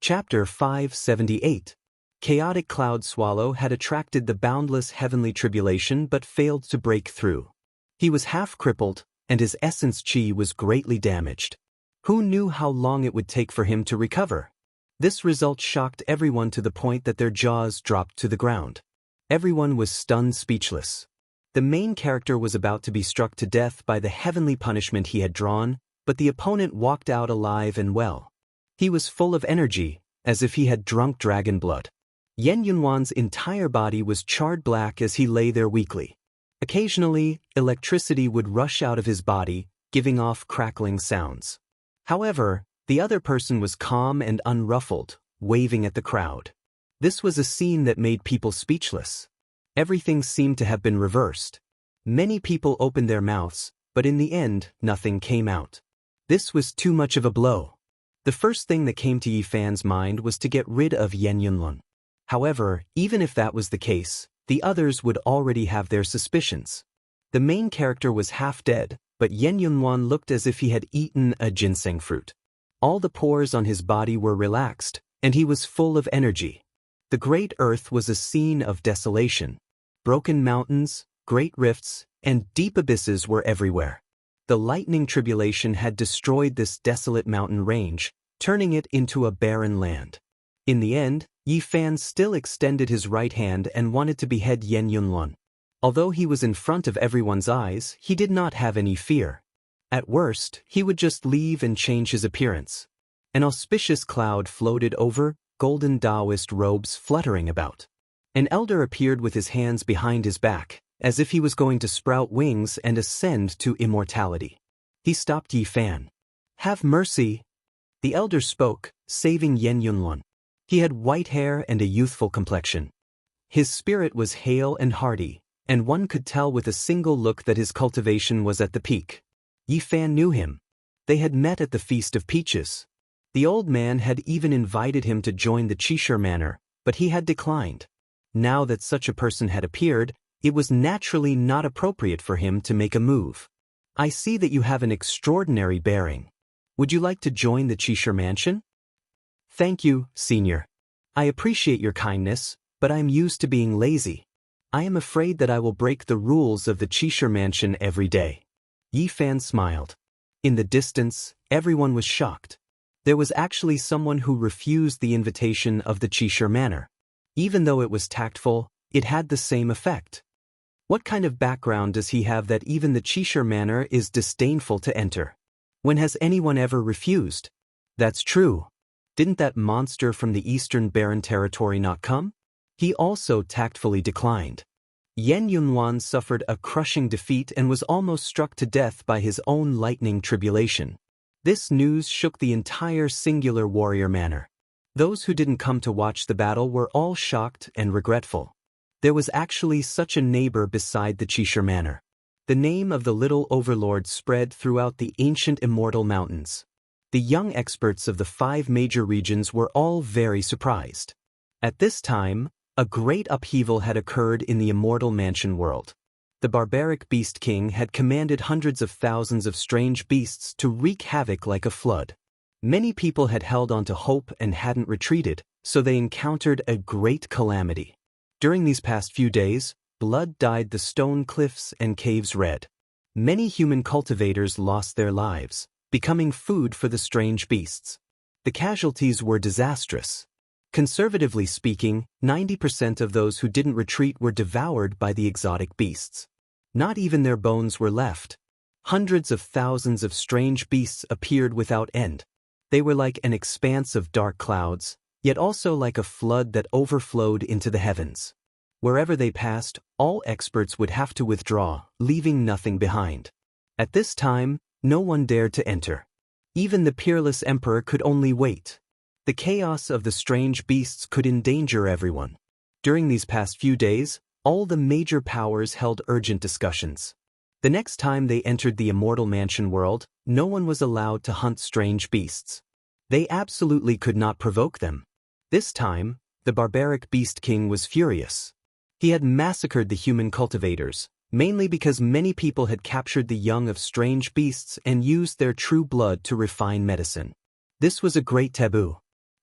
Chapter 578. Chaotic Cloud Swallow had attracted the boundless heavenly tribulation but failed to break through. He was half crippled, and his essence chi was greatly damaged. Who knew how long it would take for him to recover? This result shocked everyone to the point that their jaws dropped to the ground. Everyone was stunned speechless. The main character was about to be struck to death by the heavenly punishment he had drawn, but the opponent walked out alive and well. He was full of energy, as if he had drunk dragon blood. Yen Yunwan's entire body was charred black as he lay there weakly. Occasionally, electricity would rush out of his body, giving off crackling sounds. However, the other person was calm and unruffled, waving at the crowd. This was a scene that made people speechless. Everything seemed to have been reversed. Many people opened their mouths, but in the end, nothing came out. This was too much of a blow. The first thing that came to Yi Fan's mind was to get rid of Yen Yunlun. However, even if that was the case, the others would already have their suspicions. The main character was half dead, but Yen Yunwan looked as if he had eaten a ginseng fruit. All the pores on his body were relaxed, and he was full of energy. The great earth was a scene of desolation. Broken mountains, great rifts, and deep abysses were everywhere. The lightning tribulation had destroyed this desolate mountain range, turning it into a barren land. In the end, Yi Fan still extended his right hand and wanted to behead Yen Yunlun. Although he was in front of everyone's eyes, he did not have any fear. At worst, he would just leave and change his appearance. An auspicious cloud floated over, golden Taoist robes fluttering about. An elder appeared with his hands behind his back, as if he was going to sprout wings and ascend to immortality. He stopped Yi Fan. "Have mercy." The elder spoke, saving Yen Yunlun. He had white hair and a youthful complexion. His spirit was hale and hearty, and one could tell with a single look that his cultivation was at the peak. Yi Fan knew him. They had met at the Feast of Peaches. The old man had even invited him to join the Qishir Manor, but he had declined. Now that such a person had appeared, it was naturally not appropriate for him to make a move. "I see that you have an extraordinary bearing. Would you like to join the Qishir Mansion?" "Thank you, Senior. I appreciate your kindness, but I am used to being lazy. I am afraid that I will break the rules of the Qishir Mansion every day." Yi Fan smiled. In the distance, everyone was shocked. There was actually someone who refused the invitation of the Qishir Manor. Even though it was tactful, it had the same effect. What kind of background does he have that even the Qishir Manor is disdainful to enter? When has anyone ever refused? That's true. Didn't that monster from the Eastern Barren Territory not come? He also tactfully declined. Yen Yunwan suffered a crushing defeat and was almost struck to death by his own lightning tribulation. This news shook the entire Singular Warrior Manor. Those who didn't come to watch the battle were all shocked and regretful. There was actually such a neighbor beside the Qishir Manor. The name of the little overlord spread throughout the ancient immortal mountains. The young experts of the 5 major regions were all very surprised. At this time, a great upheaval had occurred in the immortal mansion world. The barbaric beast king had commanded hundreds of thousands of strange beasts to wreak havoc like a flood. Many people had held on to hope and hadn't retreated, so they encountered a great calamity. During these past few days, blood dyed the stone cliffs and caves red. Many human cultivators lost their lives, becoming food for the strange beasts. The casualties were disastrous. Conservatively speaking, 90% of those who didn't retreat were devoured by the exotic beasts. Not even their bones were left. Hundreds of thousands of strange beasts appeared without end. They were like an expanse of dark clouds, yet also like a flood that overflowed into the heavens. Wherever they passed, all experts would have to withdraw, leaving nothing behind. At this time, no one dared to enter. Even the peerless emperor could only wait. The chaos of the strange beasts could endanger everyone. During these past few days, all the major powers held urgent discussions. The next time they entered the immortal mansion world, no one was allowed to hunt strange beasts. They absolutely could not provoke them. This time, the barbaric beast king was furious. He had massacred the human cultivators, mainly because many people had captured the young of strange beasts and used their true blood to refine medicine. This was a great taboo.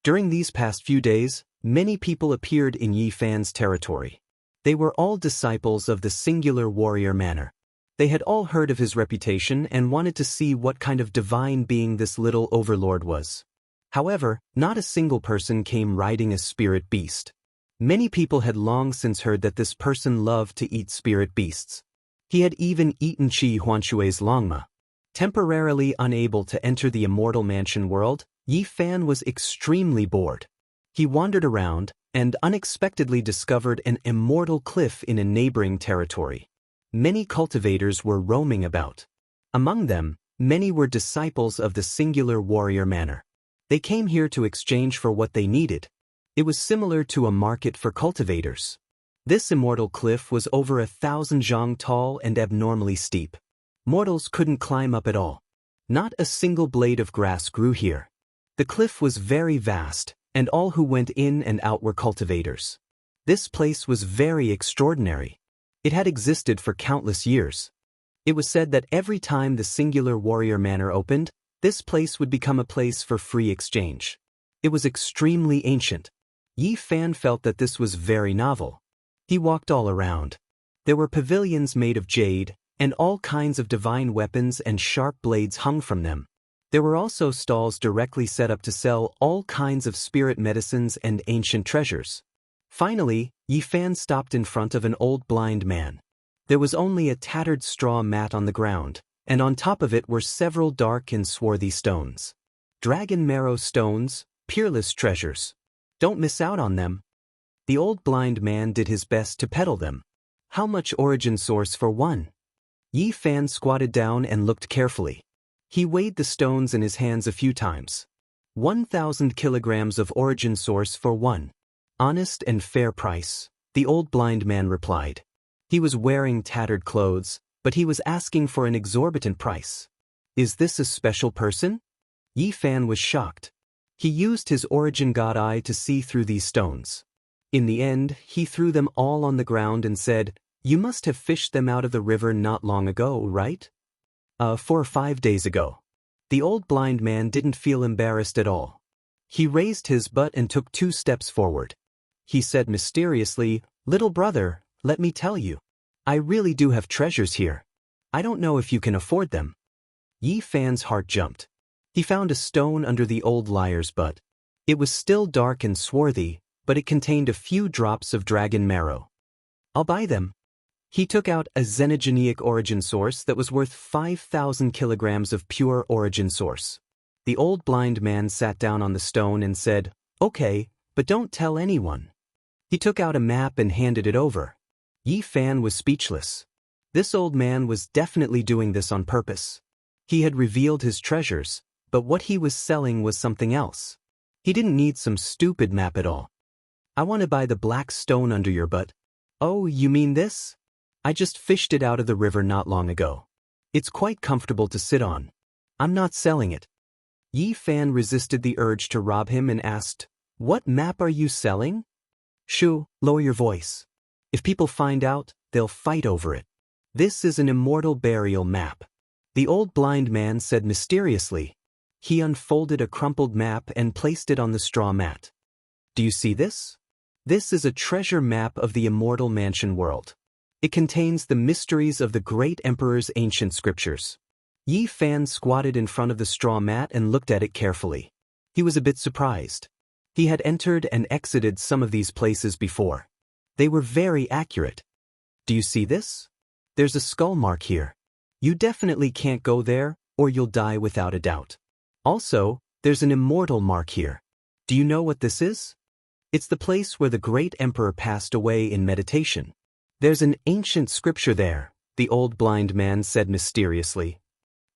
During these past few days, many people appeared in Yi Fan's territory. They were all disciples of the singular warrior manner. They had all heard of his reputation and wanted to see what kind of divine being this little overlord was. However, not a single person came riding a spirit beast. Many people had long since heard that this person loved to eat spirit beasts. He had even eaten Qi Huanshui's Longma. Temporarily unable to enter the immortal mansion world, Yi Fan was extremely bored. He wandered around and unexpectedly discovered an immortal cliff in a neighboring territory. Many cultivators were roaming about. Among them, many were disciples of the singular warrior manner. They came here to exchange for what they needed. It was similar to a market for cultivators. This immortal cliff was over 1,000 zhang tall and abnormally steep. Mortals couldn't climb up at all. Not a single blade of grass grew here. The cliff was very vast, and all who went in and out were cultivators. This place was very extraordinary. It had existed for countless years. It was said that every time the singular warrior manor opened, this place would become a place for free exchange. It was extremely ancient. Yi Fan felt that this was very novel. He walked all around. There were pavilions made of jade, and all kinds of divine weapons and sharp blades hung from them. There were also stalls directly set up to sell all kinds of spirit medicines and ancient treasures. Finally, Yi Fan stopped in front of an old blind man. There was only a tattered straw mat on the ground, and on top of it were several dark and swarthy stones. Dragon marrow stones, peerless treasures. Don't miss out on them. The old blind man did his best to peddle them. How much origin source for one? Yi Fan squatted down and looked carefully. He weighed the stones in his hands a few times. 1,000 kilograms of origin source for one. Honest and fair price, the old blind man replied. He was wearing tattered clothes, but he was asking for an exorbitant price. Is this a special person? Yi Fan was shocked. He used his origin god eye to see through these stones. In the end, he threw them all on the ground and said, "You must have fished them out of the river not long ago, right?" 4 or 5 days ago. The old blind man didn't feel embarrassed at all. He raised his butt and took 2 steps forward. He said mysteriously, "Little brother, let me tell you. I really do have treasures here. I don't know if you can afford them." Yi Fan's heart jumped. He found a stone under the old liar's butt. It was still dark and swarthy, but it contained a few drops of dragon marrow. "I'll buy them." He took out a xenogeneic origin source that was worth 5,000 kilograms of pure origin source. The old blind man sat down on the stone and said, "Okay, but don't tell anyone." He took out a map and handed it over. Yi Fan was speechless. This old man was definitely doing this on purpose. He had revealed his treasures, but what he was selling was something else. He didn't need some stupid map at all. "I want to buy the black stone under your butt." "Oh, you mean this? I just fished it out of the river not long ago. It's quite comfortable to sit on. I'm not selling it." Yi Fan resisted the urge to rob him and asked, "What map are you selling?" "Shoo, lower your voice. If people find out, they'll fight over it. This is an immortal burial map," the old blind man said mysteriously. He unfolded a crumpled map and placed it on the straw mat. "Do you see this? This is a treasure map of the immortal mansion world. It contains the mysteries of the great emperor's ancient scriptures." Yi Fan squatted in front of the straw mat and looked at it carefully. He was a bit surprised. He had entered and exited some of these places before. They were very accurate. "Do you see this? There's a skull mark here. You definitely can't go there, or you'll die without a doubt. Also, there's an immortal mark here. Do you know what this is? It's the place where the great emperor passed away in meditation. There's an ancient scripture there," the old blind man said mysteriously.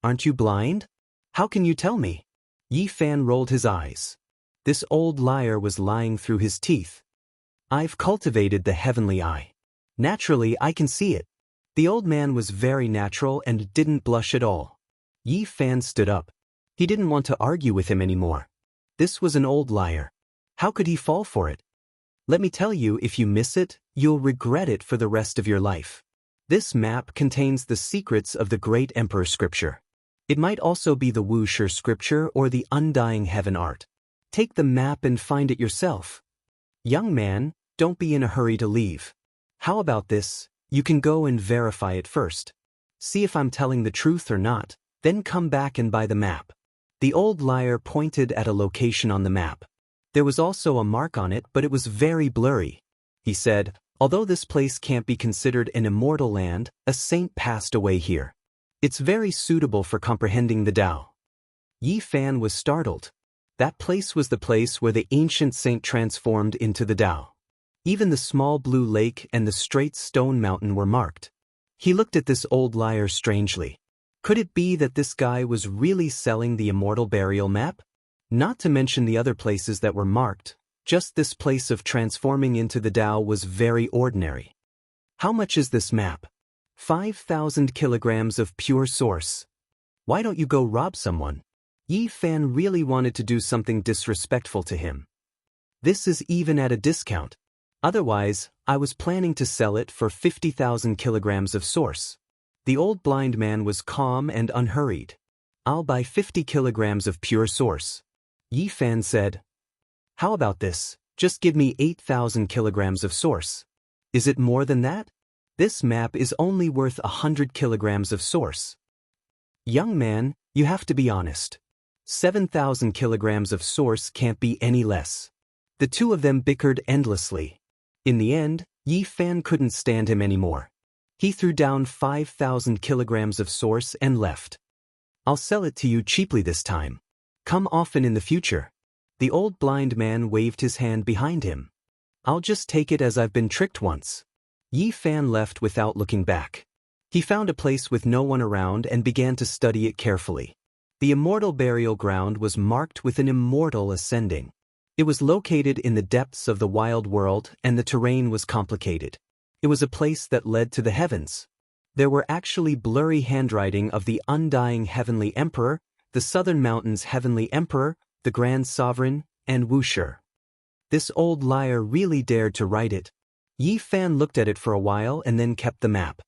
"Aren't you blind? How can you tell me?" Yi Fan rolled his eyes. This old liar was lying through his teeth. "I've cultivated the heavenly eye. Naturally, I can see it." The old man was very natural and didn't blush at all. Yi Fan stood up. He didn't want to argue with him anymore. This was an old liar. How could he fall for it? "Let me tell you, if you miss it, you'll regret it for the rest of your life. This map contains the secrets of the great emperor scripture. It might also be the Wu Shi scripture or the undying heaven art. Take the map and find it yourself. Young man, don't be in a hurry to leave. How about this? You can go and verify it first. See if I'm telling the truth or not, then come back and buy the map. The old liar pointed at a location on the map. There was also a mark on it, but it was very blurry. He said, although this place can't be considered an immortal land, a saint passed away here. It's very suitable for comprehending the Tao. Yi Fan was startled. That place was the place where the ancient saint transformed into the Tao. Even the small blue lake and the straight stone mountain were marked. He looked at this old liar strangely. Could it be that this guy was really selling the immortal burial map? Not to mention the other places that were marked, just this place of transforming into the Tao was very ordinary. How much is this map? 5,000 kilograms of pure source. Why don't you go rob someone? Yi Fan really wanted to do something disrespectful to him. This is even at a discount. Otherwise, I was planning to sell it for 50,000 kilograms of source. The old blind man was calm and unhurried. I'll buy 50 kilograms of pure source. Yi Fan said. How about this? Just give me 8,000 kilograms of source. Is it more than that? This map is only worth 100 kilograms of source. Young man, you have to be honest. 7,000 kilograms of source can't be any less. The two of them bickered endlessly. In the end, Yi Fan couldn't stand him anymore. He threw down 5,000 kilograms of source and left. I'll sell it to you cheaply this time. Come often in the future. The old blind man waved his hand behind him. I'll just take it as I've been tricked once. Yi Fan left without looking back. He found a place with no one around and began to study it carefully. The immortal burial ground was marked with an immortal ascending. It was located in the depths of the wild world and the terrain was complicated. It was a place that led to the heavens. There were actually blurry handwriting of the undying heavenly emperor, the southern mountains heavenly emperor, the grand sovereign, and Wuxia. This old liar really dared to write it. Yi Fan looked at it for a while and then kept the map.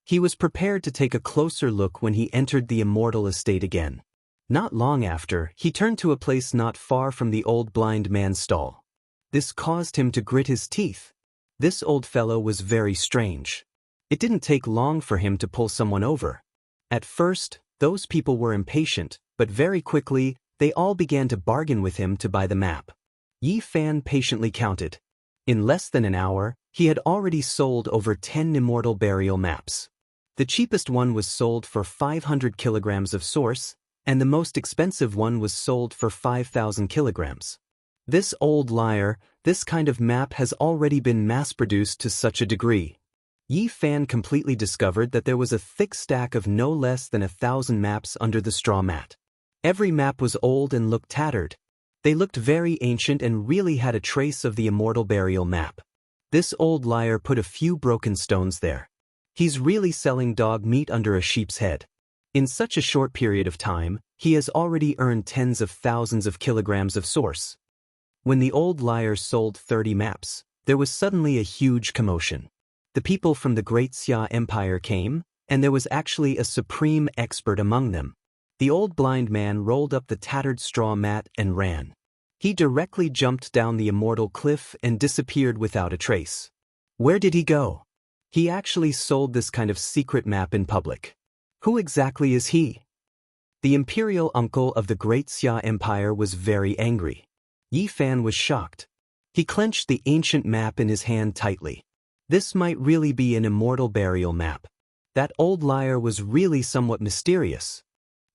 He was prepared to take a closer look when he entered the immortal estate again. Not long after, he turned to a place not far from the old blind man's stall. This caused him to grit his teeth. This old fellow was very strange. It didn't take long for him to pull someone over. At first, those people were impatient, but very quickly, they all began to bargain with him to buy the map. Yi Fan patiently counted. In less than an hour, he had already sold over 10 immortal burial maps. The cheapest one was sold for 500 kilograms of source, and the most expensive one was sold for 5,000 kilograms. This old liar, this kind of map has already been mass-produced to such a degree. Yi Fan completely discovered that there was a thick stack of no less than 1,000 maps under the straw mat. Every map was old and looked tattered. They looked very ancient and really had a trace of the immortal burial map. This old liar put a few broken stones there. He's really selling dog meat under a sheep's head. In such a short period of time, he has already earned tens of thousands of kilograms of source. When the old liar sold 30 maps, there was suddenly a huge commotion. The people from the Great Xia Empire came, and there was actually a supreme expert among them. The old blind man rolled up the tattered straw mat and ran. He directly jumped down the immortal cliff and disappeared without a trace. Where did he go? He actually sold this kind of secret map in public. Who exactly is he? The imperial uncle of the Great Xia Empire was very angry. Yi Fan was shocked. He clenched the ancient map in his hand tightly. This might really be an immortal burial map. That old liar was really somewhat mysterious.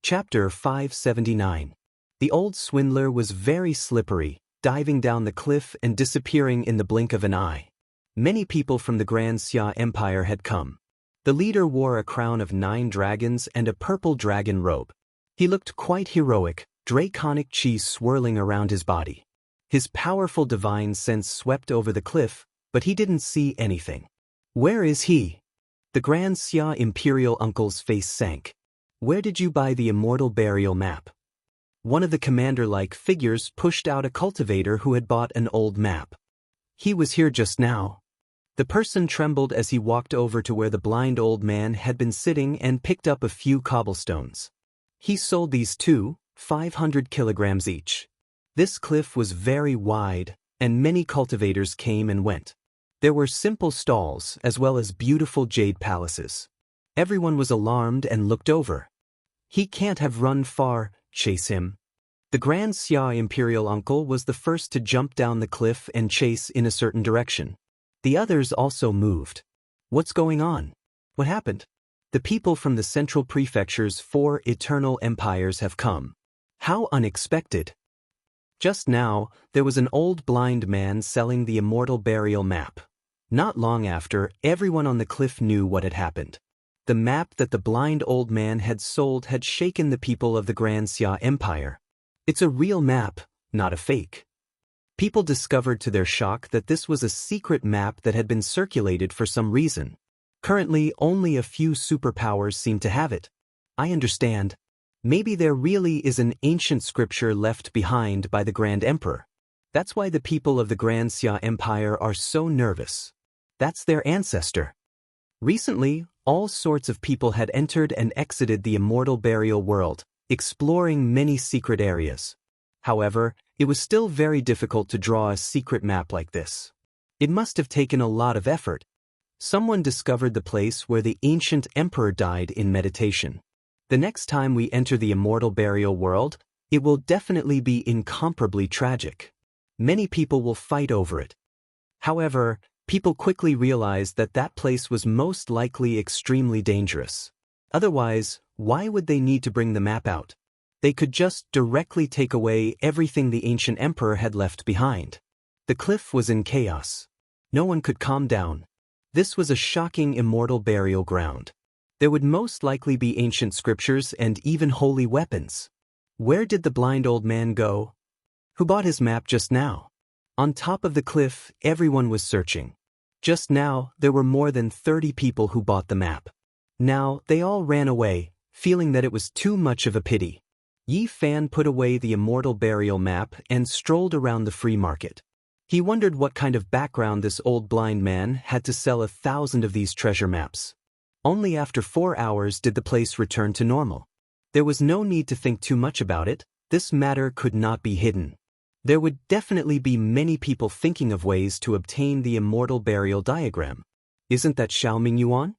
Chapter 579. The old swindler was very slippery, diving down the cliff and disappearing in the blink of an eye. Many people from the Grand Xia Empire had come. The leader wore a crown of 9 dragons and a purple dragon robe. He looked quite heroic, draconic chi swirling around his body. His powerful divine sense swept over the cliff, but he didn't see anything. Where is he? The Grand Xia Imperial Uncle's face sank. Where did you buy the immortal burial map? One of the commander-like figures pushed out a cultivator who had bought an old map. He was here just now. The person trembled as he walked over to where the blind old man had been sitting and picked up a few cobblestones. He sold these too, 500 kilograms each. This cliff was very wide, and many cultivators came and went. There were simple stalls as well as beautiful jade palaces. Everyone was alarmed and looked over. He can't have run far, chase him. The Grand Xia imperial uncle was the first to jump down the cliff and chase in a certain direction. The others also moved. What's going on? What happened? The people from the central prefecture's 4 eternal empires have come. How unexpected. Just now, there was an old blind man selling the immortal burial map. Not long after, everyone on the cliff knew what had happened. The map that the blind old man had sold had shaken the people of the Grand Xia Empire. It's a real map, not a fake. People discovered to their shock that this was a secret map that had been circulated for some reason. Currently, only a few superpowers seem to have it. I understand. Maybe there really is an ancient scripture left behind by the Grand Emperor. That's why the people of the Grand Xia Empire are so nervous. That's their ancestor. Recently, all sorts of people had entered and exited the immortal burial world, exploring many secret areas. However, it was still very difficult to draw a secret map like this. It must have taken a lot of effort. Someone discovered the place where the ancient emperor died in meditation. The next time we enter the immortal burial world, it will definitely be incomparably tragic. Many people will fight over it. However, people quickly realized that that place was most likely extremely dangerous. Otherwise, why would they need to bring the map out? They could just directly take away everything the ancient emperor had left behind. The cliff was in chaos. No one could calm down. This was a shocking immortal burial ground. There would most likely be ancient scriptures and even holy weapons. Where did the blind old man go? Who bought his map just now? On top of the cliff, everyone was searching. Just now, there were more than 30 people who bought the map. Now, they all ran away, feeling that it was too much of a pity. Yi Fan put away the immortal burial map and strolled around the free market. He wondered what kind of background this old blind man had to sell 1,000 of these treasure maps. Only after 4 hours did the place return to normal. There was no need to think too much about it. This matter could not be hidden. There would definitely be many people thinking of ways to obtain the immortal burial diagram. Isn't that Xiao Mingyuan?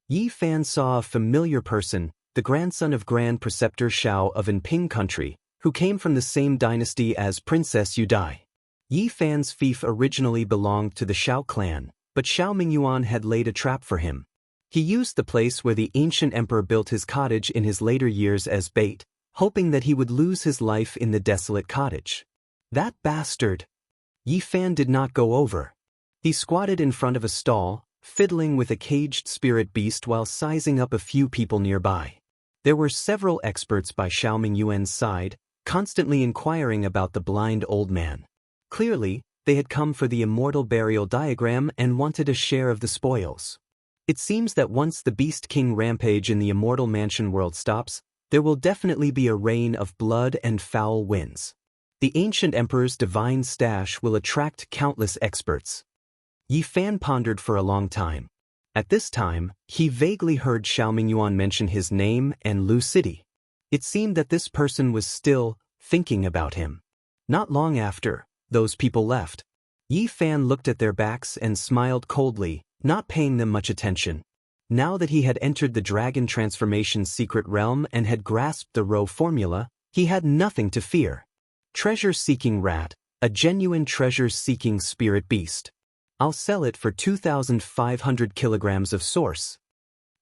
Yi Fan saw a familiar person, the grandson of Grand Preceptor Xiao of Anping country, who came from the same dynasty as Princess Yu Dai. Yi Fan's fief originally belonged to the Xiao clan, but Xiao Mingyuan had laid a trap for him. He used the place where the ancient emperor built his cottage in his later years as bait, hoping that he would lose his life in the desolate cottage. That bastard! Yi Fan did not go over. He squatted in front of a stall, fiddling with a caged spirit beast while sizing up a few people nearby. There were several experts by Xiao Mingyuan's side, constantly inquiring about the blind old man. Clearly, they had come for the immortal burial diagram and wanted a share of the spoils. It seems that once the Beast King rampage in the immortal mansion world stops, there will definitely be a reign of blood and foul winds. The ancient emperor's divine stash will attract countless experts. Yi Fan pondered for a long time. At this time, he vaguely heard Xiao Mingyuan mention his name and Lu City. It seemed that this person was still thinking about him. Not long after, those people left. Yi Fan looked at their backs and smiled coldly, not paying them much attention. Now that he had entered the dragon transformation's secret realm and had grasped the Rho formula, he had nothing to fear. Treasure-seeking rat, a genuine treasure-seeking spirit beast. I'll sell it for 2,500 kilograms of source.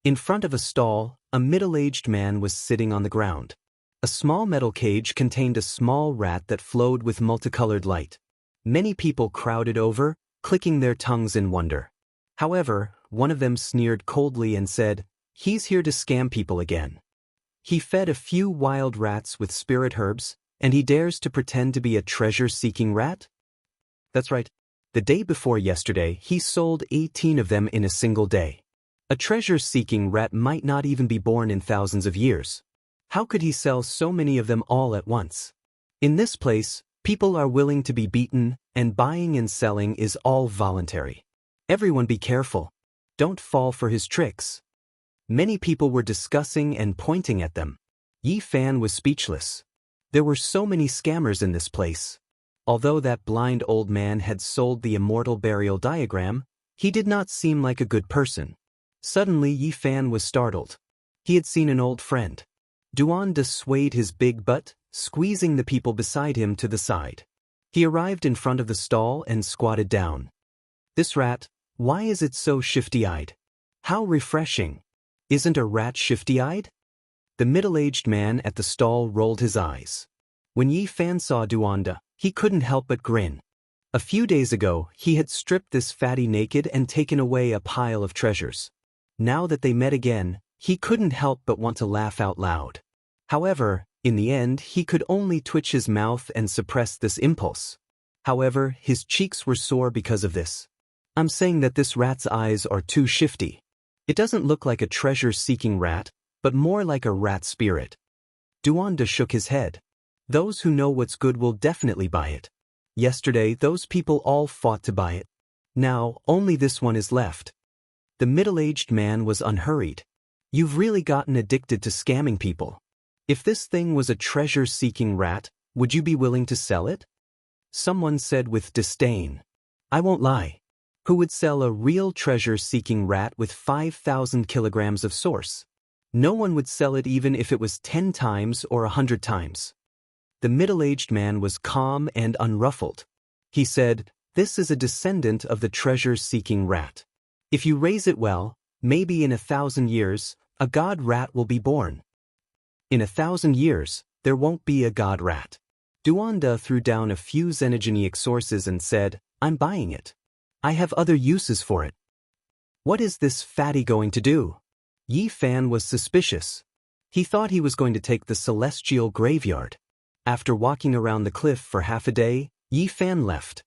In front of a stall, a middle-aged man was sitting on the ground. A small metal cage contained a small rat that flowed with multicolored light. Many people crowded over, clicking their tongues in wonder. However, one of them sneered coldly and said, "He's here to scam people again. He fed a few wild rats with spirit herbs, and he dares to pretend to be a treasure-seeking rat?" That's right. The day before yesterday, he sold 18 of them in a single day. A treasure-seeking rat might not even be born in thousands of years. How could he sell so many of them all at once? In this place, people are willing to be beaten, and buying and selling is all voluntary. Everyone be careful. Don't fall for his tricks. Many people were discussing and pointing at them. Yi Fan was speechless. There were so many scammers in this place. Although that blind old man had sold the immortal burial diagram, he did not seem like a good person. Suddenly Yi Fan was startled. He had seen an old friend. Duanda swayed his big butt, squeezing the people beside him to the side. He arrived in front of the stall and squatted down. This rat, why is it so shifty-eyed? How refreshing. Isn't a rat shifty-eyed? The middle-aged man at the stall rolled his eyes. When Yi Fan saw Duanda, he couldn't help but grin. A few days ago, he had stripped this fatty naked and taken away a pile of treasures. Now that they met again, he couldn't help but want to laugh out loud. However, in the end, he could only twitch his mouth and suppress this impulse. However, his cheeks were sore because of this. I'm saying that this rat's eyes are too shifty. It doesn't look like a treasure-seeking rat, but more like a rat spirit. Duanda shook his head. Those who know what's good will definitely buy it. Yesterday, those people all fought to buy it. Now, only this one is left. The middle-aged man was unhurried. You've really gotten addicted to scamming people. If this thing was a treasure-seeking rat, would you be willing to sell it? Someone said with disdain. I won't lie. Who would sell a real treasure-seeking rat with 5,000 kilograms of source? No one would sell it even if it was 10 times or 100 times. The middle-aged man was calm and unruffled. He said, this is a descendant of the treasure-seeking rat. If you raise it well, maybe in 1,000 years, a god rat will be born. In 1,000 years, there won't be a god rat. Duanda threw down a few xenogenic sources and said, I'm buying it. I have other uses for it. What is this fatty going to do? Yi Fan was suspicious. He thought he was going to take the celestial graveyard. After walking around the cliff for half a day, Yi Fan left.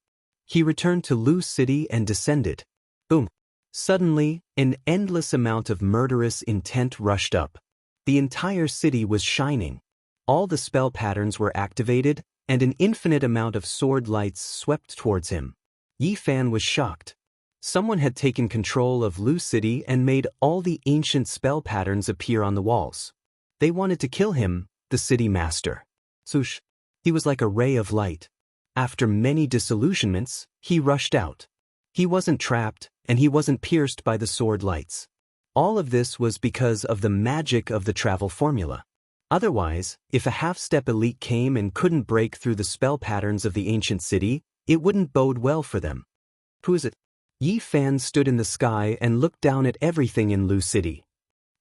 He returned to Lu City and descended. Boom. Suddenly, an endless amount of murderous intent rushed up. The entire city was shining. All the spell patterns were activated, and an infinite amount of sword lights swept towards him. Yi Fan was shocked. Someone had taken control of Lu City and made all the ancient spell patterns appear on the walls. They wanted to kill him, the city master. Swoosh. He was like a ray of light. After many disillusionments, he rushed out. He wasn't trapped, and he wasn't pierced by the sword lights. All of this was because of the magic of the travel formula. Otherwise, if a half-step elite came and couldn't break through the spell patterns of the ancient city, it wouldn't bode well for them. Who is it? Yi Fan stood in the sky and looked down at everything in Lu City.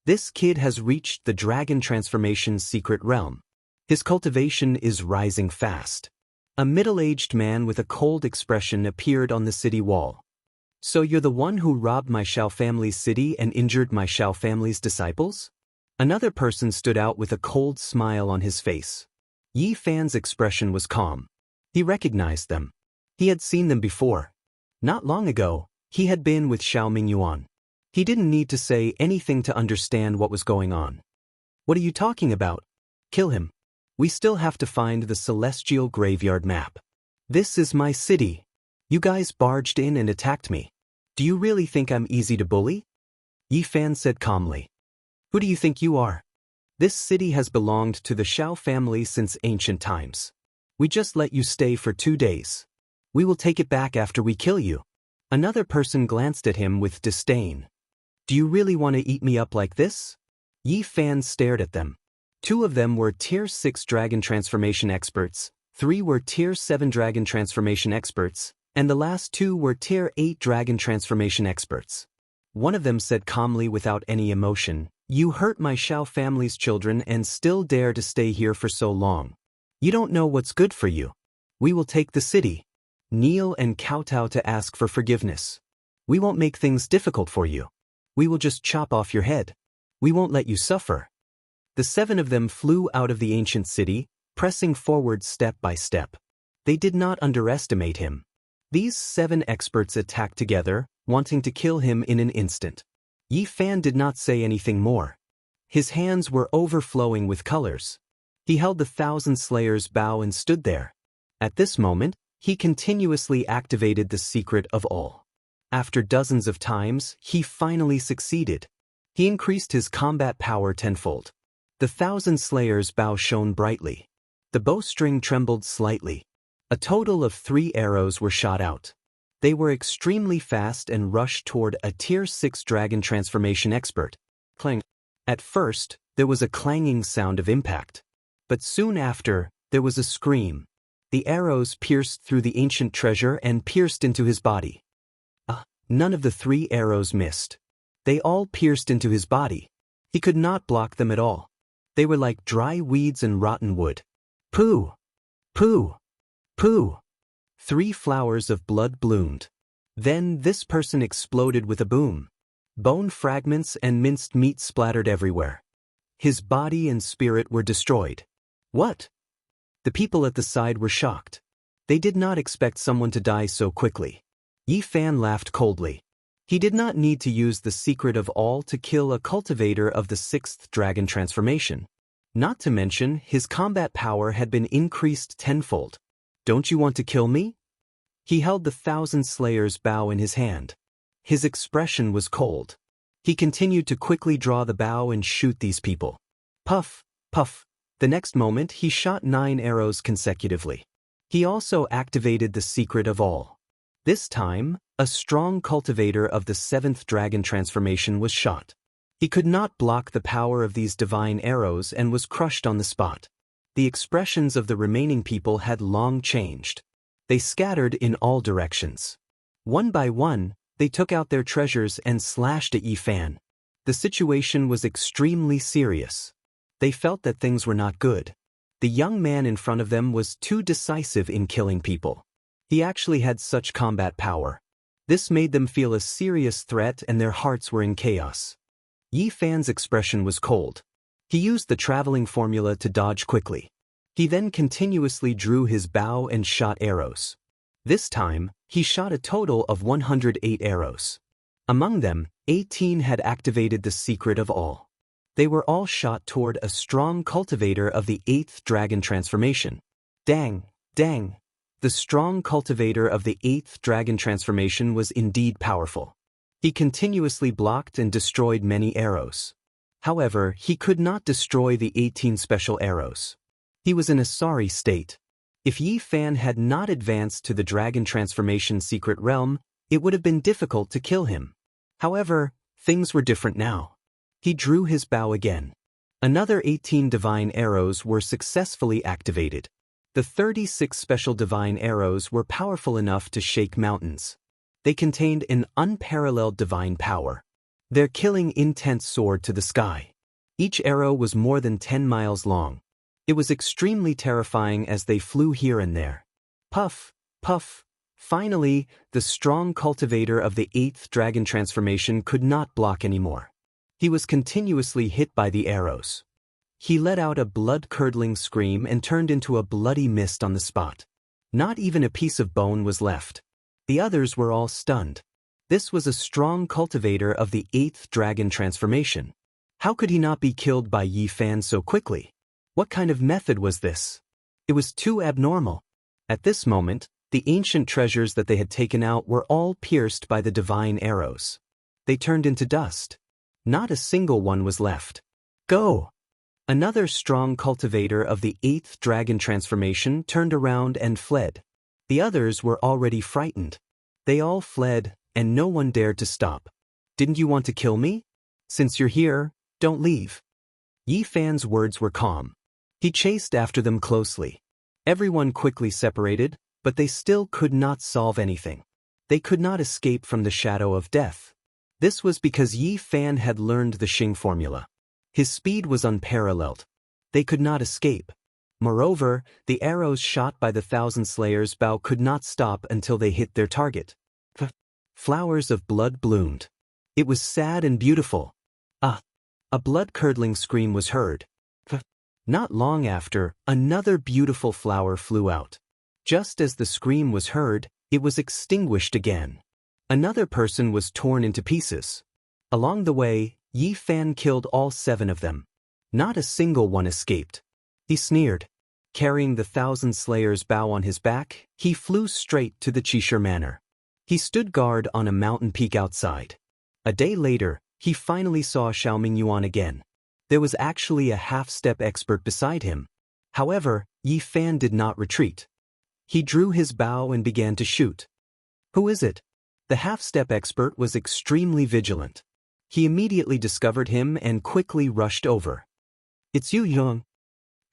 This kid has reached the dragon transformation's secret realm. His cultivation is rising fast. A middle-aged man with a cold expression appeared on the city wall. So you're the one who robbed my Shao family's city and injured my Shao family's disciples? Another person stood out with a cold smile on his face. Yi Fan's expression was calm. He recognized them. He had seen them before. Not long ago, he had been with Xiao Mingyuan. He didn't need to say anything to understand what was going on. What are you talking about? Kill him. We still have to find the celestial graveyard map. This is my city. You guys barged in and attacked me. Do you really think I'm easy to bully? Yi Fan said calmly. Who do you think you are? This city has belonged to the Xiao family since ancient times. We just let you stay for 2 days. We will take it back after we kill you. Another person glanced at him with disdain. Do you really want to eat me up like this? Yi Fan stared at them. 2 of them were Tier 6 Dragon Transformation experts, 3 were Tier 7 Dragon Transformation experts, and the last 2 were Tier 8 Dragon Transformation experts. One of them said calmly without any emotion, You hurt my Xiao family's children and still dare to stay here for so long. You don't know what's good for you. We will take the city. Kneel and kowtow to ask for forgiveness. We won't make things difficult for you. We will just chop off your head. We won't let you suffer. The 7 of them flew out of the ancient city, pressing forward step by step. They did not underestimate him. These 7 experts attacked together, wanting to kill him in an instant. Yi Fan did not say anything more. His hands were overflowing with colors. He held the 1,000 Slayers' bow and stood there. At this moment, he continuously activated the secret of all. After dozens of times, he finally succeeded. He increased his combat power tenfold. The 1,000 Slayers' bow shone brightly. The bowstring trembled slightly. A total of 3 arrows were shot out. They were extremely fast and rushed toward a Tier 6 dragon transformation expert. Clang. At first, there was a clanging sound of impact. But soon after, there was a scream. The arrows pierced through the ancient treasure and pierced into his body. None of the 3 arrows missed. They all pierced into his body. He could not block them at all. They were like dry weeds and rotten wood. Pooh! Pooh! Pooh! 3 flowers of blood bloomed. Then this person exploded with a boom. Bone fragments and minced meat splattered everywhere. His body and spirit were destroyed. What? The people at the side were shocked. They did not expect someone to die so quickly. Yi Fan laughed coldly. He did not need to use the secret of all to kill a cultivator of the 6th dragon transformation. Not to mention, his combat power had been increased tenfold. Don't you want to kill me? He held the 1,000 Slayers' bow in his hand. His expression was cold. He continued to quickly draw the bow and shoot these people. Puff, puff. The next moment, he shot 9 arrows consecutively. He also activated the secret of all. This time, a strong cultivator of the 7th dragon transformation was shot. He could not block the power of these divine arrows and was crushed on the spot. The expressions of the remaining people had long changed. They scattered in all directions. One by one, they took out their treasures and slashed at Yi Fan. The situation was extremely serious. They felt that things were not good. The young man in front of them was too decisive in killing people. He actually had such combat power. This made them feel a serious threat and their hearts were in chaos. Yi Fan's expression was cold. He used the traveling formula to dodge quickly. He then continuously drew his bow and shot arrows. This time, he shot a total of 108 arrows. Among them, 18 had activated the secret of all. They were all shot toward a strong cultivator of the 8th dragon transformation. Dang, dang. The strong cultivator of the 8th dragon transformation was indeed powerful. He continuously blocked and destroyed many arrows. However, he could not destroy the 18 special arrows. He was in a sorry state. If Yi Fan had not advanced to the dragon transformation secret realm, it would have been difficult to kill him. However, things were different now. He drew his bow again. Another 18 divine arrows were successfully activated. The 36 special divine arrows were powerful enough to shake mountains. They contained an unparalleled divine power. Their killing intent soared to the sky. Each arrow was more than 10 miles long. It was extremely terrifying as they flew here and there. Puff, puff. Finally, the strong cultivator of the 8th dragon transformation could not block anymore. He was continuously hit by the arrows. He let out a blood-curdling scream and turned into a bloody mist on the spot. Not even a piece of bone was left. The others were all stunned. This was a strong cultivator of the 8th dragon transformation. How could he not be killed by Yi Fan so quickly? What kind of method was this? It was too abnormal. At this moment, the ancient treasures that they had taken out were all pierced by the divine arrows. They turned into dust. Not a single one was left. Go! Another strong cultivator of the 8th dragon transformation turned around and fled. The others were already frightened. They all fled, and no one dared to stop. Didn't you want to kill me? Since you're here, don't leave. Yi Fan's words were calm. He chased after them closely. Everyone quickly separated, but they still could not solve anything. They could not escape from the shadow of death. This was because Yi Fan had learned the Xing formula. His speed was unparalleled. They could not escape. Moreover, the arrows shot by the 1,000 Slayers' bow could not stop until they hit their target. Flowers of blood bloomed. It was sad and beautiful. A blood-curdling scream was heard. Not long after, another beautiful flower flew out. Just as the scream was heard, it was extinguished again. Another person was torn into pieces. Along the way, Yi Fan killed all 7 of them. Not a single one escaped. He sneered. Carrying the 1,000 Slayers' bow on his back, he flew straight to the Qishir Manor. He stood guard on a mountain peak outside. A day later, he finally saw Xiao Mingyuan again. There was actually a half-step expert beside him. However, Yi Fan did not retreat. He drew his bow and began to shoot. Who is it? The half-step expert was extremely vigilant. He immediately discovered him and quickly rushed over. It's you, Young.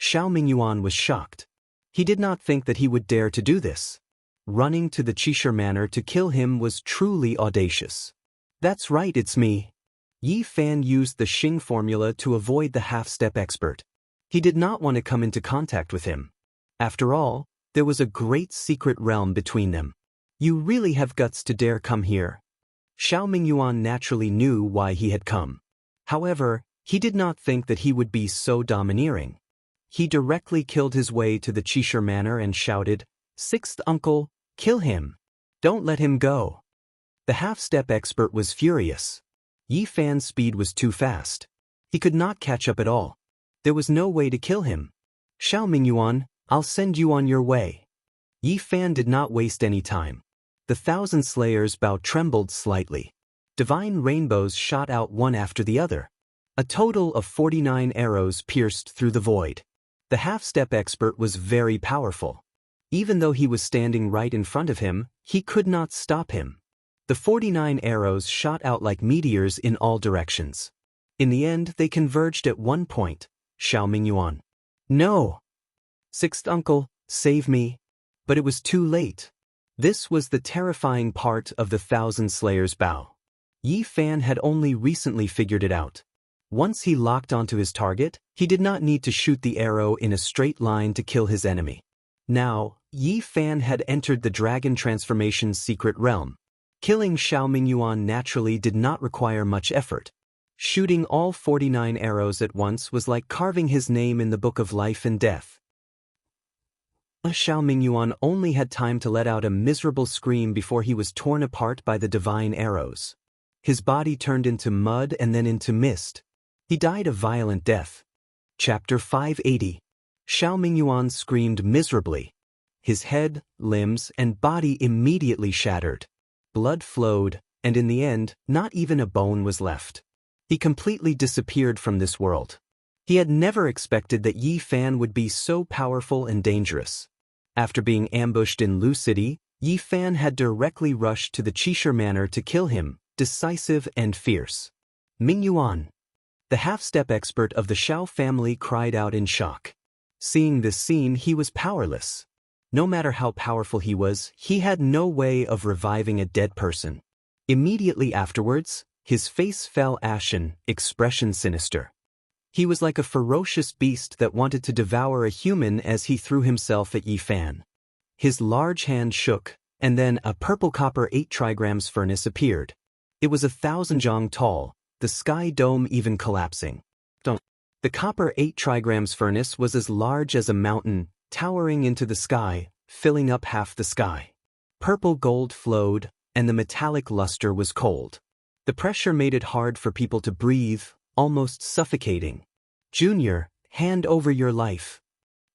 Xiao Mingyuan was shocked. He did not think that he would dare to do this. Running to the Qishir Manor to kill him was truly audacious. That's right, it's me. Yi Fan used the Xing formula to avoid the half-step expert. He did not want to come into contact with him. After all, there was a great secret realm between them. You really have guts to dare come here. Xiao Mingyuan naturally knew why he had come. However, he did not think that he would be so domineering. He directly killed his way to the Qishir Manor and shouted, "Sixth uncle, kill him. Don't let him go." The half-step expert was furious. Yi Fan's speed was too fast. He could not catch up at all. There was no way to kill him. Xiao Mingyuan, I'll send you on your way. Yi Fan did not waste any time. The 1,000 Slayers' bow trembled slightly. Divine rainbows shot out one after the other. A total of 49 arrows pierced through the void. The half-step expert was very powerful. Even though he was standing right in front of him, he could not stop him. The 49 arrows shot out like meteors in all directions. In the end, they converged at one point. Xiao Mingyuan. No! Sixth uncle, save me. But it was too late. This was the terrifying part of the 1,000 Slayers' bow. Yi Fan had only recently figured it out. Once he locked onto his target, he did not need to shoot the arrow in a straight line to kill his enemy. Now, Yi Fan had entered the Dragon Transformation's secret realm. Killing Xiao Mingyuan naturally did not require much effort. Shooting all 49 arrows at once was like carving his name in the Book of Life and Death. Xiao Mingyuan only had time to let out a miserable scream before he was torn apart by the divine arrows. His body turned into mud and then into mist. He died a violent death. Chapter 580. Xiao Mingyuan screamed miserably. His head, limbs, and body immediately shattered. Blood flowed, and in the end, not even a bone was left. He completely disappeared from this world. He had never expected that Yi Fan would be so powerful and dangerous. After being ambushed in Lu City, Yi Fan had directly rushed to the Qishir Manor to kill him, decisive and fierce. Mingyuan. The half-step expert of the Xiao family cried out in shock. Seeing this scene, he was powerless. No matter how powerful he was, he had no way of reviving a dead person. Immediately afterwards, his face fell ashen, expression sinister. He was like a ferocious beast that wanted to devour a human as he threw himself at Yi Fan. His large hand shook, and then a purple copper 8 trigrams furnace appeared. It was 1,000 zhang tall, the sky dome even collapsing. The copper 8 trigrams furnace was as large as a mountain, towering into the sky, filling up half the sky. Purple gold flowed, and the metallic luster was cold. The pressure made it hard for people to breathe, almost suffocating. Junior, hand over your life.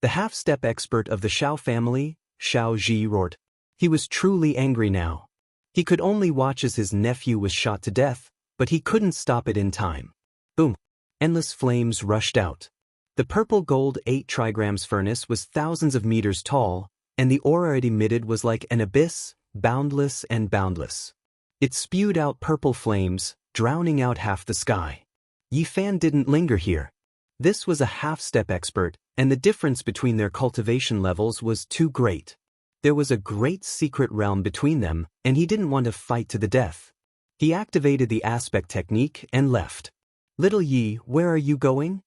The half-step expert of the Xiao family, Xiao Ji, roared. He was truly angry now. He could only watch as his nephew was shot to death, but he couldn't stop it in time. Boom! Endless flames rushed out. The purple gold 8 trigrams furnace was thousands of meters tall, and the aura it emitted was like an abyss, boundless and boundless. It spewed out purple flames, drowning out half the sky. Yi Fan didn't linger here. This was a half-step expert, and the difference between their cultivation levels was too great. There was a great secret realm between them, and he didn't want to fight to the death. He activated the aspect technique and left. Little Yi, where are you going?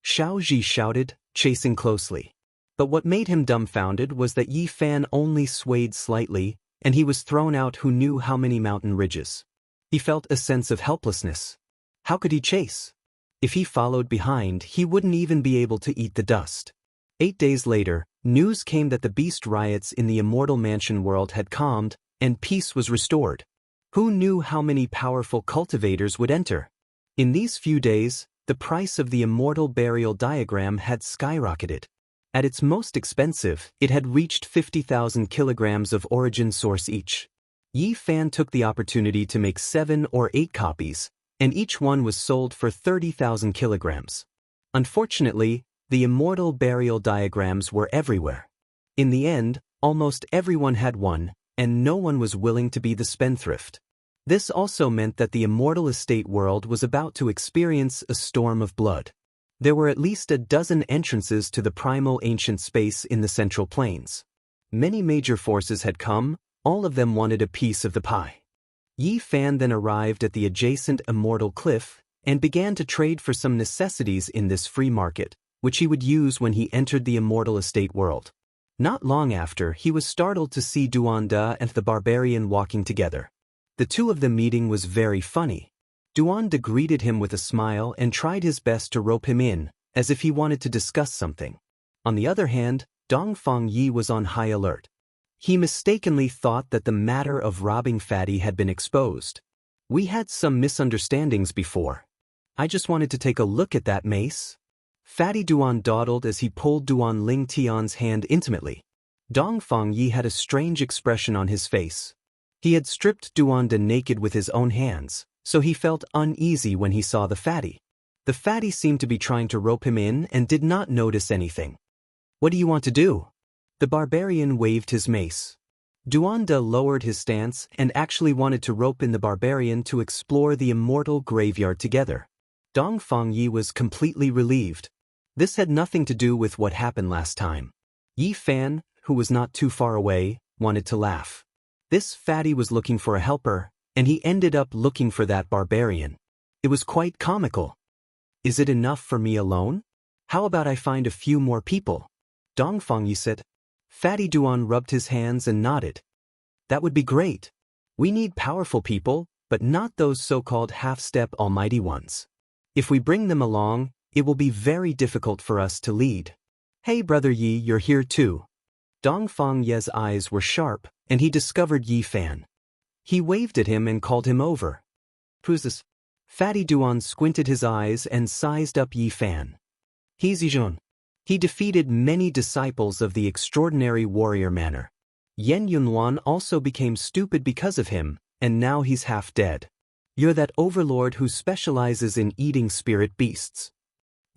Xiao Ji shouted, chasing closely. But what made him dumbfounded was that Yi Fan only swayed slightly, and he was thrown out who knew how many mountain ridges. He felt a sense of helplessness. How could he chase? If he followed behind, he wouldn't even be able to eat the dust. 8 days later, news came that the beast riots in the Immortal Mansion world had calmed, and peace was restored. Who knew how many powerful cultivators would enter? In these few days, the price of the Immortal Burial Diagram had skyrocketed. At its most expensive, it had reached 50,000 kilograms of origin source each. Yi Fan took the opportunity to make 7 or 8 copies, and each one was sold for 30,000 kilograms. Unfortunately, The immortal burial diagrams were everywhere. In the end, almost everyone had one, and no one was willing to be the spendthrift. This also meant that the immortal estate world was about to experience a storm of blood. There were at least a dozen entrances to the primal ancient space in the Central Plains. Many major forces had come, all of them wanted a piece of the pie. Yi Fan then arrived at the adjacent immortal cliff and began to trade for some necessities in this free market, which he would use when he entered the immortal estate world. Not long after, he was startled to see Duanda and the barbarian walking together. The two of them meeting was very funny. Duanda greeted him with a smile and tried his best to rope him in, as if he wanted to discuss something. On the other hand, Dongfang Yi was on high alert. He mistakenly thought that the matter of robbing Fatty had been exposed. "We had some misunderstandings before. I just wanted to take a look at that mace." Fatty Duan dawdled as he pulled Duan Ling Tian's hand intimately. Dongfang Yi had a strange expression on his face. He had stripped Duanda naked with his own hands, so he felt uneasy when he saw the fatty. The fatty seemed to be trying to rope him in and did not notice anything. "What do you want to do?" The barbarian waved his mace. Duanda lowered his stance and actually wanted to rope in the barbarian to explore the immortal graveyard together. Dongfang Yi was completely relieved. This had nothing to do with what happened last time. Yi Fan, who was not too far away, wanted to laugh. This fatty was looking for a helper, and he ended up looking for that barbarian. It was quite comical. "Is it enough for me alone? How about I find a few more people?" Dongfang Yi said. Fatty Duan rubbed his hands and nodded. "That would be great. We need powerful people, but not those so-called half-step almighty ones. If we bring them along, it will be very difficult for us to lead." "Hey Brother Yi, you're here too." Dongfang Ye's eyes were sharp, and he discovered Yi Fan. He waved at him and called him over. "Who's this?" Fatty Duan squinted his eyes and sized up Yi Fan. "He's Yizhun. He defeated many disciples of the extraordinary warrior manner. Yen Yunwan also became stupid because of him, and now he's half dead. You're that overlord who specializes in eating spirit beasts."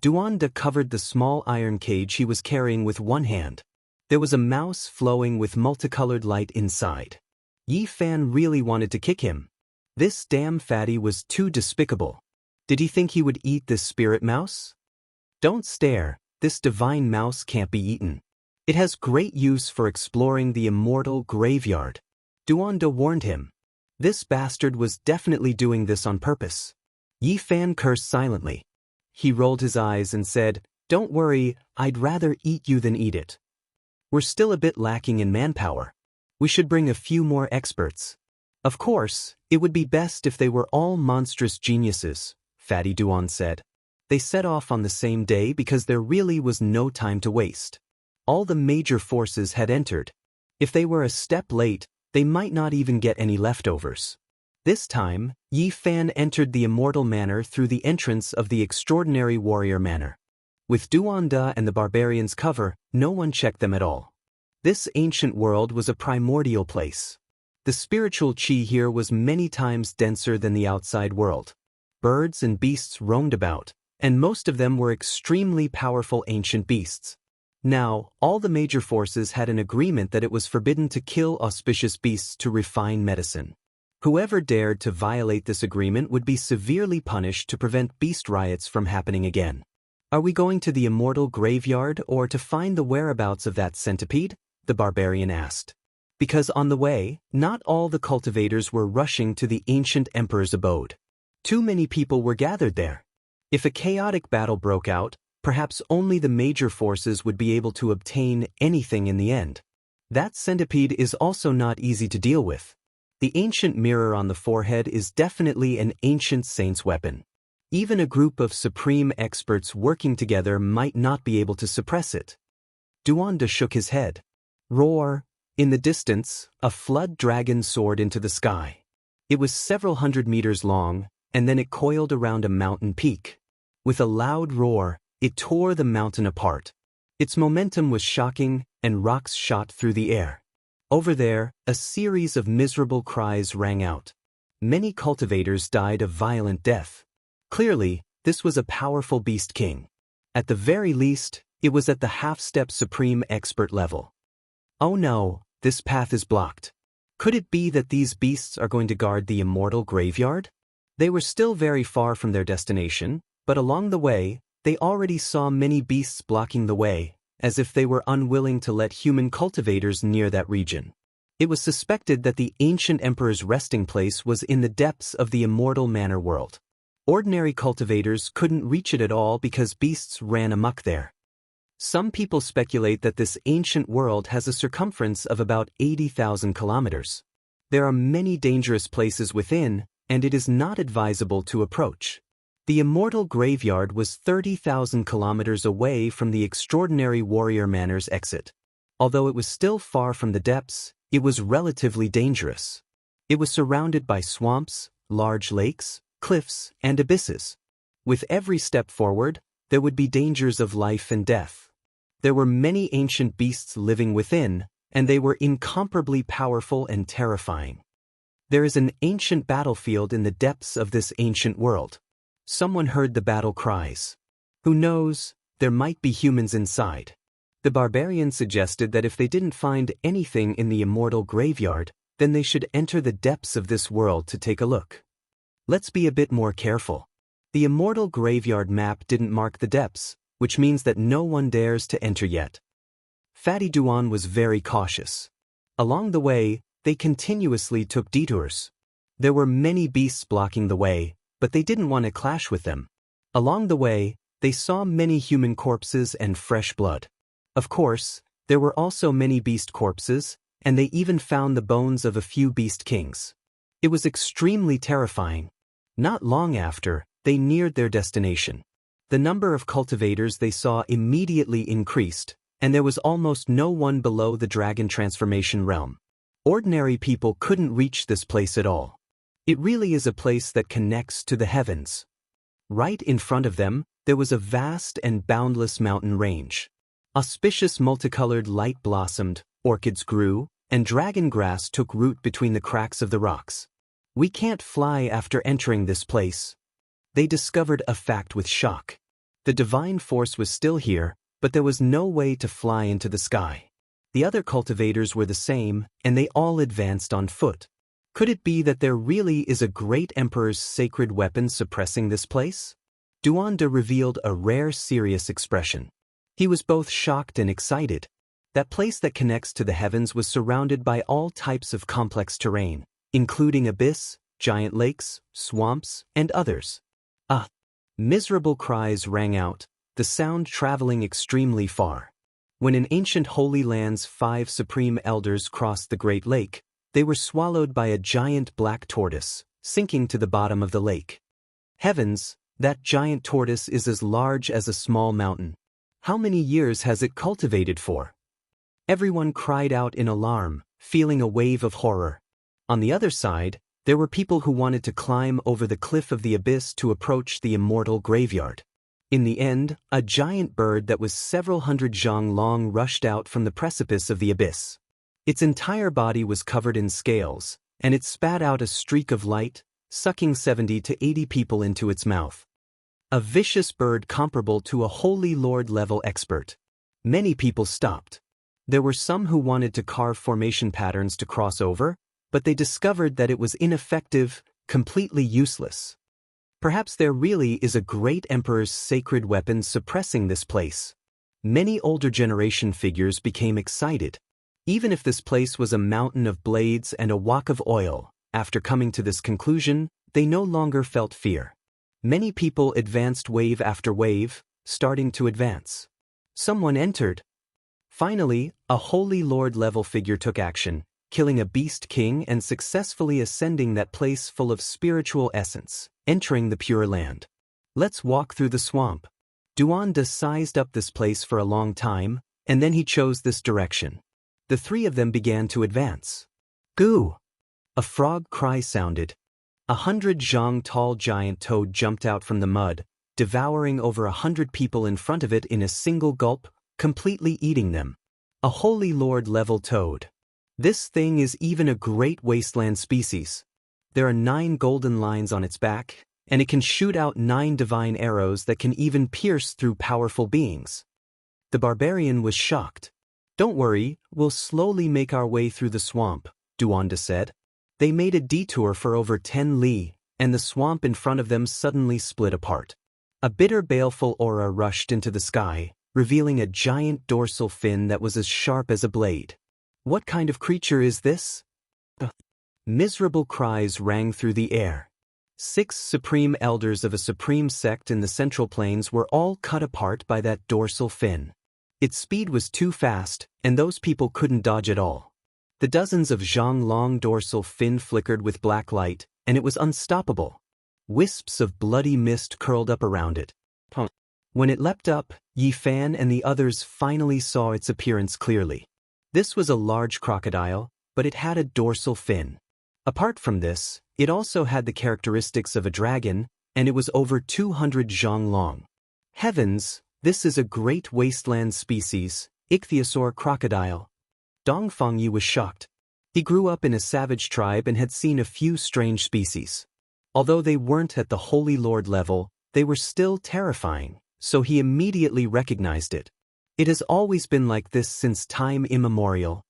Duanda covered the small iron cage he was carrying with one hand. There was a mouse flowing with multicolored light inside. Yi Fan really wanted to kick him. This damn fatty was too despicable. Did he think he would eat this spirit mouse? "Don't stare, this divine mouse can't be eaten. It has great use for exploring the immortal graveyard." Duanda warned him. This bastard was definitely doing this on purpose. Yi Fan cursed silently. He rolled his eyes and said, "Don't worry, I'd rather eat you than eat it. We're still a bit lacking in manpower. We should bring a few more experts. Of course, it would be best if they were all monstrous geniuses," Fatty Duan said. They set off on the same day because there really was no time to waste. All the major forces had entered. If they were a step late, they might not even get any leftovers. This time, Yi Fan entered the immortal manor through the entrance of the extraordinary warrior manor. With Duanda and the barbarians' cover, no one checked them at all. This ancient world was a primordial place. The spiritual chi here was many times denser than the outside world. Birds and beasts roamed about, and most of them were extremely powerful ancient beasts. Now, all the major forces had an agreement that it was forbidden to kill auspicious beasts to refine medicine. Whoever dared to violate this agreement would be severely punished to prevent beast riots from happening again. "Are we going to the immortal graveyard or to find the whereabouts of that centipede?" the barbarian asked. Because on the way, not all the cultivators were rushing to the ancient emperor's abode. Too many people were gathered there. If a chaotic battle broke out, perhaps only the major forces would be able to obtain anything in the end. That centipede is also not easy to deal with. The ancient mirror on the forehead is definitely an ancient saint's weapon. Even a group of supreme experts working together might not be able to suppress it. Duanda shook his head. Roar! In the distance, a flood dragon soared into the sky. It was several hundred meters long, and then it coiled around a mountain peak. With a loud roar, it tore the mountain apart. Its momentum was shocking, and rocks shot through the air. Over there, a series of miserable cries rang out. Many cultivators died a violent death. Clearly, this was a powerful beast king. At the very least, it was at the half-step supreme expert level. Oh no, this path is blocked. Could it be that these beasts are going to guard the immortal graveyard? They were still very far from their destination, but along the way, they already saw many beasts blocking the way, as if they were unwilling to let human cultivators near that region. It was suspected that the ancient emperor's resting place was in the depths of the immortal manor world. Ordinary cultivators couldn't reach it at all because beasts ran amok there. Some people speculate that this ancient world has a circumference of about 80,000 kilometers. There are many dangerous places within, and it is not advisable to approach. The immortal graveyard was 30,000 kilometers away from the extraordinary warrior manor's exit. Although it was still far from the depths, it was relatively dangerous. It was surrounded by swamps, large lakes, cliffs, and abysses. With every step forward, there would be dangers of life and death. There were many ancient beasts living within, and they were incomparably powerful and terrifying. There is an ancient battlefield in the depths of this ancient world. Someone heard the battle cries. Who knows, there might be humans inside. The barbarian suggested that if they didn't find anything in the immortal graveyard, then they should enter the depths of this world to take a look. Let's be a bit more careful. The immortal graveyard map didn't mark the depths, which means that no one dares to enter yet. Fatty Duan was very cautious. Along the way, they continuously took detours. There were many beasts blocking the way, but they didn't want to clash with them. Along the way, they saw many human corpses and fresh blood. Of course, there were also many beast corpses, and they even found the bones of a few beast kings. It was extremely terrifying. Not long after, they neared their destination. The number of cultivators they saw immediately increased, and there was almost no one below the dragon transformation realm. Ordinary people couldn't reach this place at all. It really is a place that connects to the heavens. Right in front of them, there was a vast and boundless mountain range. Auspicious multicolored light blossomed, orchids grew, and dragon grass took root between the cracks of the rocks. We can't fly after entering this place. They discovered a fact with shock. The divine force was still here, but there was no way to fly into the sky. The other cultivators were the same, and they all advanced on foot. Could it be that there really is a great emperor's sacred weapon suppressing this place? Duanda revealed a rare serious expression. He was both shocked and excited. That place that connects to the heavens was surrounded by all types of complex terrain, including abyss, giant lakes, swamps, and others. Miserable cries rang out, the sound traveling extremely far. When in ancient Holy Land's 5 supreme elders crossed the Great Lake, they were swallowed by a giant black tortoise, sinking to the bottom of the lake. Heavens, that giant tortoise is as large as a small mountain. How many years has it cultivated for? Everyone cried out in alarm, feeling a wave of horror. On the other side, there were people who wanted to climb over the cliff of the abyss to approach the immortal graveyard. In the end, a giant bird that was several hundred zhang long rushed out from the precipice of the abyss. Its entire body was covered in scales, and it spat out a streak of light, sucking 70 to 80 people into its mouth. A vicious bird comparable to a Holy Lord-level expert. Many people stopped. There were some who wanted to carve formation patterns to cross over, but they discovered that it was ineffective, completely useless. Perhaps there really is a great emperor's sacred weapon suppressing this place. Many older generation figures became excited. Even if this place was a mountain of blades and a wok of oil, after coming to this conclusion, they no longer felt fear. Many people advanced wave after wave, starting to advance. Someone entered. Finally, a Holy Lord-level figure took action, killing a beast king and successfully ascending that place full of spiritual essence, entering the Pure Land. Let's walk through the swamp. Duanda sized up this place for a long time, and then he chose this direction. The 3 of them began to advance. Goo! A frog cry sounded. 100 zhang tall giant toad jumped out from the mud, devouring over 100 people in front of it in a single gulp, completely eating them. A Holy Lord-level toad. This thing is even a great wasteland species. There are 9 golden lines on its back, and it can shoot out 9 divine arrows that can even pierce through powerful beings. The barbarian was shocked. "Don't worry, we'll slowly make our way through the swamp," Duanda said. They made a detour for over 10 li, and the swamp in front of them suddenly split apart. A bitter baleful aura rushed into the sky, revealing a giant dorsal fin that was as sharp as a blade. "What kind of creature is this?" Miserable cries rang through the air. 6 supreme elders of a supreme sect in the Central Plains were all cut apart by that dorsal fin. Its speed was too fast, and those people couldn't dodge at all. The dozens of Zhang-long dorsal fin flickered with black light, and it was unstoppable. Wisps of bloody mist curled up around it. When it leapt up, Yi Fan and the others finally saw its appearance clearly. This was a large crocodile, but it had a dorsal fin. Apart from this, it also had the characteristics of a dragon, and it was over 200 zhang long. Heavens, this is a great wasteland species, ichthyosaur crocodile. Dong Fangyi was shocked. He grew up in a savage tribe and had seen a few strange species. Although they weren't at the Holy Lord level, they were still terrifying, so he immediately recognized it. It has always been like this since time immemorial.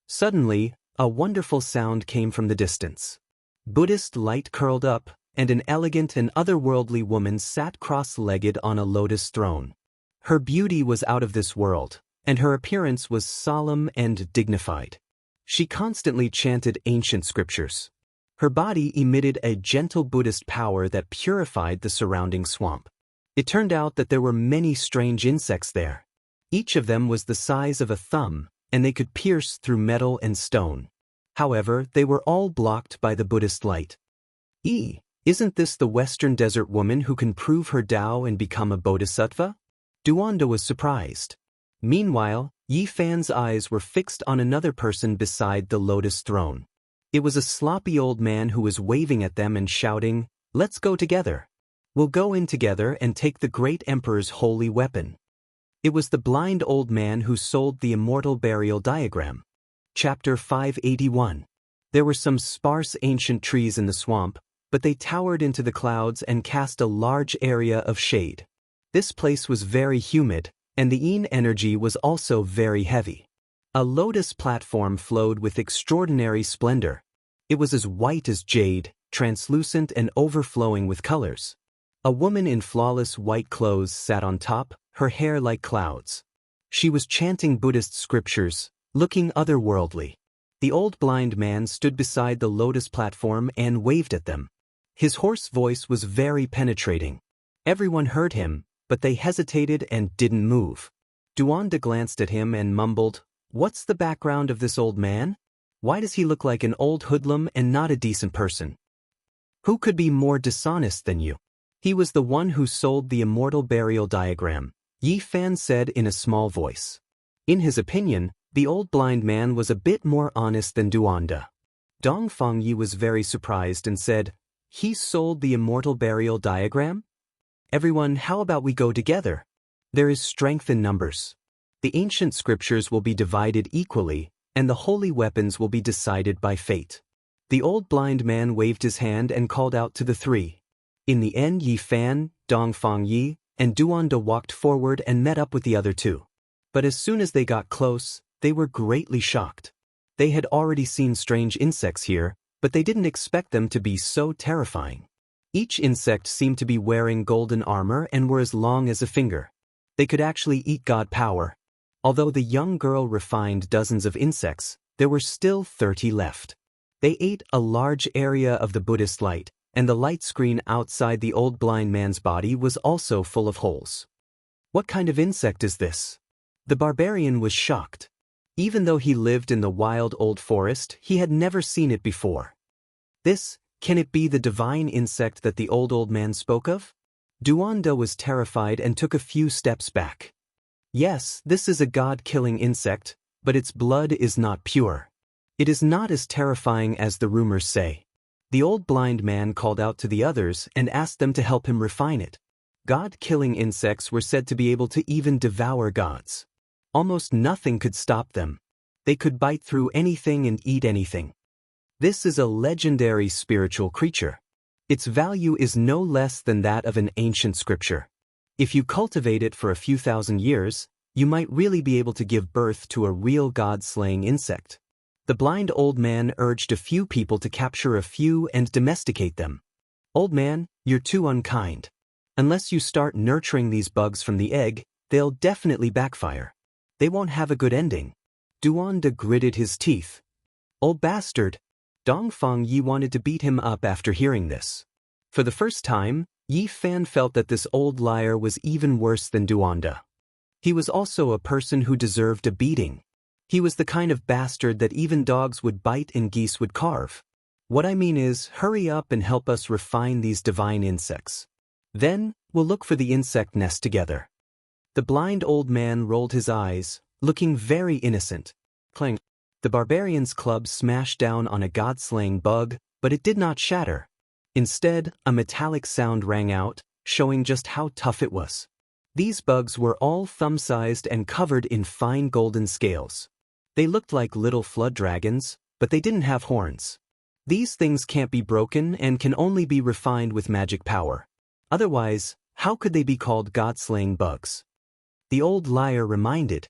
Suddenly, a wonderful sound came from the distance. Buddhist light curled up, and an elegant and otherworldly woman sat cross-legged on a lotus throne. Her beauty was out of this world, and her appearance was solemn and dignified. She constantly chanted ancient scriptures. Her body emitted a gentle Buddhist power that purified the surrounding swamp. It turned out that there were many strange insects there. Each of them was the size of a thumb, and they could pierce through metal and stone. However, they were all blocked by the Buddhist light. Isn't this the Western Desert woman who can prove her Tao and become a bodhisattva? Duanda was surprised. Meanwhile, Yi Fan's eyes were fixed on another person beside the lotus throne. It was a sloppy old man who was waving at them and shouting, "Let's go together. We'll go in together and take the great emperor's holy weapon." It was the blind old man who sold the immortal burial diagram. Chapter 581. There were some sparse ancient trees in the swamp, but they towered into the clouds and cast a large area of shade. This place was very humid, and the yin energy was also very heavy. A lotus platform flowed with extraordinary splendor. It was as white as jade, translucent and overflowing with colors. A woman in flawless white clothes sat on top, her hair like clouds. She was chanting Buddhist scriptures, looking otherworldly. The old blind man stood beside the lotus platform and waved at them. His hoarse voice was very penetrating. Everyone heard him, but they hesitated and didn't move. Duanda glanced at him and mumbled, "What's the background of this old man? Why does he look like an old hoodlum and not a decent person? Who could be more dishonest than you?" "He was the one who sold the immortal burial diagram," Yi Fan said in a small voice. In his opinion, the old blind man was a bit more honest than Duanda. Dong Fangyi was very surprised and said, "He sold the immortal burial diagram? Everyone, how about we go together? There is strength in numbers. The ancient scriptures will be divided equally, and the holy weapons will be decided by fate." The old blind man waved his hand and called out to the three. In the end, Yi Fan, Dong Fangyi, and Duanda walked forward and met up with the other two. But as soon as they got close, they were greatly shocked. They had already seen strange insects here, but they didn't expect them to be so terrifying. Each insect seemed to be wearing golden armor and were as long as a finger. They could actually eat god power. Although the young girl refined dozens of insects, there were still 30 left. They ate a large area of the Buddhist light, and the light screen outside the old blind man's body was also full of holes. "What kind of insect is this?" The barbarian was shocked. Even though he lived in the wild old forest, he had never seen it before. Can it be the divine insect that the old man spoke of? Duanda was terrified and took a few steps back. Yes, this is a god-killing insect, but its blood is not pure. It is not as terrifying as the rumors say. The old blind man called out to the others and asked them to help him refine it. God-killing insects were said to be able to even devour gods. Almost nothing could stop them. They could bite through anything and eat anything. This is a legendary spiritual creature. Its value is no less than that of an ancient scripture. If you cultivate it for a few thousand years, you might really be able to give birth to a real god-slaying insect. The blind old man urged a few people to capture a few and domesticate them. Old man, you're too unkind. Unless you start nurturing these bugs from the egg, they'll definitely backfire. They won't have a good ending. Duanda gritted his teeth. Old bastard. Dongfang Yi wanted to beat him up after hearing this. For the first time, Yi Fan felt that this old liar was even worse than Duanda. He was also a person who deserved a beating. He was the kind of bastard that even dogs would bite and geese would carve. What I mean is, hurry up and help us refine these divine insects. Then, we'll look for the insect nest together. The blind old man rolled his eyes, looking very innocent. Clang. The barbarian's club smashed down on a god-slaying bug, but it did not shatter. Instead, a metallic sound rang out, showing just how tough it was. These bugs were all thumb-sized and covered in fine golden scales. They looked like little flood dragons, but they didn't have horns. These things can't be broken and can only be refined with magic power. Otherwise, how could they be called god-slaying bugs? The old liar reminded.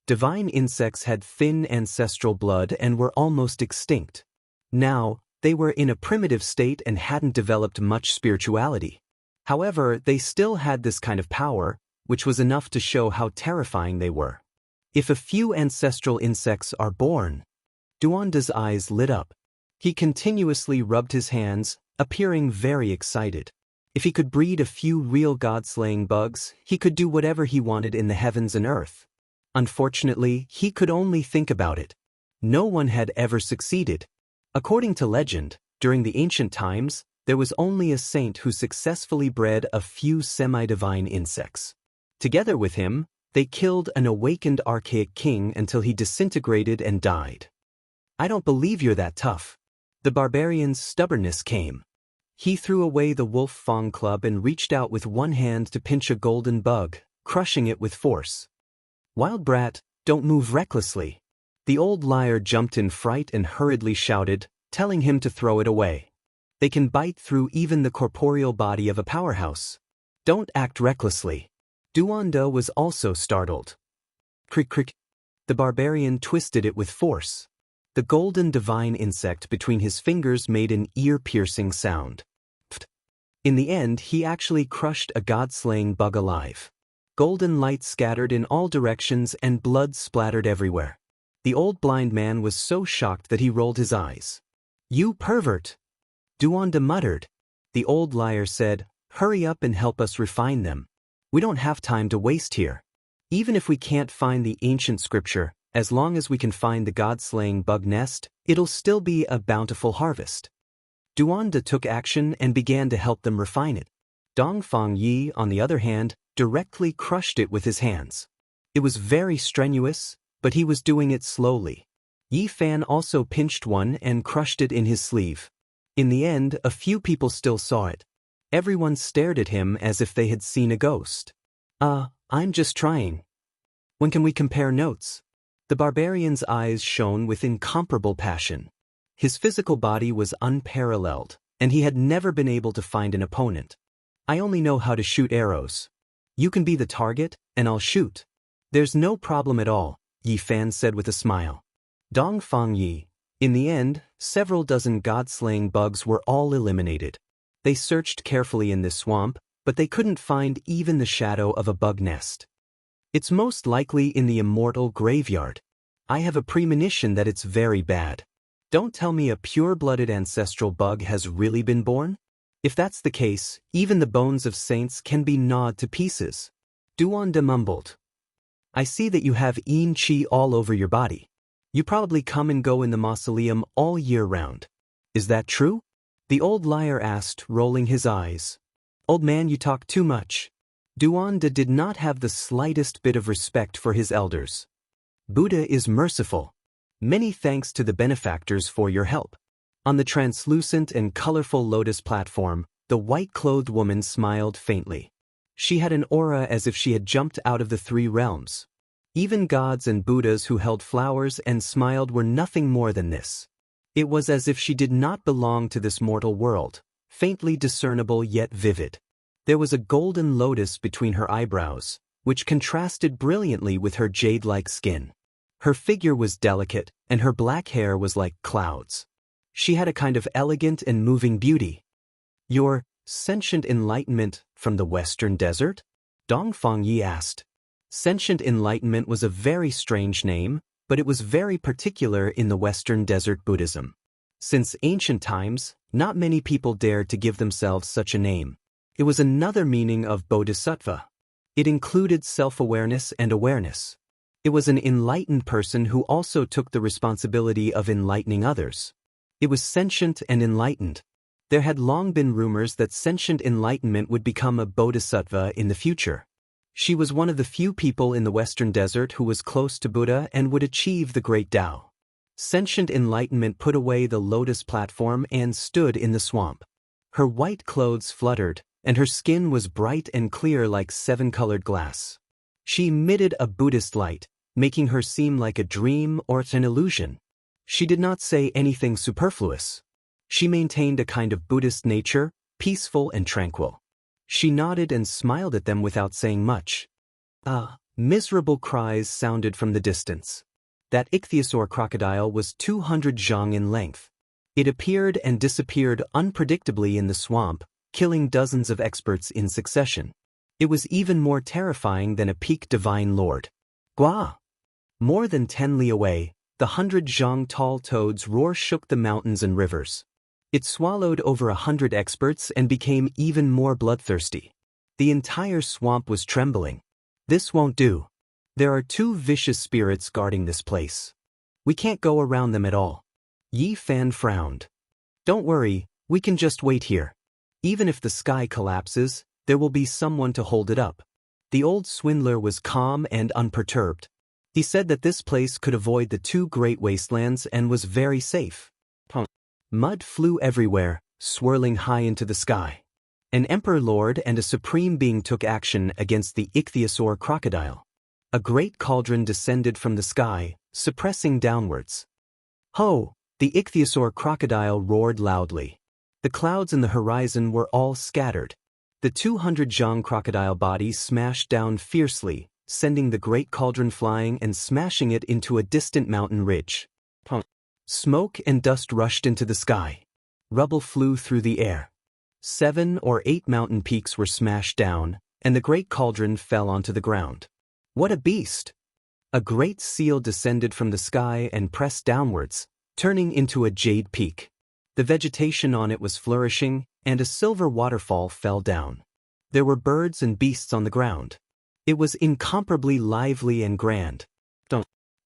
Divine insects had thin ancestral blood and were almost extinct. Now, they were in a primitive state and hadn't developed much spirituality. However, they still had this kind of power, which was enough to show how terrifying they were. If a few ancestral insects are born, Duanda's eyes lit up. He continuously rubbed his hands, appearing very excited. If he could breed a few real god-slaying bugs, he could do whatever he wanted in the heavens and earth. Unfortunately, he could only think about it. No one had ever succeeded. According to legend, during the ancient times, there was only a saint who successfully bred a few semi-divine insects. Together with him, they killed an awakened archaic king until he disintegrated and died. I don't believe you're that tough. The barbarian's stubbornness came. He threw away the wolf fang club and reached out with one hand to pinch a golden bug, crushing it with force. Wild brat, don't move recklessly. The old liar jumped in fright and hurriedly shouted, telling him to throw it away. They can bite through even the corporeal body of a powerhouse. Don't act recklessly. Duanda was also startled. Crick crick. The barbarian twisted it with force. The golden divine insect between his fingers made an ear-piercing sound. Pft. In the end, he actually crushed a god-slaying bug alive. Golden light scattered in all directions and blood splattered everywhere. The old blind man was so shocked that he rolled his eyes. You pervert! Duanda muttered. The old liar said, hurry up and help us refine them. We don't have time to waste here. Even if we can't find the ancient scripture, as long as we can find the god-slaying bug nest, it'll still be a bountiful harvest. Duanda took action and began to help them refine it. Dongfang Yi, on the other hand, directly crushed it with his hands. It was very strenuous, but he was doing it slowly. Yi Fan also pinched one and crushed it in his sleeve. In the end, a few people still saw it. Everyone stared at him as if they had seen a ghost. I'm just trying. When can we compare notes? The barbarian's eyes shone with incomparable passion. His physical body was unparalleled, and he had never been able to find an opponent. I only know how to shoot arrows. You can be the target, and I'll shoot. There's no problem at all, Yi Fan said with a smile. Dongfang Yi. In the end, several dozen god-slaying bugs were all eliminated. They searched carefully in this swamp, but they couldn't find even the shadow of a bug nest. It's most likely in the immortal graveyard. I have a premonition that it's very bad. Don't tell me a pure-blooded ancestral bug has really been born? If that's the case, even the bones of saints can be gnawed to pieces. Duanda mumbled. I see that you have Yin Qi all over your body. You probably come and go in the mausoleum all year round. Is that true? The old liar asked, rolling his eyes. Old man, you talk too much. Duanda did not have the slightest bit of respect for his elders. Buddha is merciful. Many thanks to the benefactors for your help. On the translucent and colorful lotus platform, the white-clothed woman smiled faintly. She had an aura as if she had jumped out of the three realms. Even gods and Buddhas who held flowers and smiled were nothing more than this. It was as if she did not belong to this mortal world, faintly discernible yet vivid. There was a golden lotus between her eyebrows, which contrasted brilliantly with her jade-like skin. Her figure was delicate, and her black hair was like clouds. She had a kind of elegant and moving beauty. "Your sentient enlightenment from the Western Desert?" Dongfang Yi asked. Sentient enlightenment was a very strange name, but it was very particular in the Western Desert Buddhism. Since ancient times, not many people dared to give themselves such a name. It was another meaning of bodhisattva. It included self-awareness and awareness. It was an enlightened person who also took the responsibility of enlightening others. It was sentient and enlightened. There had long been rumors that sentient enlightenment would become a bodhisattva in the future. She was one of the few people in the Western Desert who was close to Buddha and would achieve the great Tao. Sentient enlightenment put away the lotus platform and stood in the swamp. Her white clothes fluttered, and her skin was bright and clear like seven-colored glass. She emitted a Buddhist light, making her seem like a dream or an illusion. She did not say anything superfluous. She maintained a kind of Buddhist nature, peaceful and tranquil. She nodded and smiled at them without saying much. Miserable cries sounded from the distance. That ichthyosaur crocodile was 200 zhang in length. It appeared and disappeared unpredictably in the swamp, killing dozens of experts in succession. It was even more terrifying than a peak divine lord. Gua! More than 10 li away, the 100 zhang tall toad's roar shook the mountains and rivers. It swallowed over 100 experts and became even more bloodthirsty. The entire swamp was trembling. "This won't do. There are 2 vicious spirits guarding this place. We can't go around them at all." Yi Fan frowned. "Don't worry, we can just wait here. Even if the sky collapses, there will be someone to hold it up." The old swindler was calm and unperturbed. He said that this place could avoid the 2 great wastelands and was very safe. Mud flew everywhere, swirling high into the sky. An emperor lord and a supreme being took action against the ichthyosaur crocodile. A great cauldron descended from the sky, suppressing downwards. Ho! The ichthyosaur crocodile roared loudly. The clouds in the horizon were all scattered. The 200 zhang crocodile body smashed down fiercely, sending the great cauldron flying and smashing it into a distant mountain ridge. Smoke and dust rushed into the sky. Rubble flew through the air. 7 or 8 mountain peaks were smashed down, and the great cauldron fell onto the ground. What a beast! A great seal descended from the sky and pressed downwards, turning into a jade peak. The vegetation on it was flourishing, and a silver waterfall fell down. There were birds and beasts on the ground. It was incomparably lively and grand.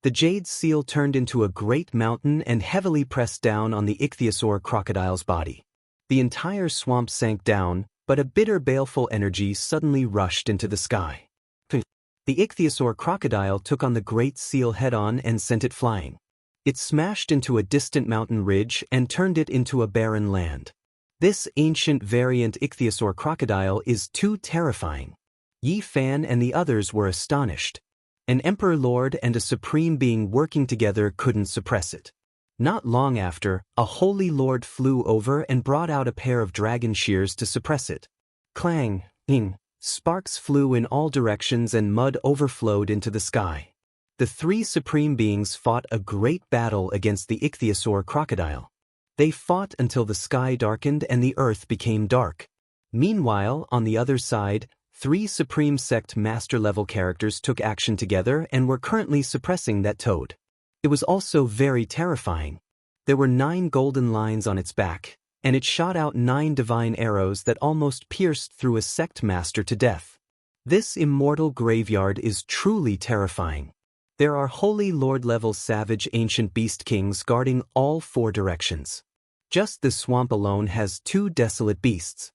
The jade seal turned into a great mountain and heavily pressed down on the ichthyosaur crocodile's body. The entire swamp sank down, but a bitter baleful energy suddenly rushed into the sky. The ichthyosaur crocodile took on the great seal head-on and sent it flying. It smashed into a distant mountain ridge and turned it into a barren land. This ancient variant ichthyosaur crocodile is too terrifying. Yi Fan and the others were astonished. An emperor lord and a supreme being working together couldn't suppress it. Not long after, a holy lord flew over and brought out a pair of dragon shears to suppress it. Clang, ing, sparks flew in all directions and mud overflowed into the sky. The 3 supreme beings fought a great battle against the ichthyosaur crocodile. They fought until the sky darkened and the earth became dark. Meanwhile, on the other side, 3 Supreme Sect master-level characters took action together and were currently suppressing that toad. It was also very terrifying. There were 9 golden lines on its back, and it shot out 9 divine arrows that almost pierced through a sect master to death. This immortal graveyard is truly terrifying. There are holy lord-level savage ancient beast kings guarding all 4 directions. Just the swamp alone has 2 desolate beasts.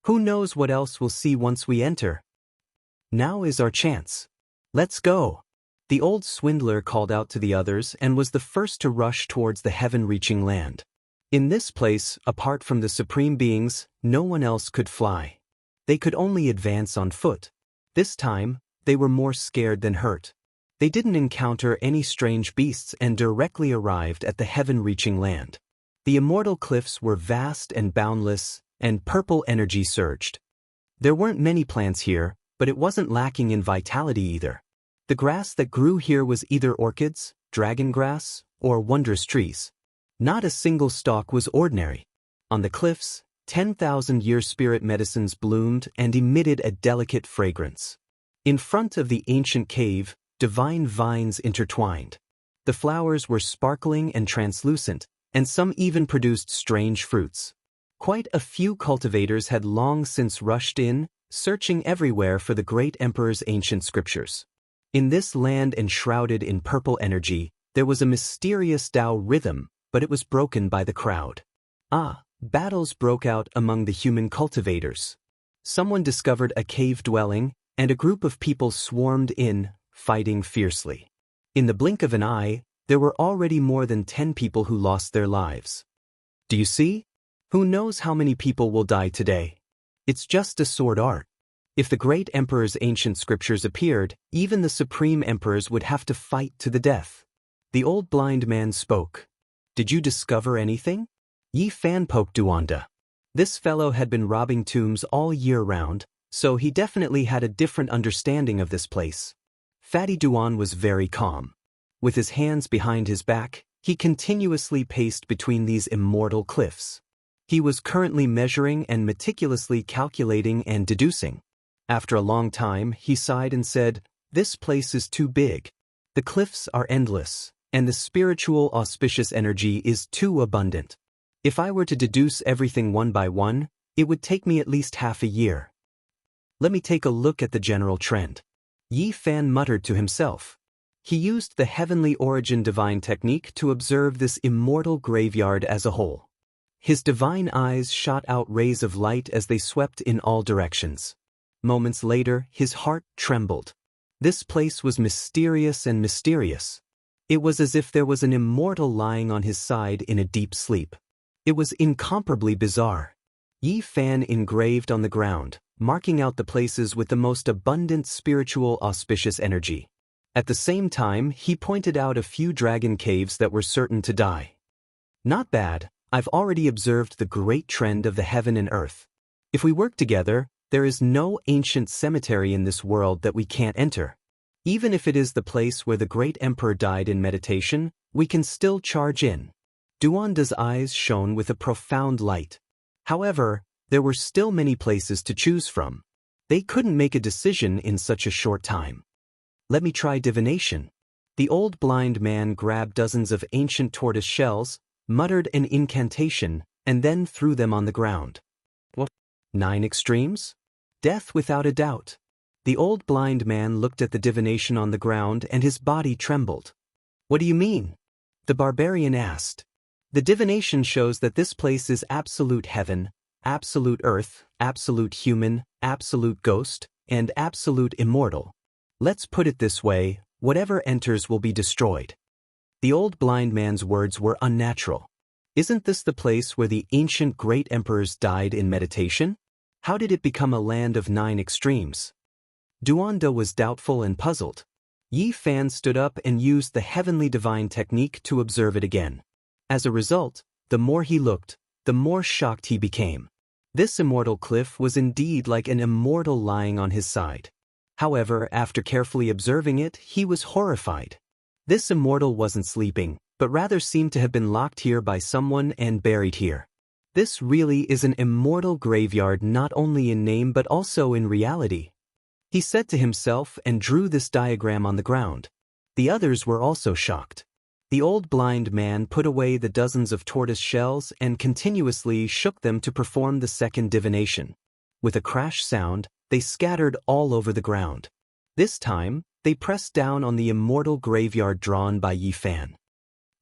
Who knows what else we'll see once we enter? Now is our chance. Let's go. The old swindler called out to the others and was the first to rush towards the heaven-reaching land. In this place, apart from the supreme beings, no one else could fly. They could only advance on foot. This time, they were more scared than hurt. They didn't encounter any strange beasts and directly arrived at the heaven-reaching land. The immortal cliffs were vast and boundless, and purple energy surged. There weren't many plants here, but it wasn't lacking in vitality either. The grass that grew here was either orchids, dragon grass, or wondrous trees. Not a single stalk was ordinary. On the cliffs, 10,000-year spirit medicines bloomed and emitted a delicate fragrance. In front of the ancient cave, divine vines intertwined. The flowers were sparkling and translucent, and some even produced strange fruits. Quite a few cultivators had long since rushed in, searching everywhere for the great emperor's ancient scriptures. In this land enshrouded in purple energy, there was a mysterious Tao rhythm, but it was broken by the crowd. Battles broke out among the human cultivators. Someone discovered a cave dwelling, and a group of people swarmed in, fighting fiercely. In the blink of an eye, there were already more than 10 people who lost their lives. Do you see? Who knows how many people will die today? It's just a sword art. If the great emperor's ancient scriptures appeared, even the supreme emperors would have to fight to the death. The old blind man spoke. Did you discover anything? Yi Fan poked Duanda. This fellow had been robbing tombs all year round, so he definitely had a different understanding of this place. Fatty Duan was very calm. With his hands behind his back, he continuously paced between these immortal cliffs. He was currently measuring and meticulously calculating and deducing. After a long time, he sighed and said, "This place is too big. The cliffs are endless, and the spiritual auspicious energy is too abundant. If I were to deduce everything one by one, it would take me at least half a year. Let me take a look at the general trend." Yi Fan muttered to himself. He used the heavenly origin divine technique to observe this immortal graveyard as a whole. His divine eyes shot out rays of light as they swept in all directions. Moments later, his heart trembled. This place was mysterious and mysterious. It was as if there was an immortal lying on his side in a deep sleep. It was incomparably bizarre. Yi Fan engraved on the ground, marking out the places with the most abundant spiritual auspicious energy. At the same time, he pointed out a few dragon caves that were certain to die. Not bad, I've already observed the great trend of the heaven and earth. If we work together, there is no ancient cemetery in this world that we can't enter. Even if it is the place where the great emperor died in meditation, we can still charge in. Duanda's eyes shone with a profound light. However, there were still many places to choose from. They couldn't make a decision in such a short time. Let me try divination. The old blind man grabbed dozens of ancient tortoise shells, muttered an incantation, and then threw them on the ground. What? 9 extremes? Death without a doubt. The old blind man looked at the divination on the ground and his body trembled. What do you mean? The barbarian asked. The divination shows that this place is absolute heaven, absolute earth, absolute human, absolute ghost, and absolute immortal. Let's put it this way, whatever enters will be destroyed. The old blind man's words were unnatural. Isn't this the place where the ancient great emperors died in meditation? How did it become a land of 9 extremes? Duanda was doubtful and puzzled. Yi Fan stood up and used the heavenly divine technique to observe it again. As a result, the more he looked, the more shocked he became. This immortal cliff was indeed like an immortal lying on his side. However, after carefully observing it, he was horrified. This immortal wasn't sleeping, but rather seemed to have been locked here by someone and buried here. This really is an immortal graveyard not only in name but also in reality. He said to himself and drew this diagram on the ground. The others were also shocked. The old blind man put away the dozens of tortoise shells and continuously shook them to perform the second divination. With a crash sound, they scattered all over the ground. This time, they pressed down on the immortal graveyard drawn by Yi Fan.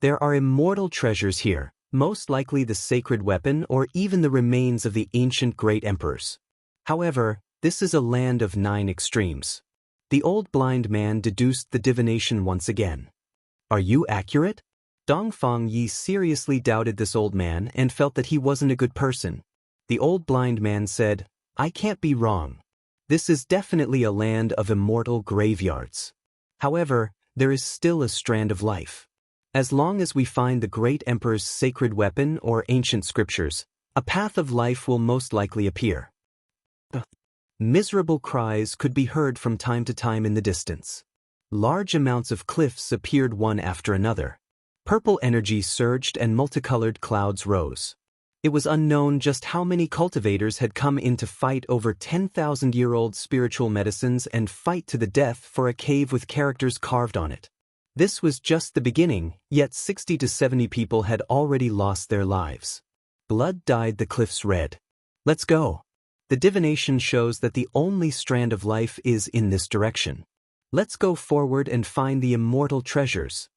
There are immortal treasures here, most likely the sacred weapon or even the remains of the ancient great emperors. However, this is a land of 9 extremes. The old blind man deduced the divination once again. Are you accurate? Dongfang Yi seriously doubted this old man and felt that he wasn't a good person. The old blind man said, I can't be wrong. This is definitely a land of immortal graveyards. However, there is still a strand of life. As long as we find the great emperor's sacred weapon or ancient scriptures, A path of life will most likely appear. Miserable cries could be heard from time to time in the distance. Large amounts of cliffs appeared one after another. Purple energy surged and multicolored clouds rose. It was unknown just how many cultivators had come in to fight over 10,000-year-old spiritual medicines and fight to the death for a cave with characters carved on it. This was just the beginning, yet 60 to 70 people had already lost their lives. Blood dyed the cliffs red. Let's go. The divination shows that the only strand of life is in this direction. Let's go forward and find the immortal treasures.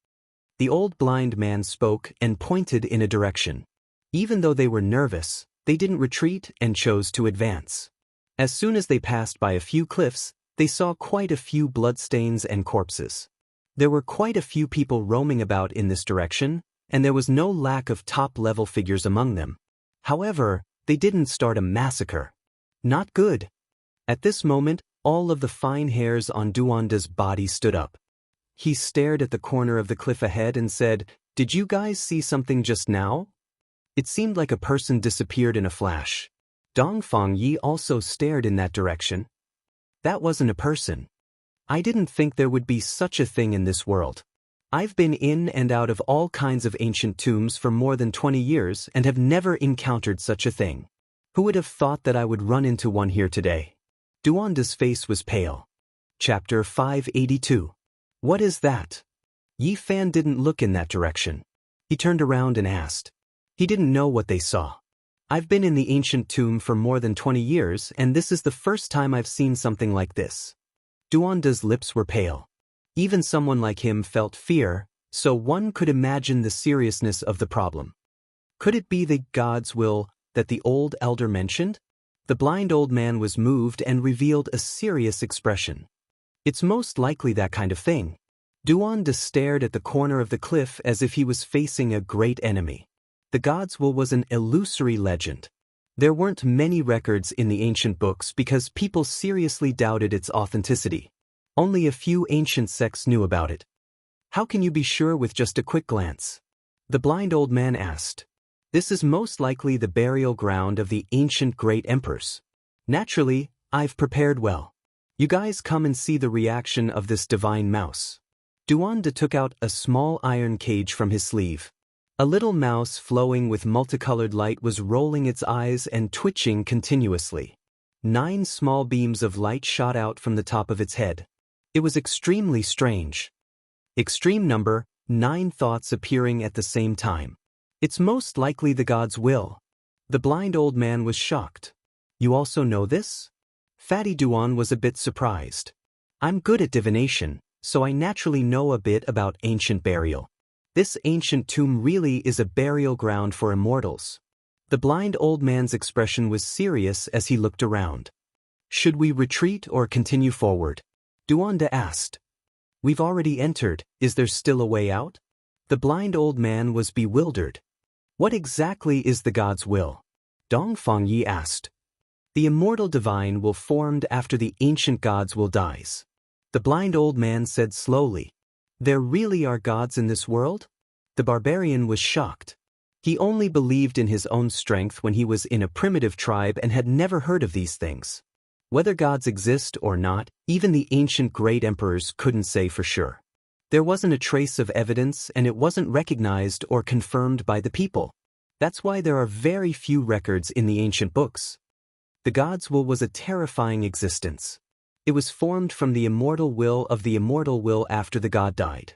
The old blind man spoke and pointed in a direction. Even though they were nervous, they didn't retreat and chose to advance. As soon as they passed by a few cliffs, they saw quite a few bloodstains and corpses. There were quite a few people roaming about in this direction, and there was no lack of top-level figures among them. However, they didn't start a massacre. Not good. At this moment, all of the fine hairs on Duanda's body stood up. He stared at the corner of the cliff ahead and said, "Did you guys see something just now?" It seemed like a person disappeared in a flash. Dongfang Yi also stared in that direction. That wasn't a person. I didn't think there would be such a thing in this world. I've been in and out of all kinds of ancient tombs for more than 20 years and have never encountered such a thing. Who would have thought that I would run into one here today? Duanda's face was pale. Chapter 582. What is that? Yi Fan didn't look in that direction. He turned around and asked. He didn't know what they saw. I've been in the ancient tomb for more than 20 years, and this is the first time I've seen something like this. Duanda's lips were pale. Even someone like him felt fear, so one could imagine the seriousness of the problem. Could it be the God's will that the old elder mentioned? The blind old man was moved and revealed a serious expression. It's most likely that kind of thing. Duanda stared at the corner of the cliff as if he was facing a great enemy. The God's will was an illusory legend. There weren't many records in the ancient books because people seriously doubted its authenticity. Only a few ancient sects knew about it. How can you be sure with just a quick glance? The blind old man asked. This is most likely the burial ground of the ancient great emperors. Naturally, I've prepared well. You guys come and see the reaction of this divine mouse. Duanda took out a small iron cage from his sleeve. A little mouse flowing with multicolored light was rolling its eyes and twitching continuously. 9 small beams of light shot out from the top of its head. It was extremely strange. Extreme number, 9 thoughts appearing at the same time. It's most likely the God's will. The blind old man was shocked. You also know this? Fatty Duan was a bit surprised. I'm good at divination, so I naturally know a bit about ancient burial. This ancient tomb really is a burial ground for immortals. The blind old man's expression was serious as he looked around. Should we retreat or continue forward? Duanda asked. We've already entered, is there still a way out? The blind old man was bewildered. What exactly is the God's will? Dongfang Yi asked. The immortal divine will formed after the ancient God's will dies. The blind old man said slowly. There really are gods in this world? The barbarian was shocked. He only believed in his own strength when he was in a primitive tribe and had never heard of these things. Whether gods exist or not, even the ancient great emperors couldn't say for sure. There wasn't a trace of evidence and it wasn't recognized or confirmed by the people. That's why there are very few records in the ancient books. The God's will was a terrifying existence. It was formed from the immortal will of the immortal will after the God died.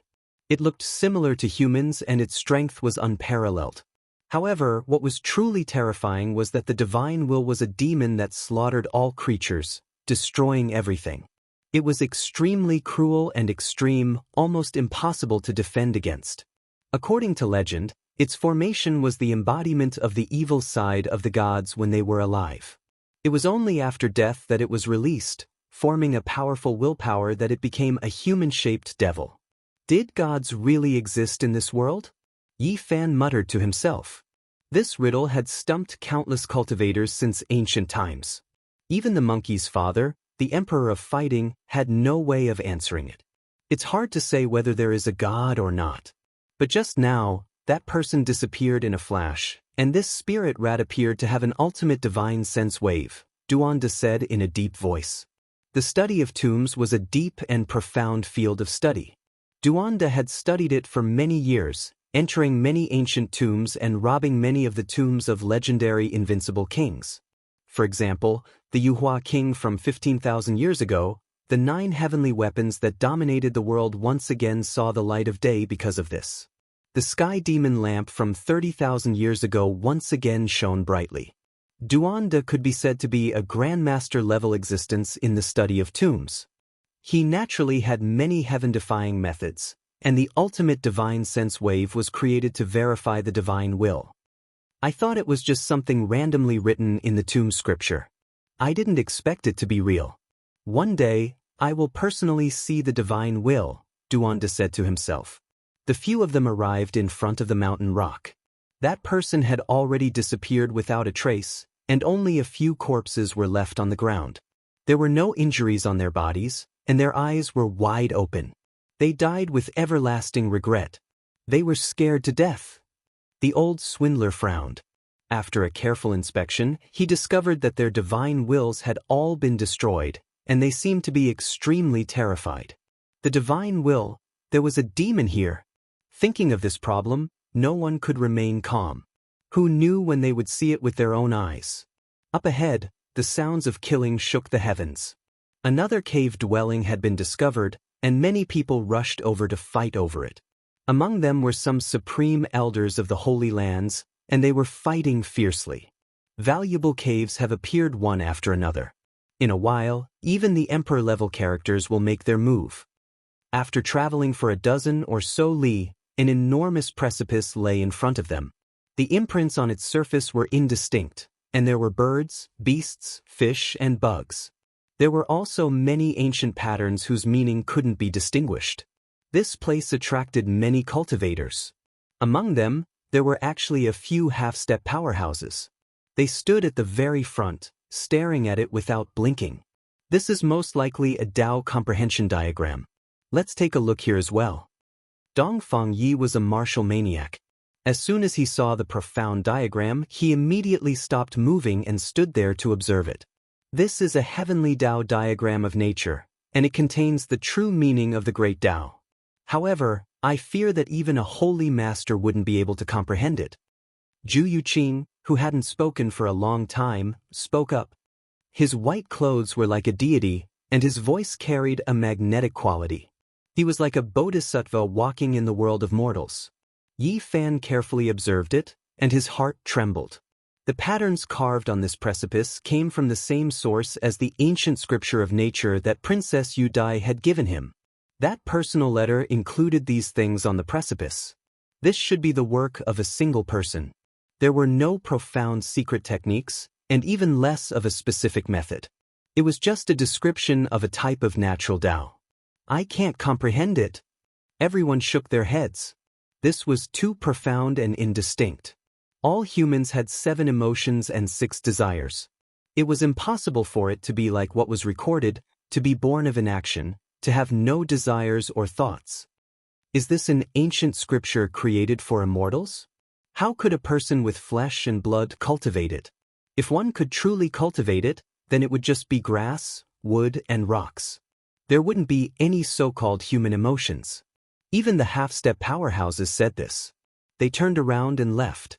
It looked similar to humans and its strength was unparalleled. However, what was truly terrifying was that the divine will was a demon that slaughtered all creatures, destroying everything. It was extremely cruel and extreme, almost impossible to defend against. According to legend, its formation was the embodiment of the evil side of the gods when they were alive. It was only after death that it was released, forming a powerful willpower that it became a human-shaped devil. Did gods really exist in this world? Yi Fan muttered to himself. This riddle had stumped countless cultivators since ancient times. Even the monkey's father, the emperor of fighting, had no way of answering it. It's hard to say whether there is a god or not. But just now, that person disappeared in a flash, And this spirit rat appeared to have an ultimate divine sense wave, Duanda said in a deep voice. The study of tombs was a deep and profound field of study. Duanda had studied it for many years, entering many ancient tombs and robbing many of the tombs of legendary invincible kings. For example, the Yuhua king from 15,000 years ago, the 9 heavenly weapons that dominated the world once again saw the light of day because of this. The sky demon lamp from 30,000 years ago once again shone brightly. Duanda could be said to be a grandmaster-level existence in the study of tombs. He naturally had many heaven-defying methods, and the ultimate divine sense wave was created to verify the divine will. I thought it was just something randomly written in the tomb scripture. I didn't expect it to be real. One day, I will personally see the divine will, Duanda said to himself. The few of them arrived in front of the mountain rock. That person had already disappeared without a trace, and only a few corpses were left on the ground. There were no injuries on their bodies, and their eyes were wide open. They died with everlasting regret. They were scared to death. The old swindler frowned. After a careful inspection, he discovered that their divine wills had all been destroyed, and they seemed to be extremely terrified. The divine will, there was a demon here. Thinking of this problem, no one could remain calm. Who knew when they would see it with their own eyes? Up ahead, the sounds of killing shook the heavens. Another cave dwelling had been discovered, and many people rushed over to fight over it. Among them were some supreme elders of the Holy Lands, and they were fighting fiercely. Valuable caves have appeared one after another. In a while, even the emperor-level characters will make their move. After traveling for a dozen or so li, an enormous precipice lay in front of them. The imprints on its surface were indistinct, and there were birds, beasts, fish, and bugs. There were also many ancient patterns whose meaning couldn't be distinguished. This place attracted many cultivators. Among them, there were actually a few half-step powerhouses. They stood at the very front, staring at it without blinking. This is most likely a Tao comprehension diagram. Let's take a look here as well. Dongfang Yi was a martial maniac. As soon as he saw the profound diagram, he immediately stopped moving and stood there to observe it. This is a heavenly Tao diagram of nature, and it contains the true meaning of the great Tao. However, I fear that even a holy master wouldn't be able to comprehend it. Zhu Yuqing, who hadn't spoken for a long time, spoke up. His white clothes were like a deity, and his voice carried a magnetic quality. He was like a bodhisattva walking in the world of mortals. Yi Fan carefully observed it, and his heart trembled. The patterns carved on this precipice came from the same source as the ancient scripture of nature that Princess Yu Dai had given him. That personal letter included these things on the precipice. This should be the work of a single person. There were no profound secret techniques, and even less of a specific method. It was just a description of a type of natural Tao. I can't comprehend it. Everyone shook their heads. This was too profound and indistinct. All humans had 7 emotions and 6 desires. It was impossible for it to be like what was recorded, to be born of inaction, to have no desires or thoughts. Is this an ancient scripture created for immortals? How could a person with flesh and blood cultivate it? If one could truly cultivate it, then it would just be grass, wood, and rocks. There wouldn't be any so-called human emotions. Even the half-step powerhouses said this. They turned around and left.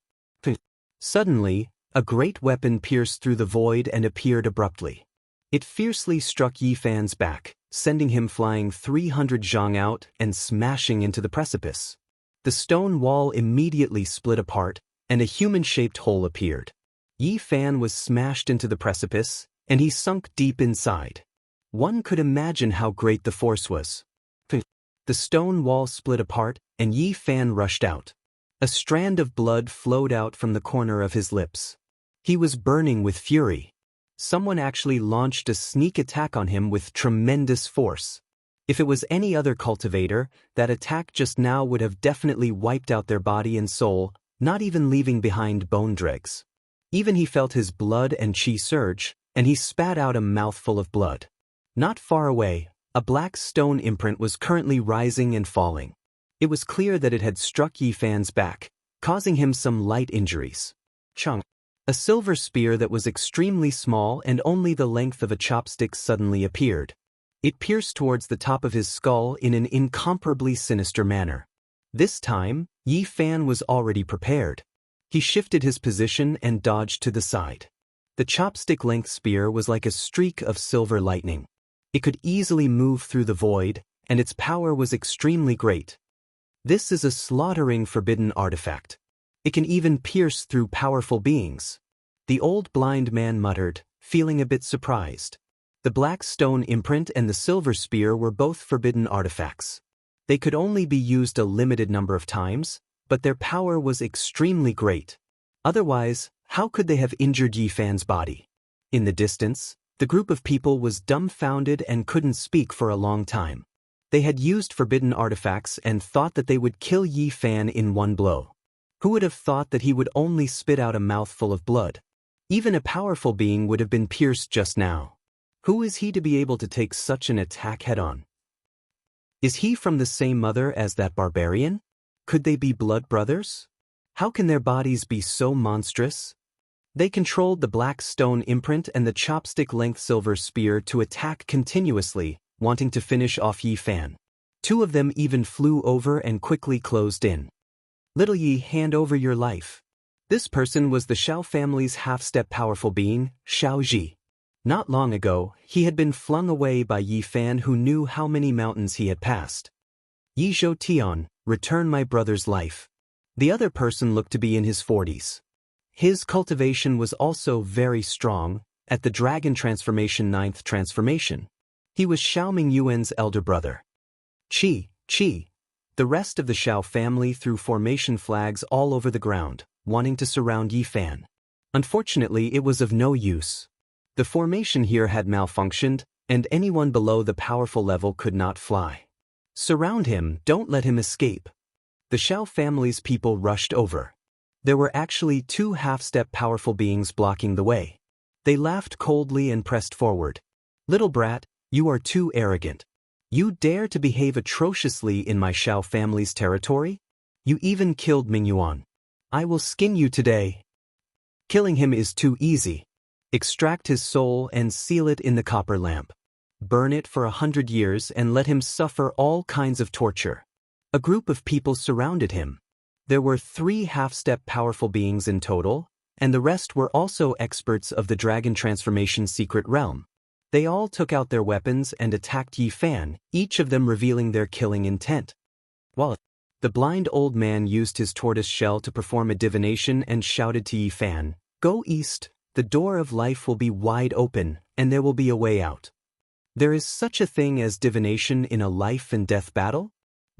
Suddenly, a great weapon pierced through the void and appeared abruptly. It fiercely struck Yi Fan's back, sending him flying 300 zhang out and smashing into the precipice. The stone wall immediately split apart, and a human-shaped hole appeared. Yi Fan was smashed into the precipice, and he sunk deep inside. One could imagine how great the force was. The stone wall split apart, and Yi Fan rushed out. A strand of blood flowed out from the corner of his lips. He was burning with fury. Someone actually launched a sneak attack on him with tremendous force. If it was any other cultivator, that attack just now would have definitely wiped out their body and soul, not even leaving behind bone dregs. Even he felt his blood and qi surge, and he spat out a mouthful of blood. Not far away, a black stone imprint was currently rising and falling. It was clear that it had struck Yi Fan's back, causing him some light injuries. Chung. A silver spear that was extremely small and only the length of a chopstick suddenly appeared. It pierced towards the top of his skull in an incomparably sinister manner. This time, Yi Fan was already prepared. He shifted his position and dodged to the side. The chopstick-length spear was like a streak of silver lightning. It could easily move through the void, and its power was extremely great. This is a slaughtering forbidden artifact. It can even pierce through powerful beings. The old blind man muttered, feeling a bit surprised. The black stone imprint and the silver spear were both forbidden artifacts. They could only be used a limited number of times, but their power was extremely great. Otherwise, how could they have injured Yi Fan's body? In the distance, the group of people was dumbfounded and couldn't speak for a long time. They had used forbidden artifacts and thought that they would kill Yi Fan in one blow. Who would have thought that he would only spit out a mouthful of blood? Even a powerful being would have been pierced just now. Who is he to be able to take such an attack head-on? Is he from the same mother as that barbarian? Could they be blood brothers? How can their bodies be so monstrous? They controlled the black stone imprint and the chopstick-length silver spear to attack continuously, wanting to finish off Yi Fan. Two of them even flew over and quickly closed in. Little Yi, hand over your life. This person was the Xiao family's half-step powerful being, Xiao Ji. Not long ago, he had been flung away by Yi Fan, who knew how many mountains he had passed. Yi Zhou Tian, return my brother's life. The other person looked to be in his 40s. His cultivation was also very strong, at the Dragon Transformation 9th transformation. He was Xiao Mingyuan's elder brother. Qi. The rest of the Xiao family threw formation flags all over the ground, wanting to surround Yi Fan. Unfortunately, it was of no use. The formation here had malfunctioned, and anyone below the powerful level could not fly. Surround him, don't let him escape. The Xiao family's people rushed over. There were actually two half-step powerful beings blocking the way. They laughed coldly and pressed forward. Little brat, you are too arrogant. You dare to behave atrociously in my Xiao family's territory? You even killed Mingyuan. I will skin you today. Killing him is too easy. Extract his soul and seal it in the copper lamp. Burn it for 100 years and let him suffer all kinds of torture. A group of people surrounded him. There were 3 half-step powerful beings in total, and the rest were also experts of the Dragon Transformation secret realm. They all took out their weapons and attacked Yi Fan, each of them revealing their killing intent. While the blind old man used his tortoise shell to perform a divination and shouted to Yi Fan, "Go east, the door of life will be wide open, and there will be a way out." There is such a thing as divination in a life and death battle?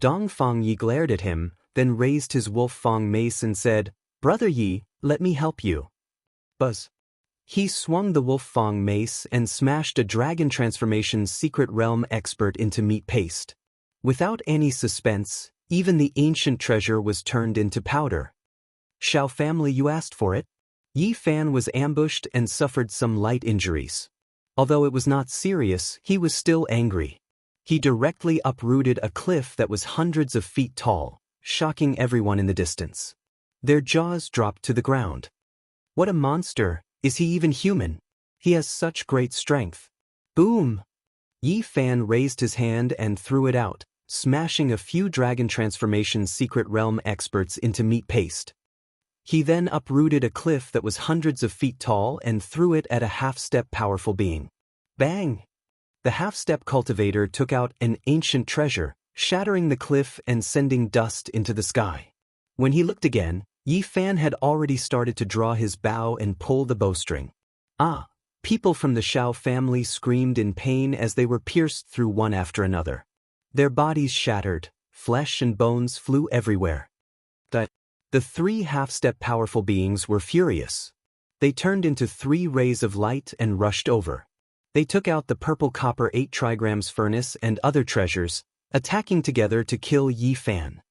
Dongfang Yi glared at him, then raised his Wolf Fang mace and said, "Brother Yi, let me help you." Buzz. He swung the Wolf Fang mace and smashed a Dragon Transformation's secret realm expert into meat paste. Without any suspense, even the ancient treasure was turned into powder. Xiao family, you asked for it? Yi Fan was ambushed and suffered some light injuries. Although it was not serious, he was still angry. He directly uprooted a cliff that was hundreds of feet tall, shocking everyone in the distance. Their jaws dropped to the ground. What a monster! Is he even human? He has such great strength. Boom! Yi Fan raised his hand and threw it out, smashing a few Dragon Transformation's secret realm experts into meat paste. He then uprooted a cliff that was hundreds of feet tall and threw it at a half-step powerful being. Bang! The half-step cultivator took out an ancient treasure, shattering the cliff and sending dust into the sky. When he looked again, Yi Fan had already started to draw his bow and pull the bowstring. People from the Xiao family screamed in pain as they were pierced through one after another. Their bodies shattered, flesh and bones flew everywhere. The 3 half-step powerful beings were furious. They turned into 3 rays of light and rushed over. They took out the purple copper 8 trigrams furnace and other treasures, attacking together to kill Yi Fan.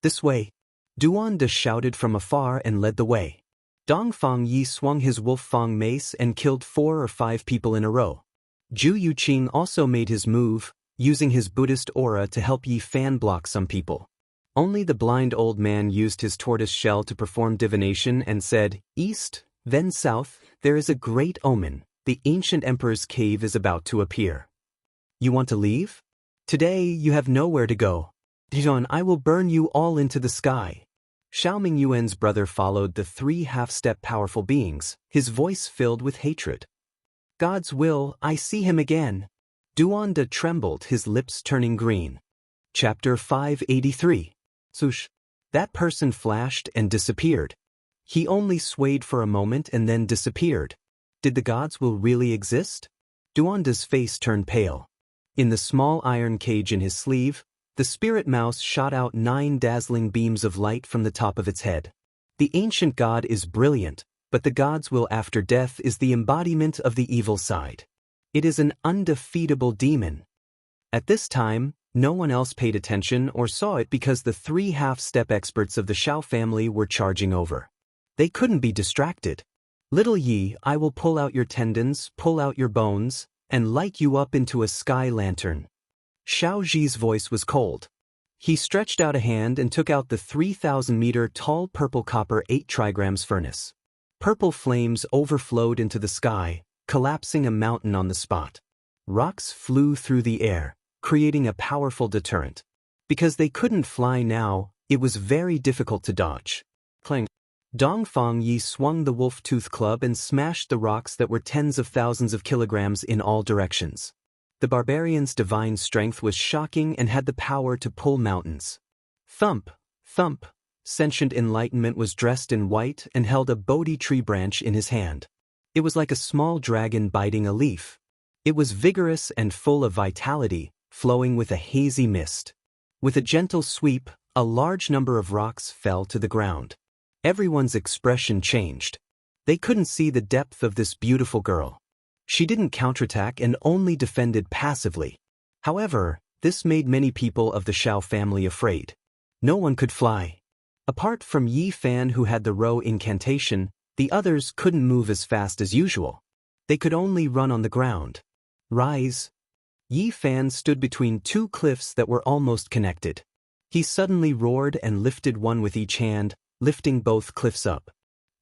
This way! Duan De shouted from afar and led the way. Dongfang Yi swung his Wolf Fang mace and killed 4 or 5 people in a row. Zhu Yuqing also made his move, using his Buddhist aura to help Yi Fan block some people. Only the blind old man used his tortoise shell to perform divination and said, "East, then south, there is a great omen. The ancient emperor's cave is about to appear. You want to leave? Today you have nowhere to go. Dijon, I will burn you all into the sky." Xiao Mingyuan's brother followed the three half-step powerful beings, his voice filled with hatred. "God's will, I see him again." Duanda trembled, his lips turning green. Chapter 583. Swoosh. That person flashed and disappeared. He only swayed for a moment and then disappeared. Did the God's will really exist? Duanda's face turned pale. In the small iron cage in his sleeve, the spirit mouse shot out 9 dazzling beams of light from the top of its head. The ancient God is brilliant, but the God's will after death is the embodiment of the evil side. It is an undefeatable demon. At this time, no one else paid attention or saw it because the 3 half-step experts of the Xiao family were charging over. They couldn't be distracted. "Little Yi, I will pull out your tendons, pull out your bones, and light you up into a sky lantern." Xiao Zhi's voice was cold. He stretched out a hand and took out the 3,000-meter-tall purple copper 8 trigrams furnace. Purple flames overflowed into the sky, collapsing a mountain on the spot. Rocks flew through the air, creating a powerful deterrent. Because they couldn't fly now, it was very difficult to dodge. Clang. Dongfang Yi swung the wolf-tooth club and smashed the rocks that were tens of thousands of kilograms in all directions. The barbarian's divine strength was shocking and had the power to pull mountains. Thump, thump. Sentient enlightenment was dressed in white and held a Bodhi tree branch in his hand. It was like a small dragon biting a leaf. It was vigorous and full of vitality, flowing with a hazy mist. With a gentle sweep, a large number of rocks fell to the ground. Everyone's expression changed. They couldn't see the depth of this beautiful girl. She didn't counterattack and only defended passively. However, this made many people of the Xiao family afraid. No one could fly. Apart from Yi Fan, who had the row incantation, the others couldn't move as fast as usual. They could only run on the ground. "Rise." Yi Fan stood between 2 cliffs that were almost connected. He suddenly roared and lifted one with each hand, lifting both cliffs up.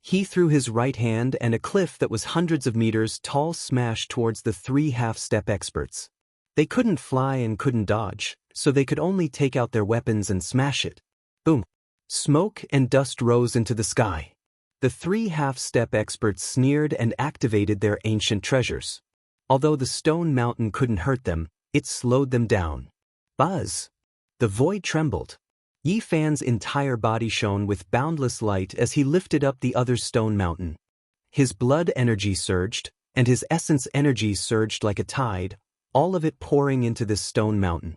He threw his right hand and a cliff that was hundreds of meters tall smashed towards the 3 half-step experts. They couldn't fly and couldn't dodge, so they could only take out their weapons and smash it. Boom! Smoke and dust rose into the sky. The 3 half-step experts sneered and activated their ancient treasures. Although the stone mountain couldn't hurt them, it slowed them down. Buzz! The void trembled. Yi Fan's entire body shone with boundless light as he lifted up the other stone mountain. His blood energy surged, and his essence energy surged like a tide, all of it pouring into this stone mountain.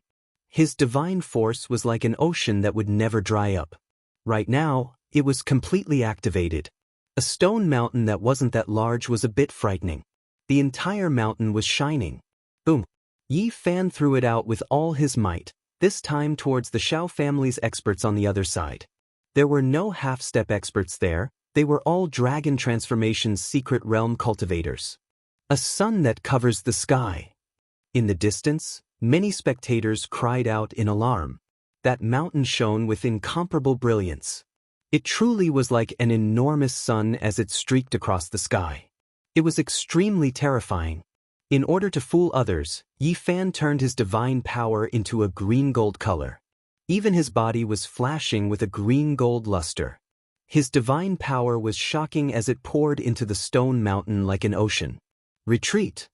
His divine force was like an ocean that would never dry up. Right now, it was completely activated. A stone mountain that wasn't that large was a bit frightening. The entire mountain was shining. Boom! Yi Fan threw it out with all his might, this time towards the Xiao family's experts on the other side. There were no half-step experts there, they were all Dragon Transformation's secret realm cultivators. A sun that covers the sky. In the distance, many spectators cried out in alarm. That mountain shone with incomparable brilliance. It truly was like an enormous sun as it streaked across the sky. It was extremely terrifying. In order to fool others, Yi Fan turned his divine power into a green-gold color. Even his body was flashing with a green-gold luster. His divine power was shocking as it poured into the stone mountain like an ocean. Retreat!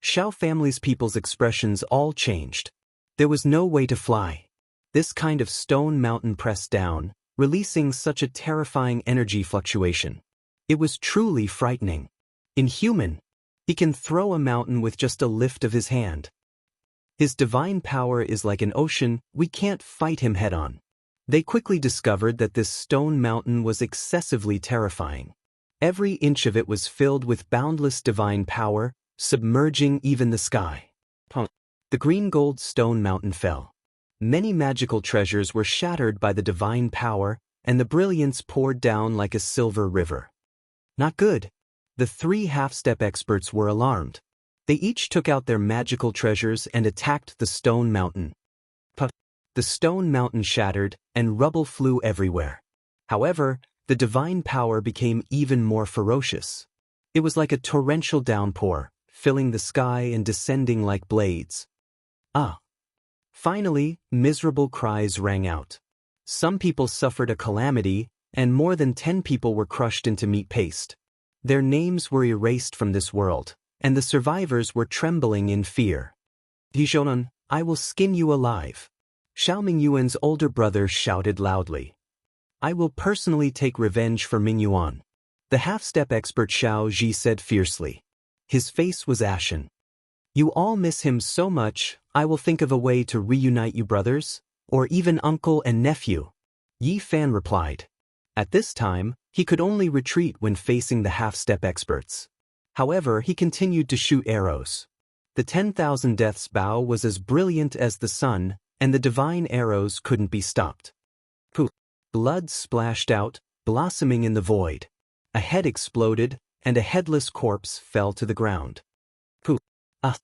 Xiao family's people's expressions all changed. There was no way to fly. This kind of stone mountain pressed down, releasing such a terrifying energy fluctuation. It was truly frightening. Inhuman. He can throw a mountain with just a lift of his hand. His divine power is like an ocean, we can't fight him head-on. They quickly discovered that this stone mountain was excessively terrifying. Every inch of it was filled with boundless divine power, submerging even the sky. The green-gold stone mountain fell. Many magical treasures were shattered by the divine power, and the brilliance poured down like a silver river. Not good. The 3 half-step experts were alarmed. They each took out their magical treasures and attacked the stone mountain. The stone mountain shattered, and rubble flew everywhere. However, the divine power became even more ferocious. It was like a torrential downpour, filling the sky and descending like blades. Ah! Finally, miserable cries rang out. Some people suffered a calamity, and more than 10 people were crushed into meat paste. Their names were erased from this world, and the survivors were trembling in fear. Dijonan, I will skin you alive. Xiao Mingyuan's older brother shouted loudly. I will personally take revenge for Mingyuan. The half-step expert Xiao Ji said fiercely. His face was ashen. You all miss him so much, I will think of a way to reunite you brothers, or even uncle and nephew. Yi Fan replied. At this time, he could only retreat when facing the half-step experts. However, he continued to shoot arrows. The 10,000 Deaths bow was as brilliant as the sun, and the divine arrows couldn't be stopped. Poof! Blood splashed out, blossoming in the void. A head exploded, and a headless corpse fell to the ground. Poof! Ah!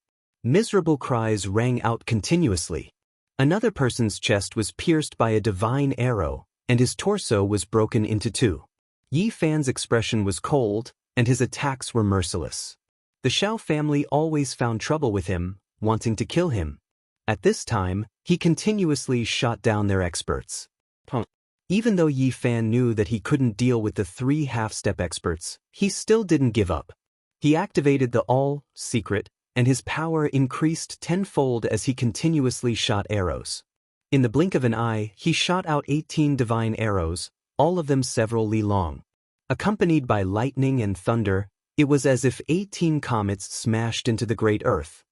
Miserable cries rang out continuously. Another person's chest was pierced by a divine arrow, and his torso was broken into two. Yi Fan's expression was cold, and his attacks were merciless. The Xiao family always found trouble with him, wanting to kill him. At this time, he continuously shot down their experts. Even though Yi Fan knew that he couldn't deal with the 3 half-step experts, he still didn't give up. He activated the all-secret, and his power increased tenfold as he continuously shot arrows. In the blink of an eye, he shot out 18 divine arrows, all of them several li long. Accompanied by lightning and thunder, it was as if 18 comets smashed into the great earth.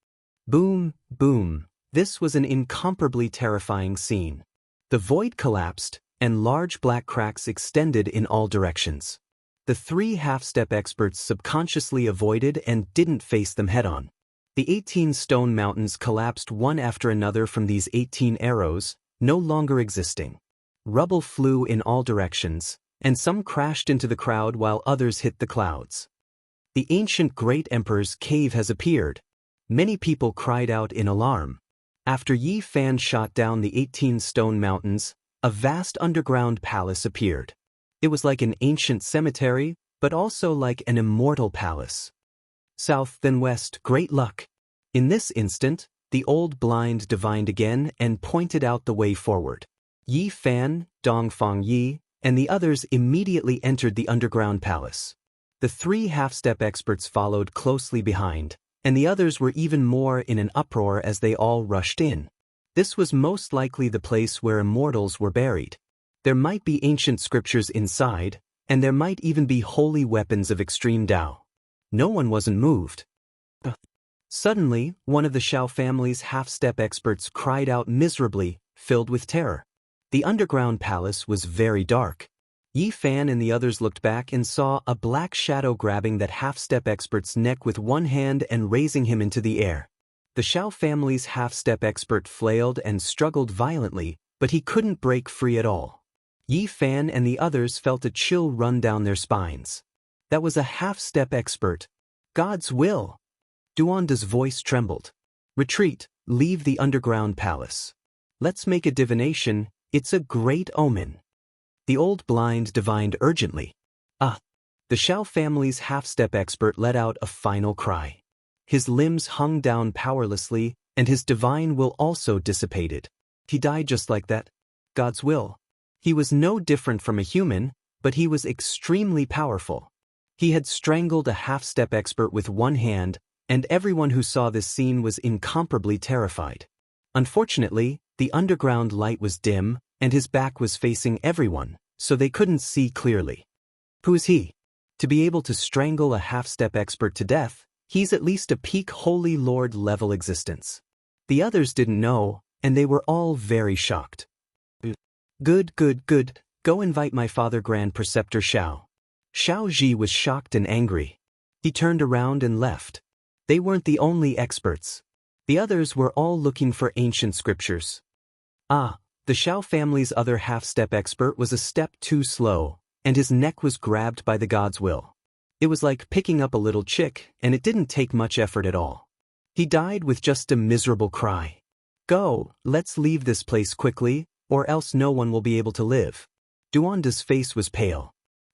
Boom, boom. This was an incomparably terrifying scene. The void collapsed, and large black cracks extended in all directions. The 3 half-step experts subconsciously avoided and didn't face them head-on. The 18 stone mountains collapsed one after another from these 18 arrows, no longer existing. Rubble flew in all directions, and some crashed into the crowd while others hit the clouds. The ancient great emperor's cave has appeared. Many people cried out in alarm. After Yi Fan shot down the 18 stone mountains, a vast underground palace appeared. It was like an ancient cemetery, but also like an immortal palace. South then west, great luck. In this instant, the old blind divined again and pointed out the way forward. Yi Fan, Dongfang Yi, and the others immediately entered the underground palace. The 3 half-step experts followed closely behind, and the others were even more in an uproar as they all rushed in. This was most likely the place where immortals were buried. There might be ancient scriptures inside, and there might even be holy weapons of extreme Tao. No one wasn't moved. Suddenly, one of the Xiao family's half-step experts cried out miserably, filled with terror. The underground palace was very dark. Yi Fan and the others looked back and saw a black shadow grabbing that half-step expert's neck with one hand and raising him into the air. The Xiao family's half-step expert flailed and struggled violently, but he couldn't break free at all. Yi Fan and the others felt a chill run down their spines. That was a half-step expert. God's will! Duanda's voice trembled. Retreat, leave the underground palace. Let's make a divination, it's a great omen. The old blind divined urgently. Ah! The Xiao family's half-step expert let out a final cry. His limbs hung down powerlessly, and his divine will also dissipated. He died just like that. God's will. He was no different from a human, but he was extremely powerful. He had strangled a half-step expert with one hand, and everyone who saw this scene was incomparably terrified. Unfortunately, the underground light was dim, and his back was facing everyone, so they couldn't see clearly. Who is he? To be able to strangle a half-step expert to death, he's at least a peak Holy Lord level existence. The others didn't know, and they were all very shocked. Good, good, good, go invite my father Grand Preceptor Xiao. Xiao Ji was shocked and angry. He turned around and left. They weren't the only experts. The others were all looking for ancient scriptures. Ah, the Xiao family's other half-step expert was a step too slow, and his neck was grabbed by the God's will. It was like picking up a little chick, and it didn't take much effort at all. He died with just a miserable cry. Go, let's leave this place quickly, or else no one will be able to live. Duanda's face was pale.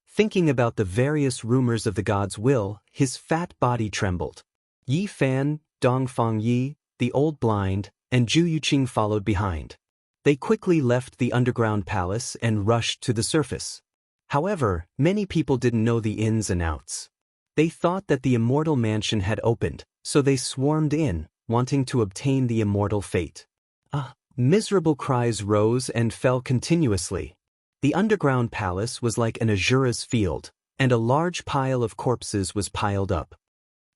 Thinking about the various rumors of the god's will, his fat body trembled. Yi Fan, Dongfang Yi, the Old Blind, and Zhu Yuqing followed behind. They quickly left the underground palace and rushed to the surface. However, many people didn't know the ins and outs. They thought that the immortal mansion had opened, so they swarmed in, wanting to obtain the immortal fate. Miserable cries rose and fell continuously. The underground palace was like an Azura's field, and a large pile of corpses was piled up.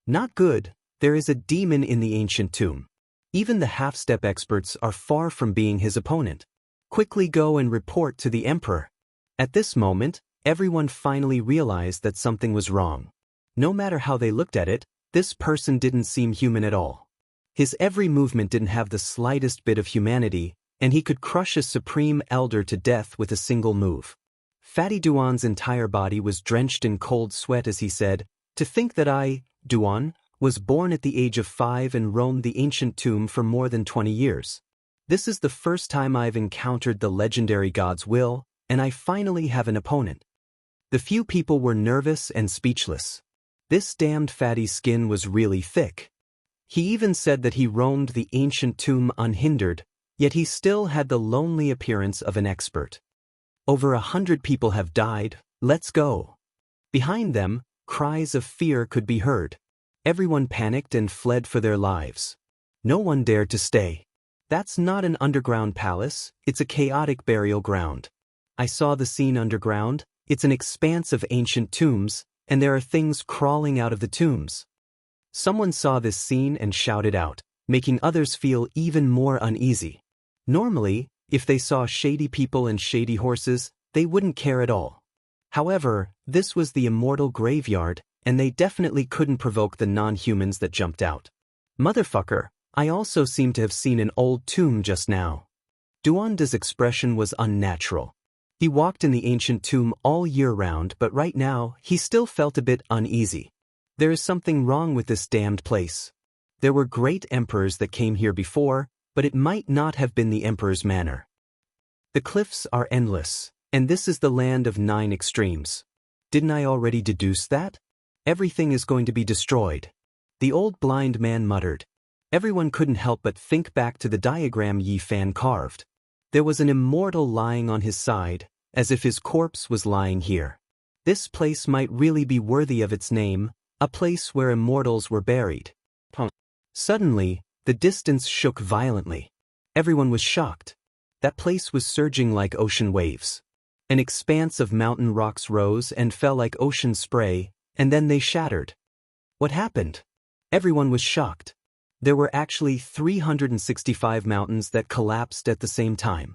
Not good, there is a demon in the ancient tomb. Even the half-step experts are far from being his opponent. Quickly go and report to the emperor. At this moment, everyone finally realized that something was wrong. No matter how they looked at it, this person didn't seem human at all. His every movement didn't have the slightest bit of humanity, and he could crush a supreme elder to death with a single move. Fatty Duan's entire body was drenched in cold sweat as he said, "To think that I, Duan, was born at the age of 5 and roamed the ancient tomb for more than 20 years. This is the first time I've encountered the legendary god's will, and I finally have an opponent." The few people were nervous and speechless. This damned fatty's skin was really thick. He even said that he roamed the ancient tomb unhindered, yet he still had the lonely appearance of an expert. "Over 100 people have died, let's go." Behind them, cries of fear could be heard. Everyone panicked and fled for their lives. No one dared to stay. That's not an underground palace, it's a chaotic burial ground. I saw the scene underground, it's an expanse of ancient tombs, and there are things crawling out of the tombs. Someone saw this scene and shouted out, making others feel even more uneasy. Normally, if they saw shady people and shady horses, they wouldn't care at all. However, this was the immortal graveyard, and they definitely couldn't provoke the non-humans that jumped out. "Motherfucker, I also seem to have seen an old tomb just now." Duanda's expression was unnatural. He walked in the ancient tomb all year round, but right now, he still felt a bit uneasy. There is something wrong with this damned place. There were great emperors that came here before, but it might not have been the emperor's manner. The cliffs are endless, and this is the land of 9 extremes. Didn't I already deduce that? Everything is going to be destroyed. The old blind man muttered. Everyone couldn't help but think back to the diagram Yi Fan carved. There was an immortal lying on his side, as if his corpse was lying here. This place might really be worthy of its name, a place where immortals were buried. Suddenly, the distance shook violently. Everyone was shocked. That place was surging like ocean waves. An expanse of mountain rocks rose and fell like ocean spray, and then they shattered. What happened? Everyone was shocked. There were actually 365 mountains that collapsed at the same time.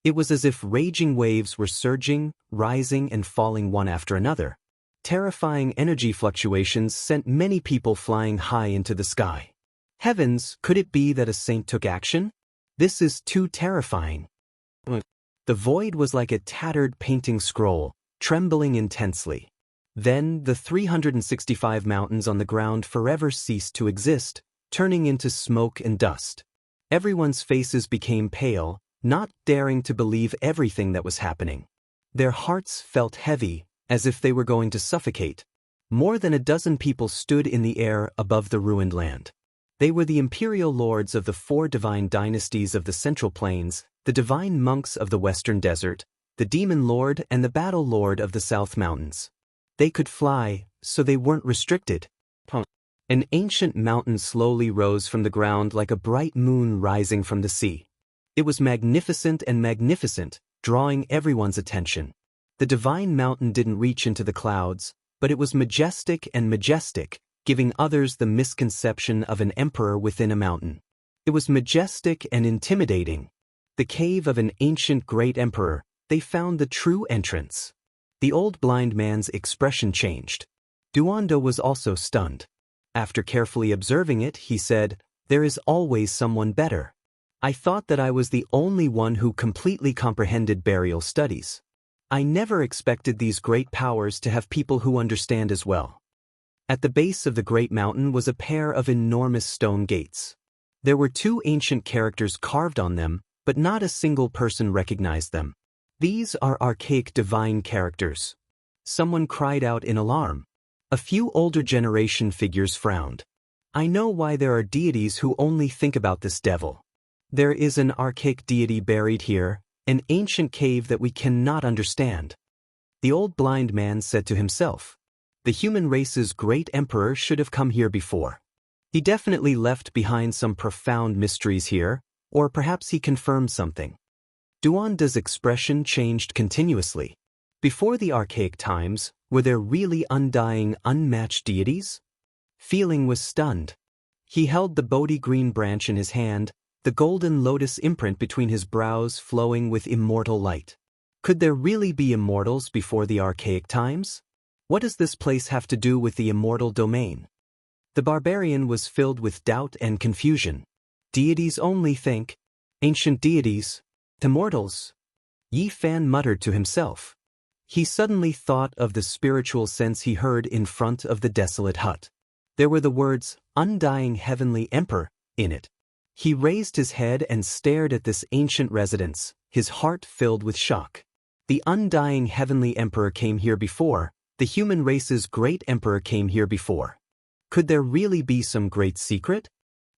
It was as if raging waves were surging, rising, and falling one after another. Terrifying energy fluctuations sent many people flying high into the sky. Heavens, could it be that a saint took action? This is too terrifying. The void was like a tattered painting scroll, trembling intensely. Then the 365 mountains on the ground forever ceased to exist, turning into smoke and dust. Everyone's faces became pale, not daring to believe everything that was happening. Their hearts felt heavy, as if they were going to suffocate. More than a dozen people stood in the air above the ruined land. They were the imperial lords of the 4 divine dynasties of the Central Plains, the divine monks of the Western Desert, the demon lord and the battle lord of the South Mountains. They could fly, so they weren't restricted. An ancient mountain slowly rose from the ground like a bright moon rising from the sea. It was magnificent and magnificent, drawing everyone's attention. The divine mountain didn't reach into the clouds, but it was majestic and majestic, giving others the misconception of an emperor within a mountain. It was majestic and intimidating. The cave of an ancient great emperor, they found the true entrance. The old blind man's expression changed. Duanda was also stunned. After carefully observing it, he said, "There is always someone better. I thought that I was the only one who completely comprehended burial studies. I never expected these great powers to have people who understand as well." At the base of the great mountain was a pair of enormous stone gates. There were two ancient characters carved on them, but not a single person recognized them. These are archaic divine characters. Someone cried out in alarm. A few older generation figures frowned. I know why there are deities who only think about this devil. There is an archaic deity buried here, an ancient cave that we cannot understand. The old blind man said to himself. The human race's great emperor should have come here before. He definitely left behind some profound mysteries here, or perhaps he confirmed something. Duanda's expression changed continuously. Before the archaic times, were there really undying, unmatched deities? Feeling was stunned. He held the Bodhi green branch in his hand, the golden lotus imprint between his brows flowing with immortal light. Could there really be immortals before the archaic times? What does this place have to do with the immortal domain? The barbarian was filled with doubt and confusion. Deities only think. Ancient deities. Immortals. Yi Fan muttered to himself. He suddenly thought of the spiritual sense he heard in front of the desolate hut. There were the words, "Undying Heavenly Emperor," in it. He raised his head and stared at this ancient residence, his heart filled with shock. The undying Heavenly Emperor came here before, the human race's great emperor came here before. Could there really be some great secret?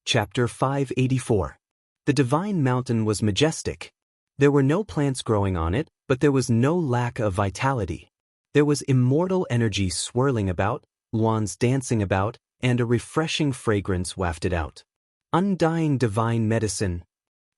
Chapter 584. The divine mountain was majestic. There were no plants growing on it, but there was no lack of vitality. There was immortal energy swirling about, wands dancing about, and a refreshing fragrance wafted out. Undying divine medicine.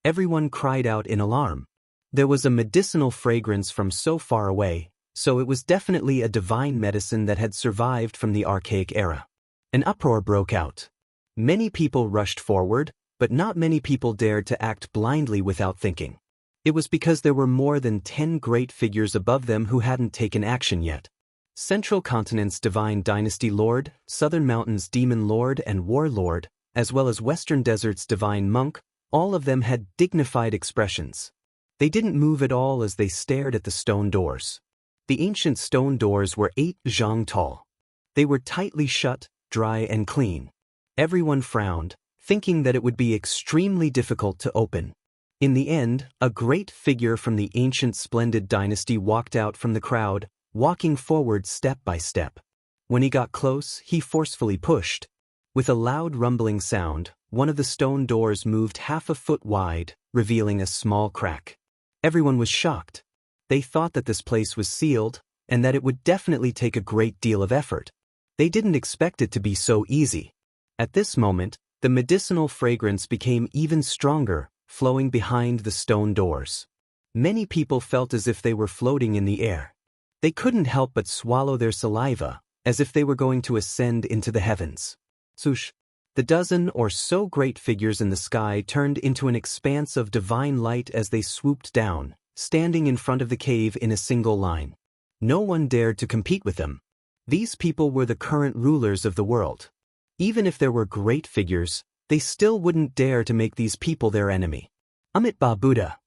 Everyone cried out in alarm. There was a medicinal fragrance from so far away, so it was definitely a divine medicine that had survived from the archaic era. An uproar broke out. Many people rushed forward, but not many people dared to act blindly without thinking. It was because there were more than 10 great figures above them who hadn't taken action yet. Central Continent's Divine Dynasty Lord, Southern Mountains Demon Lord and War Lord, as well as Western Desert's Divine Monk, all of them had dignified expressions. They didn't move at all as they stared at the stone doors. The ancient stone doors were 8 zhang tall. They were tightly shut, dry and clean. Everyone frowned, thinking that it would be extremely difficult to open. In the end, a great figure from the ancient splendid dynasty walked out from the crowd, walking forward step by step. When he got close, he forcefully pushed. With a loud rumbling sound, one of the stone doors moved half a foot wide, revealing a small crack. Everyone was shocked. They thought that this place was sealed, and that it would definitely take a great deal of effort. They didn't expect it to be so easy. At this moment, the medicinal fragrance became even stronger, flowing behind the stone doors. Many people felt as if they were floating in the air. They couldn't help but swallow their saliva, as if they were going to ascend into the heavens. Swoosh! The dozen or so great figures in the sky turned into an expanse of divine light as they swooped down, standing in front of the cave in a single line. No one dared to compete with them. These people were the current rulers of the world. Even if there were great figures, they still wouldn't dare to make these people their enemy. Amitabha Buddha.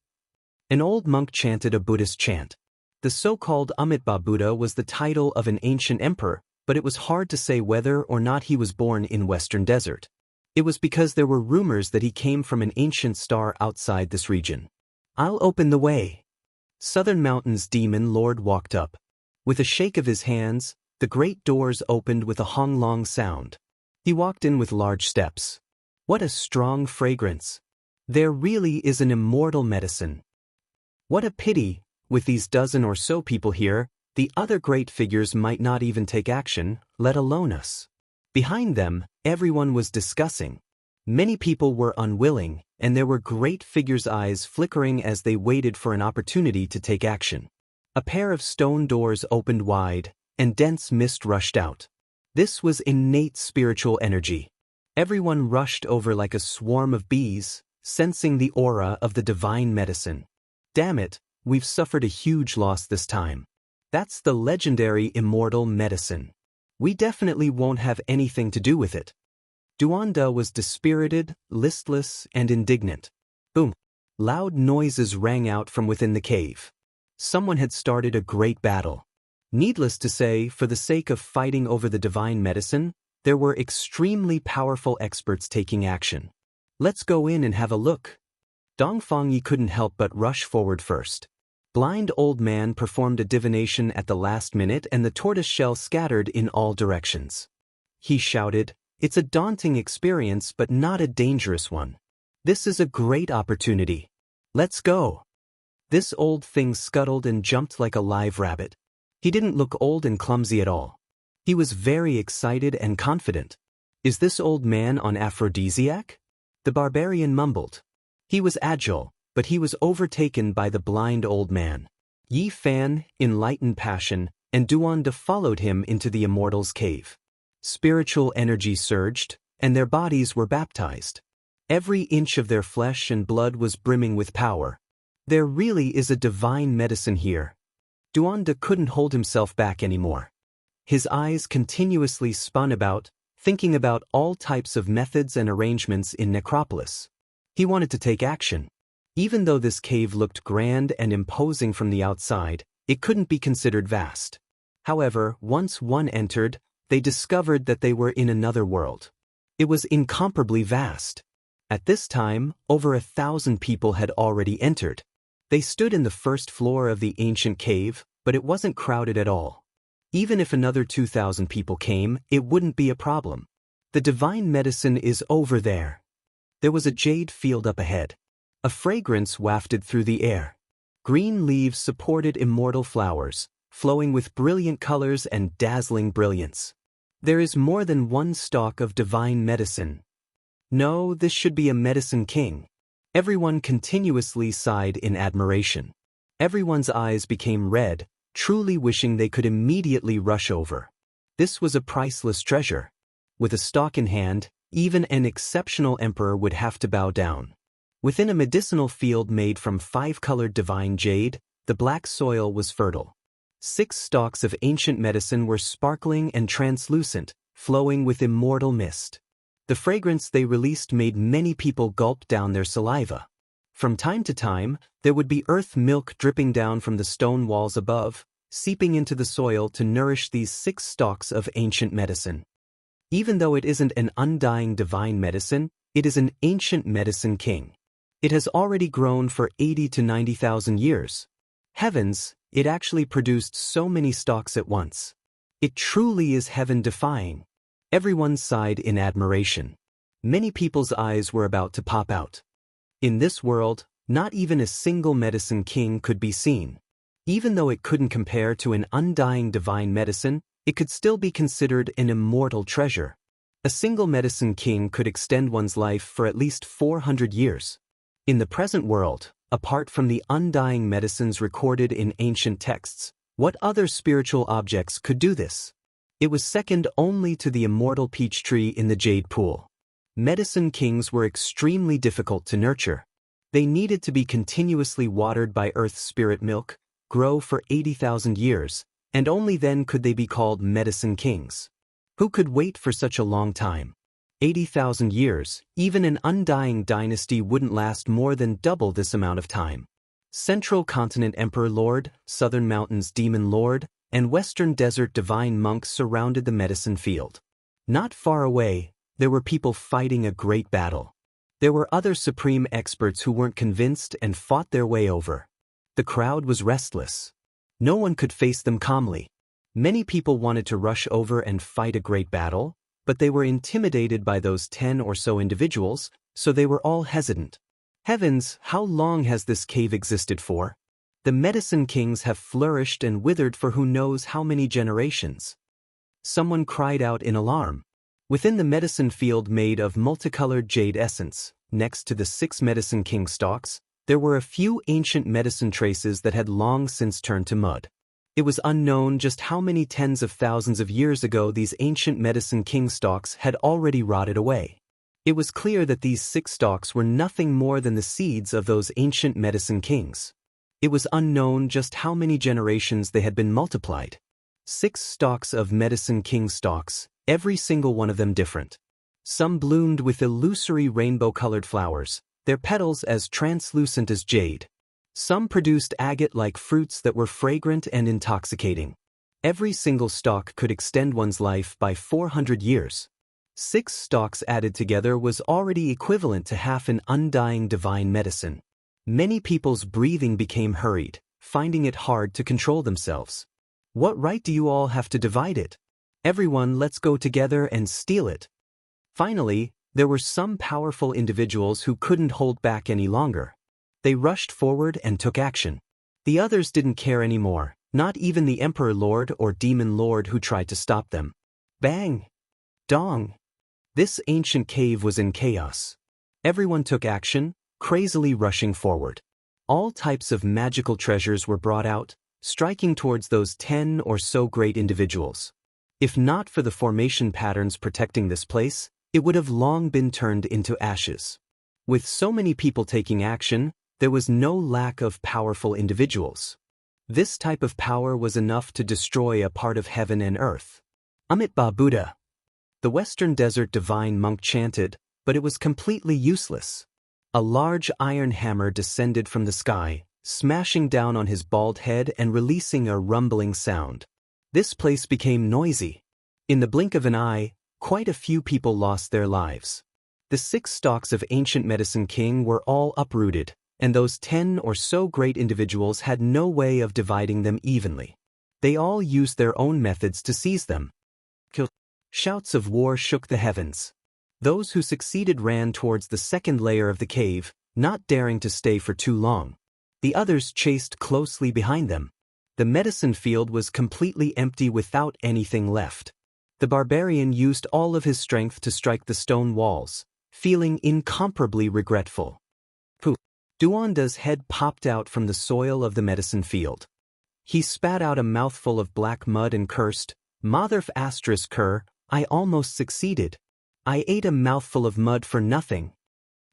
An old monk chanted a Buddhist chant. The so-called Amitabha Buddha was the title of an ancient emperor, but it was hard to say whether or not he was born in Western Desert. It was because there were rumors that he came from an ancient star outside this region. I'll open the way. Southern Mountains Demon Lord walked up. With a shake of his hands, the great doors opened with a honglong sound. He walked in with large steps. What a strong fragrance. There really is an immortal medicine. What a pity, with these dozen or so people here, the other great figures might not even take action, let alone us. Behind them, everyone was discussing. Many people were unwilling, and there were great figures' eyes flickering as they waited for an opportunity to take action. A pair of stone doors opened wide, and dense mist rushed out. This was innate spiritual energy. Everyone rushed over like a swarm of bees, sensing the aura of the divine medicine. Damn it, we've suffered a huge loss this time. That's the legendary immortal medicine. We definitely won't have anything to do with it. Duanda was dispirited, listless, and indignant. Boom! Loud noises rang out from within the cave. Someone had started a great battle. Needless to say, for the sake of fighting over the divine medicine, there were extremely powerful experts taking action. Let's go in and have a look. Dongfangyi couldn't help but rush forward first. Blind old man performed a divination at the last minute and the tortoise shell scattered in all directions. He shouted, "It's a daunting experience but not a dangerous one. This is a great opportunity. Let's go." This old thing scuttled and jumped like a live rabbit. He didn't look old and clumsy at all. He was very excited and confident. "Is this old man on aphrodisiac?" The barbarian mumbled. He was agile, but he was overtaken by the blind old man. Yi Fan, enlightened passion, and Duanda followed him into the immortal's cave. Spiritual energy surged, and their bodies were baptized. Every inch of their flesh and blood was brimming with power. There really is a divine medicine here. Duanda couldn't hold himself back anymore. His eyes continuously spun about, thinking about all types of methods and arrangements in Necropolis. He wanted to take action. Even though this cave looked grand and imposing from the outside, it couldn't be considered vast. However, once one entered, they discovered that they were in another world. It was incomparably vast. At this time, over 1,000 people had already entered. They stood in the first floor of the ancient cave, but it wasn't crowded at all. Even if another 2,000 people came, it wouldn't be a problem. The divine medicine is over there. There was a jade field up ahead. A fragrance wafted through the air. Green leaves supported immortal flowers, flowing with brilliant colors and dazzling brilliance. There is more than one stalk of divine medicine. No, this should be a medicine king. Everyone continuously sighed in admiration. Everyone's eyes became red, truly wishing they could immediately rush over. This was a priceless treasure. With a stalk in hand, even an exceptional emperor would have to bow down. Within a medicinal field made from 5-colored divine jade, the black soil was fertile. 6 stalks of ancient medicine were sparkling and translucent, flowing with immortal mist. The fragrance they released made many people gulp down their saliva. From time to time, there would be earth milk dripping down from the stone walls above, seeping into the soil to nourish these 6 stalks of ancient medicine. Even though it isn't an undying divine medicine, it is an ancient medicine king. It has already grown for 80 to 90,000 years. Heavens, it actually produced so many stalks at once. It truly is heaven-defying. Everyone sighed in admiration. Many people's eyes were about to pop out. In this world, not even a single medicine king could be seen. Even though it couldn't compare to an undying divine medicine, it could still be considered an immortal treasure. A single medicine king could extend one's life for at least 400 years. In the present world, apart from the undying medicines recorded in ancient texts, what other spiritual objects could do this? It was second only to the immortal peach tree in the jade pool. Medicine kings were extremely difficult to nurture. They needed to be continuously watered by Earth's spirit milk, grow for 80,000 years, and only then could they be called medicine kings. Who could wait for such a long time? 80,000 years, even an undying dynasty wouldn't last more than double this amount of time. Central Continent Emperor Lord, Southern Mountains Demon Lord, and Western Desert Divine Monks surrounded the medicine field. Not far away, there were people fighting a great battle. There were other supreme experts who weren't convinced and fought their way over. The crowd was restless. No one could face them calmly. Many people wanted to rush over and fight a great battle, but they were intimidated by those 10 or so individuals, so they were all hesitant. Heavens, how long has this cave existed for? The medicine kings have flourished and withered for who knows how many generations. Someone cried out in alarm. Within the medicine field made of multicolored jade essence, next to the 6 medicine king stalks, there were a few ancient medicine traces that had long since turned to mud. It was unknown just how many tens of thousands of years ago these ancient medicine king stalks had already rotted away. It was clear that these 6 stalks were nothing more than the seeds of those ancient medicine kings. It was unknown just how many generations they had been multiplied. 6 stalks of medicine king stalks, every single one of them different. Some bloomed with illusory rainbow-colored flowers, their petals as translucent as jade. Some produced agate-like fruits that were fragrant and intoxicating. Every single stalk could extend one's life by 400 years. 6 stalks added together was already equivalent to half an undying divine medicine. Many people's breathing became hurried, finding it hard to control themselves. What right do you all have to divide it? Everyone, let's go together and steal it. Finally, there were some powerful individuals who couldn't hold back any longer. They rushed forward and took action. The others didn't care anymore, not even the Emperor Lord or Demon Lord who tried to stop them. Bang! Dong! This ancient cave was in chaos. Everyone took action, crazily rushing forward. All types of magical treasures were brought out, striking towards those 10 or so great individuals. If not for the formation patterns protecting this place, it would have long been turned into ashes. With so many people taking action, there was no lack of powerful individuals. This type of power was enough to destroy a part of heaven and earth. Amitabha Buddha. The Western Desert divine monk chanted, but it was completely useless. A large iron hammer descended from the sky, smashing down on his bald head and releasing a rumbling sound. This place became noisy. In the blink of an eye, quite a few people lost their lives. The 6 stalks of ancient medicine king were all uprooted, and those 10 or so great individuals had no way of dividing them evenly. They all used their own methods to seize them. Shouts of war shook the heavens. Those who succeeded ran towards the second layer of the cave, not daring to stay for too long. The others chased closely behind them. The medicine field was completely empty without anything left. The barbarian used all of his strength to strike the stone walls, feeling incomparably regretful. Duanda's head popped out from the soil of the medicine field. He spat out a mouthful of black mud and cursed, "Motherf asterisk cur, I almost succeeded. I ate a mouthful of mud for nothing."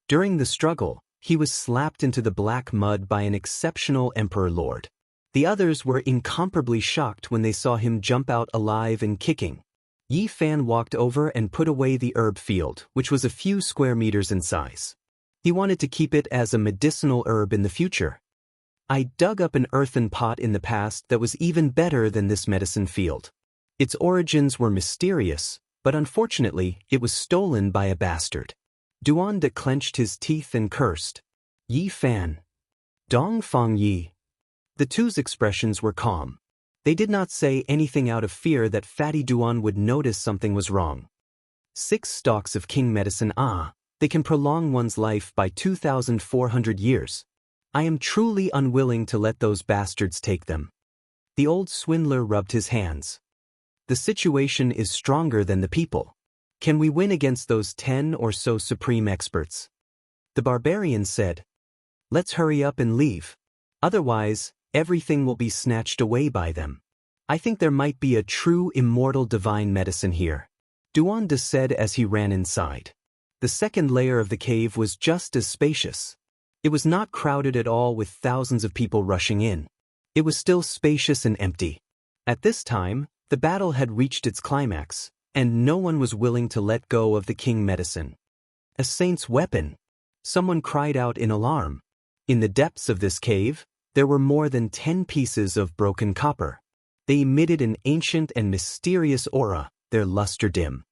During the struggle, he was slapped into the black mud by an exceptional Emperor Lord. The others were incomparably shocked when they saw him jump out alive and kicking. Yi Fan walked over and put away the herb field, which was a few square meters in size. He wanted to keep it as a medicinal herb in the future. "I dug up an earthen pot in the past that was even better than this medicine field. Its origins were mysterious, but unfortunately, it was stolen by a bastard." Duanda clenched his teeth and cursed. "Yi Fan. Dong Fong Yi." The two's expressions were calm. They did not say anything out of fear that Fatty Duan would notice something was wrong. 6 stalks of king medicine, they can prolong one's life by 2,400 years. I am truly unwilling to let those bastards take them. The old swindler rubbed his hands. The situation is stronger than the people. Can we win against those 10 or so supreme experts? The barbarian said, "Let's hurry up and leave. Otherwise, everything will be snatched away by them. I think there might be a true immortal divine medicine here," Duanda said as he ran inside. The second layer of the cave was just as spacious. It was not crowded at all with thousands of people rushing in. It was still spacious and empty. At this time, the battle had reached its climax, and no one was willing to let go of the king medicine. "A saint's weapon!" Someone cried out in alarm. In the depths of this cave, there were more than 10 pieces of broken copper. They emitted an ancient and mysterious aura, their luster dim.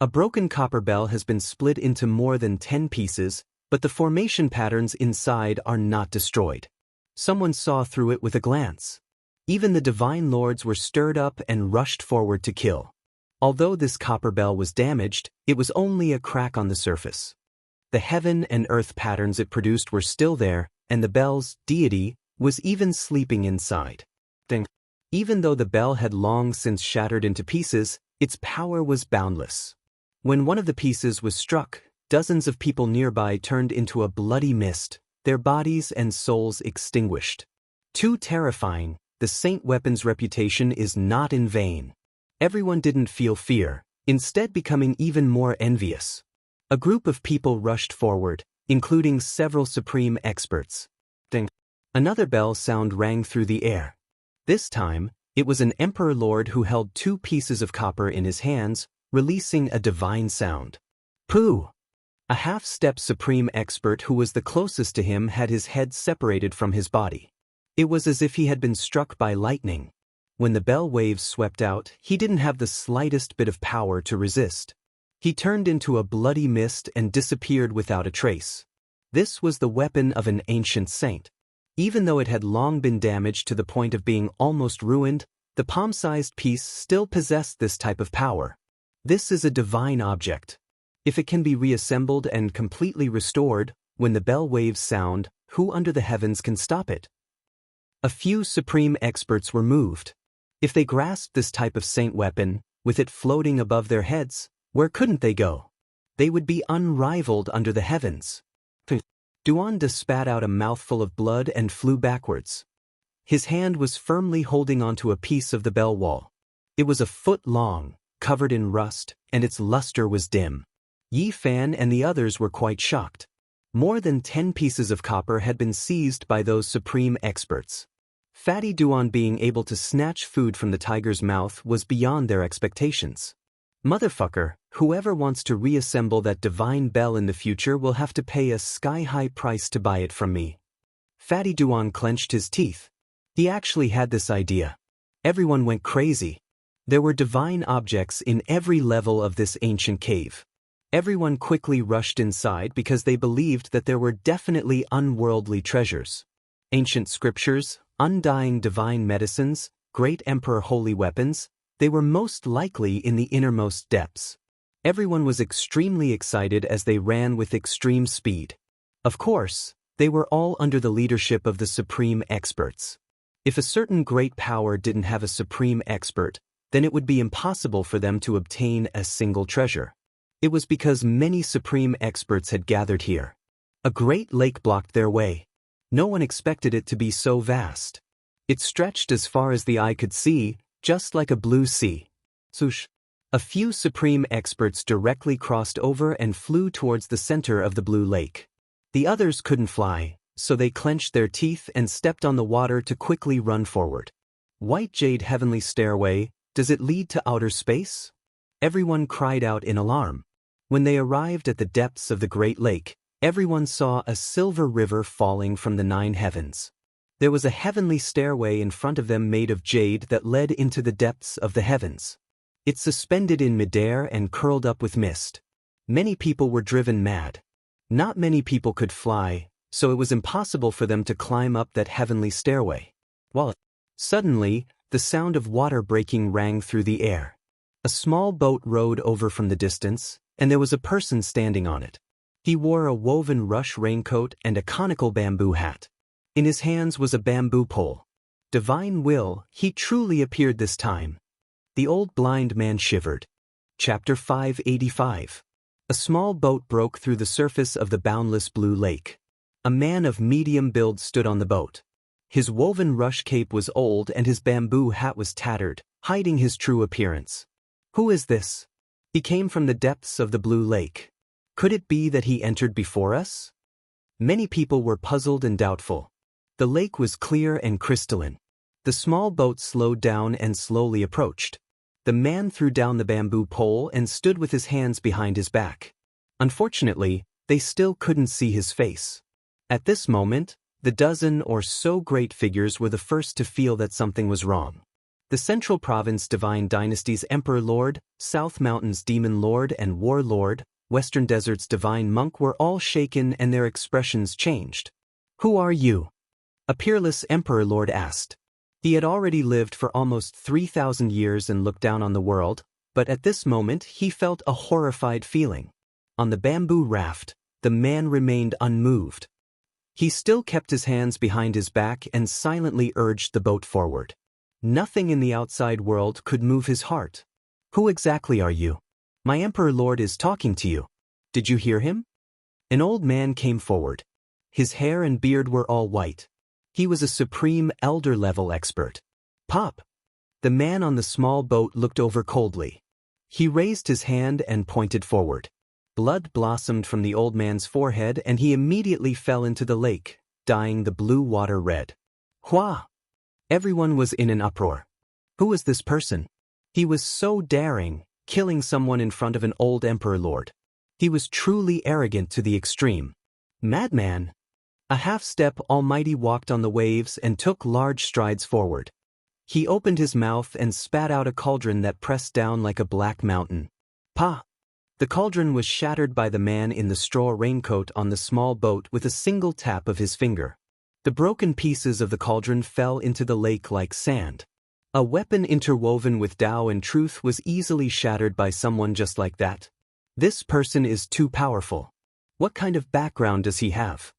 A broken copper bell has been split into more than 10 pieces, but the formation patterns inside are not destroyed. Someone saw through it with a glance. Even the divine lords were stirred up and rushed forward to kill. Although this copper bell was damaged, it was only a crack on the surface. The heaven and earth patterns it produced were still there, and the bell's deity was even sleeping inside. Even though the bell had long since shattered into pieces, its power was boundless. When one of the pieces was struck, dozens of people nearby turned into a bloody mist, their bodies and souls extinguished. Too terrifying, the saint weapon's reputation is not in vain. Everyone didn't feel fear, instead becoming even more envious. A group of people rushed forward, including several supreme experts. Ding. Another bell sound rang through the air. This time, it was an emperor lord who held 2 pieces of copper in his hands, releasing a divine sound. Pooh! A half-step supreme expert who was the closest to him had his head separated from his body. It was as if he had been struck by lightning. When the bell waves swept out, he didn't have the slightest bit of power to resist. He turned into a bloody mist and disappeared without a trace. This was the weapon of an ancient saint. Even though it had long been damaged to the point of being almost ruined, the palm-sized piece still possessed this type of power. This is a divine object. If it can be reassembled and completely restored, when the bell waves sound, who under the heavens can stop it? A few supreme experts were moved. If they grasped this type of saint weapon, with it floating above their heads, where couldn't they go? They would be unrivaled under the heavens. Duan spat out a mouthful of blood and flew backwards. His hand was firmly holding onto a piece of the bell wall. It was a foot long, covered in rust, and its luster was dim. Yi Fan and the others were quite shocked. More than 10 pieces of copper had been seized by those supreme experts. Fatty Duan being able to snatch food from the tiger's mouth was beyond their expectations. Motherfucker, whoever wants to reassemble that divine bell in the future will have to pay a sky-high price to buy it from me. Fatty Duan clenched his teeth. He actually had this idea. Everyone went crazy. There were divine objects in every level of this ancient cave. Everyone quickly rushed inside because they believed that there were definitely unworldly treasures. Ancient scriptures, undying divine medicines, great emperor holy weapons, they were most likely in the innermost depths. Everyone was extremely excited as they ran with extreme speed. Of course, they were all under the leadership of the supreme experts. If a certain great power didn't have a supreme expert, then it would be impossible for them to obtain a single treasure. It was because many supreme experts had gathered here. A great lake blocked their way. No one expected it to be so vast. It stretched as far as the eye could see, just like a blue sea. Swoosh. A few supreme experts directly crossed over and flew towards the center of the blue lake. The others couldn't fly, so they clenched their teeth and stepped on the water to quickly run forward. White Jade Heavenly Stairway, does it lead to outer space? Everyone cried out in alarm. When they arrived at the depths of the Great Lake, everyone saw a silver river falling from the 9 heavens. There was a heavenly stairway in front of them made of jade that led into the depths of the heavens. It suspended in midair and curled up with mist. Many people were driven mad. Not many people could fly, so it was impossible for them to climb up that heavenly stairway. Suddenly, the sound of water breaking rang through the air. A small boat rowed over from the distance, and there was a person standing on it. He wore a woven rush raincoat and a conical bamboo hat. In his hands was a bamboo pole. Divine will, he truly appeared this time. The old blind man shivered. Chapter 585. A small boat broke through the surface of the boundless blue lake. A man of medium build stood on the boat. His woven rush cape was old and his bamboo hat was tattered, hiding his true appearance. Who is this? He came from the depths of the blue lake. Could it be that he entered before us? Many people were puzzled and doubtful. The lake was clear and crystalline. The small boat slowed down and slowly approached. The man threw down the bamboo pole and stood with his hands behind his back. Unfortunately, they still couldn't see his face. At this moment, the dozen or so great figures were the first to feel that something was wrong. The Central Province Divine Dynasty's Emperor Lord, South Mountain's Demon Lord and War Lord, Western Desert's Divine Monk were all shaken and their expressions changed. Who are you? A peerless Emperor Lord asked. He had already lived for almost 3,000 years and looked down on the world, but at this moment he felt a horrified feeling. On the bamboo raft, the man remained unmoved. He still kept his hands behind his back and silently urged the boat forward. Nothing in the outside world could move his heart. Who exactly are you? My Emperor Lord is talking to you. Did you hear him? An old man came forward. His hair and beard were all white. He was a supreme elder-level expert. Pop! The man on the small boat looked over coldly. He raised his hand and pointed forward. Blood blossomed from the old man's forehead and he immediately fell into the lake, dyeing the blue water red. Hua! Everyone was in an uproar. Who was this person? He was so daring, killing someone in front of an old Emperor Lord. He was truly arrogant to the extreme. Madman! A half-step Almighty walked on the waves and took large strides forward. He opened his mouth and spat out a cauldron that pressed down like a black mountain. Pa! The cauldron was shattered by the man in the straw raincoat on the small boat with a single tap of his finger. The broken pieces of the cauldron fell into the lake like sand. A weapon interwoven with Tao and truth was easily shattered by someone just like that. This person is too powerful. What kind of background does he have?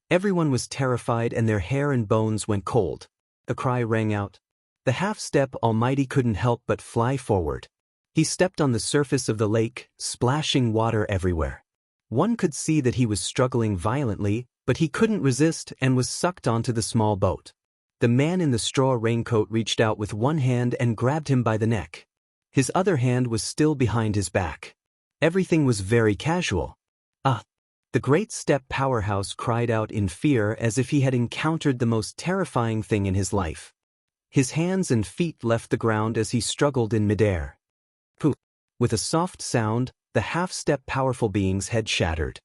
Everyone was terrified and their hair and bones went cold. A cry rang out. The half-step Almighty couldn't help but fly forward. He stepped on the surface of the lake, splashing water everywhere. One could see that he was struggling violently, but he couldn't resist and was sucked onto the small boat. The man in the straw raincoat reached out with one hand and grabbed him by the neck. His other hand was still behind his back. Everything was very casual. The great step powerhouse cried out in fear as if he had encountered the most terrifying thing in his life. His hands and feet left the ground as he struggled in midair. Poof! With a soft sound, the half-step powerful being's head shattered.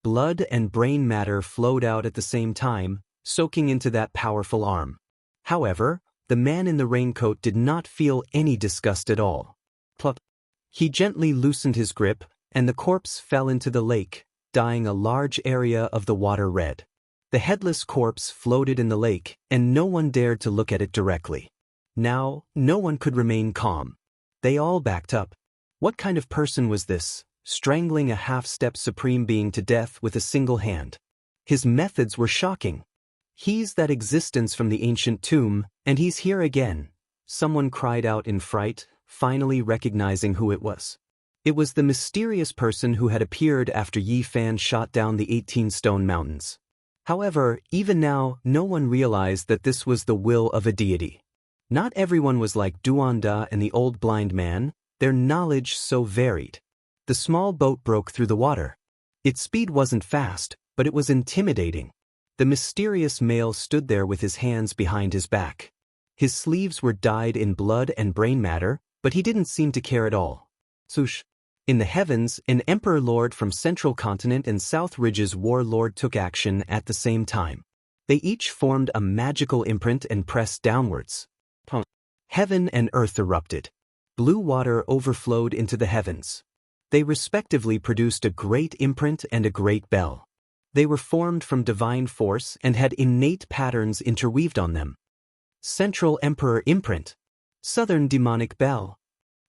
Blood and brain matter flowed out at the same time, soaking into that powerful arm. However, the man in the raincoat did not feel any disgust at all. Plop! He gently loosened his grip, and the corpse fell into the lake, dyeing a large area of the water red. The headless corpse floated in the lake, and no one dared to look at it directly. Now, no one could remain calm. They all backed up. What kind of person was this, strangling a half-step supreme being to death with a single hand? His methods were shocking. He's that existence from the ancient tomb, and he's here again. Someone cried out in fright, finally recognizing who it was. It was the mysterious person who had appeared after Yi Fan shot down the 18 stone mountains. However, even now, no one realized that this was the will of a deity. Not everyone was like Duanda and the old blind man, their knowledge so varied. The small boat broke through the water. Its speed wasn't fast, but it was intimidating. The mysterious male stood there with his hands behind his back. His sleeves were dyed in blood and brain matter, but he didn't seem to care at all. Swoosh! In the heavens, an Emperor Lord from Central Continent and South Ridge's Warlord took action at the same time. They each formed a magical imprint and pressed downwards. Heaven and earth erupted. Blue water overflowed into the heavens. They respectively produced a great imprint and a great bell. They were formed from divine force and had innate patterns interweaved on them. Central Emperor imprint. Southern demonic bell.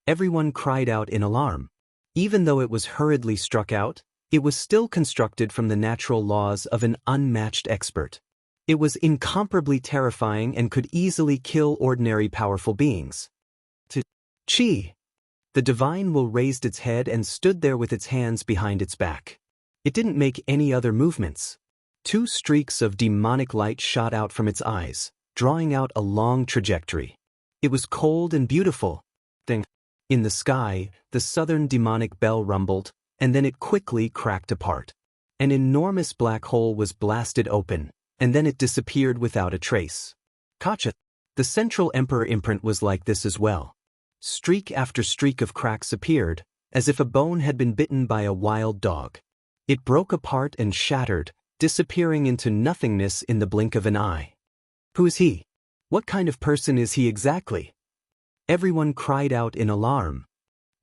Everyone cried out in alarm. Even though it was hurriedly struck out, it was still constructed from the natural laws of an unmatched expert. It was incomparably terrifying and could easily kill ordinary powerful beings. Chi! The divine will raised its head and stood there with its hands behind its back. It didn't make any other movements. 2 streaks of demonic light shot out from its eyes, drawing out a long trajectory. It was cold and beautiful. In the sky, the southern demonic bell rumbled, and then it quickly cracked apart. An enormous black hole was blasted open, and then it disappeared without a trace. Gotcha! The Central Emperor imprint was like this as well. Streak after streak of cracks appeared, as if a bone had been bitten by a wild dog. It broke apart and shattered, disappearing into nothingness in the blink of an eye. Who is he? What kind of person is he exactly? Everyone cried out in alarm.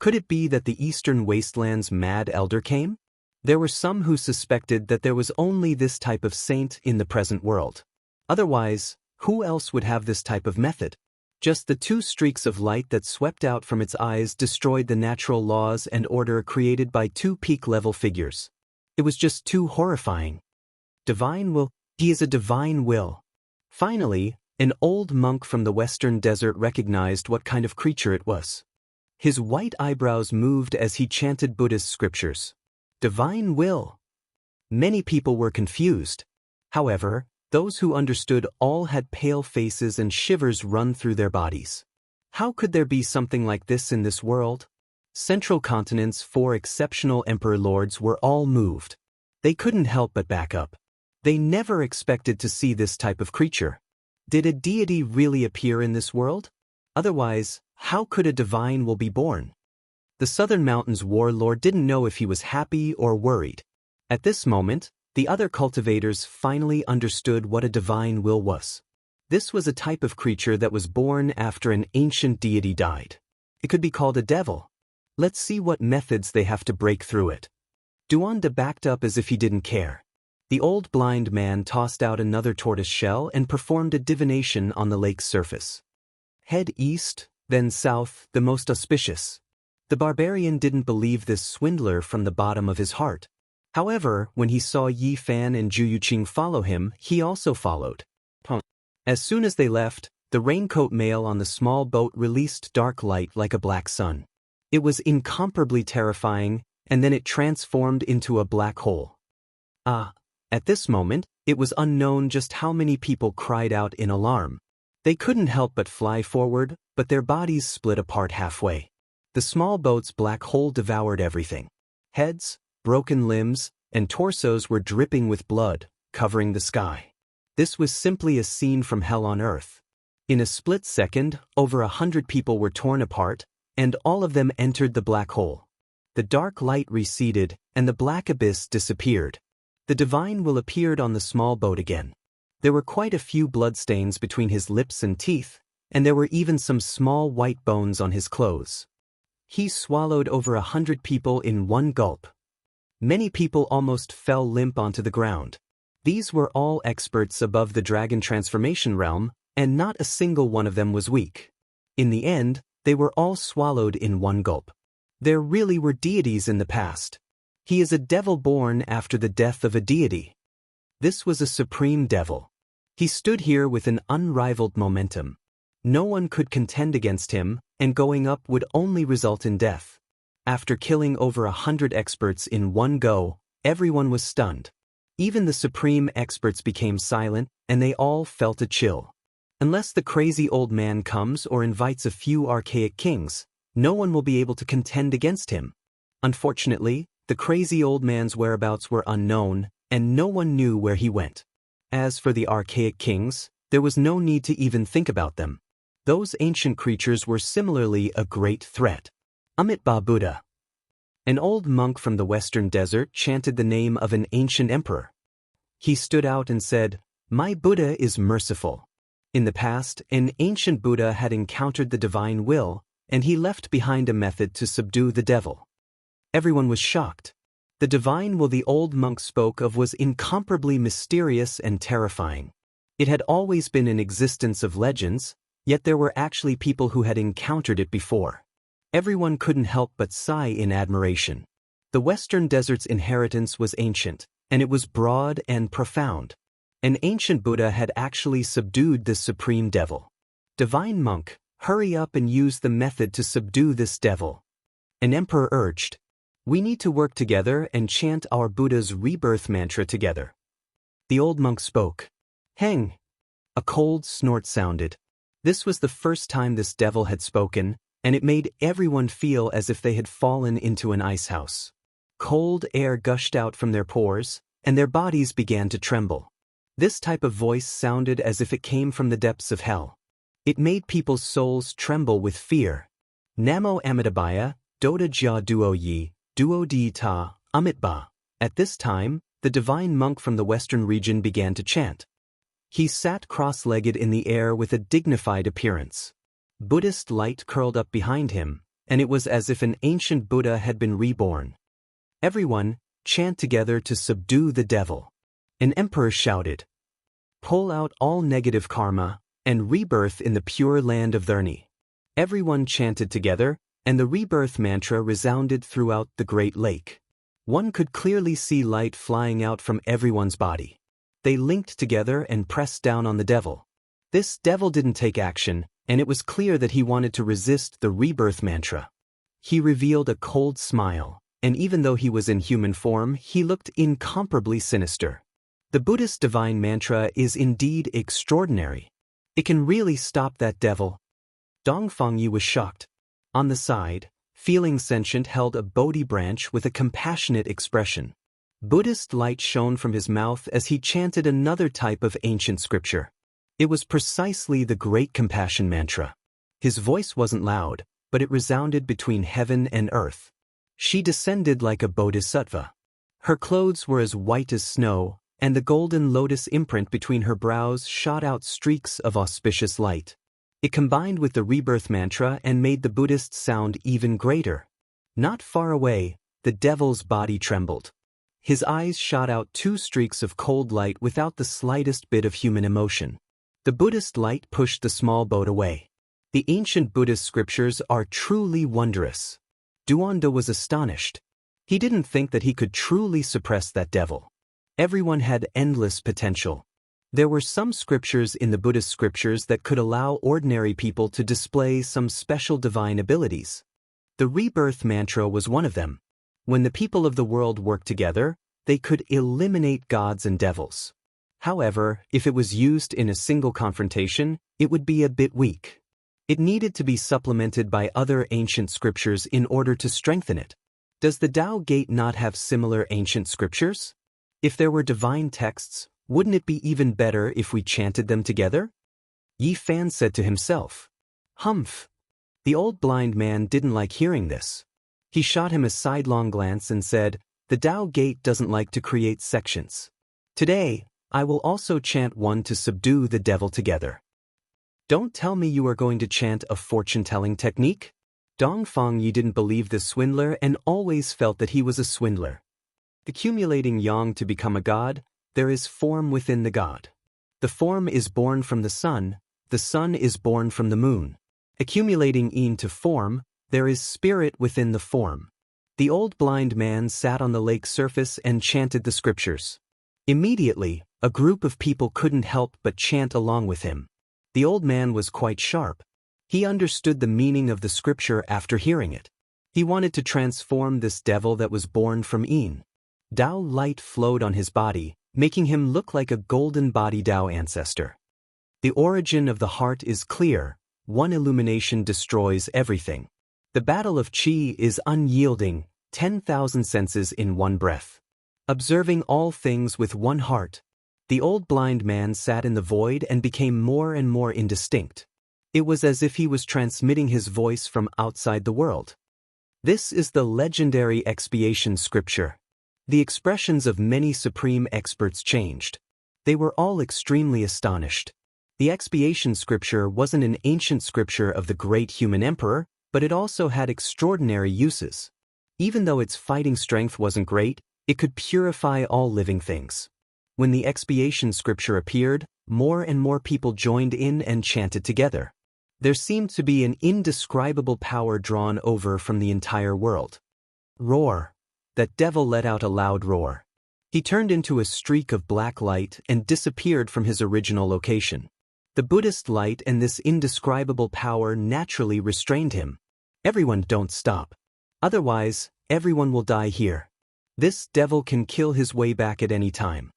Could it be that the Eastern Wasteland's mad elder came? There were some who suspected that there was only this type of saint in the present world. Otherwise, who else would have this type of method? Just the 2 streaks of light that swept out from its eyes destroyed the natural laws and order created by 2 peak-level figures. It was just too horrifying. Divine will. He is a divine will. Finally, an old monk from the western desert recognized what kind of creature it was. His white eyebrows moved as he chanted Buddhist scriptures. Divine will. Many people were confused. However, those who understood all had pale faces and shivers run through their bodies. How could there be something like this in this world? Central Continent's 4 exceptional Emperor Lords were all moved. They couldn't help but back up. They never expected to see this type of creature. Did a deity really appear in this world? Otherwise, how could a divine will be born? The Southern Mountains warlord didn't know if he was happy or worried. At this moment, the other cultivators finally understood what a divine will was. This was a type of creature that was born after an ancient deity died. It could be called a devil. Let's see what methods they have to break through it. Duanda backed up as if he didn't care. The old blind man tossed out another tortoise shell and performed a divination on the lake's surface. Head east, then south, the most auspicious. The barbarian didn't believe this swindler from the bottom of his heart. However, when he saw Yi Fan and Zhu Yuqing follow him, he also followed. As soon as they left, the raincoat male on the small boat released dark light like a black sun. It was incomparably terrifying, and then it transformed into a black hole. At this moment, it was unknown just how many people cried out in alarm. They couldn't help but fly forward, but their bodies split apart halfway. The small boat's black hole devoured everything. Heads, broken limbs, and torsos were dripping with blood, covering the sky. This was simply a scene from hell on earth. In a split second, over 100 people were torn apart, and all of them entered the black hole. The dark light receded, and the black abyss disappeared. The divine will appeared on the small boat again. There were quite a few bloodstains between his lips and teeth, and there were even some small white bones on his clothes. He swallowed over 100 people in one gulp. Many people almost fell limp onto the ground. These were all experts above the dragon transformation realm, and not a single one of them was weak. In the end, they were all swallowed in one gulp. There really were deities in the past. He is a devil born after the death of a deity. This was a supreme devil. He stood here with an unrivaled momentum. No one could contend against him, and going up would only result in death. After killing over 100 experts in one go, everyone was stunned. Even the supreme experts became silent, and they all felt a chill. Unless the crazy old man comes or invites a few archaic kings, no one will be able to contend against him. Unfortunately, the crazy old man's whereabouts were unknown, and no one knew where he went. As for the archaic kings, there was no need to even think about them. Those ancient creatures were similarly a great threat. Amitabha Buddha. An old monk from the western desert chanted the name of an ancient emperor. He stood out and said, "My Buddha is merciful." In the past, an ancient Buddha had encountered the divine will, and he left behind a method to subdue the devil. Everyone was shocked. The divine will the old monk spoke of was incomparably mysterious and terrifying. It had always been in existence of legends, yet there were actually people who had encountered it before. Everyone couldn't help but sigh in admiration. The western desert's inheritance was ancient, and it was broad and profound. An ancient Buddha had actually subdued this supreme devil. Divine monk, hurry up and use the method to subdue this devil. An emperor urged. We need to work together and chant our Buddha's rebirth mantra together. The old monk spoke. Heng! A cold snort sounded. This was the first time this devil had spoken, and it made everyone feel as if they had fallen into an icehouse. Cold air gushed out from their pores, and their bodies began to tremble. This type of voice sounded as if it came from the depths of hell. It made people's souls tremble with fear. Namo Amitabhaya, Doda Jia Duo Yi, Duo Di Ta, Amitabha. At this time, the divine monk from the western region began to chant. He sat cross-legged in the air with a dignified appearance. Buddhist light curled up behind him, and it was as if an ancient Buddha had been reborn. Everyone, chant together to subdue the devil. An emperor shouted. Pull out all negative karma, and rebirth in the pure land of Dharni. Everyone chanted together, and the rebirth mantra resounded throughout the great lake. One could clearly see light flying out from everyone's body. They linked together and pressed down on the devil. This devil didn't take action, and it was clear that he wanted to resist the rebirth mantra. He revealed a cold smile, and even though he was in human form, he looked incomparably sinister. The Buddhist divine mantra is indeed extraordinary. It can really stop that devil. Dong Fangyu was shocked. On the side, Feeling Sentient held a Bodhi branch with a compassionate expression. Buddhist light shone from his mouth as he chanted another type of ancient scripture. It was precisely the Great Compassion Mantra. His voice wasn't loud, but it resounded between heaven and earth. She descended like a bodhisattva. Her clothes were as white as snow, and the golden lotus imprint between her brows shot out streaks of auspicious light. It combined with the rebirth mantra and made the Buddhist sound even greater. Not far away, the devil's body trembled. His eyes shot out two streaks of cold light without the slightest bit of human emotion. The Buddhist light pushed the small boat away. The ancient Buddhist scriptures are truly wondrous. Duanda was astonished. He didn't think that he could truly suppress that devil. Everyone had endless potential. There were some scriptures in the Buddhist scriptures that could allow ordinary people to display some special divine abilities. The rebirth mantra was one of them. When the people of the world worked together, they could eliminate gods and devils. However, if it was used in a single confrontation, it would be a bit weak. It needed to be supplemented by other ancient scriptures in order to strengthen it. Does the Tao Gate not have similar ancient scriptures? If there were divine texts, wouldn't it be even better if we chanted them together? Yi Fan said to himself. Humph. The old blind man didn't like hearing this. He shot him a sidelong glance and said, "The Tao Gate doesn't like to create sections. Today, I will also chant one to subdue the devil together." Don't tell me you are going to chant a fortune-telling technique? Dongfang Yi didn't believe this swindler and always felt that he was a swindler. Accumulating yang to become a god, there is form within the god. The form is born from the sun is born from the moon. Accumulating yin to form, there is spirit within the form. The old blind man sat on the lake surface and chanted the scriptures. Immediately, a group of people couldn't help but chant along with him. The old man was quite sharp. He understood the meaning of the scripture after hearing it. He wanted to transform this devil that was born from yin. Tao light flowed on his body, making him look like a golden body Tao ancestor. The origin of the heart is clear. One illumination destroys everything. The battle of Qi is unyielding, 10,000 senses in one breath. Observing all things with one heart, the old blind man sat in the void and became more and more indistinct. It was as if he was transmitting his voice from outside the world. This is the legendary expiation scripture. The expressions of many supreme experts changed. They were all extremely astonished. The expiation scripture wasn't an ancient scripture of the great human emperor, but it also had extraordinary uses. Even though its fighting strength wasn't great, it could purify all living things. When the expiation scripture appeared, more and more people joined in and chanted together. There seemed to be an indescribable power drawn over from the entire world. Roar! That devil let out a loud roar. He turned into a streak of black light and disappeared from his original location. The Buddhist light and this indescribable power naturally restrained him. Everyone don't stop. Otherwise, everyone will die here. This devil can kill his way back at any time.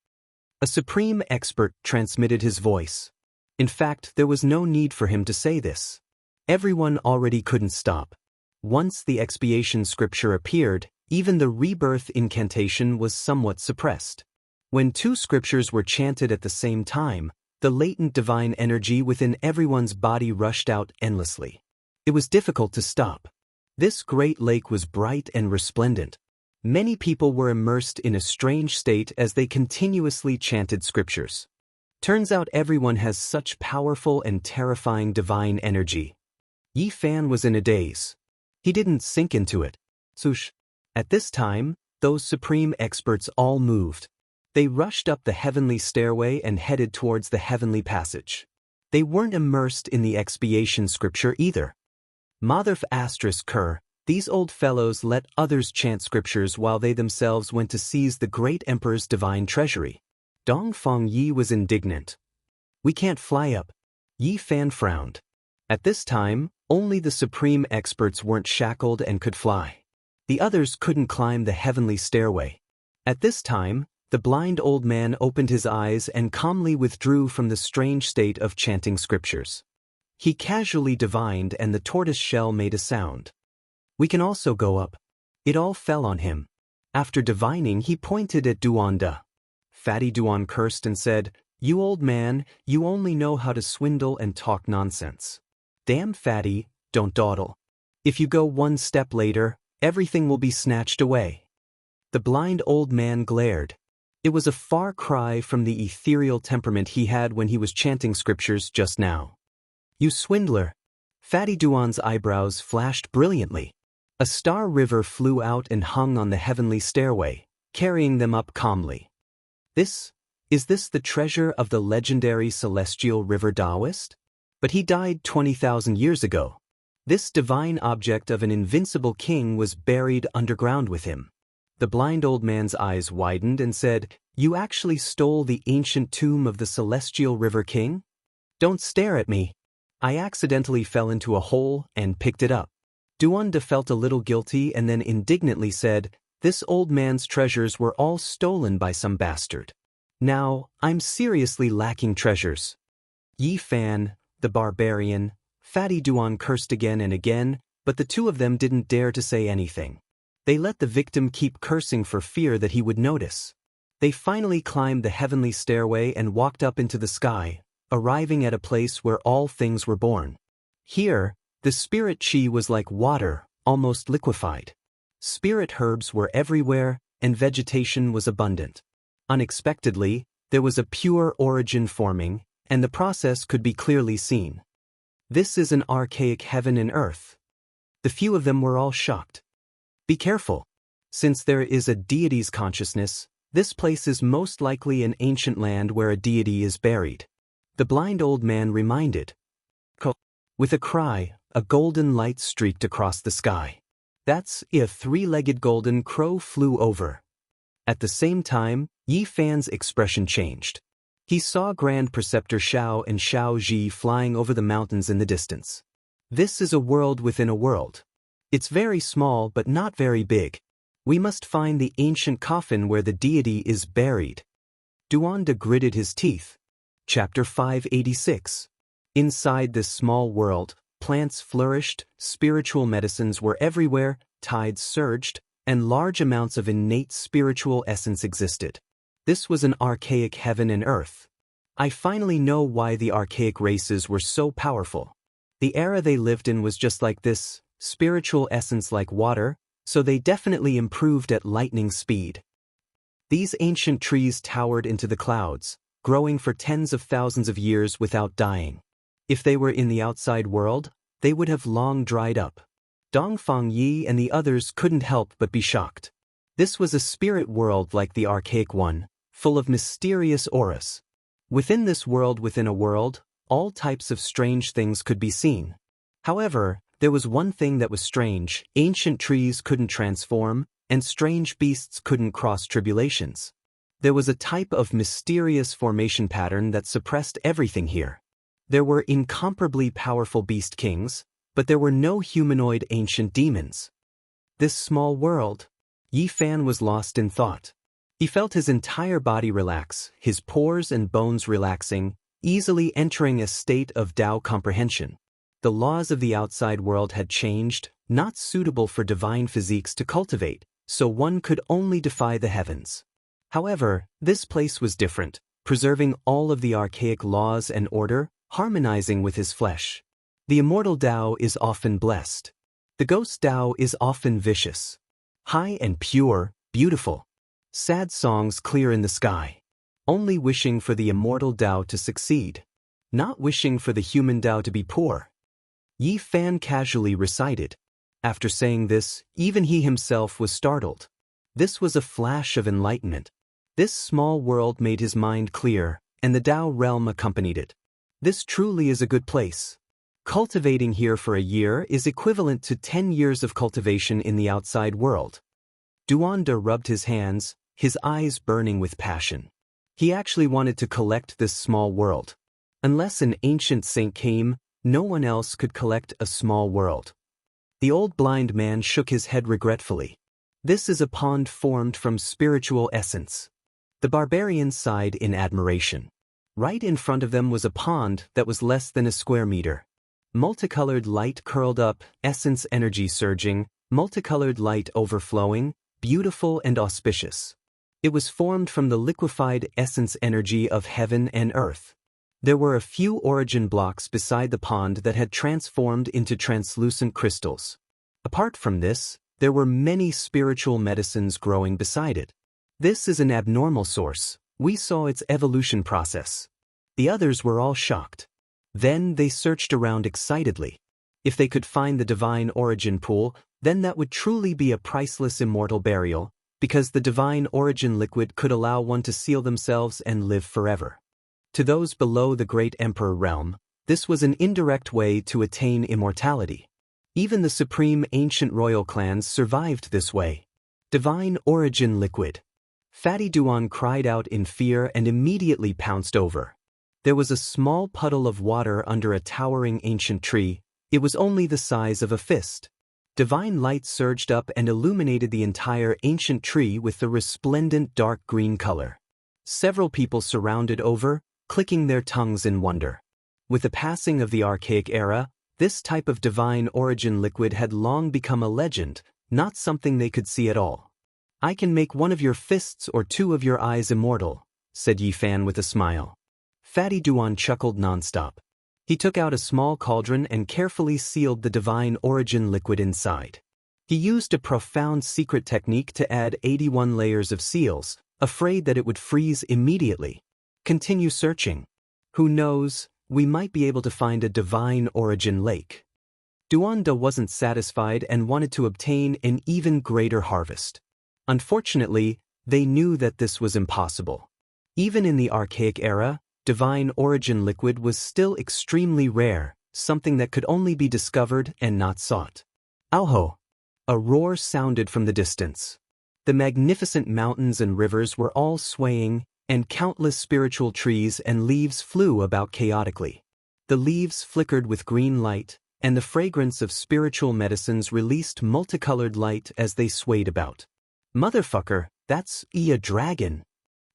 A supreme expert transmitted his voice. In fact, there was no need for him to say this. Everyone already couldn't stop. Once the expiation scripture appeared, even the rebirth incantation was somewhat suppressed. When two scriptures were chanted at the same time, the latent divine energy within everyone's body rushed out endlessly. It was difficult to stop. This great lake was bright and resplendent. Many people were immersed in a strange state as they continuously chanted scriptures. Turns out everyone has such powerful and terrifying divine energy. Yi Fan was in a daze. He didn't sink into it. Sush. At this time, those supreme experts all moved. They rushed up the heavenly stairway and headed towards the heavenly passage. They weren't immersed in the expiation scripture either. Madhav *Ker, these old fellows let others chant scriptures while they themselves went to seize the great emperor's divine treasury. Dongfang Yi was indignant. "We can't fly up." Yi Fan frowned. At this time, only the supreme experts weren't shackled and could fly. The others couldn't climb the heavenly stairway. At this time, the blind old man opened his eyes and calmly withdrew from the strange state of chanting scriptures. He casually divined and the tortoise shell made a sound. "We can also go up." It all fell on him. After divining, he pointed at Duanda. Fatty Duan cursed and said, "You old man, you only know how to swindle and talk nonsense. Damn Fatty, don't dawdle. If you go one step later, everything will be snatched away." The blind old man glared. It was a far cry from the ethereal temperament he had when he was chanting scriptures just now. "You swindler!" Fatty Duan's eyebrows flashed brilliantly. A star river flew out and hung on the heavenly stairway, carrying them up calmly. Is this the treasure of the legendary celestial river Taoist? But he died 20,000 years ago. This divine object of an invincible king was buried underground with him. The blind old man's eyes widened and said, "You actually stole the ancient tomb of the celestial river king? Don't stare at me. I accidentally fell into a hole and picked it up." Duanda felt a little guilty and then indignantly said, "This old man's treasures were all stolen by some bastard. Now, I'm seriously lacking treasures." Yi Fan, the barbarian, Fatty Duan cursed again and again, but the two of them didn't dare to say anything. They let the victim keep cursing for fear that he would notice. They finally climbed the heavenly stairway and walked up into the sky, arriving at a place where all things were born. Here, the spirit chi was like water, almost liquefied. Spirit herbs were everywhere, and vegetation was abundant. Unexpectedly, there was a pure origin forming, and the process could be clearly seen. This is an archaic heaven and earth. The few of them were all shocked. Be careful. Since there is a deity's consciousness, this place is most likely an ancient land where a deity is buried. The blind old man reminded. With a cry, a golden light streaked across the sky. That's a three-legged golden crow flew over. At the same time, Yi Fan's expression changed. He saw Grand Preceptor Shao and Shao Ji flying over the mountains in the distance. This is a world within a world. It's very small but not very big. We must find the ancient coffin where the deity is buried. Duanda gritted his teeth. Chapter 586. Inside this small world, plants flourished, spiritual medicines were everywhere, tides surged, and large amounts of innate spiritual essence existed. This was an archaic heaven and earth. I finally know why the archaic races were so powerful. The era they lived in was just like this, spiritual essence like water, so they definitely improved at lightning speed. These ancient trees towered into the clouds, growing for tens of thousands of years without dying. If they were in the outside world, they would have long dried up. Dongfang Yi and the others couldn't help but be shocked. This was a spirit world like the archaic one, full of mysterious auras. Within this world within a world, all types of strange things could be seen. However, there was one thing that was strange: ancient trees couldn't transform, and strange beasts couldn't cross tribulations. There was a type of mysterious formation pattern that suppressed everything here. There were incomparably powerful beast kings, but there were no humanoid ancient demons. This small world. Yi Fan was lost in thought. He felt his entire body relax, his pores and bones relaxing, easily entering a state of Tao comprehension. The laws of the outside world had changed, not suitable for divine physiques to cultivate, so one could only defy the heavens. However, this place was different, preserving all of the archaic laws and order, harmonizing with his flesh. The immortal Tao is often blessed. The ghost Tao is often vicious. High and pure, beautiful. Sad songs clear in the sky. Only wishing for the immortal Tao to succeed. Not wishing for the human Tao to be poor. Yi Fan casually recited. After saying this, even he himself was startled. This was a flash of enlightenment. This small world made his mind clear, and the Tao realm accompanied it. This truly is a good place. Cultivating here for a year is equivalent to 10 years of cultivation in the outside world. Duanda rubbed his hands, his eyes burning with passion. He actually wanted to collect this small world. Unless an ancient saint came, no one else could collect a small world. The old blind man shook his head regretfully. This is a pond formed from spiritual essence. The barbarian sighed in admiration. Right in front of them was a pond that was less than a square meter. Multicolored light curled up, essence energy surging, multicolored light overflowing, beautiful and auspicious. It was formed from the liquefied essence energy of heaven and earth. There were a few origin blocks beside the pond that had transformed into translucent crystals. Apart from this, there were many spiritual medicines growing beside it. This is an abnormal source. We saw its evolution process. The others were all shocked. Then they searched around excitedly. If they could find the divine origin pool, Then that would truly be a priceless immortal burial, because the divine origin liquid could allow one to seal themselves and live forever. To those below the great emperor realm, this was an indirect way to attain immortality. Even the supreme ancient royal clans survived this way. Divine origin liquid. Fatty Duan cried out in fear and immediately pounced over. There was a small puddle of water under a towering ancient tree. It was only the size of a fist. Divine light surged up and illuminated the entire ancient tree with the resplendent dark green color. Several people surrounded over, clicking their tongues in wonder. With the passing of the archaic era, this type of divine origin liquid had long become a legend, not something they could see at all. "I can make one of your fists or two of your eyes immortal," said Yi Fan with a smile. Fatty Duan chuckled nonstop. He took out a small cauldron and carefully sealed the divine origin liquid inside. He used a profound secret technique to add 81 layers of seals, afraid that it would freeze immediately. "Continue searching. Who knows, we might be able to find a divine origin lake." Duanda wasn't satisfied and wanted to obtain an even greater harvest. Unfortunately, they knew that this was impossible. Even in the archaic era, divine origin liquid was still extremely rare, something that could only be discovered and not sought. "Auho!" A roar sounded from the distance. The magnificent mountains and rivers were all swaying, and countless spiritual trees and leaves flew about chaotically. The leaves flickered with green light, and the fragrance of spiritual medicines released multicolored light as they swayed about. "Motherfucker, that's a dragon."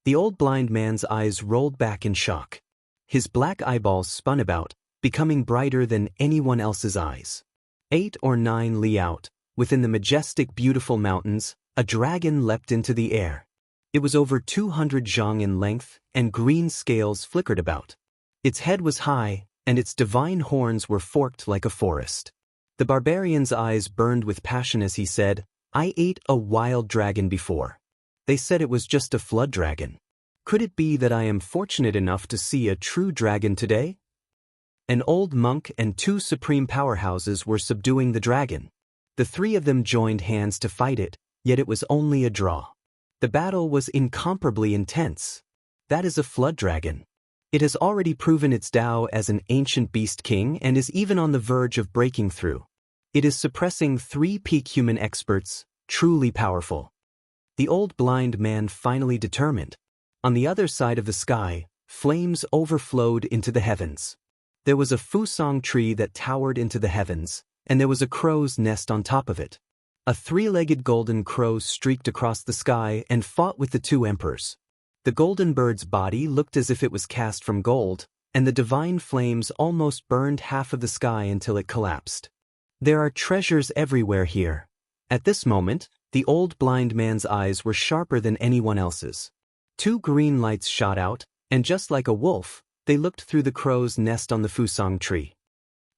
The old blind man's eyes rolled back in shock. His black eyeballs spun about, becoming brighter than anyone else's eyes. 8 or 9 li out, within the majestic beautiful mountains, a dragon leapt into the air. It was over 200 zhang in length, and green scales flickered about. Its head was high, and its divine horns were forked like a forest. The barbarian's eyes burned with passion as he said, "I ate a wild dragon before. They said it was just a flood dragon. Could it be that I am fortunate enough to see a true dragon today?" An old monk and 2 supreme powerhouses were subduing the dragon. The 3 of them joined hands to fight it, yet it was only a draw. The battle was incomparably intense. That is a flood dragon. It has already proven its Tao as an ancient beast king and is even on the verge of breaking through. It is suppressing 3 peak human experts, truly powerful. The old blind man finally determined. On the other side of the sky, flames overflowed into the heavens. There was a fusang tree that towered into the heavens, and there was a crow's nest on top of it. A 3-legged golden crow streaked across the sky and fought with the 2 emperors. The golden bird's body looked as if it was cast from gold, and the divine flames almost burned half of the sky until it collapsed. There are treasures everywhere here. At this moment, the old blind man's eyes were sharper than anyone else's. 2 green lights shot out, and just like a wolf, they looked through the crow's nest on the fusang tree.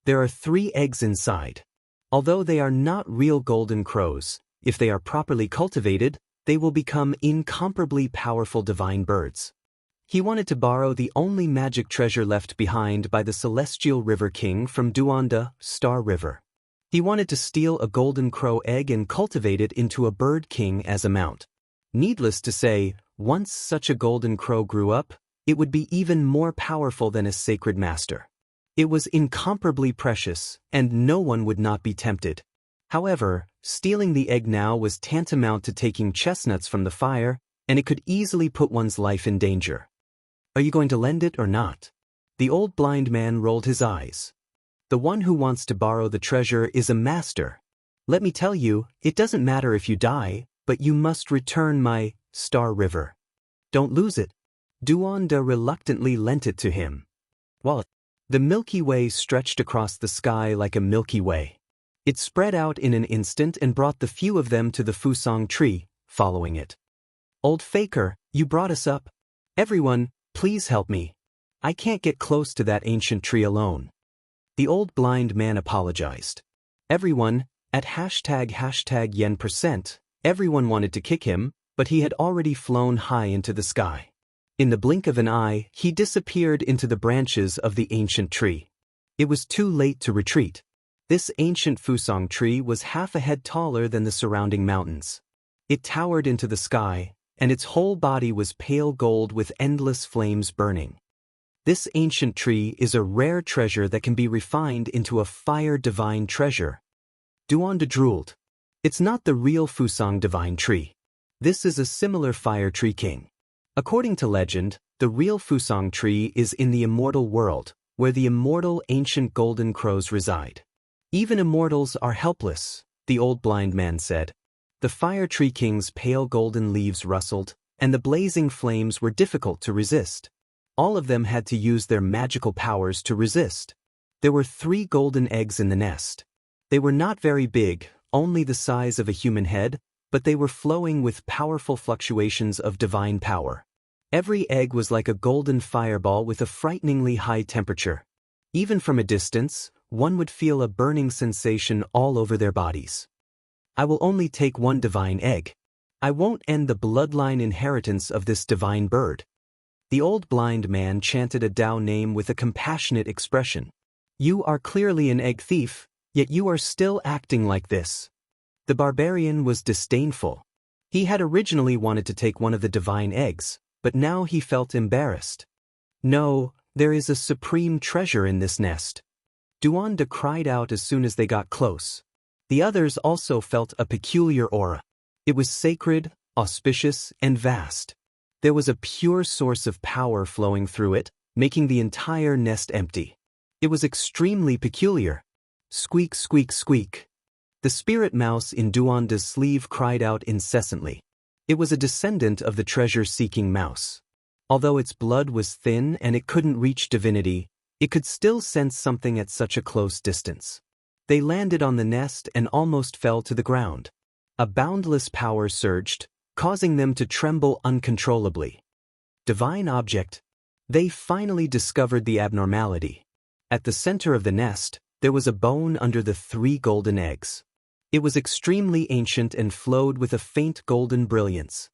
There are 3 eggs inside. Although they are not real golden crows, if they are properly cultivated, they will become incomparably powerful divine birds. He wanted to borrow the only magic treasure left behind by the celestial river king from Duanda, Star River. He wanted to steal a golden crow egg and cultivate it into a bird king as a mount. Needless to say, once such a golden crow grew up, it would be even more powerful than a sacred master. It was incomparably precious, and no one would not be tempted. However, stealing the egg now was tantamount to taking chestnuts from the fire, and it could easily put one's life in danger. "Are you going to lend it or not?" The old blind man rolled his eyes. "The one who wants to borrow the treasure is a master. Let me tell you, it doesn't matter if you die, but you must return my Star River. Don't lose it." Duanda reluctantly lent it to him. Well, the Milky Way stretched across the sky like a Milky Way. It spread out in an instant and brought the few of them to the fusang tree, following it. "Old faker, you brought us up. Everyone, please help me. I can't get close to that ancient tree alone." The old blind man apologized. Everyone, at ##yen%, everyone wanted to kick him, but he had already flown high into the sky. In the blink of an eye, he disappeared into the branches of the ancient tree. It was too late to retreat. This ancient fusang tree was half a head taller than the surrounding mountains. It towered into the sky, and its whole body was pale gold with endless flames burning. This ancient tree is a rare treasure that can be refined into a fire divine treasure. Duanda drooled. It's not the real fusang divine tree. This is a similar fire tree king. According to legend, the real fusang tree is in the immortal world, where the immortal ancient golden crows reside. Even immortals are helpless, the old blind man said. The fire tree king's pale golden leaves rustled, and the blazing flames were difficult to resist. All of them had to use their magical powers to resist. There were 3 golden eggs in the nest. They were not very big, only the size of a human head, but they were flowing with powerful fluctuations of divine power. Every egg was like a golden fireball with a frighteningly high temperature. Even from a distance, one would feel a burning sensation all over their bodies. I will only take 1 divine egg. I won't end the bloodline inheritance of this divine bird. The old blind man chanted a Tao name with a compassionate expression. You are clearly an egg thief, yet you are still acting like this. The barbarian was disdainful. He had originally wanted to take one of the divine eggs, but now he felt embarrassed. No, there is a supreme treasure in this nest. Duanda cried out as soon as they got close. The others also felt a peculiar aura. It was sacred, auspicious, and vast. There was a pure source of power flowing through it, making the entire nest empty. It was extremely peculiar. Squeak, squeak, squeak. The spirit mouse in Duanda's sleeve cried out incessantly. It was a descendant of the treasure-seeking mouse. Although its blood was thin and it couldn't reach divinity, it could still sense something at such a close distance. They landed on the nest and almost fell to the ground. A boundless power surged, causing them to tremble uncontrollably. Divine object. They finally discovered the abnormality. At the center of the nest, there was a bone under the 3 golden eggs. It was extremely ancient and flowed with a faint golden brilliance.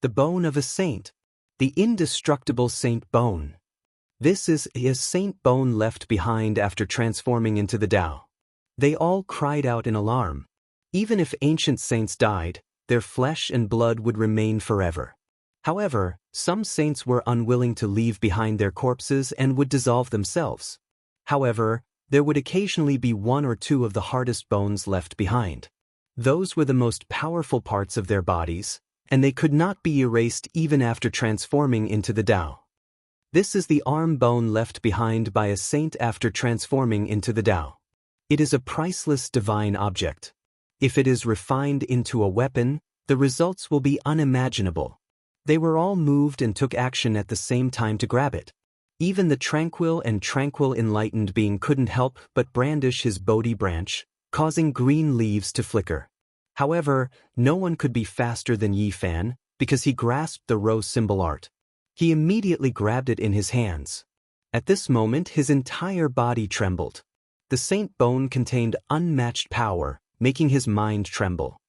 The bone of a saint. The indestructible saint bone. This is a saint bone left behind after transforming into the Tao. They all cried out in alarm. Even if ancient saints died, their flesh and blood would remain forever. However, some saints were unwilling to leave behind their corpses and would dissolve themselves. However, there would occasionally be 1 or 2 of the hardest bones left behind. Those were the most powerful parts of their bodies, and they could not be erased even after transforming into the Tao. This is the arm bone left behind by a saint after transforming into the Tao. It is a priceless divine object. If it is refined into a weapon, the results will be unimaginable. They were all moved and took action at the same time to grab it. Even the tranquil enlightened being couldn't help but brandish his Bodhi branch, causing green leaves to flicker. However, no one could be faster than Yi Fan, because he grasped the rose symbol art. He immediately grabbed it in his hands. At this moment his entire body trembled. The saint bone contained unmatched power, making his mind tremble.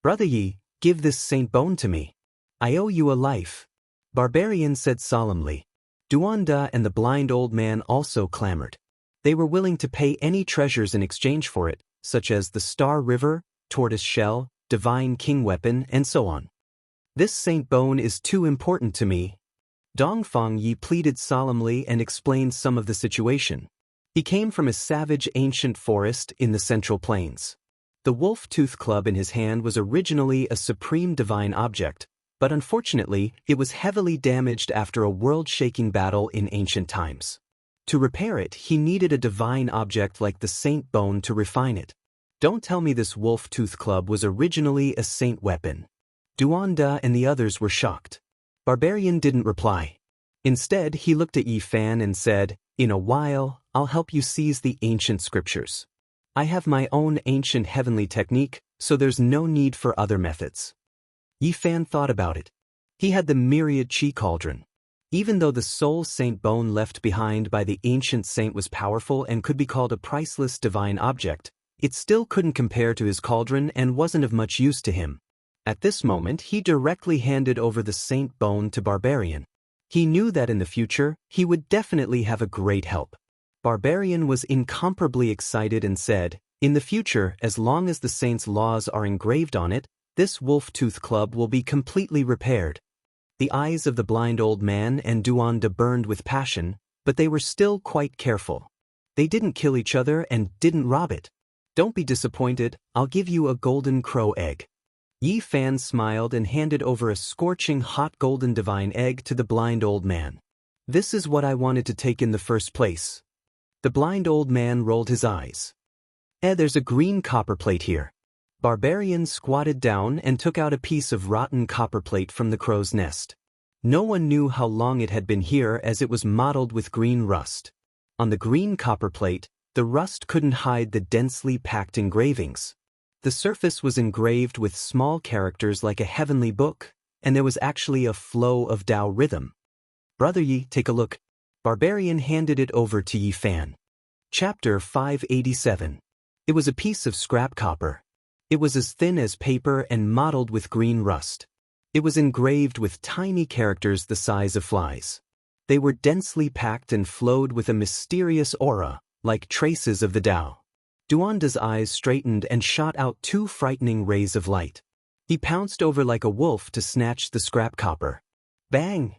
Brother Yi, give this saint bone to me. I owe you a life. Barbarian said solemnly. Duanda and the blind old man also clamored. They were willing to pay any treasures in exchange for it, such as the Star River, Tortoise Shell, Divine King Weapon, and so on. This saint bone is too important to me. Dongfang Yi pleaded solemnly and explained some of the situation. He came from a savage ancient forest in the Central Plains. The wolf-tooth club in his hand was originally a supreme divine object, but unfortunately, it was heavily damaged after a world-shaking battle in ancient times. To repair it, he needed a divine object like the saint bone to refine it. Don't tell me this wolf-tooth club was originally a saint weapon. Duanda and the others were shocked. Barbarian didn't reply. Instead, he looked at Yi Fan and said, "In a while, I'll help you seize the ancient scriptures. I have my own ancient heavenly technique, so there's no need for other methods." Yi Fan thought about it. He had the myriad chi cauldron. Even though the soul saint bone left behind by the ancient saint was powerful and could be called a priceless divine object, it still couldn't compare to his cauldron and wasn't of much use to him. At this moment, he directly handed over the saint bone to Barbarian. He knew that in the future, he would definitely have a great help. Barbarian was incomparably excited and said, In the future, as long as the saint's laws are engraved on it, this wolf-tooth club will be completely repaired. The eyes of the blind old man and Duanda burned with passion, but they were still quite careful. They didn't kill each other and didn't rob it. Don't be disappointed, I'll give you a golden crow egg. Yi Fan smiled and handed over a scorching hot golden divine egg to the blind old man. This is what I wanted to take in the first place. The blind old man rolled his eyes. There's a green copper plate here. Barbarian squatted down and took out a piece of rotten copper plate from the crow's nest. No one knew how long it had been here as it was mottled with green rust. On the green copper plate, the rust couldn't hide the densely packed engravings. The surface was engraved with small characters like a heavenly book, and there was actually a flow of Tao rhythm. Brother Yi, take a look. Barbarian handed it over to Yi Fan. Chapter 587. It was a piece of scrap copper. It was as thin as paper and mottled with green rust. It was engraved with tiny characters the size of flies. They were densely packed and flowed with a mysterious aura, like traces of the Tao. Duanda's eyes straightened and shot out two frightening rays of light. He pounced over like a wolf to snatch the scrap copper. Bang!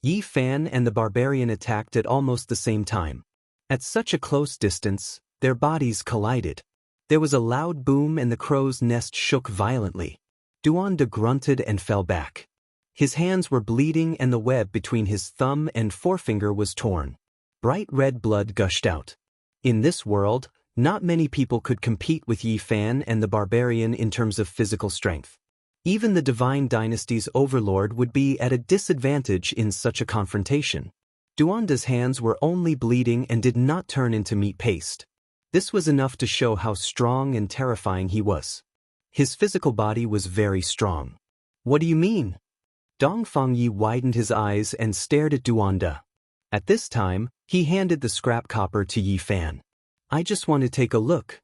Yi Fan and the barbarian attacked at almost the same time. At such a close distance, their bodies collided. There was a loud boom and the crow's nest shook violently. Duanda grunted and fell back. His hands were bleeding and the web between his thumb and forefinger was torn. Bright red blood gushed out. In this world, not many people could compete with Yi Fan and the barbarian in terms of physical strength. Even the Divine Dynasty's overlord would be at a disadvantage in such a confrontation. Duanda's hands were only bleeding and did not turn into meat paste. This was enough to show how strong and terrifying he was. His physical body was very strong. What do you mean? Dongfang Yi widened his eyes and stared at Duanda. At this time, he handed the scrap copper to Yi Fan. I just want to take a look.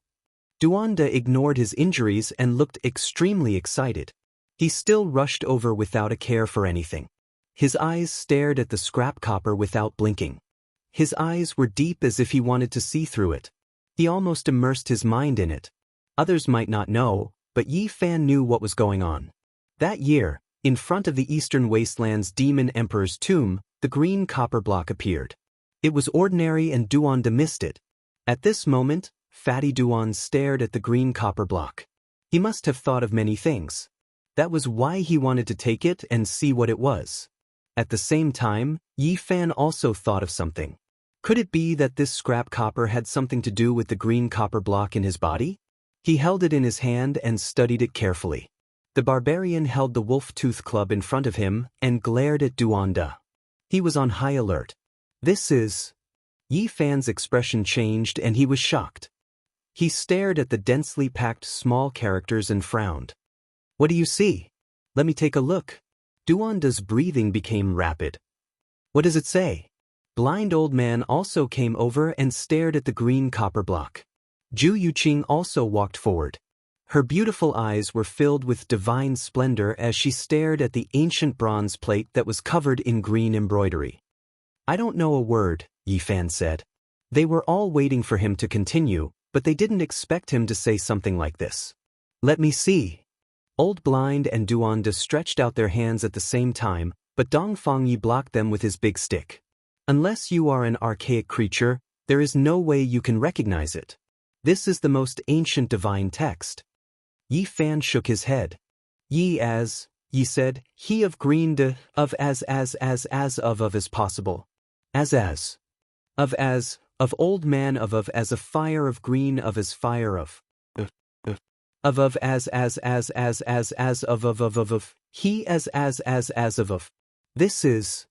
Duanda ignored his injuries and looked extremely excited. He still rushed over without a care for anything. His eyes stared at the scrap copper without blinking. His eyes were deep as if he wanted to see through it. He almost immersed his mind in it. Others might not know, but Yi Fan knew what was going on. That year, in front of the Eastern Wasteland's Demon Emperor's tomb, the green copper block appeared. It was ordinary and Duanda missed it. At this moment, Fatty Duan stared at the green copper block. He must have thought of many things. That was why he wanted to take it and see what it was. At the same time, Yi Fan also thought of something. Could it be that this scrap copper had something to do with the green copper block in his body? He held it in his hand and studied it carefully. The barbarian held the wolf-tooth club in front of him and glared at Duanda. He was on high alert. This is... Yi Fan's expression changed and he was shocked. He stared at the densely packed small characters and frowned. What do you see? Let me take a look. Duanda's breathing became rapid. What does it say? Blind old man also came over and stared at the green copper block. Zhu Yuqing also walked forward. Her beautiful eyes were filled with divine splendor as she stared at the ancient bronze plate that was covered in green embroidery. I don't know a word, Yi Fan said. They were all waiting for him to continue, but they didn't expect him to say something like this. Let me see. Old Blind and Duanda stretched out their hands at the same time, but Dongfang Yi blocked them with his big stick. Unless you are an archaic creature, there is no way you can recognize it. This is the most ancient divine text. Yi Fan shook his head. Yi said, he of green of as possible. As. Of old man of as a fire of green of as fire of as of he as of. This is...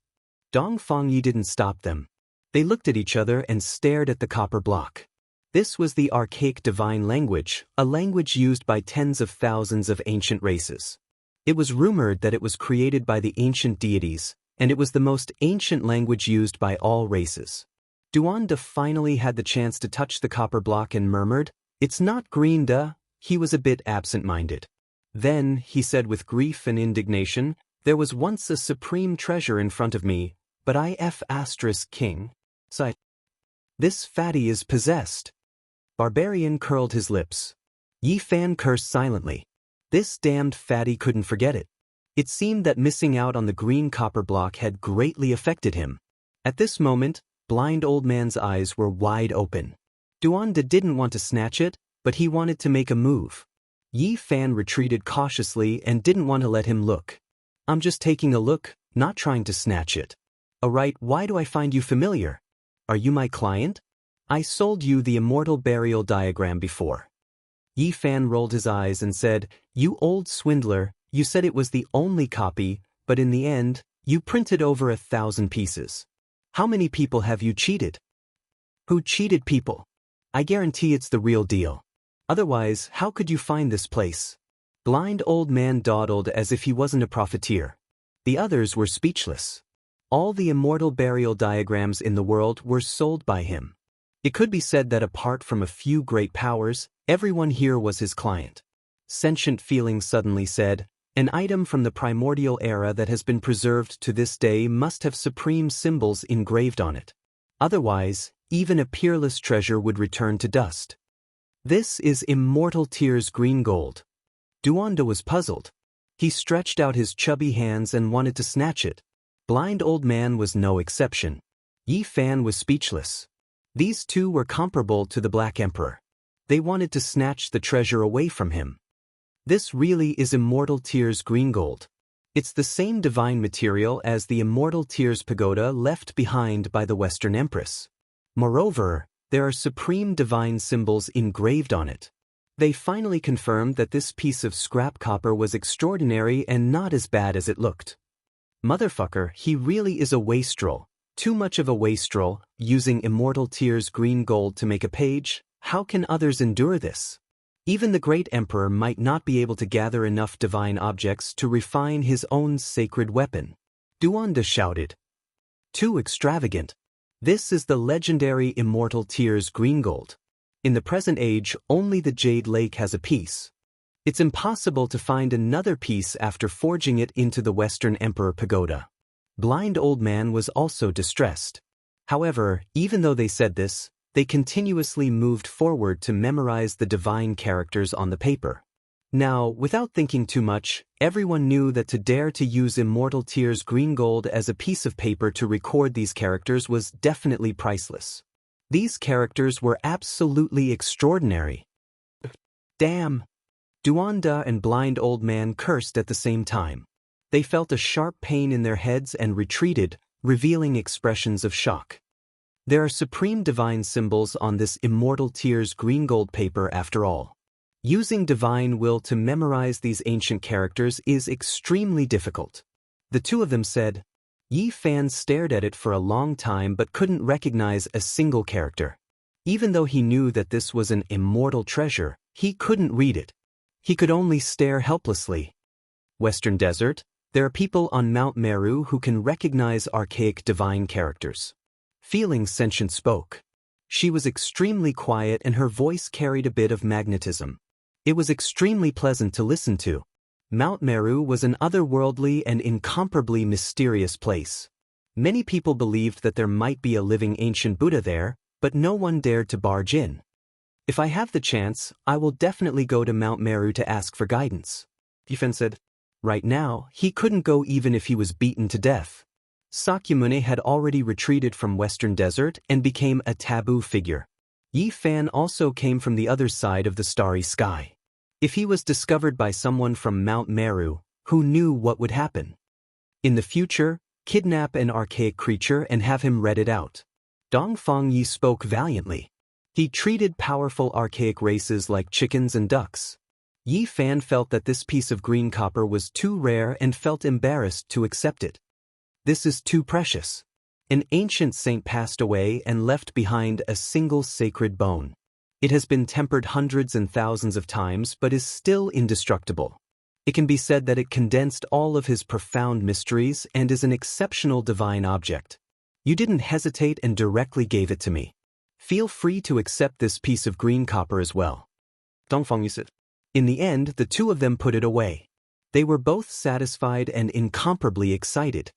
Dongfang Yi didn't stop them. They looked at each other and stared at the copper block. This was the archaic divine language, a language used by tens of thousands of ancient races. It was rumored that it was created by the ancient deities, and it was the most ancient language used by all races. Duanda finally had the chance to touch the copper block and murmured, "It's not green, duh." He was a bit absent-minded. Then, he said with grief and indignation, "There was once a supreme treasure in front of me, but I king. Sigh. This fatty is possessed." Barbarian curled his lips. Yi Fan cursed silently. This damned fatty couldn't forget it. It seemed that missing out on the green copper block had greatly affected him. At this moment, blind old man's eyes were wide open. Duanda didn't want to snatch it, but he wanted to make a move. Yi Fan retreated cautiously and didn't want to let him look. I'm just taking a look, not trying to snatch it. Alright, why do I find you familiar? Are you my client? I sold you the immortal burial diagram before. Yi Fan rolled his eyes and said, You old swindler, you said it was the only copy, but in the end, you printed over 1,000 pieces. How many people have you cheated? Who cheated people? I guarantee it's the real deal. Otherwise, how could you find this place? Blind old man dawdled as if he wasn't a profiteer. The others were speechless. All the immortal burial diagrams in the world were sold by him. It could be said that apart from a few great powers, everyone here was his client. Sentient feeling suddenly said, An item from the primordial era that has been preserved to this day must have supreme symbols engraved on it. Otherwise, even a peerless treasure would return to dust. This is immortal tears green gold. Duanda was puzzled. He stretched out his chubby hands and wanted to snatch it. Blind old man was no exception. Yi Fan was speechless. These two were comparable to the Black Emperor. They wanted to snatch the treasure away from him. This really is immortal tears green gold. It's the same divine material as the immortal tears pagoda left behind by the Western Empress. Moreover, there are supreme divine symbols engraved on it. They finally confirmed that this piece of scrap copper was extraordinary and not as bad as it looked. Motherfucker, he really is a wastrel. Too much of a wastrel, using immortal tears green gold to make a page. How can others endure this? Even the great emperor might not be able to gather enough divine objects to refine his own sacred weapon. Duanda shouted. Too extravagant. This is the legendary immortal tears green gold. In the present age, only the Jade Lake has a piece. It's impossible to find another piece after forging it into the Western Emperor pagoda. Blind old man was also distressed. However, even though they said this, they continuously moved forward to memorize the divine characters on the paper. Now, without thinking too much, everyone knew that to dare to use immortal tears green gold as a piece of paper to record these characters was definitely priceless. These characters were absolutely extraordinary. Damn! Duanda and blind old man cursed at the same time. They felt a sharp pain in their heads and retreated, revealing expressions of shock. There are supreme divine symbols on this immortal tears green gold paper after all. Using divine will to memorize these ancient characters is extremely difficult. The two of them said. Yi Fan stared at it for a long time but couldn't recognize a single character. Even though he knew that this was an immortal treasure, he couldn't read it. He could only stare helplessly. Western Desert, there are people on Mount Meru who can recognize archaic divine characters. Feeling Sentient spoke. She was extremely quiet and her voice carried a bit of magnetism. It was extremely pleasant to listen to. Mount Meru was an otherworldly and incomparably mysterious place. Many people believed that there might be a living ancient Buddha there, but no one dared to barge in. If I have the chance, I will definitely go to Mount Meru to ask for guidance. Yifen said. Right now, he couldn't go even if he was beaten to death. Sakyamuni had already retreated from Western Desert and became a taboo figure. Yi Fan also came from the other side of the starry sky. If he was discovered by someone from Mount Meru, who knew what would happen? In the future, kidnap an archaic creature and have him read it out. Dongfang Yi spoke valiantly. He treated powerful archaic races like chickens and ducks. Yi Fan felt that this piece of green copper was too rare and felt embarrassed to accept it. This is too precious. An ancient saint passed away and left behind a single sacred bone. It has been tempered hundreds and thousands of times but is still indestructible. It can be said that it condensed all of his profound mysteries and is an exceptional divine object. You didn't hesitate and directly gave it to me. Feel free to accept this piece of green copper as well. Dongfang Yu said. In the end, the two of them put it away. They were both satisfied and incomparably excited.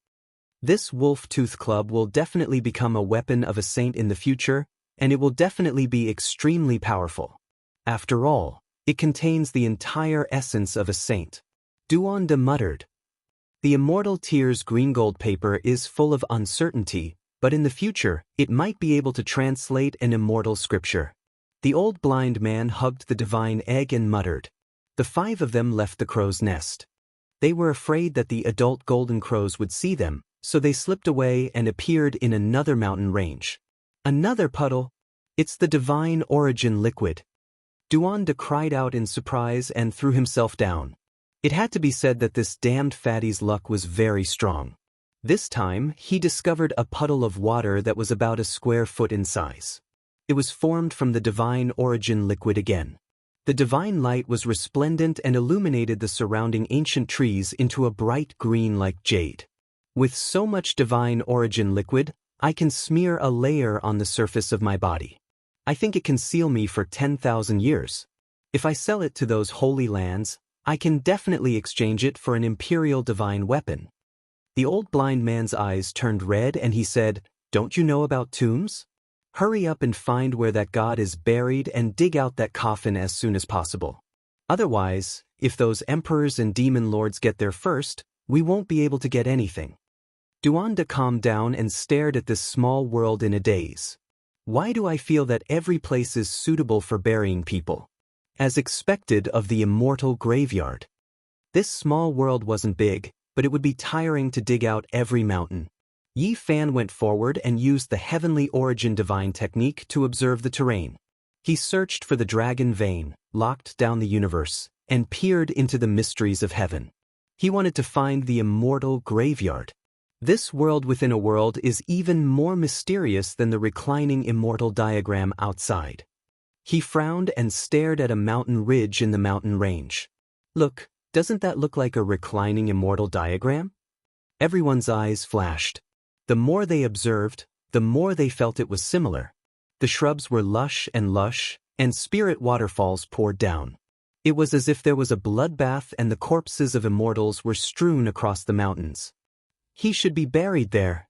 This wolf-tooth club will definitely become a weapon of a saint in the future, and it will definitely be extremely powerful. After all, it contains the entire essence of a saint. Duanda muttered. The immortal tier's green gold paper is full of uncertainty, but in the future, it might be able to translate an immortal scripture. The old blind man hugged the divine egg and muttered. The 5 of them left the crow's nest. They were afraid that the adult golden crows would see them, so they slipped away and appeared in another mountain range. Another puddle? It's the divine origin liquid. Duanda cried out in surprise and threw himself down. It had to be said that this damned fatty's luck was very strong. This time, he discovered a puddle of water that was about a square foot in size. It was formed from the divine origin liquid again. The divine light was resplendent and illuminated the surrounding ancient trees into a bright green like jade. With so much divine origin liquid, I can smear a layer on the surface of my body. I think it can seal me for 10,000 years. If I sell it to those holy lands, I can definitely exchange it for an imperial divine weapon. The old blind man's eyes turned red and he said, "Don't you know about tombs? Hurry up and find where that god is buried and dig out that coffin as soon as possible. Otherwise, if those emperors and demon lords get there first, we won't be able to get anything." Duanda calmed down and stared at this small world in a daze. Why do I feel that every place is suitable for burying people? As expected of the immortal graveyard. This small world wasn't big, but it would be tiring to dig out every mountain. Yi Fan went forward and used the heavenly origin divine technique to observe the terrain. He searched for the dragon vein, locked down the universe, and peered into the mysteries of heaven. He wanted to find the immortal graveyard. This world within a world is even more mysterious than the reclining immortal diagram outside. He frowned and stared at a mountain ridge in the mountain range. Look, doesn't that look like a reclining immortal diagram? Everyone's eyes flashed. The more they observed, the more they felt it was similar. The shrubs were lush, and spirit waterfalls poured down. It was as if there was a bloodbath and the corpses of immortals were strewn across the mountains. He should be buried there.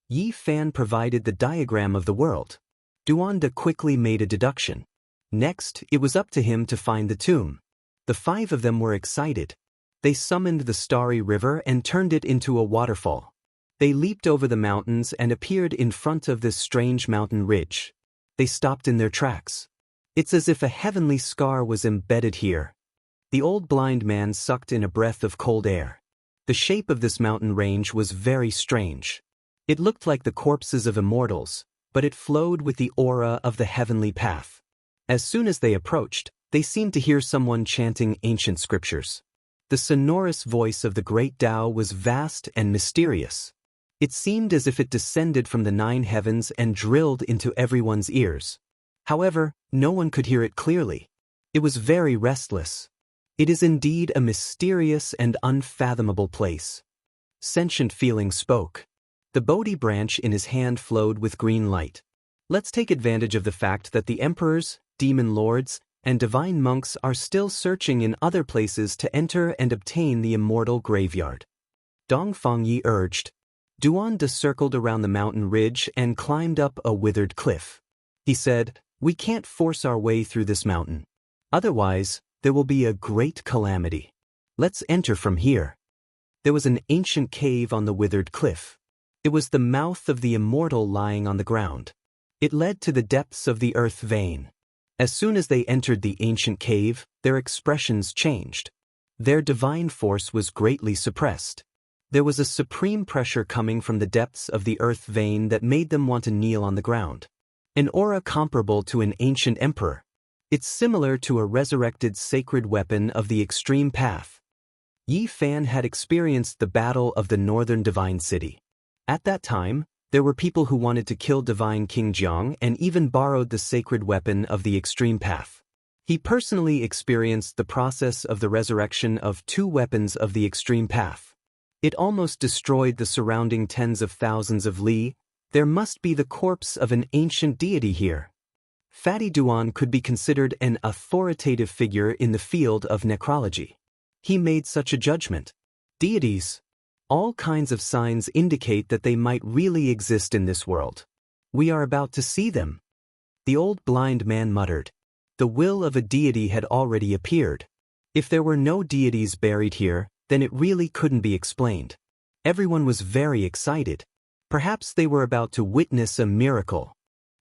Yi Fan provided the diagram of the world. Duanda quickly made a deduction. Next, it was up to him to find the tomb. The 5 of them were excited. They summoned the starry river and turned it into a waterfall. They leaped over the mountains and appeared in front of this strange mountain ridge. They stopped in their tracks. It's as if a heavenly scar was embedded here. The old blind man sucked in a breath of cold air. The shape of this mountain range was very strange. It looked like the corpses of immortals, but it flowed with the aura of the heavenly path. As soon as they approached, they seemed to hear someone chanting ancient scriptures. The sonorous voice of the great Tao was vast and mysterious. It seemed as if it descended from the 9 heavens and drilled into everyone's ears. However, no one could hear it clearly. It was very restless. It is indeed a mysterious and unfathomable place. Sentient feeling spoke. The Bodhi branch in his hand flowed with green light. Let's take advantage of the fact that the emperors, demon lords, and divine monks are still searching in other places to enter and obtain the immortal graveyard. Dongfang Yi urged. Duanda circled around the mountain ridge and climbed up a withered cliff. He said, "We can't force our way through this mountain. Otherwise, there will be a great calamity. Let's enter from here." There was an ancient cave on the withered cliff. It was the mouth of the immortal lying on the ground. It led to the depths of the earth vein. As soon as they entered the ancient cave, their expressions changed. Their divine force was greatly suppressed. There was a supreme pressure coming from the depths of the earth vein that made them want to kneel on the ground. An aura comparable to an ancient emperor. It's similar to a resurrected sacred weapon of the extreme path. Yi Fan had experienced the battle of the northern divine city. At that time, there were people who wanted to kill divine King Jiang and even borrowed the sacred weapon of the extreme path. He personally experienced the process of the resurrection of 2 weapons of the extreme path. It almost destroyed the surrounding tens of thousands of li. There must be the corpse of an ancient deity here. Fatty Duan could be considered an authoritative figure in the field of necrology. He made such a judgment. Deities. All kinds of signs indicate that they might really exist in this world. We are about to see them. The old blind man muttered. The will of a deity had already appeared. If there were no deities buried here, then it really couldn't be explained. Everyone was very excited. Perhaps they were about to witness a miracle.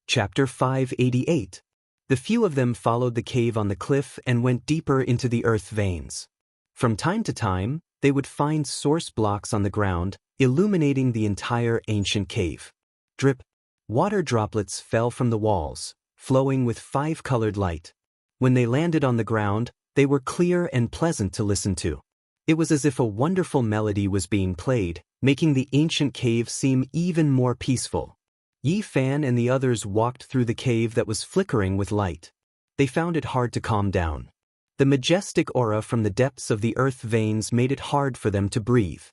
Chapter 588. The few of them followed the cave on the cliff and went deeper into the earth veins. From time to time, they would find source blocks on the ground, illuminating the entire ancient cave. Drip. Water droplets fell from the walls, flowing with five-colored light. When they landed on the ground, they were clear and pleasant to listen to. It was as if a wonderful melody was being played, making the ancient cave seem even more peaceful. Yi Fan and the others walked through the cave that was flickering with light. They found it hard to calm down. The majestic aura from the depths of the earth veins made it hard for them to breathe.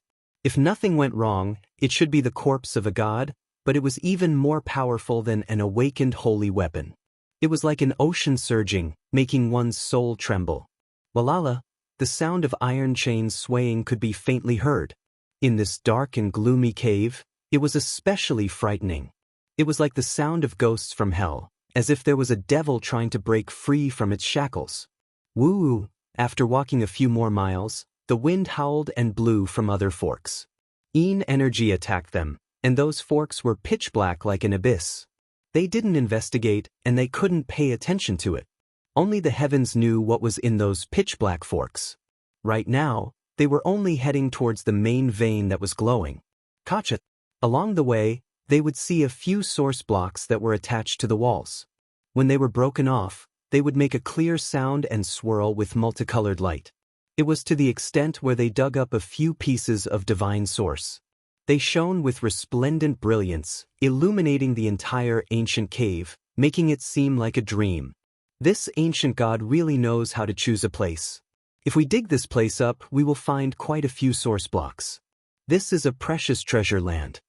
If nothing went wrong, it should be the corpse of a god, but it was even more powerful than an awakened holy weapon. It was like an ocean surging, making one's soul tremble. Walala, the sound of iron chains swaying could be faintly heard. In this dark and gloomy cave, it was especially frightening. It was like the sound of ghosts from hell, as if there was a devil trying to break free from its shackles. Woo! After walking a few more miles, the wind howled and blew from other forks. Een energy attacked them, and those forks were pitch black like an abyss. They didn't investigate, and they couldn't pay attention to it. Only the heavens knew what was in those pitch-black forks. Right now, they were only heading towards the main vein that was glowing. Gotcha. Along the way, they would see a few source blocks that were attached to the walls. When they were broken off, they would make a clear sound and swirl with multicolored light. It was to the extent where they dug up a few pieces of divine source. They shone with resplendent brilliance, illuminating the entire ancient cave, making it seem like a dream. This ancient god really knows how to choose a place. If we dig this place up, we will find quite a few source blocks. This is a precious treasure land.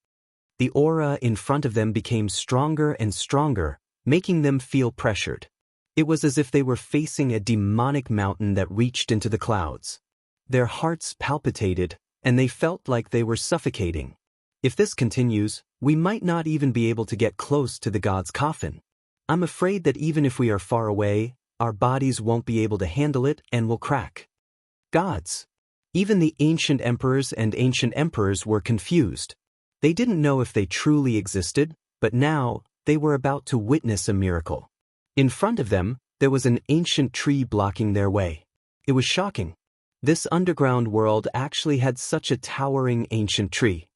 The aura in front of them became stronger and stronger, making them feel pressured. It was as if they were facing a demonic mountain that reached into the clouds. Their hearts palpitated, and they felt like they were suffocating. If this continues, we might not even be able to get close to the god's coffin. I'm afraid that even if we are far away, our bodies won't be able to handle it and will crack. Gods. Even the ancient emperors and ancient emperors were confused. They didn't know if they truly existed, but now, they were about to witness a miracle. In front of them, there was an ancient tree blocking their way. It was shocking. This underground world actually had such a towering ancient tree.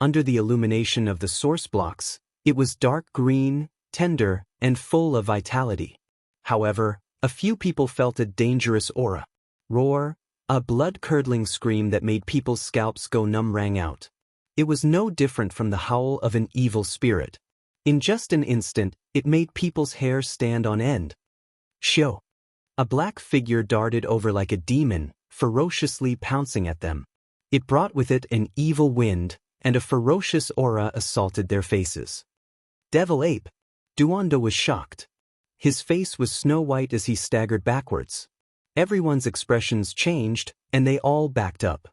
Under the illumination of the source blocks, it was dark green, tender, and full of vitality. However, a few people felt a dangerous aura. Roar, a blood-curdling scream that made people's scalps go numb rang out. It was no different from the howl of an evil spirit. In just an instant, it made people's hair stand on end. Shio. A black figure darted over like a demon, ferociously pouncing at them. It brought with it an evil wind, and a ferocious aura assaulted their faces. Devil Ape. Duanda was shocked. His face was snow-white as he staggered backwards. Everyone's expressions changed, and they all backed up.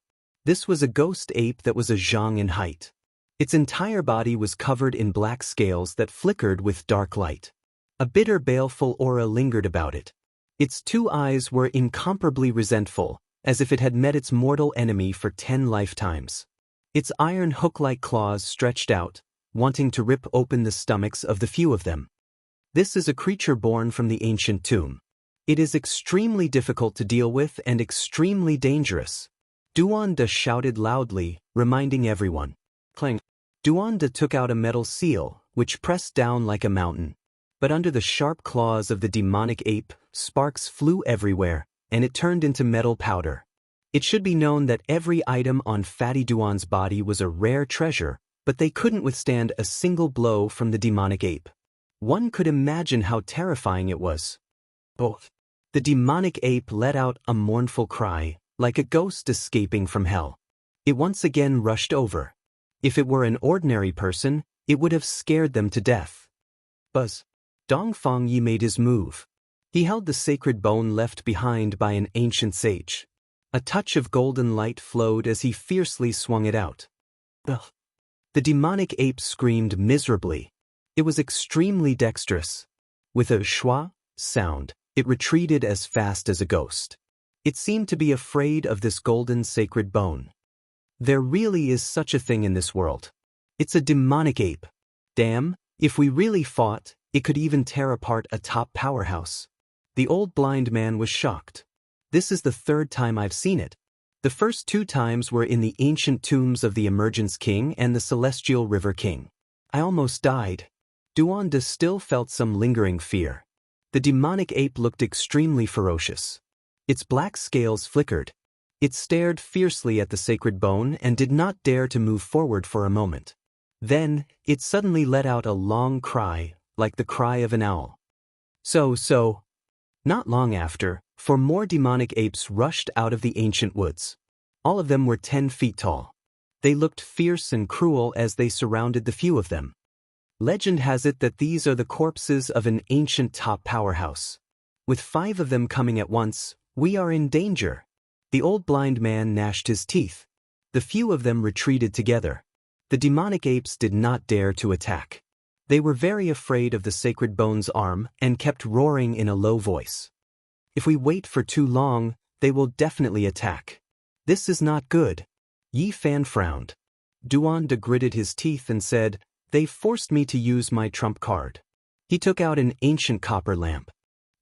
This was a ghost ape that was a zhang in height. Its entire body was covered in black scales that flickered with dark light. A bitter, baleful aura lingered about it. Its two eyes were incomparably resentful, as if it had met its mortal enemy for 10 lifetimes. Its iron hook-like claws stretched out, wanting to rip open the stomachs of the few of them. This is a creature born from the ancient tomb. It is extremely difficult to deal with and extremely dangerous. Duanda shouted loudly, reminding everyone. Clang. Duanda took out a metal seal, which pressed down like a mountain. But under the sharp claws of the demonic ape, sparks flew everywhere, and it turned into metal powder. It should be known that every item on Fatty Duan's body was a rare treasure, but they couldn't withstand a single blow from the demonic ape. One could imagine how terrifying it was. Both. The demonic ape let out a mournful cry, like a ghost escaping from hell. It once again rushed over. If it were an ordinary person, it would have scared them to death. Buzz. Dongfang Yi made his move. He held the sacred bone left behind by an ancient sage. A touch of golden light flowed as he fiercely swung it out. Ugh. The demonic ape screamed miserably. It was extremely dexterous. With a schwa sound, it retreated as fast as a ghost. It seemed to be afraid of this golden sacred bone. There really is such a thing in this world. It's a demonic ape. Damn, if we really fought, it could even tear apart a top powerhouse. The old blind man was shocked. This is the third time I've seen it. The first 2 times were in the ancient tombs of the Emergence King and the Celestial River King. I almost died. Duanda still felt some lingering fear. The demonic ape looked extremely ferocious. Its black scales flickered. It stared fiercely at the sacred bone and did not dare to move forward for a moment. Then, it suddenly let out a long cry, like the cry of an owl. So. Not long after, 4 more demonic apes rushed out of the ancient woods. All of them were 10 feet tall. They looked fierce and cruel as they surrounded the few of them. Legend has it that these are the corpses of an ancient top powerhouse. With 5 of them coming at once, we are in danger. The old blind man gnashed his teeth. The few of them retreated together. The demonic apes did not dare to attack. They were very afraid of the sacred bone's arm and kept roaring in a low voice. If we wait for too long, they will definitely attack. This is not good. Yi Fan frowned. Duanda gritted his teeth and said, "They forced me to use my trump card." He took out an ancient copper lamp.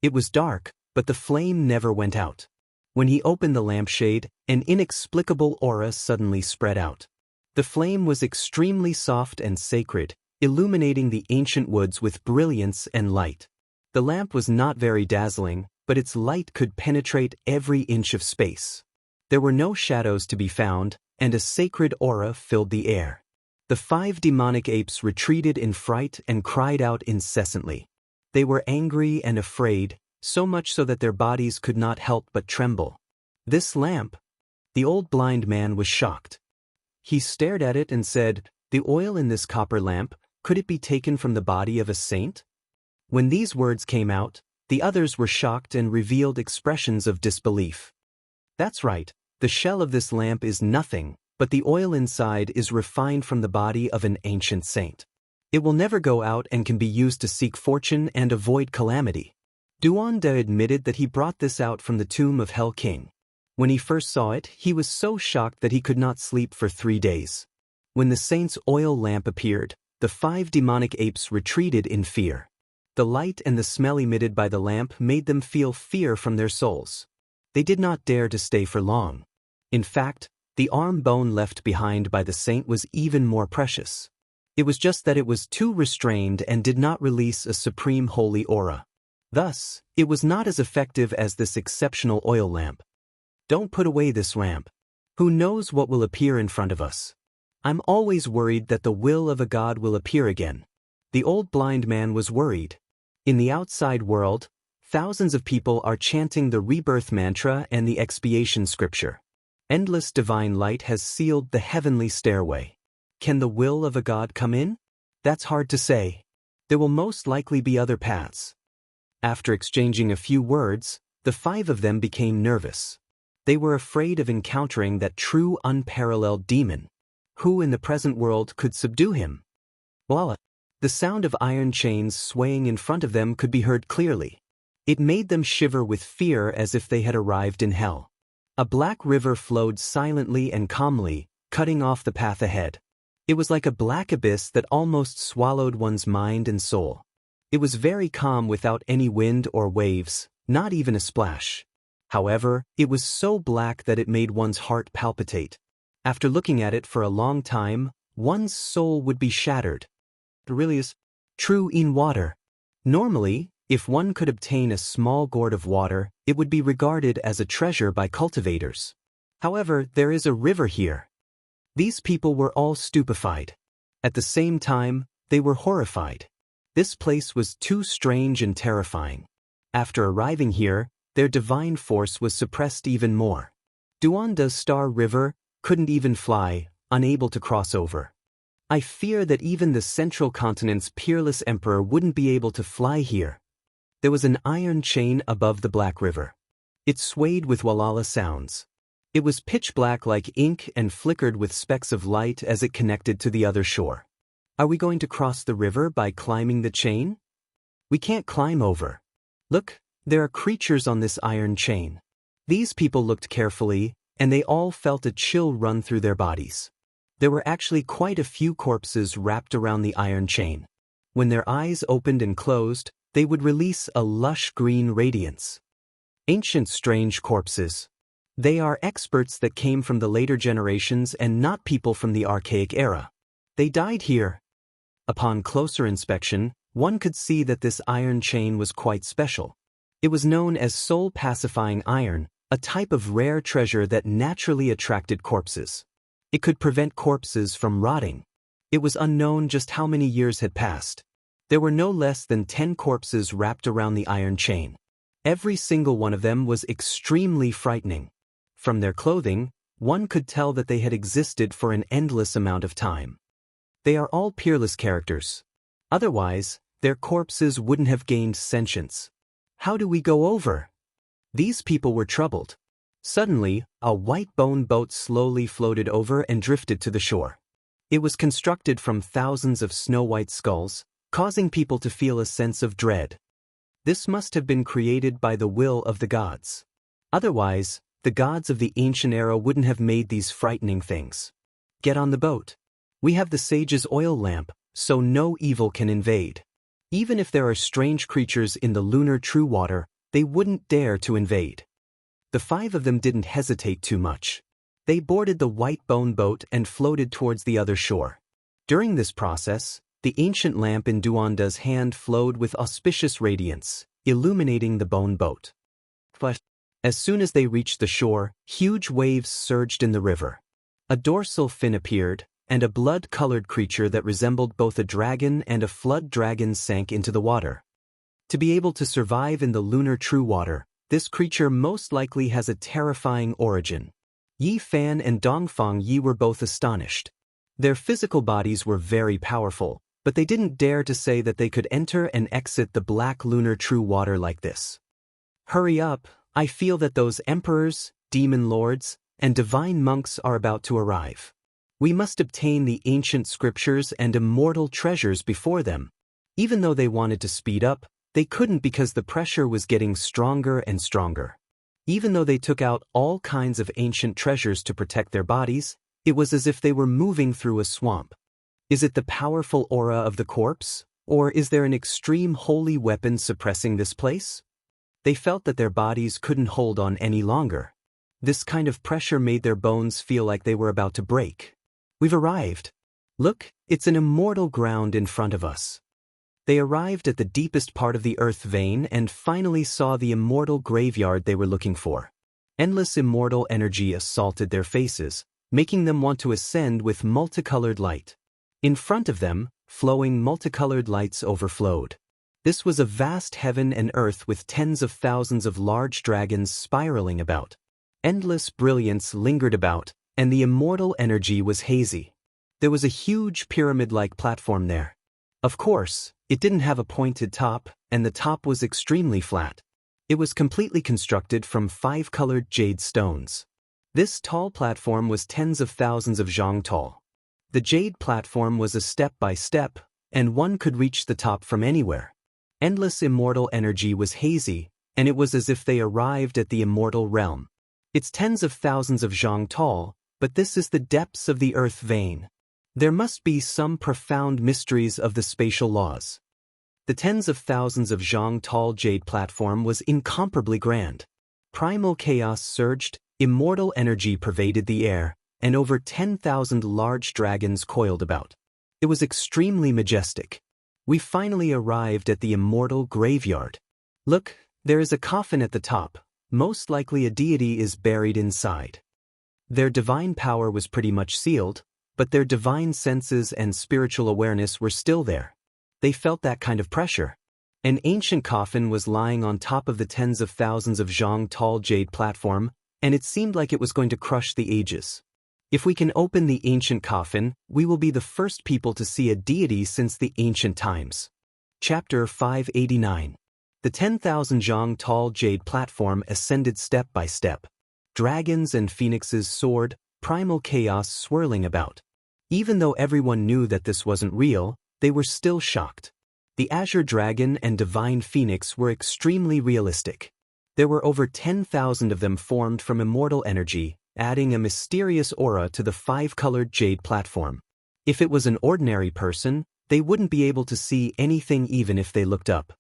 It was dark, but the flame never went out. When he opened the lampshade, an inexplicable aura suddenly spread out. The flame was extremely soft and sacred, illuminating the ancient woods with brilliance and light. The lamp was not very dazzling, but its light could penetrate every inch of space. There were no shadows to be found, and a sacred aura filled the air. The 5 demonic apes retreated in fright and cried out incessantly. They were angry and afraid, so much so that their bodies could not help but tremble. This lamp? The old blind man was shocked. He stared at it and said, "The oil in this copper lamp, could it be taken from the body of a saint?" When these words came out, the others were shocked and revealed expressions of disbelief. That's right, the shell of this lamp is nothing, but the oil inside is refined from the body of an ancient saint. It will never go out and can be used to seek fortune and avoid calamity. Duanda admitted that he brought this out from the tomb of Hell King. When he first saw it, he was so shocked that he could not sleep for 3 days. When the saint's oil lamp appeared, the 5 demonic apes retreated in fear. The light and the smell emitted by the lamp made them feel fear from their souls. They did not dare to stay for long. In fact, the arm bone left behind by the saint was even more precious. It was just that it was too restrained and did not release a supreme holy aura. Thus, it was not as effective as this exceptional oil lamp. Don't put away this lamp. Who knows what will appear in front of us? I'm always worried that the will of a god will appear again. The old blind man was worried. In the outside world, thousands of people are chanting the rebirth mantra and the expiation scripture. Endless divine light has sealed the heavenly stairway. Can the will of a god come in? That's hard to say. There will most likely be other paths. After exchanging a few words, the 5 of them became nervous. They were afraid of encountering that true unparalleled demon. Who in the present world could subdue him? Voila! The sound of iron chains swaying in front of them could be heard clearly. It made them shiver with fear as if they had arrived in hell. A black river flowed silently and calmly, cutting off the path ahead. It was like a black abyss that almost swallowed one's mind and soul. It was very calm without any wind or waves, not even a splash. However, it was so black that it made one's heart palpitate. After looking at it for a long time, one's soul would be shattered. It really is true in water. Normally, if one could obtain a small gourd of water, it would be regarded as a treasure by cultivators. However, there is a river here. These people were all stupefied. At the same time, they were horrified. This place was too strange and terrifying. After arriving here, their divine force was suppressed even more. Duanda's Star River couldn't even fly, unable to cross over. I fear that even the central continent's peerless emperor wouldn't be able to fly here. There was an iron chain above the Black River. It swayed with walala sounds. It was pitch black like ink and flickered with specks of light as it connected to the other shore. Are we going to cross the river by climbing the chain? We can't climb over. Look, there are creatures on this iron chain. These people looked carefully, and they all felt a chill run through their bodies. There were actually quite a few corpses wrapped around the iron chain. When their eyes opened and closed, they would release a lush green radiance. Ancient strange corpses. They are experts that came from the later generations and not people from the archaic era. They died here. Upon closer inspection, one could see that this iron chain was quite special. It was known as soul-pacifying iron, a type of rare treasure that naturally attracted corpses. It could prevent corpses from rotting. It was unknown just how many years had passed. There were no less than 10 corpses wrapped around the iron chain. Every single one of them was extremely frightening. From their clothing, one could tell that they had existed for an endless amount of time. They are all peerless characters. Otherwise, their corpses wouldn't have gained sentience. How do we go over? These people were troubled. Suddenly, a white bone boat slowly floated over and drifted to the shore. It was constructed from thousands of snow-white skulls, causing people to feel a sense of dread. This must have been created by the will of the gods. Otherwise, the gods of the ancient era wouldn't have made these frightening things. Get on the boat. We have the sage's oil lamp, so no evil can invade. Even if there are strange creatures in the lunar true water, they wouldn't dare to invade. The 5 of them didn't hesitate too much. They boarded the white bone boat and floated towards the other shore. During this process, the ancient lamp in Duanda's hand flowed with auspicious radiance, illuminating the bone boat. But as soon as they reached the shore, huge waves surged in the river. A dorsal fin appeared, and a blood-colored creature that resembled both a dragon and a flood dragon sank into the water. To be able to survive in the lunar true water, this creature most likely has a terrifying origin. Yi Fan and Dongfang Yi were both astonished. Their physical bodies were very powerful, but they didn't dare to say that they could enter and exit the black lunar true water like this. Hurry up, I feel that those emperors, demon lords, and divine monks are about to arrive. We must obtain the ancient scriptures and immortal treasures before them. Even though they wanted to speed up, they couldn't because the pressure was getting stronger and stronger. Even though they took out all kinds of ancient treasures to protect their bodies, it was as if they were moving through a swamp. Is it the powerful aura of the corpse, or is there an extreme holy weapon suppressing this place? They felt that their bodies couldn't hold on any longer. This kind of pressure made their bones feel like they were about to break. We've arrived. Look, it's an immortal ground in front of us. They arrived at the deepest part of the earth vein and finally saw the immortal graveyard they were looking for. Endless immortal energy assaulted their faces, making them want to ascend with multicolored light. In front of them, flowing multicolored lights overflowed. This was a vast heaven and earth with tens of thousands of large dragons spiraling about. Endless brilliance lingered about, and the immortal energy was hazy. There was a huge pyramid-like platform there. Of course, it didn't have a pointed top, and the top was extremely flat. It was completely constructed from 5 colored jade stones. This tall platform was tens of thousands of zhang tall. The jade platform was a step-by-step, and one could reach the top from anywhere. Endless immortal energy was hazy, and it was as if they arrived at the immortal realm. It's tens of thousands of zhang tall, but this is the depths of the earth vein. There must be some profound mysteries of the spatial laws. The tens of thousands of zhang tall jade platform was incomparably grand. Primal chaos surged, immortal energy pervaded the air, and over 10,000 large dragons coiled about. It was extremely majestic. We finally arrived at the immortal graveyard. Look, there is a coffin at the top. Most likely a deity is buried inside. Their divine power was pretty much sealed, but their divine senses and spiritual awareness were still there. They felt that kind of pressure. An ancient coffin was lying on top of the tens of thousands of zhang tall jade platform, and it seemed like it was going to crush the ages. If we can open the ancient coffin, we will be the first people to see a deity since the ancient times. Chapter 589. The 10,000 zhang tall jade platform ascended step by step. Dragons and phoenixes soared, primal chaos swirling about. Even though everyone knew that this wasn't real, they were still shocked. The azure dragon and divine phoenix were extremely realistic. There were over 10,000 of them formed from immortal energy, adding a mysterious aura to the five-colored jade platform. If it was an ordinary person, they wouldn't be able to see anything even if they looked up.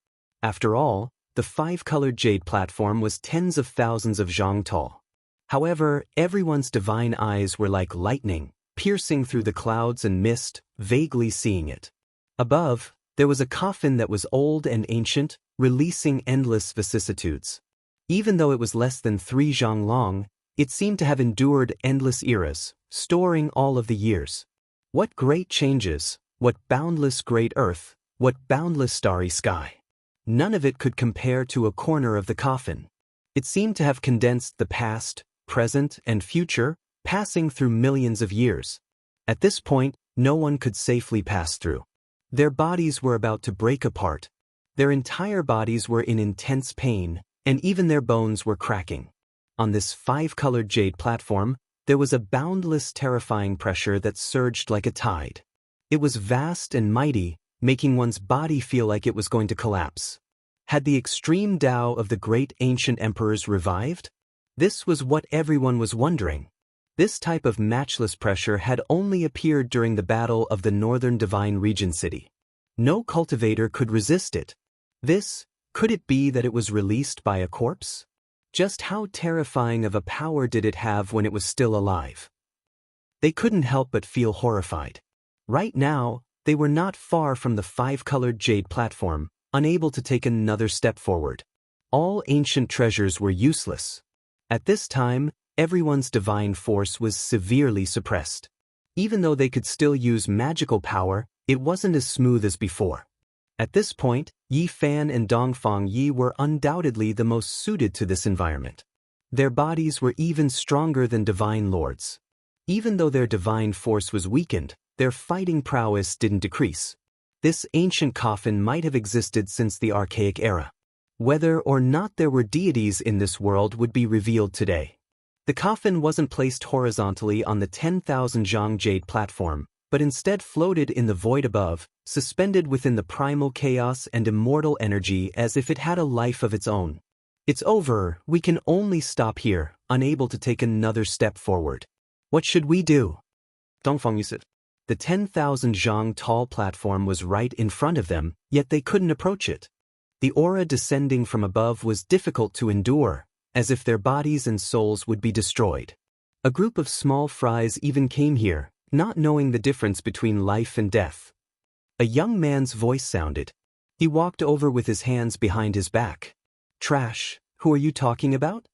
After all, the five-colored jade platform was tens of thousands of zhang tall. However, everyone's divine eyes were like lightning, piercing through the clouds and mist, vaguely seeing it. Above, there was a coffin that was old and ancient, releasing endless vicissitudes. Even though it was less than 3 zhang long, it seemed to have endured endless eras, storing all of the years. What great changes, what boundless great earth, what boundless starry sky. None of it could compare to a corner of the coffin. It seemed to have condensed the past, present, and future, passing through millions of years. At this point, no one could safely pass through. Their bodies were about to break apart. Their entire bodies were in intense pain, and even their bones were cracking. On this five-colored jade platform, there was a boundless, terrifying pressure that surged like a tide. It was vast and mighty, making one's body feel like it was going to collapse. Had the extreme Tao of the great ancient emperors revived? This was what everyone was wondering. This type of matchless pressure had only appeared during the battle of the Northern Divine Region City. No cultivator could resist it. Could it be that it was released by a corpse? Just how terrifying of a power did it have when it was still alive? They couldn't help but feel horrified. Right now, they were not far from the five-colored jade platform, unable to take another step forward. All ancient treasures were useless. At this time, everyone's divine force was severely suppressed. Even though they could still use magical power, it wasn't as smooth as before. At this point, Yi Fan and Dongfang Yi were undoubtedly the most suited to this environment. Their bodies were even stronger than divine lords. Even though their divine force was weakened, their fighting prowess didn't decrease. This ancient coffin might have existed since the archaic era. Whether or not there were deities in this world would be revealed today. The coffin wasn't placed horizontally on the 10,000 zhang jade platform, but instead floated in the void above, suspended within the primal chaos and immortal energy as if it had a life of its own. It's over, we can only stop here, unable to take another step forward. What should we do? Dongfang said. The 10,000 zhang tall platform was right in front of them, yet they couldn't approach it. The aura descending from above was difficult to endure, as if their bodies and souls would be destroyed. A group of small fries even came here, not knowing the difference between life and death. A young man's voice sounded. He walked over with his hands behind his back. Trash, who are you talking about?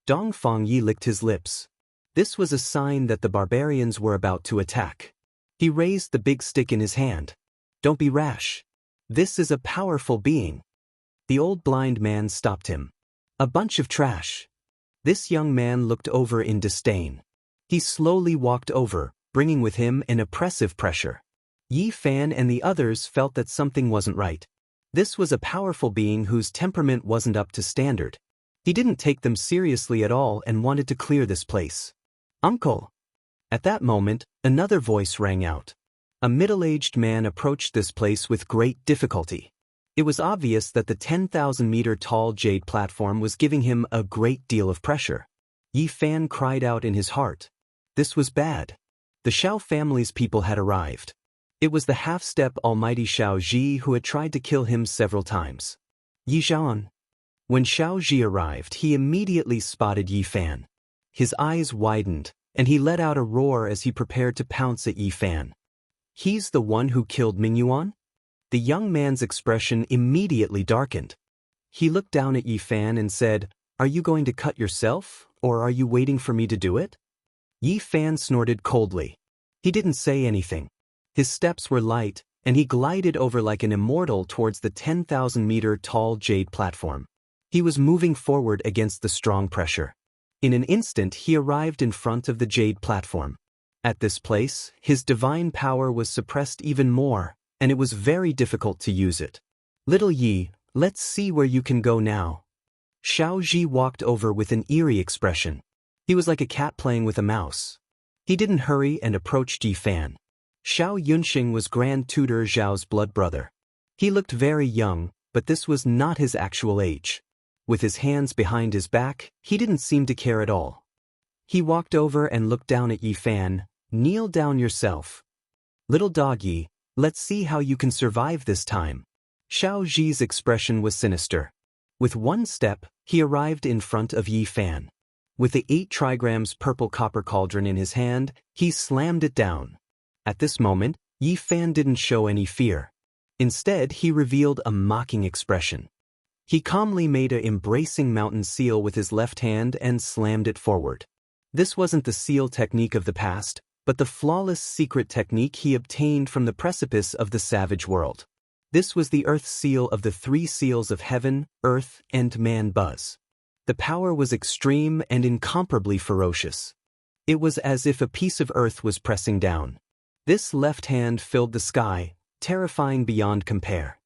Dongfang Yi licked his lips. This was a sign that the barbarians were about to attack. He raised the big stick in his hand. Don't be rash. This is a powerful being. The old blind man stopped him. A bunch of trash. This young man looked over in disdain. He slowly walked over, bringing with him an oppressive pressure. Yi Fan and the others felt that something wasn't right. This was a powerful being whose temperament wasn't up to standard. He didn't take them seriously at all and wanted to clear this place. Uncle! At that moment, another voice rang out. A middle-aged man approached this place with great difficulty. It was obvious that the 10,000-meter tall jade platform was giving him a great deal of pressure. Yi Fan cried out in his heart. This was bad. The Xiao family's people had arrived. It was the half-step almighty Xiao Ji who had tried to kill him several times. Yi Zhan. When Xiao Ji arrived, he immediately spotted Yi Fan. His eyes widened, and he let out a roar as he prepared to pounce at Yi Fan. He's the one who killed Mingyuan? The young man's expression immediately darkened. He looked down at Yi Fan and said, Are you going to cut yourself, or are you waiting for me to do it? Yi Fan snorted coldly. He didn't say anything. His steps were light, and he glided over like an immortal towards the 10,000-meter tall jade platform. He was moving forward against the strong pressure. In an instant, he arrived in front of the jade platform. At this place, his divine power was suppressed even more, and it was very difficult to use it. Little Yi, let's see where you can go now. Xiao Ji walked over with an eerie expression. He was like a cat playing with a mouse. He didn't hurry and approached Yi Fan. Xiao Yunxing was Grand Tutor Zhao's blood brother. He looked very young, but this was not his actual age. With his hands behind his back, he didn't seem to care at all. He walked over and looked down at Yi Fan. "Kneel down yourself. Little doggy, let's see how you can survive this time." Xiao Zhi's expression was sinister. With one step, he arrived in front of Yi Fan. With the 8 trigrams purple copper cauldron in his hand, he slammed it down. At this moment, Yi Fan didn't show any fear. Instead, he revealed a mocking expression. He calmly made an embracing mountain seal with his left hand and slammed it forward. This wasn't the seal technique of the past, but the flawless secret technique he obtained from the precipice of the savage world. This was the earth seal of the 3 seals of heaven, earth, and man buzz. The power was extreme and incomparably ferocious. It was as if a piece of earth was pressing down. This left hand filled the sky, terrifying beyond compare.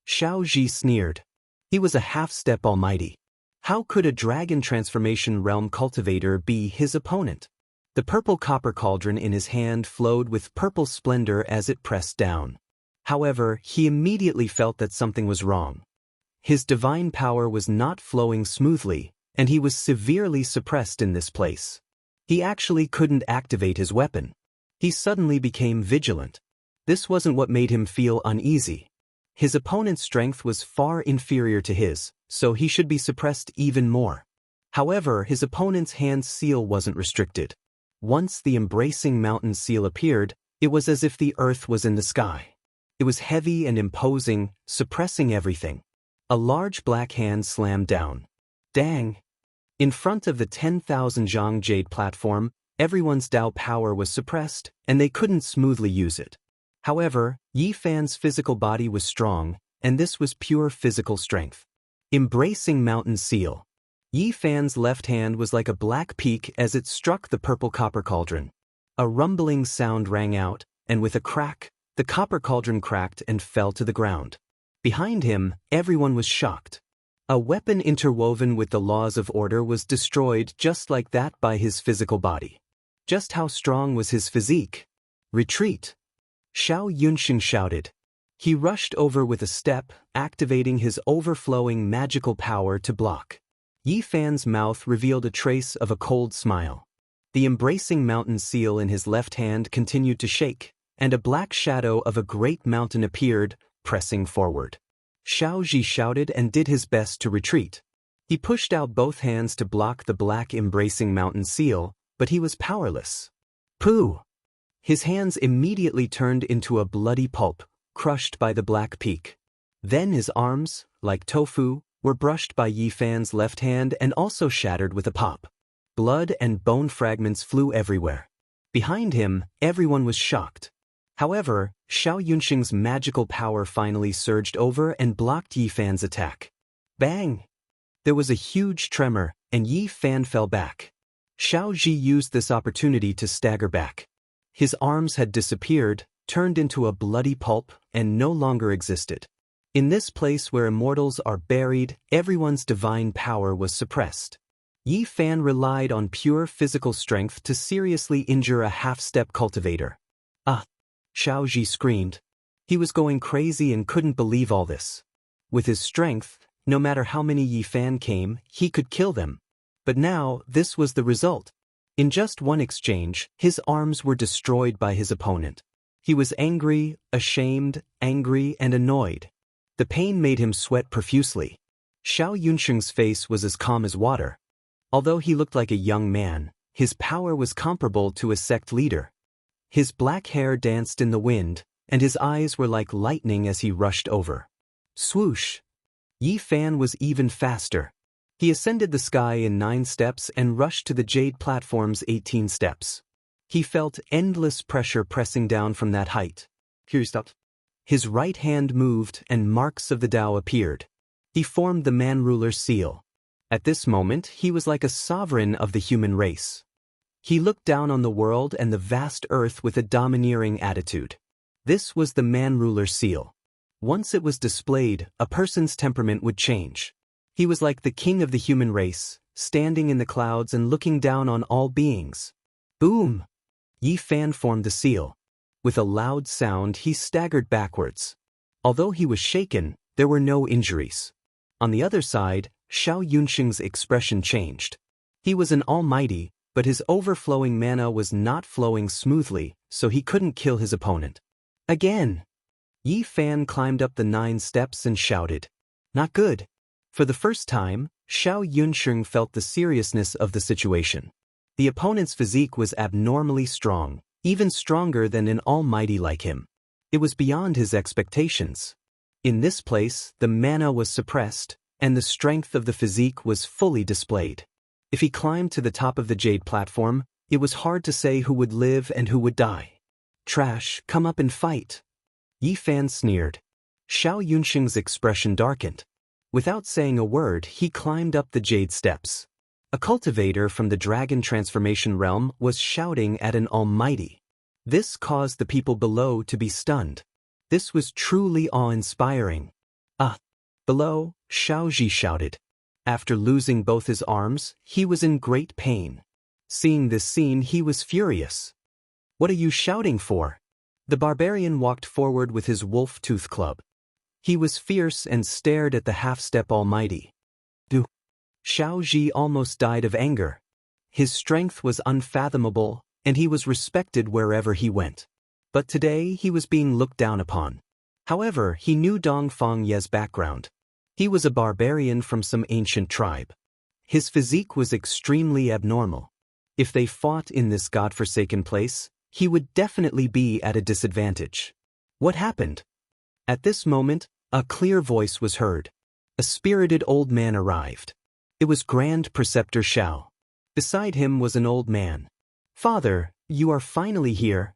Xiao Zhi sneered. He was a half-step almighty. How could a dragon transformation realm cultivator be his opponent? The purple copper cauldron in his hand flowed with purple splendor as it pressed down. However, he immediately felt that something was wrong. His divine power was not flowing smoothly, and he was severely suppressed in this place. He actually couldn't activate his weapon. He suddenly became vigilant. This wasn't what made him feel uneasy. His opponent's strength was far inferior to his, so he should be suppressed even more. However, his opponent's hand seal wasn't restricted. Once the embracing mountain seal appeared, it was as if the earth was in the sky. It was heavy and imposing, suppressing everything. A large black hand slammed down. Dang! In front of the 10,000 Zhang Jade platform, everyone's Dao power was suppressed, and they couldn't smoothly use it. However, Yi Fan's physical body was strong, and this was pure physical strength. Embracing mountain seal. Yi Fan's left hand was like a black peak as it struck the purple copper cauldron. A rumbling sound rang out, and with a crack, the copper cauldron cracked and fell to the ground. Behind him, everyone was shocked. A weapon interwoven with the laws of order was destroyed just like that by his physical body. Just how strong was his physique? Retreat! Xiao Yunxing shouted. He rushed over with a step, activating his overflowing magical power to block. Yi Fan's mouth revealed a trace of a cold smile. The embracing mountain seal in his left hand continued to shake, and a black shadow of a great mountain appeared, pressing forward. Xiao Zhi shouted and did his best to retreat. He pushed out both hands to block the black embracing mountain seal, but he was powerless. Pooh! His hands immediately turned into a bloody pulp, crushed by the black peak. Then his arms, like tofu, were brushed by Yi Fan's left hand and also shattered with a pop. Blood and bone fragments flew everywhere. Behind him, everyone was shocked. However, Xiao Yunxing's magical power finally surged over and blocked Yi Fan's attack. Bang! There was a huge tremor, and Yi Fan fell back. Xiao Zhi used this opportunity to stagger back. His arms had disappeared, turned into a bloody pulp, and no longer existed. In this place where immortals are buried, everyone's divine power was suppressed. Yi Fan relied on pure physical strength to seriously injure a half-step cultivator. Ah! Xiao Zhi screamed. He was going crazy and couldn't believe all this. With his strength, no matter how many Yi Fan came, he could kill them. But now, this was the result. In just one exchange, his arms were destroyed by his opponent. He was angry, ashamed, angry, and annoyed. The pain made him sweat profusely. Xiao Yunxing's face was as calm as water. Although he looked like a young man, his power was comparable to a sect leader. His black hair danced in the wind, and his eyes were like lightning as he rushed over. Swoosh! Yi Fan was even faster. He ascended the sky in 9 steps and rushed to the jade platform's 18 steps. He felt endless pressure pressing down from that height. His right hand moved and marks of the Tao appeared. He formed the man-ruler seal. At this moment, he was like a sovereign of the human race. He looked down on the world and the vast earth with a domineering attitude. This was the man-ruler seal. Once it was displayed, a person's temperament would change. He was like the king of the human race, standing in the clouds and looking down on all beings. Boom! Yi Fan formed the seal. With a loud sound, he staggered backwards. Although he was shaken, there were no injuries. On the other side, Xiao Yunxing's expression changed. He was an almighty, but his overflowing mana was not flowing smoothly, so he couldn't kill his opponent. Again! Yi Fan climbed up the 9 steps and shouted. Not good. For the first time, Xiao Yunxing felt the seriousness of the situation. The opponent's physique was abnormally strong, even stronger than an almighty like him. It was beyond his expectations. In this place, the mana was suppressed, and the strength of the physique was fully displayed. If he climbed to the top of the jade platform, it was hard to say who would live and who would die. Trash, come up and fight. Yi Fan sneered. Xiao Yunxing's expression darkened. Without saying a word, he climbed up the jade steps. A cultivator from the dragon transformation realm was shouting at an almighty. This caused the people below to be stunned. This was truly awe-inspiring. Ah! Below, Xiao Ji shouted. After losing both his arms, he was in great pain. Seeing this scene, he was furious. What are you shouting for? The barbarian walked forward with his wolf-tooth club. He was fierce and stared at the half-step almighty. Xiao Ji almost died of anger. His strength was unfathomable, and he was respected wherever he went. But today he was being looked down upon. However, he knew Dongfang Ye's background. He was a barbarian from some ancient tribe. His physique was extremely abnormal. If they fought in this godforsaken place, he would definitely be at a disadvantage. What happened? At this moment, a clear voice was heard. A spirited old man arrived. It was Grand Preceptor Xiao. Beside him was an old man. Father, you are finally here.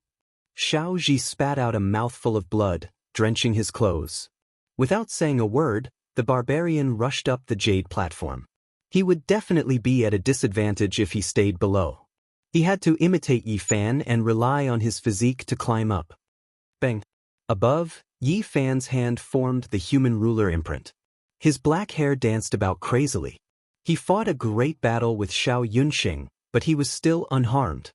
Xiao Ji spat out a mouthful of blood, drenching his clothes. Without saying a word, the barbarian rushed up the jade platform. He would definitely be at a disadvantage if he stayed below. He had to imitate Yi Fan and rely on his physique to climb up. Bang! Above, Yi Fan's hand formed the human ruler imprint. His black hair danced about crazily. He fought a great battle with Xiao Yunxing, but he was still unharmed.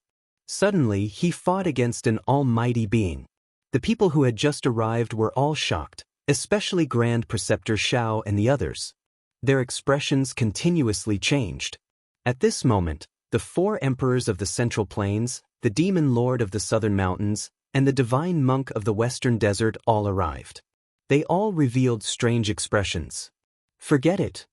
Suddenly, he fought against an almighty being. The people who had just arrived were all shocked, especially Grand Preceptor Xiao and the others. Their expressions continuously changed. At this moment, the 4 emperors of the Central Plains, the demon lord of the Southern Mountains, and the divine monk of the Western Desert all arrived. They all revealed strange expressions. Forget it.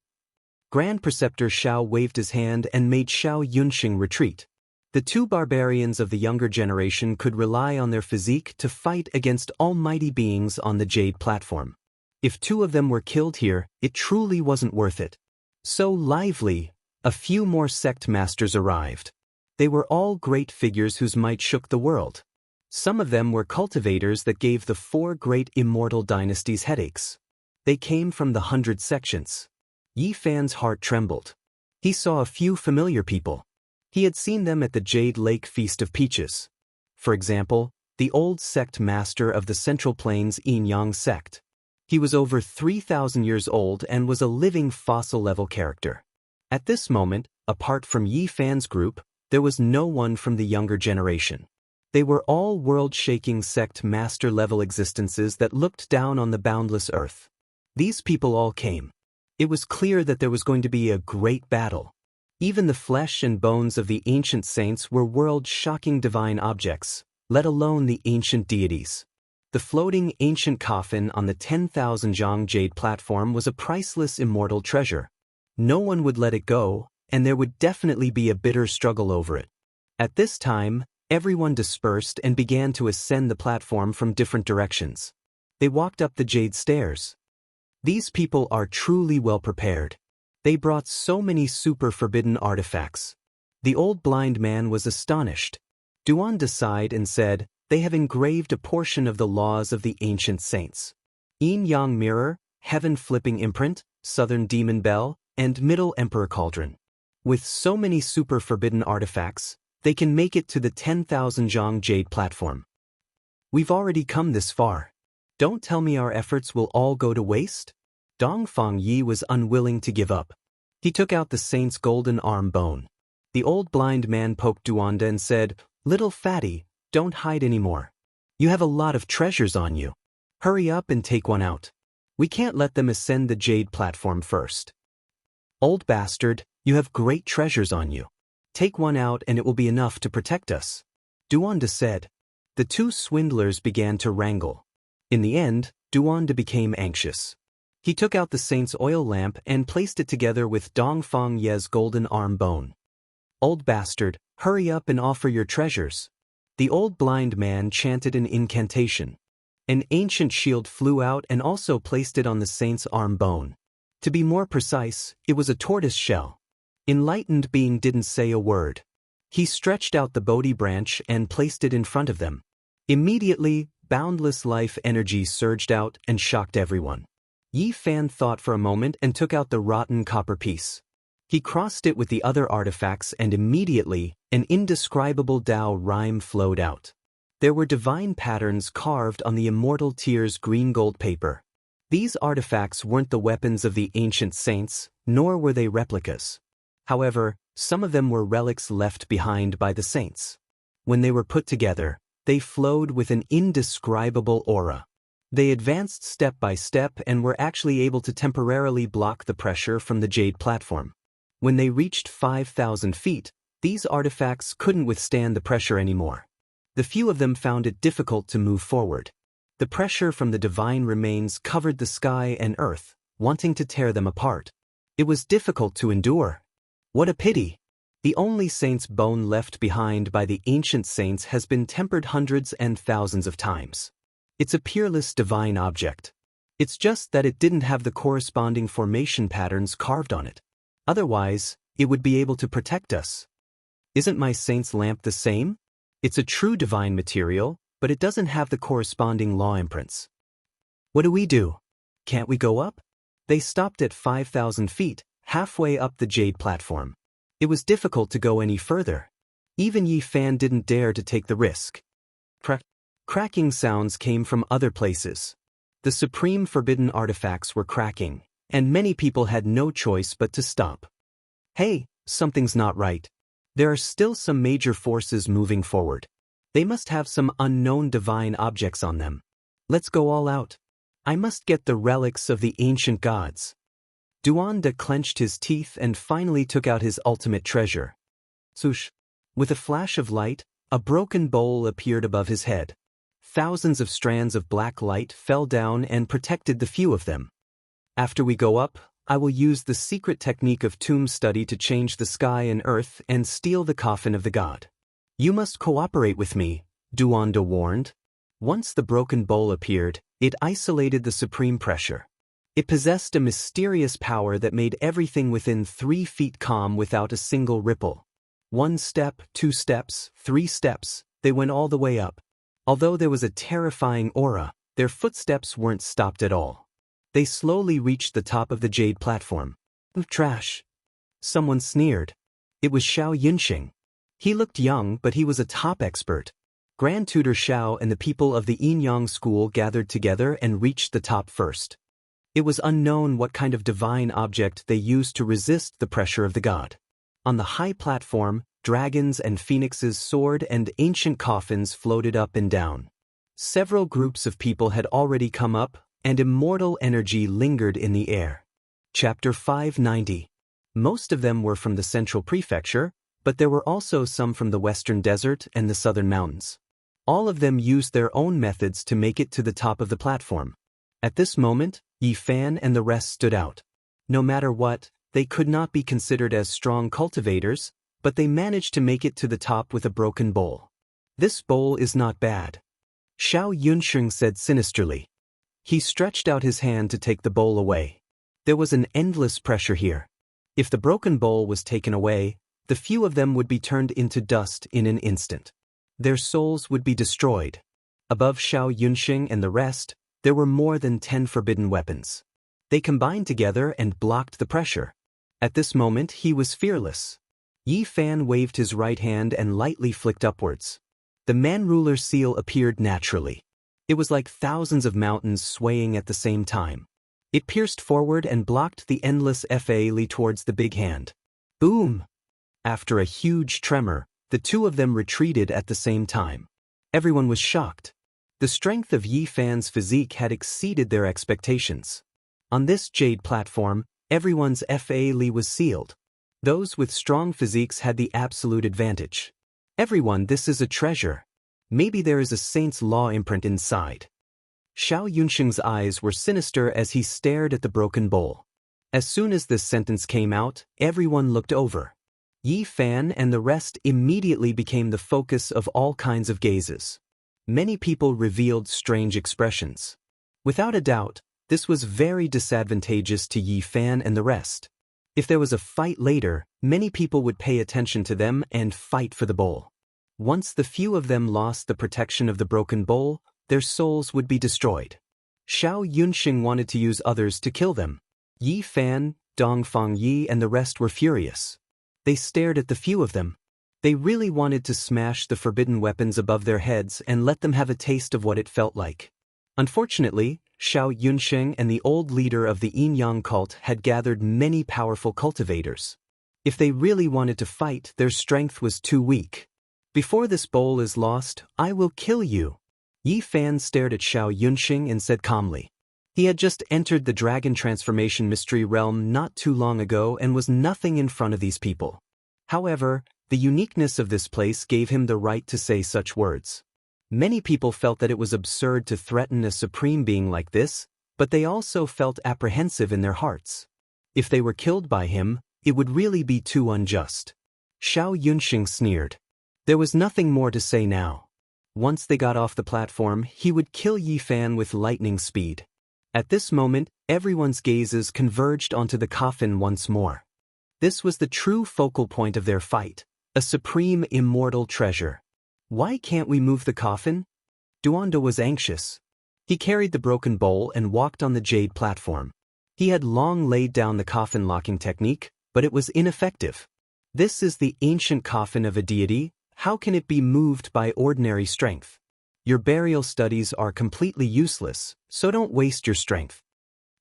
Grand Preceptor Xiao waved his hand and made Xiao Yunxing retreat. The 2 barbarians of the younger generation could rely on their physique to fight against almighty beings on the jade platform. If 2 of them were killed here, it truly wasn't worth it. So lively, a few more sect masters arrived. They were all great figures whose might shook the world. Some of them were cultivators that gave the 4 great immortal dynasties headaches. They came from the 100 sections. Yi Fan's heart trembled. He saw a few familiar people. He had seen them at the Jade Lake Feast of Peaches. For example, the old sect master of the Central Plains Yin Yang sect. He was over 3,000 years old and was a living fossil-level character. At this moment, apart from Yi Fan's group, there was no one from the younger generation. They were all world-shaking sect master-level existences that looked down on the boundless earth. These people all came. It was clear that there was going to be a great battle. Even the flesh and bones of the ancient saints were world-shocking divine objects, let alone the ancient deities. The floating ancient coffin on the 10,000 zhang jade platform was a priceless immortal treasure. No one would let it go, and there would definitely be a bitter struggle over it. At this time, everyone dispersed and began to ascend the platform from different directions. They walked up the jade stairs. These people are truly well prepared. They brought so many super forbidden artifacts. The old blind man was astonished. Duan sighed and said, "They have engraved a portion of the laws of the ancient saints. Yin Yang mirror, heaven flipping imprint, southern demon bell, and middle emperor cauldron. With so many super forbidden artifacts, they can make it to the 10,000 zhang jade platform. We've already come this far. Don't tell me our efforts will all go to waste?" Dongfang Yi was unwilling to give up. He took out the saint's golden arm bone. The old blind man poked Duanda and said, "Little fatty, don't hide anymore. You have a lot of treasures on you. Hurry up and take one out. We can't let them ascend the jade platform first. Old bastard, you have great treasures on you. Take one out and it will be enough to protect us. Duanda said. The two swindlers began to wrangle. In the end, Duanda became anxious. He took out the saint's oil lamp and placed it together with Dongfang Ye's golden arm bone. Old bastard, hurry up and offer your treasures. The old blind man chanted an incantation. An ancient shield flew out and also placed it on the saint's arm bone. To be more precise, it was a tortoise shell. Enlightened being didn't say a word. He stretched out the Bodhi branch and placed it in front of them. Immediately, boundless life energy surged out and shocked everyone. Yi Fan thought for a moment and took out the rotten copper piece. He crossed it with the other artifacts and immediately, an indescribable Tao rhyme flowed out. There were divine patterns carved on the immortal tier's green gold paper. These artifacts weren't the weapons of the ancient saints, nor were they replicas. However, some of them were relics left behind by the saints. When they were put together, they flowed with an indescribable aura. They advanced step by step and were actually able to temporarily block the pressure from the jade platform. When they reached 5,000 feet, these artifacts couldn't withstand the pressure anymore. The few of them found it difficult to move forward. The pressure from the divine remains covered the sky and earth, wanting to tear them apart. It was difficult to endure. What a pity! The only saint's bone left behind by the ancient saints has been tempered hundreds and thousands of times. It's a peerless divine object. It's just that it didn't have the corresponding formation patterns carved on it. Otherwise, it would be able to protect us. Isn't my saint's lamp the same? It's a true divine material, but it doesn't have the corresponding law imprints. What do we do? Can't we go up? They stopped at 5,000 feet, halfway up the jade platform. It was difficult to go any further. Even Yi Fan didn't dare to take the risk. Cracking sounds came from other places. The supreme forbidden artifacts were cracking, and many people had no choice but to stop. Hey, something's not right. There are still some major forces moving forward. They must have some unknown divine objects on them. Let's go all out. I must get the relics of the ancient gods. Duanda clenched his teeth and finally took out his ultimate treasure. Swoosh! With a flash of light, a broken bowl appeared above his head. Thousands of strands of black light fell down and protected the few of them. After we go up, I will use the secret technique of tomb study to change the sky and earth and steal the coffin of the god. You must cooperate with me, Duanda warned. Once the broken bowl appeared, it isolated the supreme pressure. It possessed a mysterious power that made everything within 3 feet calm without a single ripple. 1 step, 2 steps, 3 steps, they went all the way up. Although there was a terrifying aura, their footsteps weren't stopped at all. They slowly reached the top of the jade platform. Trash! Someone sneered. It was Xiao Yunxing. He looked young, but he was a top expert. Grand Tutor Xiao and the people of the Yinyang school gathered together and reached the top first. It was unknown what kind of divine object they used to resist the pressure of the god. On the high platform, dragons and phoenixes soared and ancient coffins floated up and down. Several groups of people had already come up, and immortal energy lingered in the air. Chapter 590. Most of them were from the central prefecture, but there were also some from the western desert and the southern mountains. All of them used their own methods to make it to the top of the platform. At this moment, Yi Fan and the rest stood out. No matter what, they could not be considered as strong cultivators, but they managed to make it to the top with a broken bowl. This bowl is not bad, Xiao Yunxing said sinisterly. He stretched out his hand to take the bowl away. There was an endless pressure here. If the broken bowl was taken away, the few of them would be turned into dust in an instant. Their souls would be destroyed. Above Xiao Yunxing and the rest, there were more than 10 forbidden weapons. They combined together and blocked the pressure. At this moment, he was fearless. Yi Fan waved his right hand and lightly flicked upwards. The man-ruler seal appeared naturally. It was like thousands of mountains swaying at the same time. It pierced forward and blocked the endless Fa towards the big hand. Boom! After a huge tremor, the two of them retreated at the same time. Everyone was shocked. The strength of Yi Fan's physique had exceeded their expectations. On this jade platform, everyone's fate was sealed. Those with strong physiques had the absolute advantage. Everyone, this is a treasure. Maybe there is a saint's law imprint inside. Xiao Yunsheng's eyes were sinister as he stared at the broken bowl. As soon as this sentence came out, everyone looked over. Yi Fan and the rest immediately became the focus of all kinds of gazes. Many people revealed strange expressions. Without a doubt, this was very disadvantageous to Yi Fan and the rest. If there was a fight later, many people would pay attention to them and fight for the bowl. Once the few of them lost the protection of the broken bowl, their souls would be destroyed. Xiao Yunsheng wanted to use others to kill them. Yi Fan, Dongfang Yi and the rest were furious. They stared at the few of them. They really wanted to smash the forbidden weapons above their heads and let them have a taste of what it felt like. Unfortunately, Xiao Yunsheng and the old leader of the Yin-Yang cult had gathered many powerful cultivators. If they really wanted to fight, their strength was too weak. Before this bowl is lost, I will kill you. Yi Fan stared at Xiao Yunsheng and said calmly. He had just entered the dragon transformation mystery realm not too long ago and was nothing in front of these people. However, the uniqueness of this place gave him the right to say such words. Many people felt that it was absurd to threaten a supreme being like this, but they also felt apprehensive in their hearts. If they were killed by him, it would really be too unjust. Xiao Yunsheng sneered. There was nothing more to say now. Once they got off the platform, he would kill Yi Fan with lightning speed. At this moment, everyone's gazes converged onto the coffin once more. This was the true focal point of their fight, a supreme immortal treasure. Why can't we move the coffin? Duondo was anxious. He carried the broken bowl and walked on the jade platform. He had long laid down the coffin locking technique, but it was ineffective. This is the ancient coffin of a deity. How can it be moved by ordinary strength? Your burial studies are completely useless, so don't waste your strength.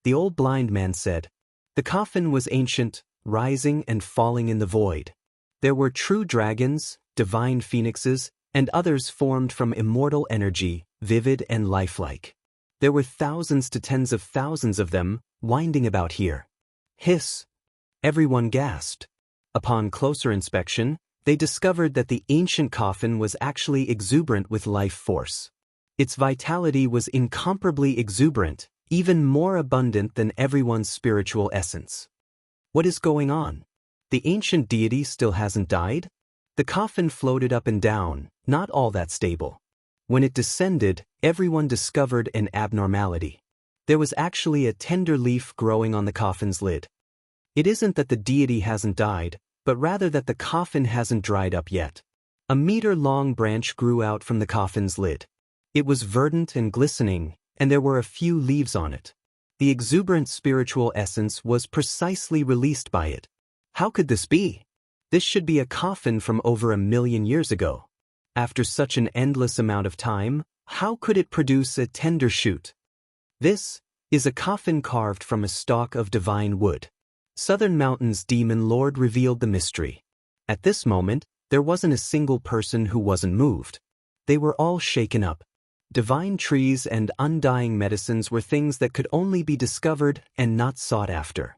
The old blind man said. The coffin was ancient, rising and falling in the void. There were true dragons, divine phoenixes, and others formed from immortal energy, vivid and lifelike. There were thousands to tens of thousands of them, winding about here. Hiss! Everyone gasped. Upon closer inspection, they discovered that the ancient coffin was actually exuberant with life force. Its vitality was incomparably exuberant, even more abundant than everyone's spiritual essence. What is going on? The ancient deity still hasn't died? The coffin floated up and down, not all that stable. When it descended, everyone discovered an abnormality. There was actually a tender leaf growing on the coffin's lid. It isn't that the deity hasn't died, but rather that the coffin hasn't dried up yet. A meter-long branch grew out from the coffin's lid. It was verdant and glistening, and there were a few leaves on it. The exuberant spiritual essence was precisely released by it. How could this be? This should be a coffin from over 1,000,000 years ago. After such an endless amount of time, how could it produce a tender shoot? This is a coffin carved from a stalk of divine wood. Southern Mountain's demon lord revealed the mystery. At this moment, there wasn't a single person who wasn't moved. They were all shaken up. Divine trees and undying medicines were things that could only be discovered and not sought after.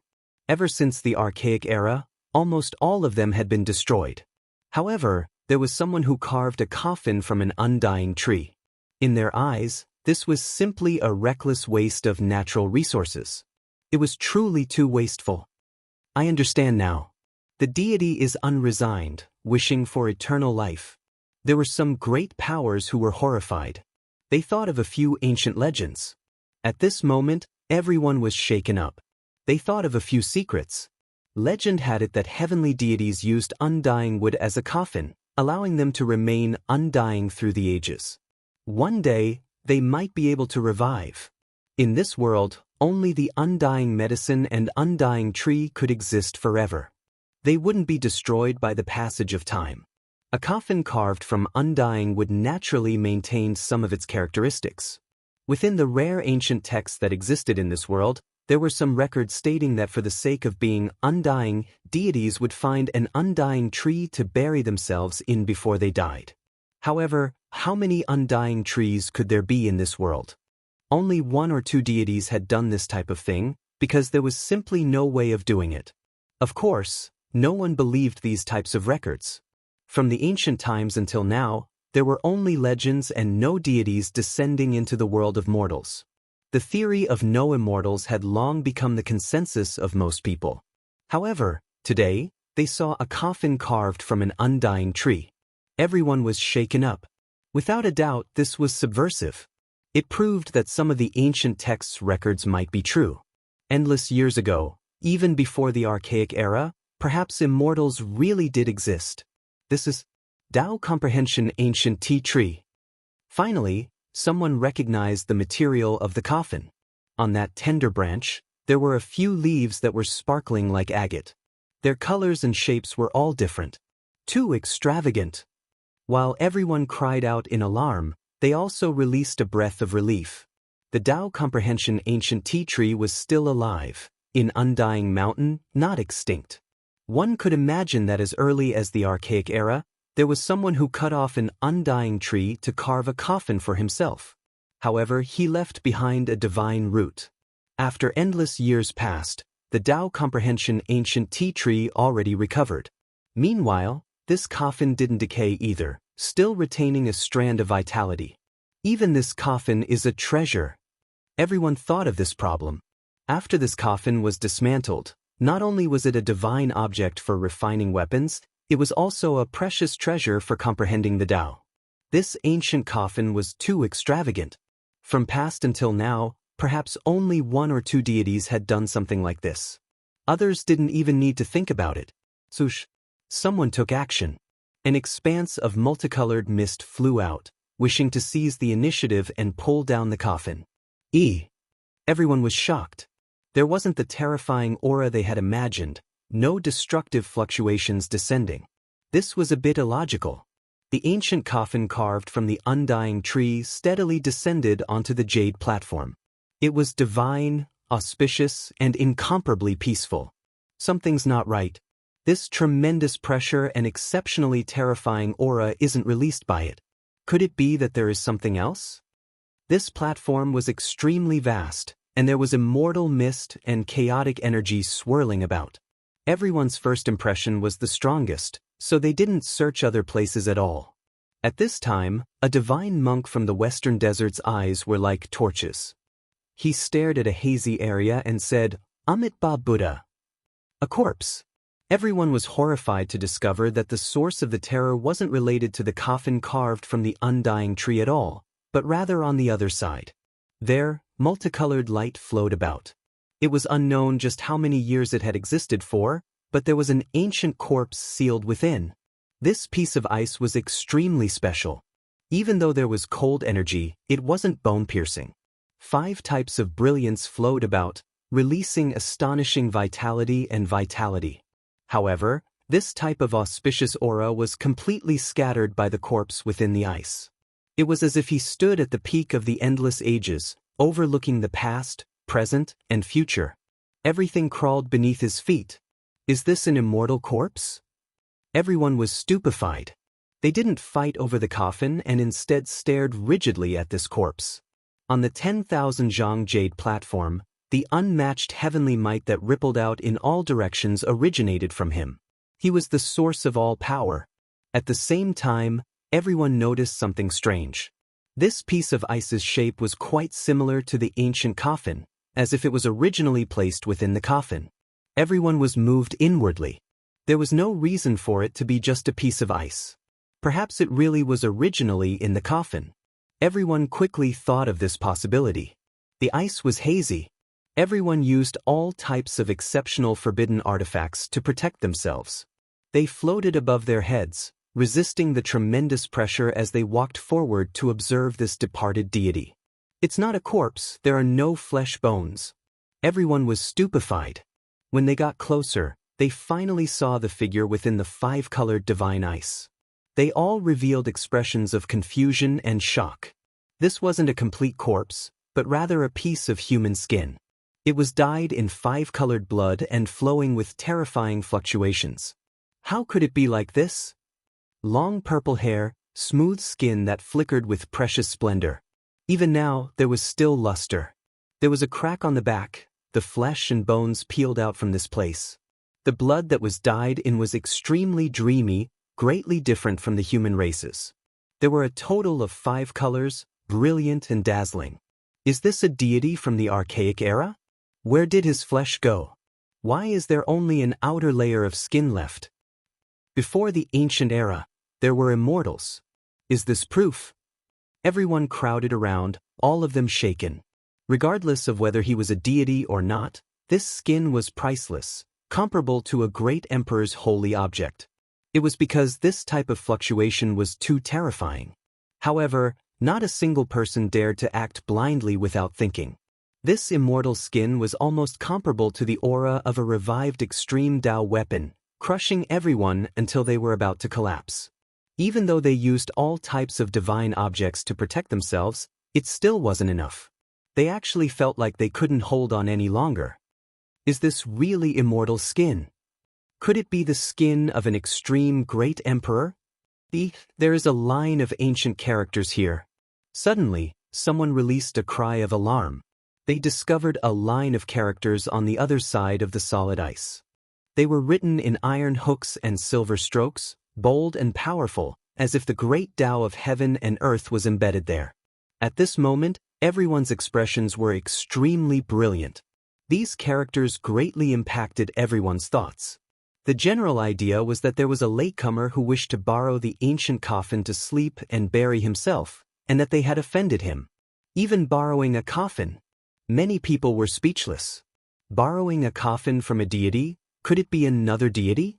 Ever since the archaic era, almost all of them had been destroyed. However, there was someone who carved a coffin from an undying tree. In their eyes, this was simply a reckless waste of natural resources. It was truly too wasteful. I understand now. The deity is unresigned, wishing for eternal life. There were some great powers who were horrified. They thought of a few ancient legends. At this moment, everyone was shaken up. They thought of a few secrets. Legend had it that heavenly deities used undying wood as a coffin, allowing them to remain undying through the ages. One day, they might be able to revive. In this world, only the undying medicine and undying tree could exist forever. They wouldn't be destroyed by the passage of time. A coffin carved from undying would naturally maintain some of its characteristics. Within the rare ancient texts that existed in this world, there were some records stating that for the sake of being undying, deities would find an undying tree to bury themselves in before they died. However, How many undying trees could there be in this world? Only one or two deities had done this type of thing, because there was simply no way of doing it. Of course, no one believed these types of records. From the ancient times until now, there were only legends and no deities descending into the world of mortals. The theory of no immortals had long become the consensus of most people. However, today, they saw a coffin carved from an undying tree. Everyone was shaken up. Without a doubt, this was subversive. It proved that some of the ancient texts' records might be true. Endless years ago, even before the archaic era, perhaps immortals really did exist. This is Tao Comprehension Ancient Tea Tree. Finally, someone recognized the material of the coffin. On that tender branch, there were a few leaves that were sparkling like agate. Their colors and shapes were all different. Too extravagant. While everyone cried out in alarm, they also released a breath of relief. The Tao Comprehension Ancient Tea Tree was still alive, in undying mountain, not extinct. One could imagine that as early as the archaic era, there was someone who cut off an undying tree to carve a coffin for himself. However, he left behind a divine root. After endless years passed, the Tao Comprehension Ancient Tea Tree already recovered. Meanwhile, this coffin didn't decay either, still retaining a strand of vitality. Even this coffin is a treasure. Everyone thought of this problem. After this coffin was dismantled, not only was it a divine object for refining weapons, it was also a precious treasure for comprehending the Tao. This ancient coffin was too extravagant. From past until now, perhaps only one or two deities had done something like this. Others didn't even need to think about it. Someone took action. An expanse of multicolored mist flew out, wishing to seize the initiative and pull down the coffin. Everyone was shocked. There wasn't the terrifying aura they had imagined, no destructive fluctuations descending. This was a bit illogical. The ancient coffin carved from the undying tree steadily descended onto the jade platform. It was divine, auspicious, and incomparably peaceful. Something's not right. This tremendous pressure and exceptionally terrifying aura isn't released by it. Could it be that there is something else? This platform was extremely vast, and there was immortal mist and chaotic energy swirling about. Everyone's first impression was the strongest, so they didn't search other places at all. At this time, a divine monk from the western desert's eyes were like torches. He stared at a hazy area and said, "Amitabha Buddha." A corpse. Everyone was horrified to discover that the source of the terror wasn't related to the coffin carved from the undying tree at all, but rather on the other side. There, multicolored light flowed about. It was unknown just how many years it had existed for, but there was an ancient corpse sealed within. This piece of ice was extremely special. Even though there was cold energy, it wasn't bone-piercing. 5 types of brilliance flowed about, releasing astonishing vitality and vitality. However, this type of auspicious aura was completely scattered by the corpse within the ice. It was as if he stood at the peak of the endless ages, overlooking the past, present, and future. Everything crawled beneath his feet. Is this an immortal corpse? Everyone was stupefied. They didn't fight over the coffin and instead stared rigidly at this corpse. On the 10,000 zhang jade platform, the unmatched heavenly might that rippled out in all directions originated from him. He was the source of all power. At the same time, everyone noticed something strange. This piece of ice's shape was quite similar to the ancient coffin, as if it was originally placed within the coffin. Everyone was moved inwardly. There was no reason for it to be just a piece of ice. Perhaps it really was originally in the coffin. Everyone quickly thought of this possibility. The ice was hazy. Everyone used all types of exceptional forbidden artifacts to protect themselves. They floated above their heads, resisting the tremendous pressure as they walked forward to observe this departed deity. It's not a corpse, there are no flesh bones. Everyone was stupefied. When they got closer, they finally saw the figure within the 5-colored divine ice. They all revealed expressions of confusion and shock. This wasn't a complete corpse, but rather a piece of human skin. It was dyed in 5-colored blood and flowing with terrifying fluctuations. How could it be like this? Long purple hair, smooth skin that flickered with precious splendor. Even now, there was still luster. There was a crack on the back, the flesh and bones peeled out from this place. The blood that was dyed in was extremely dreamy, greatly different from the human races. There were a total of 5 colors, brilliant and dazzling. Is this a deity from the archaic era? Where did his flesh go? Why is there only an outer layer of skin left? Before the ancient era, there were immortals. Is this proof? Everyone crowded around, all of them shaken. Regardless of whether he was a deity or not, this skin was priceless, comparable to a great emperor's holy object. It was because this type of fluctuation was too terrifying. However, not a single person dared to act blindly without thinking. This immortal skin was almost comparable to the aura of a revived extreme Dao weapon, crushing everyone until they were about to collapse. Even though they used all types of divine objects to protect themselves, it still wasn't enough. They actually felt like they couldn't hold on any longer. Is this really immortal skin? Could it be the skin of an extreme great emperor? There is a line of ancient characters here. Suddenly, someone released a cry of alarm. They discovered a line of characters on the other side of the solid ice. They were written in iron hooks and silver strokes, bold and powerful, as if the great Tao of heaven and earth was embedded there. At this moment, everyone's expressions were extremely brilliant. These characters greatly impacted everyone's thoughts. The general idea was that there was a latecomer who wished to borrow the ancient coffin to sleep and bury himself, and that they had offended him. Even borrowing a coffin. Many people were speechless. Borrowing a coffin from a deity? Could it be another deity?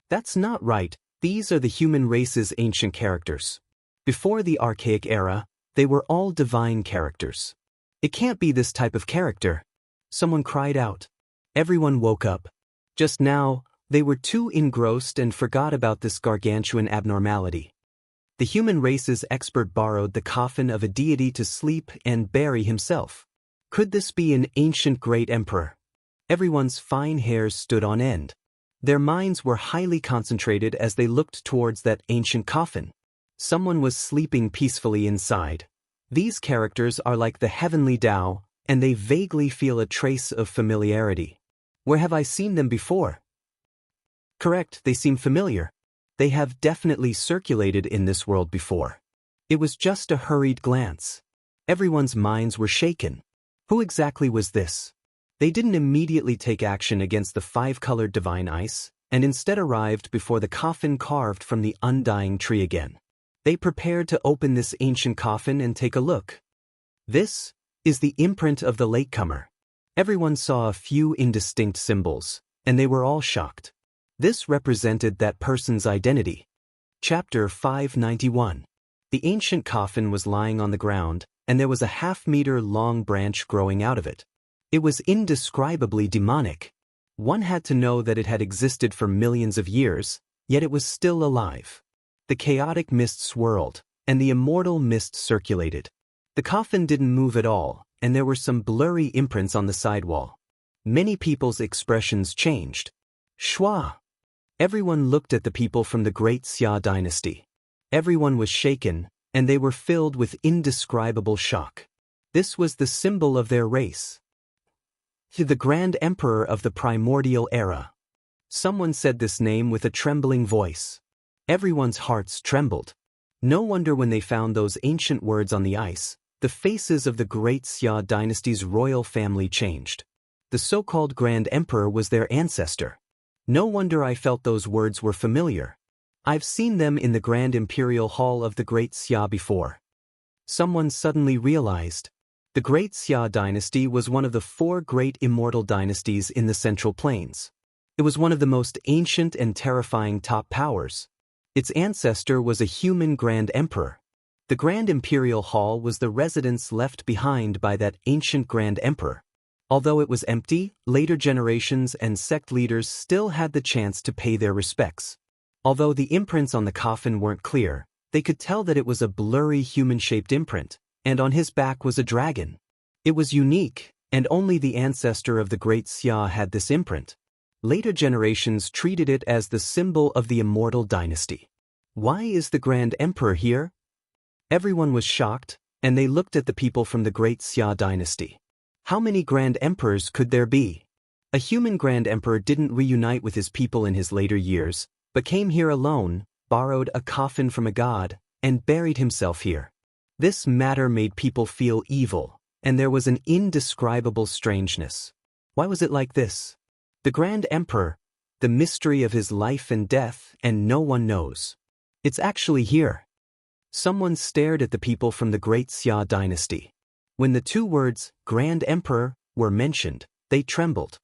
That's not right. These are the human race's ancient characters. Before the archaic era, they were all divine characters. It can't be this type of character. Someone cried out. Everyone woke up. Just now, they were too engrossed and forgot about this gargantuan abnormality. The human race's expert borrowed the coffin of a deity to sleep and bury himself. Could this be an ancient great emperor? Everyone's fine hairs stood on end. Their minds were highly concentrated as they looked towards that ancient coffin. Someone was sleeping peacefully inside. These characters are like the heavenly Tao, and they vaguely feel a trace of familiarity. Where have I seen them before? Correct, they seem familiar. They have definitely circulated in this world before. It was just a hurried glance. Everyone's minds were shaken. Who exactly was this? They didn't immediately take action against the 5-colored divine ice, and instead arrived before the coffin carved from the undying tree again. They prepared to open this ancient coffin and take a look. This is the imprint of the latecomer. Everyone saw a few indistinct symbols, and they were all shocked. This represented that person's identity. Chapter 591. The ancient coffin was lying on the ground, and there was a half-meter-long branch growing out of it. It was indescribably demonic. One had to know that it had existed for millions of years, yet it was still alive. The chaotic mist swirled, and the immortal mist circulated. The coffin didn't move at all, and there were some blurry imprints on the sidewall. Many people's expressions changed. Shua! Everyone looked at the people from the Great Xia dynasty. Everyone was shaken, and they were filled with indescribable shock. This was the symbol of their race. The Grand Emperor of the Primordial Era. Someone said this name with a trembling voice. Everyone's hearts trembled. No wonder when they found those ancient words on the ice, the faces of the Great Xia dynasty's royal family changed. The so-called Grand Emperor was their ancestor. No wonder I felt those words were familiar. I've seen them in the Grand Imperial Hall of the Great Xia before. Someone suddenly realized. The Great Xia dynasty was one of the 4 great immortal dynasties in the Central Plains. It was one of the most ancient and terrifying top powers. Its ancestor was a human Grand Emperor. The Grand Imperial Hall was the residence left behind by that ancient Grand Emperor. Although it was empty, later generations and sect leaders still had the chance to pay their respects. Although the imprints on the coffin weren't clear, they could tell that it was a blurry human-shaped imprint, and on his back was a dragon. It was unique, and only the ancestor of the Great Xia had this imprint. Later generations treated it as the symbol of the immortal dynasty. Why is the Grand Emperor here? Everyone was shocked, and they looked at the people from the Great Xia dynasty. How many Grand Emperors could there be? A human Grand Emperor didn't reunite with his people in his later years, but came here alone, borrowed a coffin from a god, and buried himself here. This matter made people feel evil, and there was an indescribable strangeness. Why was it like this? The Grand Emperor, the mystery of his life and death, and no one knows. It's actually here. Someone stared at the people from the Great Xia dynasty. When the two words, Grand Emperor, were mentioned, they trembled.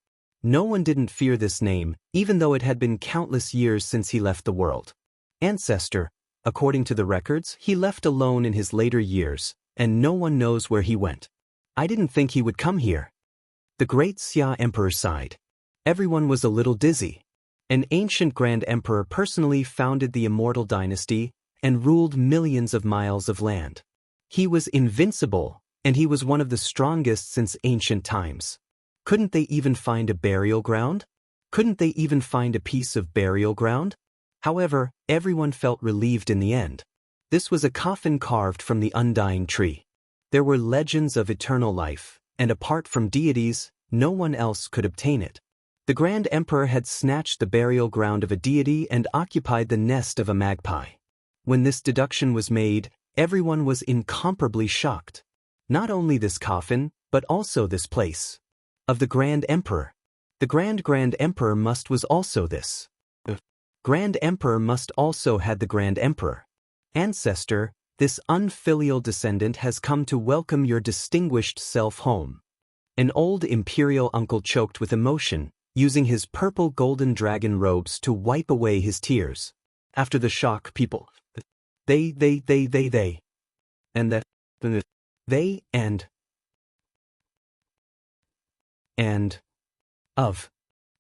No one didn't fear this name, even though it had been countless years since he left the world. Ancestor, according to the records, he left alone in his later years, and no one knows where he went. I didn't think he would come here. The Great Xia Emperor sighed. Everyone was a little dizzy. An ancient Grand Emperor personally founded the immortal dynasty and ruled millions of miles of land. He was invincible, and he was one of the strongest since ancient times. Couldn't they even find a burial ground? Couldn't they even find a piece of burial ground? However, everyone felt relieved in the end. This was a coffin carved from the undying tree. There were legends of eternal life, and apart from deities, no one else could obtain it. The Grand Emperor had snatched the burial ground of a deity and occupied the nest of a magpie. When this deduction was made, everyone was incomparably shocked. Not only this coffin, but also this place. Of the Grand Emperor. The Grand Emperor was also this. The Grand Emperor must also had the Grand Emperor. Ancestor, this unfilial descendant has come to welcome your distinguished self home. An old imperial uncle choked with emotion, using his purple golden dragon robes to wipe away his tears. After the shock, people. They. And that. They and. Of.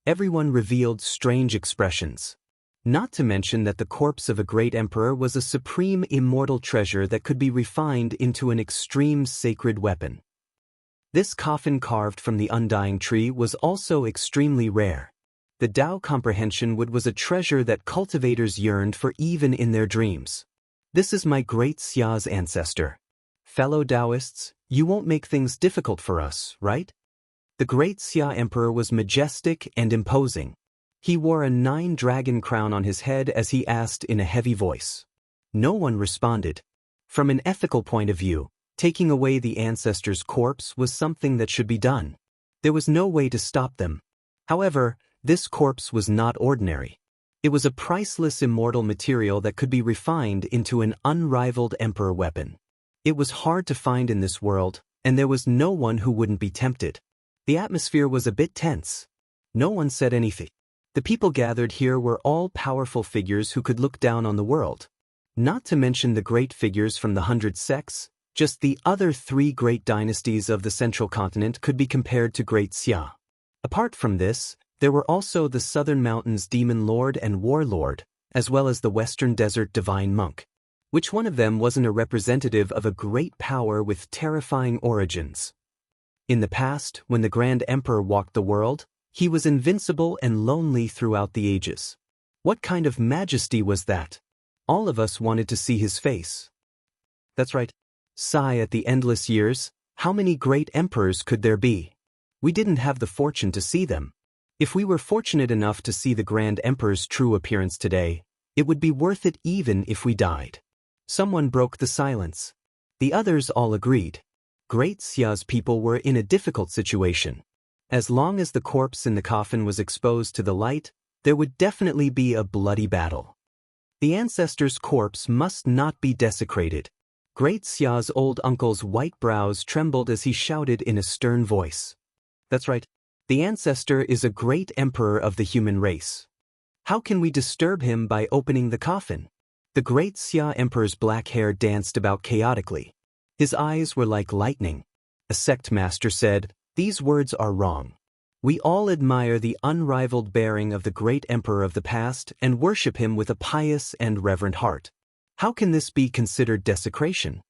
Everyone revealed strange expressions. Not to mention that the corpse of a great emperor was a supreme immortal treasure that could be refined into an extreme sacred weapon. This coffin carved from the undying tree was also extremely rare. The Tao comprehension wood was a treasure that cultivators yearned for even in their dreams. This is my Great Xia's ancestor. Fellow Taoists, you won't make things difficult for us, right? The Great Xia Emperor was majestic and imposing. He wore a 9-dragon crown on his head as he asked in a heavy voice. No one responded. From an ethical point of view, taking away the ancestor's corpse was something that should be done. There was no way to stop them. However, this corpse was not ordinary. It was a priceless immortal material that could be refined into an unrivaled emperor weapon. It was hard to find in this world, and there was no one who wouldn't be tempted. The atmosphere was a bit tense. No one said anything. The people gathered here were all powerful figures who could look down on the world. Not to mention the great figures from the 100 sects, just the other 3 great dynasties of the central continent could be compared to Great Xia. Apart from this, there were also the Southern Mountains Demon Lord and Warlord, as well as the Western Desert Divine Monk. Which one of them wasn't a representative of a great power with terrifying origins? In the past, when the Grand Emperor walked the world, he was invincible and lonely throughout the ages. What kind of majesty was that? All of us wanted to see his face. That's right. Sigh at the endless years, how many great emperors could there be? We didn't have the fortune to see them. If we were fortunate enough to see the Grand Emperor's true appearance today, it would be worth it even if we died. Someone broke the silence. The others all agreed. Great Xia's people were in a difficult situation. As long as the corpse in the coffin was exposed to the light, there would definitely be a bloody battle. The ancestor's corpse must not be desecrated. Great Xia's old uncle's white brows trembled as he shouted in a stern voice. That's right. The ancestor is a great emperor of the human race. How can we disturb him by opening the coffin? The Great Xia Emperor's black hair danced about chaotically. His eyes were like lightning. A sect master said, "These words are wrong. We all admire the unrivaled bearing of the great emperor of the past and worship him with a pious and reverent heart. How can this be considered desecration?"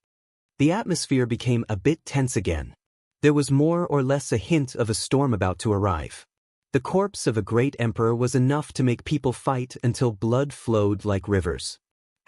The atmosphere became a bit tense again. There was more or less a hint of a storm about to arrive. The corpse of a great emperor was enough to make people fight until blood flowed like rivers.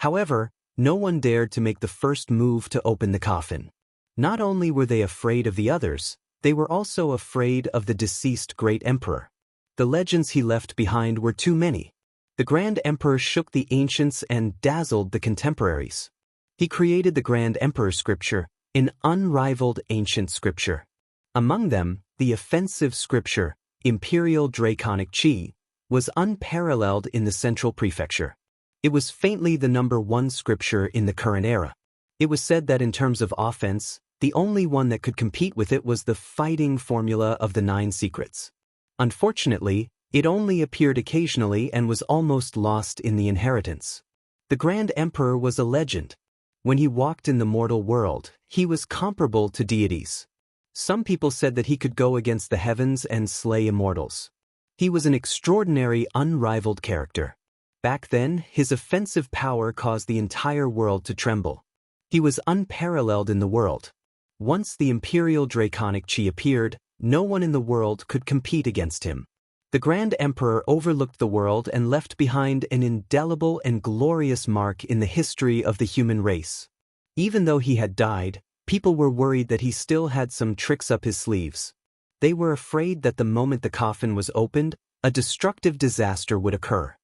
However, no one dared to make the first move to open the coffin. Not only were they afraid of the others, they were also afraid of the deceased great emperor. The legends he left behind were too many. The Grand Emperor shook the ancients and dazzled the contemporaries. He created the Grand Emperor scripture, an unrivaled ancient scripture. Among them, the offensive scripture, Imperial Draconic Qi, was unparalleled in the Central Prefecture. It was faintly the number one scripture in the current era. It was said that in terms of offense, the only one that could compete with it was the fighting formula of the 9 secrets. Unfortunately, it only appeared occasionally and was almost lost in the inheritance. The Grand Emperor was a legend. When he walked in the mortal world, he was comparable to deities. Some people said that he could go against the heavens and slay immortals. He was an extraordinary, unrivaled character. Back then, his offensive power caused the entire world to tremble. He was unparalleled in the world. Once the Imperial Draconic Qi appeared, no one in the world could compete against him. The Grand Emperor overlooked the world and left behind an indelible and glorious mark in the history of the human race. Even though he had died, people were worried that he still had some tricks up his sleeves. They were afraid that the moment the coffin was opened, a destructive disaster would occur.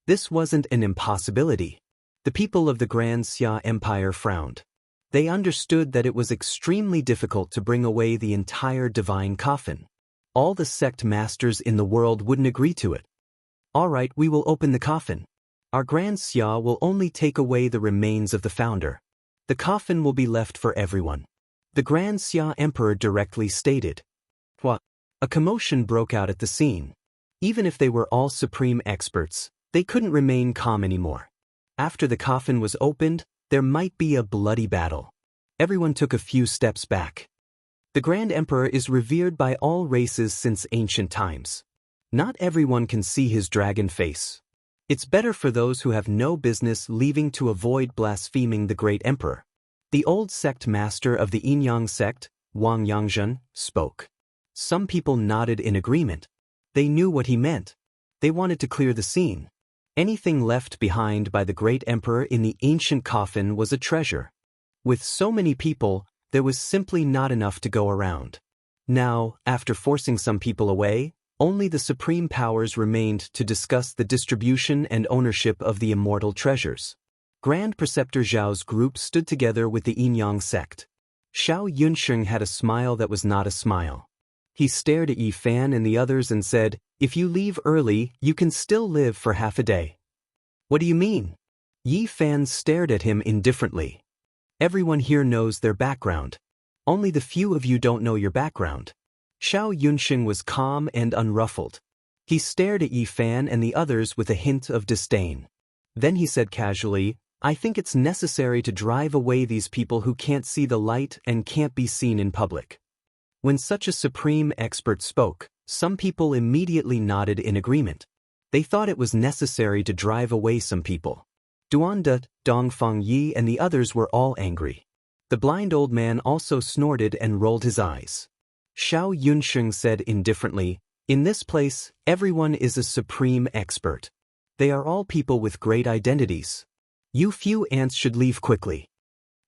This wasn't an impossibility. The people of the Grand Xia Empire frowned. They understood that it was extremely difficult to bring away the entire divine coffin. All the sect masters in the world wouldn't agree to it. All right, we will open the coffin. Our Grand Xia will only take away the remains of the founder. The coffin will be left for everyone. The Grand Xia Emperor directly stated. What? A commotion broke out at the scene. Even if they were all supreme experts, they couldn't remain calm anymore. After the coffin was opened, there might be a bloody battle. Everyone took a few steps back. The Grand Emperor is revered by all races since ancient times. Not everyone can see his dragon face. It's better for those who have no business leaving to avoid blaspheming the great emperor. The old sect master of the Yinyang sect, Wang Yangzhen, spoke. Some people nodded in agreement. They knew what he meant. They wanted to clear the scene. Anything left behind by the great emperor in the ancient coffin was a treasure. With so many people, there was simply not enough to go around. Now, after forcing some people away, only the supreme powers remained to discuss the distribution and ownership of the immortal treasures. Grand Preceptor Zhao's group stood together with the Yinyang sect. Xiao Yunsheng had a smile that was not a smile. He stared at Yi Fan and the others and said, "If you leave early, you can still live for half a day." "What do you mean?" Yi Fan stared at him indifferently. "Everyone here knows their background. Only the few of you don't know your background." Xiao Yunsheng was calm and unruffled. He stared at Yi Fan and the others with a hint of disdain. Then he said casually, "I think it's necessary to drive away these people who can't see the light and can't be seen in public." When such a supreme expert spoke, some people immediately nodded in agreement. They thought it was necessary to drive away some people. Duanda, Dongfang Yi and the others were all angry. The blind old man also snorted and rolled his eyes. Xiao Yunsheng said indifferently, "In this place, everyone is a supreme expert. They are all people with great identities. You few ants should leave quickly."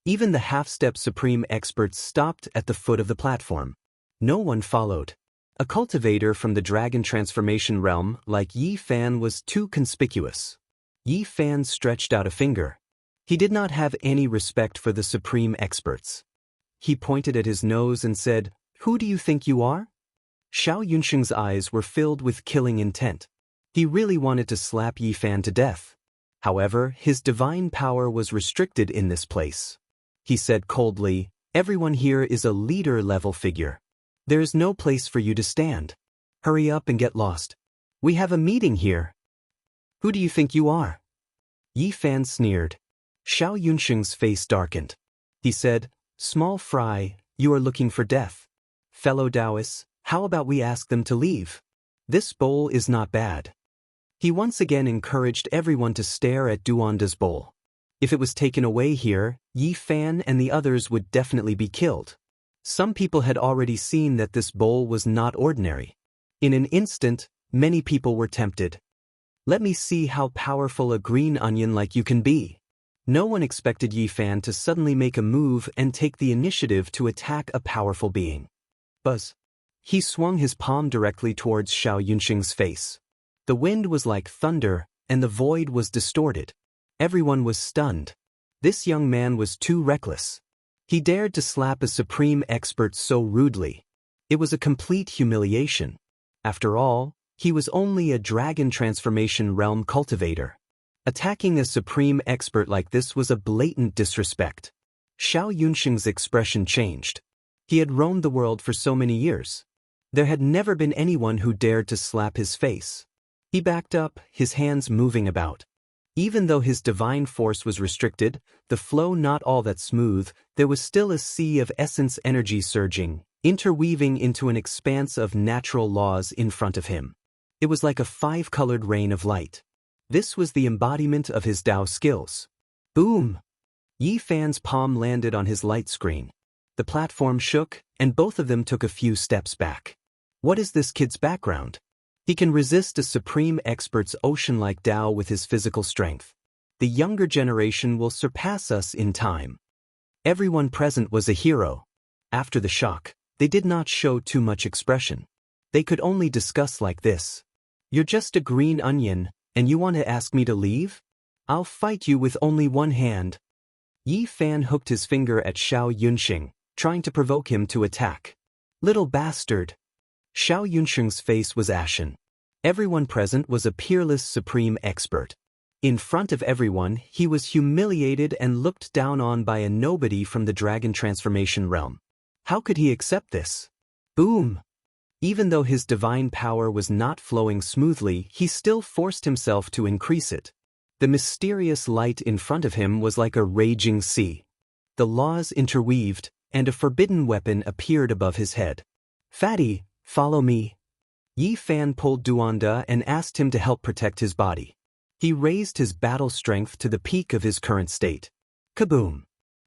Even the half-step supreme experts stopped at the foot of the platform. No one followed. A cultivator from the dragon transformation realm like Yi Fan was too conspicuous. Yi Fan stretched out a finger. He did not have any respect for the supreme experts. He pointed at his nose and said, "Who do you think you are?" Xiao Yunsheng's eyes were filled with killing intent. He really wanted to slap Yi Fan to death. However, his divine power was restricted in this place. He said coldly, "Everyone here is a leader-level figure. There is no place for you to stand. Hurry up and get lost. We have a meeting here." "Who do you think you are?" Yi Fan sneered. Xiao Yunsheng's face darkened. He said, "Small fry, you are looking for death. Fellow Taoists, how about we ask them to leave? This bowl is not bad." He once again encouraged everyone to stare at Duanda's bowl. If it was taken away here, Yi Fan and the others would definitely be killed. Some people had already seen that this bowl was not ordinary. In an instant, many people were tempted. "Let me see how powerful a green onion like you can be." No one expected Yi Fan to suddenly make a move and take the initiative to attack a powerful being. Buzz. He swung his palm directly towards Xiao Yunxing's face. The wind was like thunder, and the void was distorted. Everyone was stunned. This young man was too reckless. He dared to slap a supreme expert so rudely. It was a complete humiliation. After all, he was only a dragon transformation realm cultivator. Attacking a supreme expert like this was a blatant disrespect. Xiao Yunxing's expression changed. He had roamed the world for so many years. There had never been anyone who dared to slap his face. He backed up, his hands moving about. Even though his divine force was restricted, the flow not all that smooth, there was still a sea of essence energy surging, interweaving into an expanse of natural laws in front of him. It was like a five-colored rain of light. This was the embodiment of his Dao skills. Boom! Yi Fan's palm landed on his light screen. The platform shook, and both of them took a few steps back. What is this kid's background? He can resist a supreme expert's ocean-like Dao with his physical strength. The younger generation will surpass us in time. Everyone present was a hero. After the shock, they did not show too much expression. They could only discuss like this. You're just a green onion, and you want to ask me to leave? I'll fight you with only one hand. Yi Fan hooked his finger at Xiao Yunxing, trying to provoke him to attack. Little bastard. Xiao Yunxing's face was ashen. Everyone present was a peerless supreme expert. In front of everyone, he was humiliated and looked down on by a nobody from the dragon transformation realm. How could he accept this? Boom! Even though his divine power was not flowing smoothly, he still forced himself to increase it. The mysterious light in front of him was like a raging sea. The laws interweaved, and a forbidden weapon appeared above his head. Fatty, follow me. Yi Fan pulled Duanda and asked him to help protect his body. He raised his battle strength to the peak of his current state. Kaboom!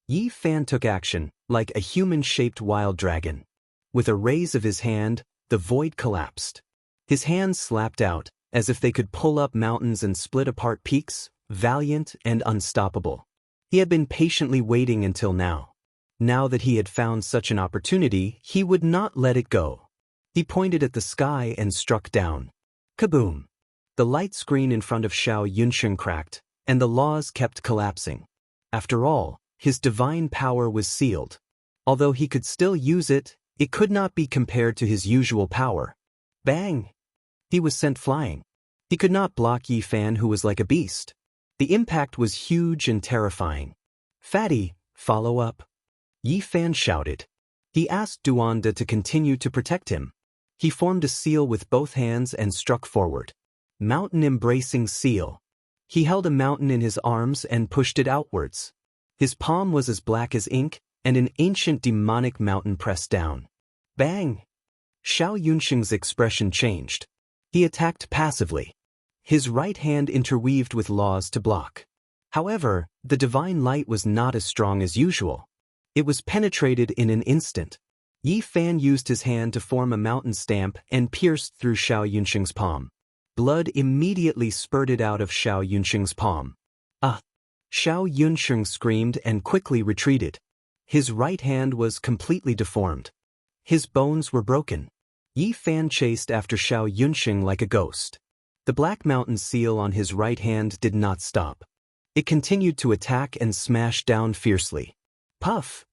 Yi Fan took action, like a human-shaped wild dragon. With a raise of his hand, the void collapsed. His hands slapped out, as if they could pull up mountains and split apart peaks, valiant and unstoppable. He had been patiently waiting until now. Now that he had found such an opportunity, he would not let it go. He pointed at the sky and struck down. Kaboom! The light screen in front of Xiao Yunxing cracked, and the laws kept collapsing. After all, his divine power was sealed. Although he could still use it, it could not be compared to his usual power. Bang! He was sent flying. He could not block Yi Fan, who was like a beast. The impact was huge and terrifying. Fatty, follow up. Yi Fan shouted. He asked Duanda to continue to protect him. He formed a seal with both hands and struck forward. Mountain-embracing seal. He held a mountain in his arms and pushed it outwards. His palm was as black as ink, and an ancient demonic mountain pressed down. Bang! Xiao Yunxing's expression changed. He attacked passively. His right hand interweaved with laws to block. However, the divine light was not as strong as usual. It was penetrated in an instant. Yi Fan used his hand to form a mountain stamp and pierced through Xiao Yunxing's palm. Blood immediately spurted out of Xiao Yunxing's palm. Ah! Xiao Yunxing screamed and quickly retreated. His right hand was completely deformed. His bones were broken. Yi Fan chased after Xiao Yunxing like a ghost. The black mountain seal on his right hand did not stop. It continued to attack and smash down fiercely. Puff!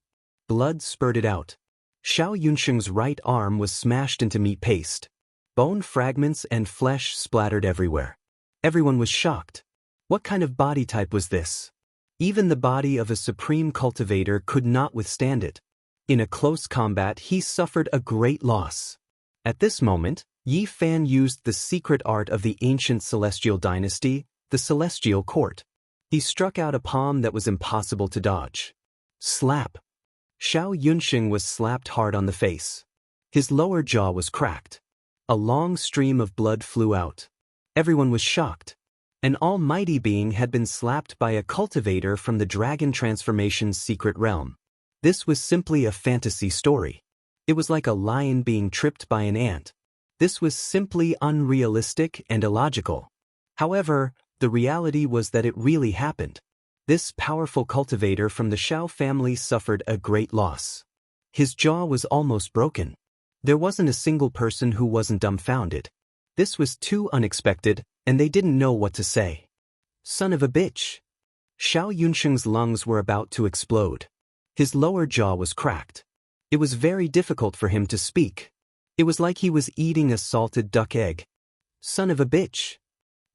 Blood spurted out. Xiao Yunxing's right arm was smashed into meat paste. Bone fragments and flesh splattered everywhere. Everyone was shocked. What kind of body type was this? Even the body of a supreme cultivator could not withstand it. In a close combat, he suffered a great loss. At this moment, Yi Fan used the secret art of the ancient celestial dynasty, the celestial court. He struck out a palm that was impossible to dodge. Slap! Xiao Yunxing was slapped hard on the face. His lower jaw was cracked. A long stream of blood flew out. Everyone was shocked. An almighty being had been slapped by a cultivator from the dragon transformation's secret realm. This was simply a fantasy story. It was like a lion being tripped by an ant. This was simply unrealistic and illogical. However, the reality was that it really happened. This powerful cultivator from the Shao family suffered a great loss. His jaw was almost broken. There wasn't a single person who wasn't dumbfounded. This was too unexpected, and they didn't know what to say. Son of a bitch! Xiao Yunsheng's lungs were about to explode. His lower jaw was cracked. It was very difficult for him to speak. It was like he was eating a salted duck egg. Son of a bitch!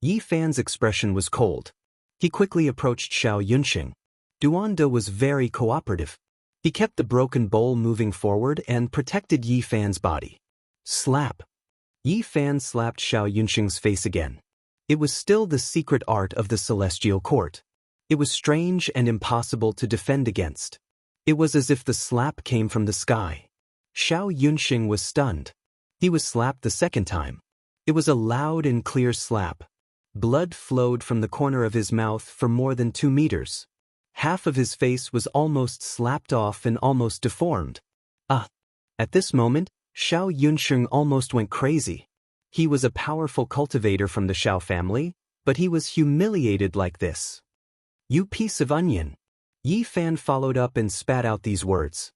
Yi Fan's expression was cold. He quickly approached Xiao Yunsheng. Duanda was very cooperative. He kept the broken bowl moving forward and protected Yi Fan's body. Slap! Yi Fan slapped Xiao Yunsheng's face again. It was still the secret art of the Celestial Court. It was strange and impossible to defend against. It was as if the slap came from the sky. Xiao Yunsheng was stunned. He was slapped the second time. It was a loud and clear slap. Blood flowed from the corner of his mouth for more than 2 meters. Half of his face was almost slapped off and almost deformed. At this moment, Xiao Yunsheng almost went crazy. He was a powerful cultivator from the Shao family, but he was humiliated like this. You piece of onion! Yi Fan followed up and spat out these words.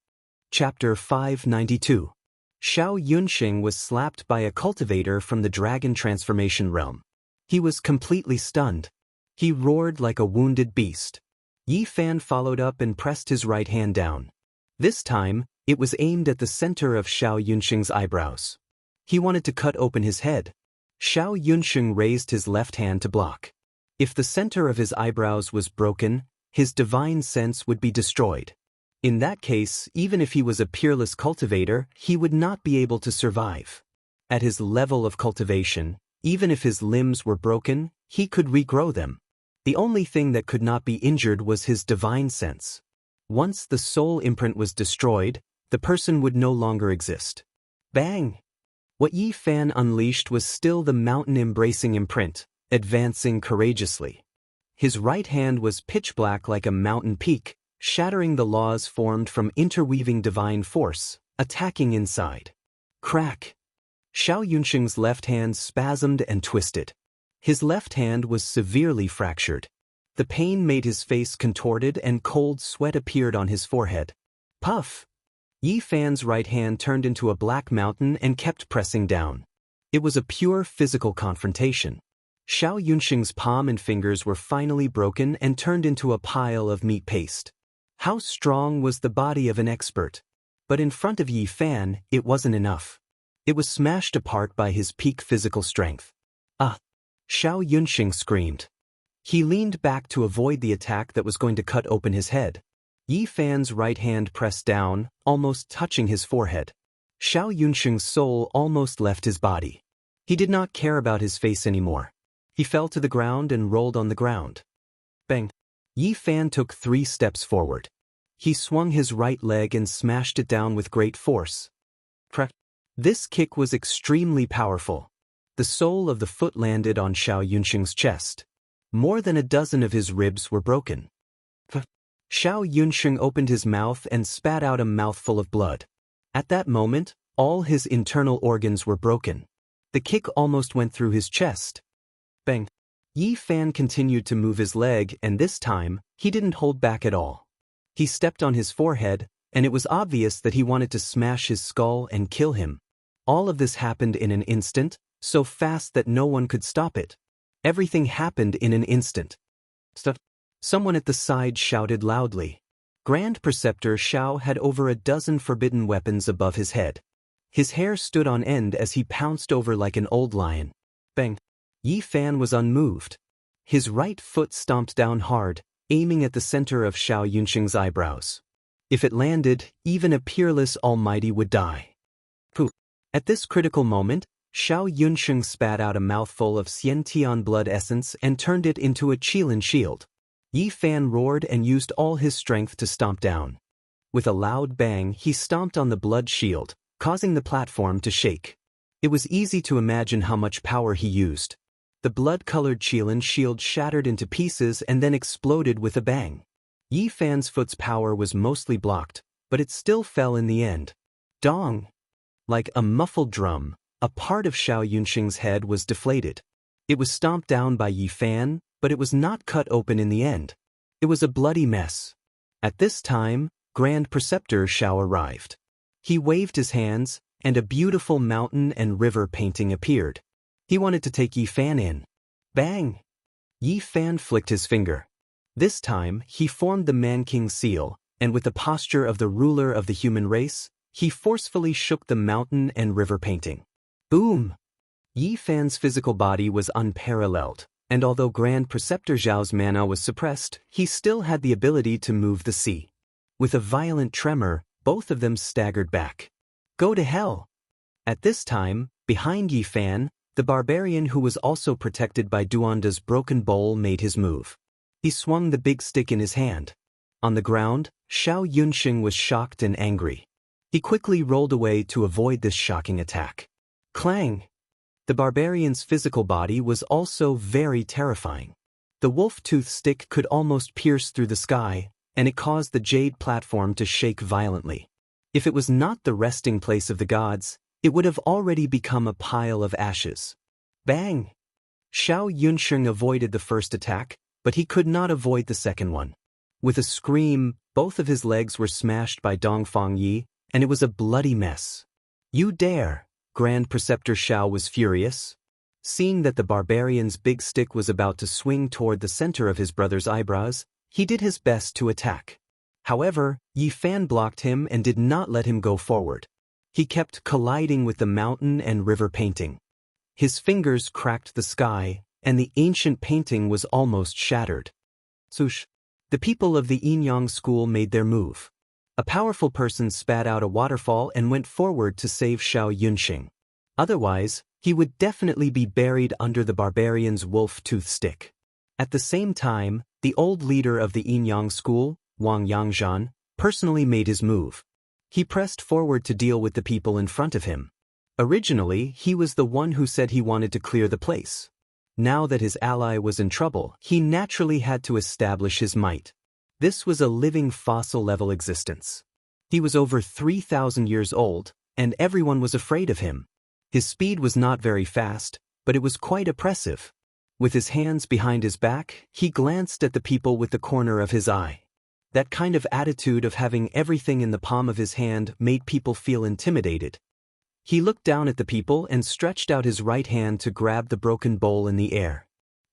Chapter 592. Xiao Yunsheng was slapped by a cultivator from the dragon transformation realm. He was completely stunned. He roared like a wounded beast. Yi Fan followed up and pressed his right hand down. This time, it was aimed at the center of Xiao Yunsheng's eyebrows. He wanted to cut open his head. Xiao Yunsheng raised his left hand to block. If the center of his eyebrows was broken, his divine sense would be destroyed. In that case, even if he was a peerless cultivator, he would not be able to survive. At his level of cultivation, even if his limbs were broken, he could regrow them. The only thing that could not be injured was his divine sense. Once the soul imprint was destroyed, the person would no longer exist. Bang! What Yi Fan unleashed was still the mountain-embracing imprint, advancing courageously. His right hand was pitch black like a mountain peak, shattering the laws formed from interweaving divine force, attacking inside. Crack! Xiao Yunsheng's left hand spasmed and twisted. His left hand was severely fractured. The pain made his face contorted and cold sweat appeared on his forehead. Puff! Yi Fan's right hand turned into a black mountain and kept pressing down. It was a pure physical confrontation. Xiao Yunsheng's palm and fingers were finally broken and turned into a pile of meat paste. How strong was the body of an expert? But in front of Yi Fan, it wasn't enough. It was smashed apart by his peak physical strength. Xiao Yunsheng screamed. He leaned back to avoid the attack that was going to cut open his head. Yi Fan's right hand pressed down, almost touching his forehead. Xiao Yunsheng's soul almost left his body. He did not care about his face anymore. He fell to the ground and rolled on the ground. Bang! Yi Fan took 3 steps forward. He swung his right leg and smashed it down with great force. Crack! This kick was extremely powerful. The sole of the foot landed on Xiao Yunsheng's chest. More than a dozen of his ribs were broken. Xiao Yunsheng opened his mouth and spat out a mouthful of blood. At that moment, all his internal organs were broken. The kick almost went through his chest. Bang! Yi Fan continued to move his leg, and this time, he didn't hold back at all. He stepped on his forehead, and it was obvious that he wanted to smash his skull and kill him. All of this happened in an instant, so fast that no one could stop it. Everything happened in an instant. Stop! Someone at the side shouted loudly. Grand Preceptor Xiao had over a dozen forbidden weapons above his head. His hair stood on end as he pounced over like an old lion. Bang! Yi Fan was unmoved. His right foot stomped down hard, aiming at the center of Xiao Yunsheng's eyebrows. If it landed, even a peerless almighty would die. Pooh! At this critical moment, Xiao Yunsheng spat out a mouthful of Xiantian blood essence and turned it into a Qilin shield. Yi Fan roared and used all his strength to stomp down. With a loud bang, he stomped on the blood shield, causing the platform to shake. It was easy to imagine how much power he used. The blood-colored Qilin shield shattered into pieces and then exploded with a bang. Yi Fan's foot's power was mostly blocked, but it still fell in the end. Dong! Like a muffled drum, a part of Xiao Yunsheng's head was deflated. It was stomped down by Yi Fan, but it was not cut open in the end. It It was a bloody mess. At this time, Grand Preceptor Shao arrived. He waved his hands, and a beautiful mountain and river painting appeared. He wanted to take Yi Fan in. Bang! Yi Fan flicked his finger. This time, he formed the Man-King seal, and with the posture of the ruler of the human race, he forcefully shook the mountain and river painting. Boom! Yi Fan's physical body was unparalleled, and although Grand Preceptor Zhao's mana was suppressed, he still had the ability to move the sea. With a violent tremor, both of them staggered back. Go to hell! At this time, behind Yi Fan, the barbarian who was also protected by Duanda's broken bowl made his move. He swung the big stick in his hand. On the ground, Shao Yunxing was shocked and angry. He quickly rolled away to avoid this shocking attack. Clang! The barbarian's physical body was also very terrifying. The wolf-tooth stick could almost pierce through the sky, and it caused the jade platform to shake violently. If it was not the resting place of the gods, it would have already become a pile of ashes. Bang! Shao Yunxing avoided the first attack, but he could not avoid the second one. With a scream, both of his legs were smashed by Dongfang Yi, and it was a bloody mess. You dare! Grand Preceptor Shao was furious. Seeing that the barbarian's big stick was about to swing toward the center of his brother's eyebrows, he did his best to attack. However, Yi Fan blocked him and did not let him go forward. He kept colliding with the mountain and river painting. His fingers cracked the sky, and the ancient painting was almost shattered. Swoosh! The people of the Yin-Yang school made their move. A powerful person spat out a waterfall and went forward to save Shao Yunxing. Otherwise, he would definitely be buried under the barbarian's wolf-tooth stick. At the same time, the old leader of the Yin-Yang school, Wang Yangzhan, personally made his move. He pressed forward to deal with the people in front of him. Originally, he was the one who said he wanted to clear the place. Now that his ally was in trouble, he naturally had to establish his might. This was a living fossil-level existence. He was over 3,000 years old, and everyone was afraid of him. His speed was not very fast, but it was quite oppressive. With his hands behind his back, he glanced at the people with the corner of his eye. That kind of attitude of having everything in the palm of his hand made people feel intimidated. He looked down at the people and stretched out his right hand to grab the broken bowl in the air.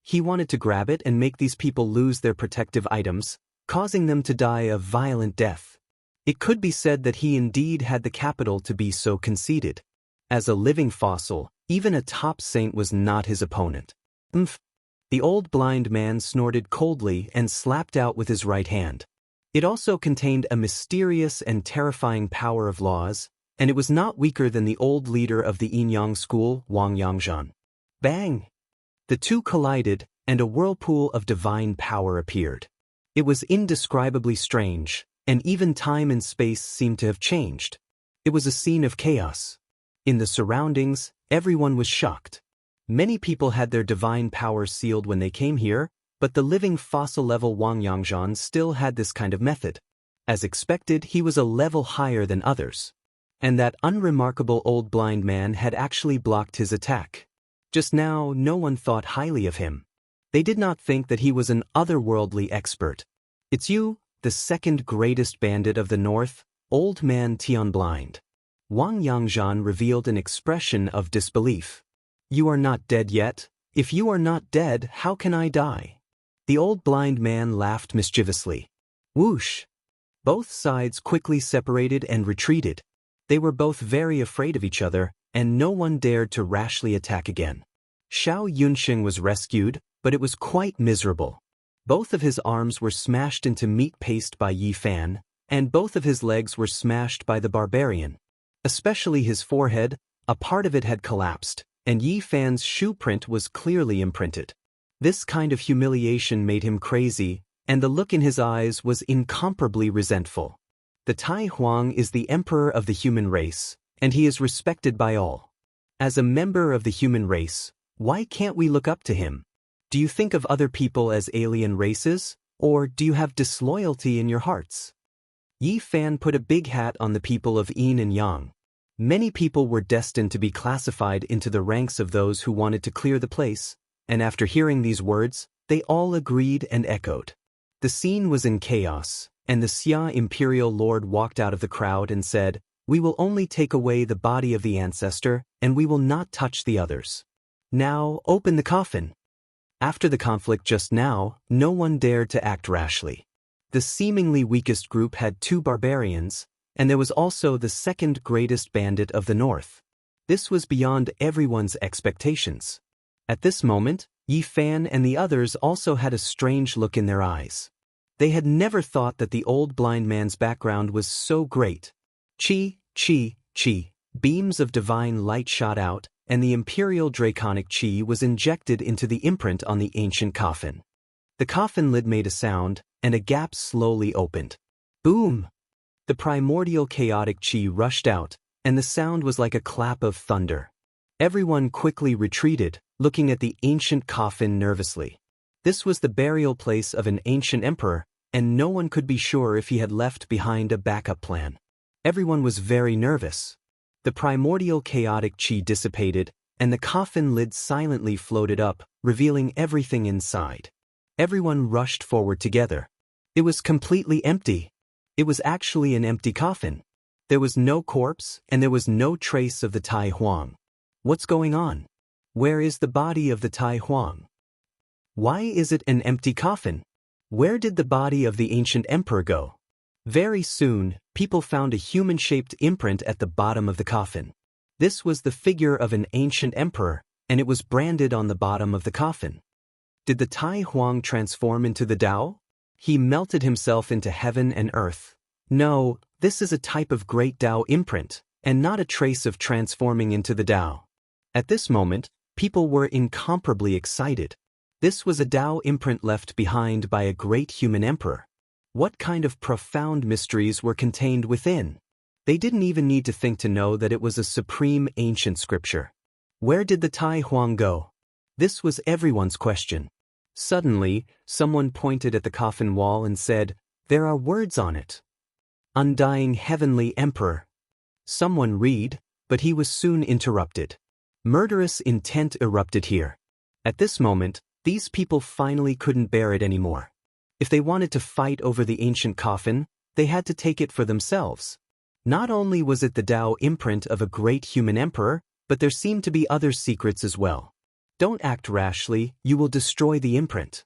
He wanted to grab it and make these people lose their protective items, causing them to die a violent death. It could be said that he indeed had the capital to be so conceited. As a living fossil, even a top saint was not his opponent. Umph! The old blind man snorted coldly and slapped out with his right hand. It also contained a mysterious and terrifying power of laws, and it was not weaker than the old leader of the Yin-Yang school, Wang Yangzhan. Bang! The two collided, and a whirlpool of divine power appeared. It was indescribably strange, and even time and space seemed to have changed. It was a scene of chaos. In the surroundings, everyone was shocked. Many people had their divine power sealed when they came here, but the living fossil-level Wang Yangzhan still had this kind of method. As expected, he was a level higher than others. And that unremarkable old blind man had actually blocked his attack. Just now, no one thought highly of him. They did not think that he was an otherworldly expert. It's you, the second greatest bandit of the north, old man Tian Blind. Wang Yangzhan revealed an expression of disbelief. You are not dead yet? If you are not dead, how can I die? The old blind man laughed mischievously. Whoosh! Both sides quickly separated and retreated. They were both very afraid of each other, and no one dared to rashly attack again. Shao Yunxing was rescued, but it was quite miserable. Both of his arms were smashed into meat paste by Yi Fan, and both of his legs were smashed by the barbarian. Especially his forehead, a part of it had collapsed, and Yi Fan's shoe print was clearly imprinted. This kind of humiliation made him crazy, and the look in his eyes was incomparably resentful. The Tai Huang is the emperor of the human race, and he is respected by all. As a member of the human race, why can't we look up to him? Do you think of other people as alien races, or do you have disloyalty in your hearts? Yi Fan put a big hat on the people of Yin and Yang. Many people were destined to be classified into the ranks of those who wanted to clear the place, and after hearing these words, they all agreed and echoed. The scene was in chaos, and the Xia imperial lord walked out of the crowd and said, "We will only take away the body of the ancestor, and we will not touch the others. Now, open the coffin." After the conflict just now, no one dared to act rashly. The seemingly weakest group had 2 barbarians, and there was also the second greatest bandit of the north. This was beyond everyone's expectations. At this moment, Yi Fan and the others also had a strange look in their eyes. They had never thought that the old blind man's background was so great. Chi, chi, chi. Beams of divine light shot out, and the imperial draconic chi was injected into the imprint on the ancient coffin. The coffin lid made a sound, and a gap slowly opened. Boom! The primordial chaotic chi rushed out, and the sound was like a clap of thunder. Everyone quickly retreated, looking at the ancient coffin nervously. This was the burial place of an ancient emperor, and no one could be sure if he had left behind a backup plan. Everyone was very nervous. The primordial chaotic chi dissipated, and the coffin lid silently floated up, revealing everything inside. Everyone rushed forward together. It was completely empty. It was actually an empty coffin. There was no corpse, and there was no trace of the Tai Huang. What's going on? Where is the body of the Tai Huang? Why is it an empty coffin? Where did the body of the ancient emperor go? Very soon, people found a human-shaped imprint at the bottom of the coffin. This was the figure of an ancient emperor, and it was branded on the bottom of the coffin. Did the Tai Huang transform into the Tao? He melted himself into heaven and earth. No, this is a type of great Tao imprint, and not a trace of transforming into the Tao. At this moment, people were incomparably excited. This was a Tao imprint left behind by a great human emperor. What kind of profound mysteries were contained within? They didn't even need to think to know that it was a supreme ancient scripture. Where did the Tai Huang go? This was everyone's question. Suddenly, someone pointed at the coffin wall and said, "There are words on it. Undying Heavenly Emperor." Someone read, but he was soon interrupted. Murderous intent erupted here. At this moment, these people finally couldn't bear it anymore. If they wanted to fight over the ancient coffin, they had to take it for themselves. Not only was it the Tao imprint of a great human emperor, but there seemed to be other secrets as well. "Don't act rashly, you will destroy the imprint."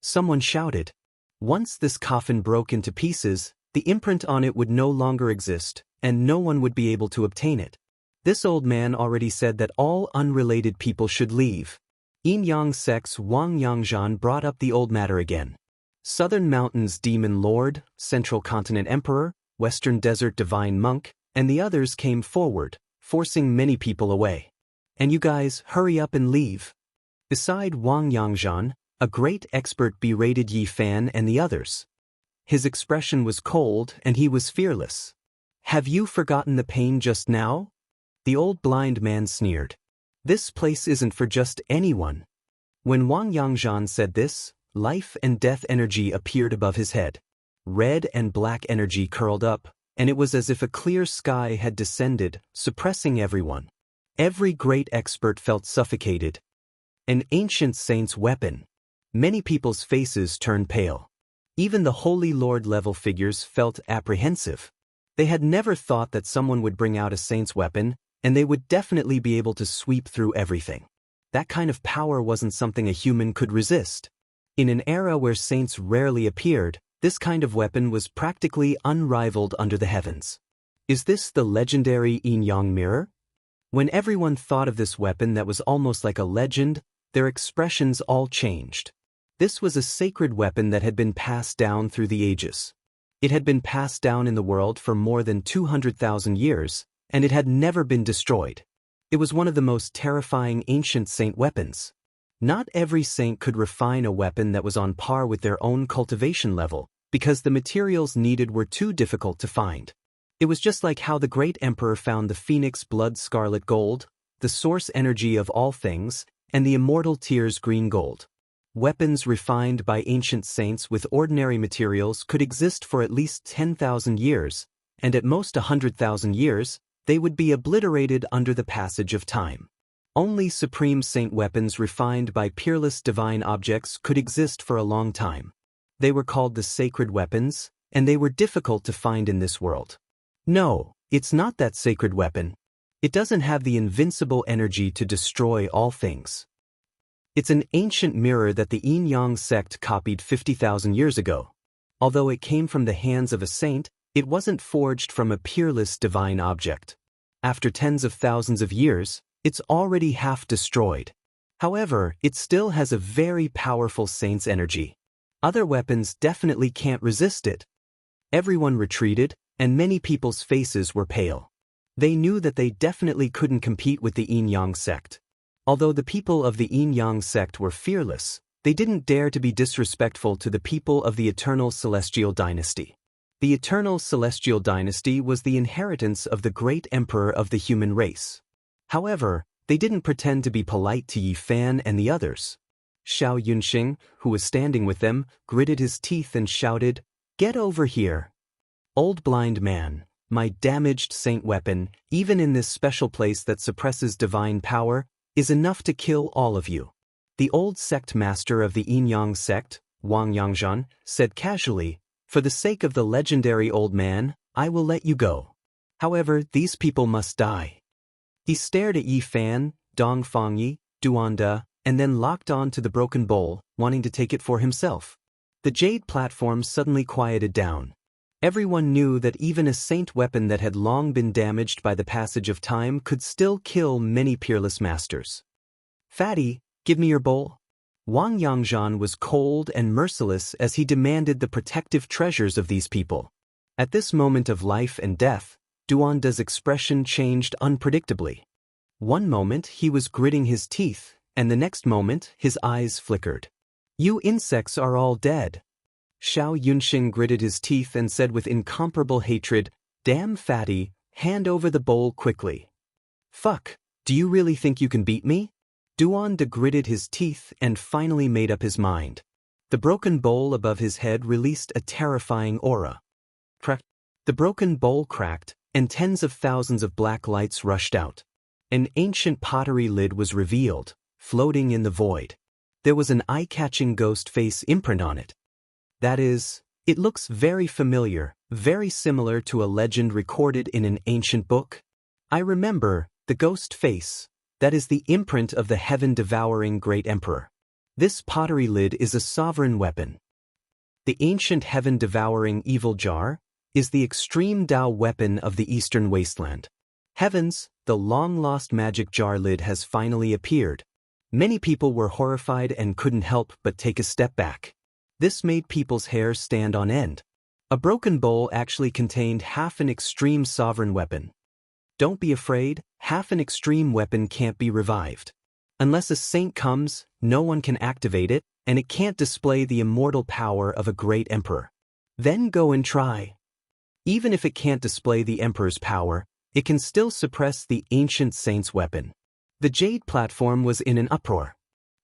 Someone shouted. Once this coffin broke into pieces, the imprint on it would no longer exist, and no one would be able to obtain it. This old man already said that all unrelated people should leave. Yin Yang Sect's Wang Yangzhan brought up the old matter again. Southern Mountains Demon Lord, Central Continent Emperor, Western Desert Divine Monk, and the others came forward, forcing many people away. "And you guys, hurry up and leave." Beside Wang Yangzhan, a great expert berated Yi Fan and the others. His expression was cold and he was fearless. "Have you forgotten the pain just now?" The old blind man sneered. "This place isn't for just anyone." When Wang Yangzhan said this, life and death energy appeared above his head. Red and black energy curled up, and it was as if a clear sky had descended, suppressing everyone. Every great expert felt suffocated. An ancient saint's weapon. Many people's faces turned pale. Even the Holy Lord-level figures felt apprehensive. They had never thought that someone would bring out a saint's weapon, and they would definitely be able to sweep through everything. That kind of power wasn't something a human could resist. In an era where saints rarely appeared, this kind of weapon was practically unrivaled under the heavens. Is this the legendary yin-yang mirror? When everyone thought of this weapon that was almost like a legend, their expressions all changed. This was a sacred weapon that had been passed down through the ages. It had been passed down in the world for more than 200,000 years, and it had never been destroyed. It was one of the most terrifying ancient saint weapons. Not every saint could refine a weapon that was on par with their own cultivation level, because the materials needed were too difficult to find. It was just like how the great emperor found the phoenix blood scarlet gold, the source energy of all things, and the immortal tears green gold. Weapons refined by ancient saints with ordinary materials could exist for at least 10,000 years, and at most 100,000 years, they would be obliterated under the passage of time. Only supreme saint weapons refined by peerless divine objects could exist for a long time. They were called the sacred weapons, and they were difficult to find in this world. No, it's not that sacred weapon. It doesn't have the invincible energy to destroy all things. It's an ancient mirror that the Yin-Yang sect copied 50,000 years ago. Although it came from the hands of a saint, it wasn't forged from a peerless divine object. After tens of thousands of years, it's already half destroyed. However, it still has a very powerful saint's energy. Other weapons definitely can't resist it. Everyone retreated, and many people's faces were pale. They knew that they definitely couldn't compete with the Yin-Yang sect. Although the people of the Yin-Yang sect were fearless, they didn't dare to be disrespectful to the people of the Eternal Celestial Dynasty. The Eternal Celestial Dynasty was the inheritance of the great emperor of the human race. However, they didn't pretend to be polite to Yi Fan and the others. Xiao Yunxing, who was standing with them, gritted his teeth and shouted, "Get over here! Old blind man, my damaged saint weapon, even in this special place that suppresses divine power, is enough to kill all of you." The old sect master of the Yin-Yang sect, Wang Yangzhan, said casually, "For the sake of the legendary old man, I will let you go. However, these people must die." He stared at Yi Fan, Dong Fangyi, Duanda, and then locked on to the broken bowl, wanting to take it for himself. The jade platform suddenly quieted down. Everyone knew that even a saint weapon that had long been damaged by the passage of time could still kill many peerless masters. "Fatty, give me your bowl." Wang Yangzhan was cold and merciless as he demanded the protective treasures of these people. At this moment of life and death, Duanda's expression changed unpredictably. One moment he was gritting his teeth, and the next moment his eyes flickered. "You insects are all dead." Xiao Yunxing gritted his teeth and said with incomparable hatred, "Damn Fatty, hand over the bowl quickly." "Fuck, do you really think you can beat me?" Duanda gritted his teeth and finally made up his mind. The broken bowl above his head released a terrifying aura. Crack. The broken bowl cracked, and tens of thousands of black lights rushed out. An ancient pottery lid was revealed, floating in the void. There was an eye-catching ghost face imprint on it. That is, it looks very familiar, very similar to a legend recorded in an ancient book. I remember, the ghost face. That is the imprint of the heaven-devouring great emperor. This pottery lid is a sovereign weapon. The ancient heaven-devouring evil jar is the extreme Tao weapon of the eastern wasteland. Heavens, the long-lost magic jar lid has finally appeared. Many people were horrified and couldn't help but take a step back. This made people's hair stand on end. A broken bowl actually contained half an extreme sovereign weapon. Don't be afraid, half an extreme weapon can't be revived. Unless a saint comes, no one can activate it, and it can't display the immortal power of a great emperor. Then go and try. Even if it can't display the emperor's power, it can still suppress the ancient saint's weapon. The jade platform was in an uproar.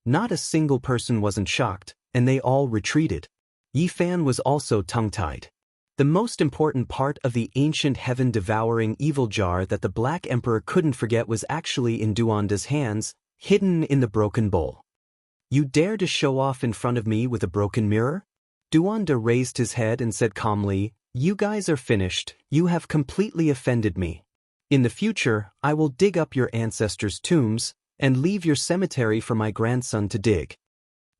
Not a single person wasn't shocked, and they all retreated. Yi Fan was also tongue-tied. The most important part of the ancient heaven-devouring evil jar that the Black Emperor couldn't forget was actually in Duanda's hands, hidden in the broken bowl. "You dare to show off in front of me with a broken mirror?" Duanda raised his head and said calmly, "You guys are finished. You have completely offended me. In the future, I will dig up your ancestors' tombs and leave your cemetery for my grandson to dig."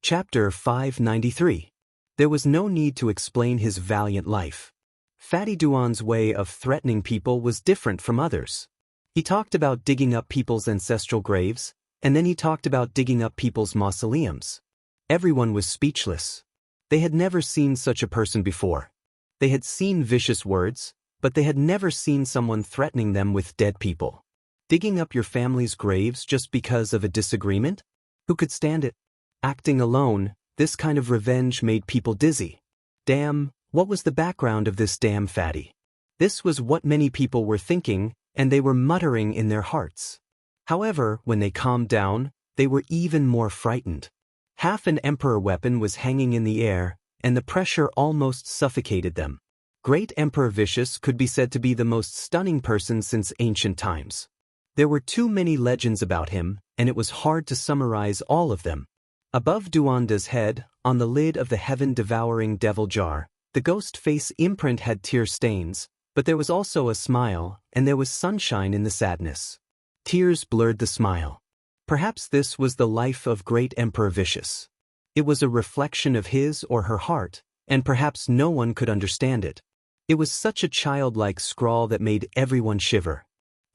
Chapter 593. There was no need to explain his valiant life. Fatty Duan's way of threatening people was different from others. He talked about digging up people's ancestral graves, and then he talked about digging up people's mausoleums. Everyone was speechless. They had never seen such a person before. They had seen vicious words, but they had never seen someone threatening them with dead people. Digging up your family's graves just because of a disagreement? Who could stand it? Acting alone, this kind of revenge made people dizzy. Damn, what was the background of this damn fatty? This was what many people were thinking, and they were muttering in their hearts. However, when they calmed down, they were even more frightened. Half an emperor weapon was hanging in the air, and the pressure almost suffocated them. Great Emperor Vicious could be said to be the most stunning person since ancient times. There were too many legends about him, and it was hard to summarize all of them. Above Duanda's head, on the lid of the heaven-devouring devil jar, the ghost face imprint had tear stains, but there was also a smile, and there was sunshine in the sadness. Tears blurred the smile. Perhaps this was the life of great Emperor Vicious. It was a reflection of his or her heart, and perhaps no one could understand it. It was such a childlike scrawl that made everyone shiver.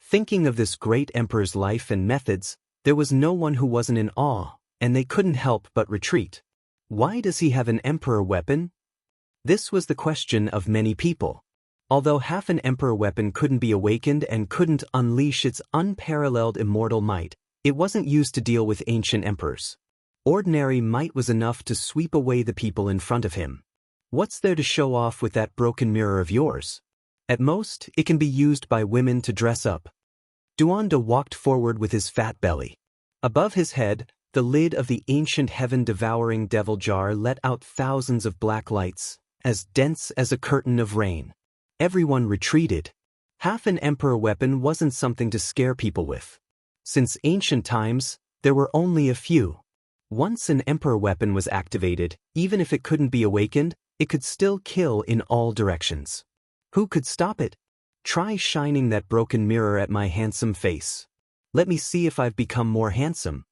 Thinking of this great emperor's life and methods, there was no one who wasn't in awe, and they couldn't help but retreat. Why does he have an emperor weapon? This was the question of many people. Although half an emperor weapon couldn't be awakened and couldn't unleash its unparalleled immortal might, it wasn't used to deal with ancient emperors. Ordinary might was enough to sweep away the people in front of him. What's there to show off with that broken mirror of yours? At most, it can be used by women to dress up. Duanda walked forward with his fat belly. Above his head, the lid of the ancient heaven-devouring devil jar let out thousands of black lights, as dense as a curtain of rain. Everyone retreated. Half an emperor weapon wasn't something to scare people with. Since ancient times, there were only a few. Once an emperor weapon was activated, even if it couldn't be awakened, it could still kill in all directions. Who could stop it? Try shining that broken mirror at my handsome face. Let me see if I've become more handsome.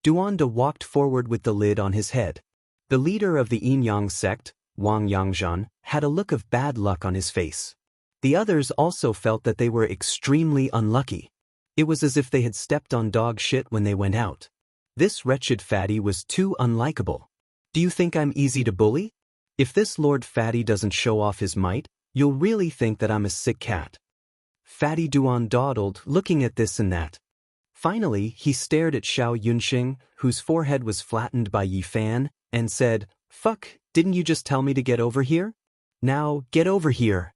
Duanda walked forward with the lid on his head. The leader of the Yin-Yang sect, Wang Yangzhan, had a look of bad luck on his face. The others also felt that they were extremely unlucky. It was as if they had stepped on dog shit when they went out. This wretched fatty was too unlikable. Do you think I'm easy to bully? If this Lord Fatty doesn't show off his might, you'll really think that I'm a sick cat. Fatty Duan dawdled, looking at this and that. Finally, he stared at Xiao Yunxing, whose forehead was flattened by Yi Fan, and said, "Fuck, didn't you just tell me to get over here? Now, get over here."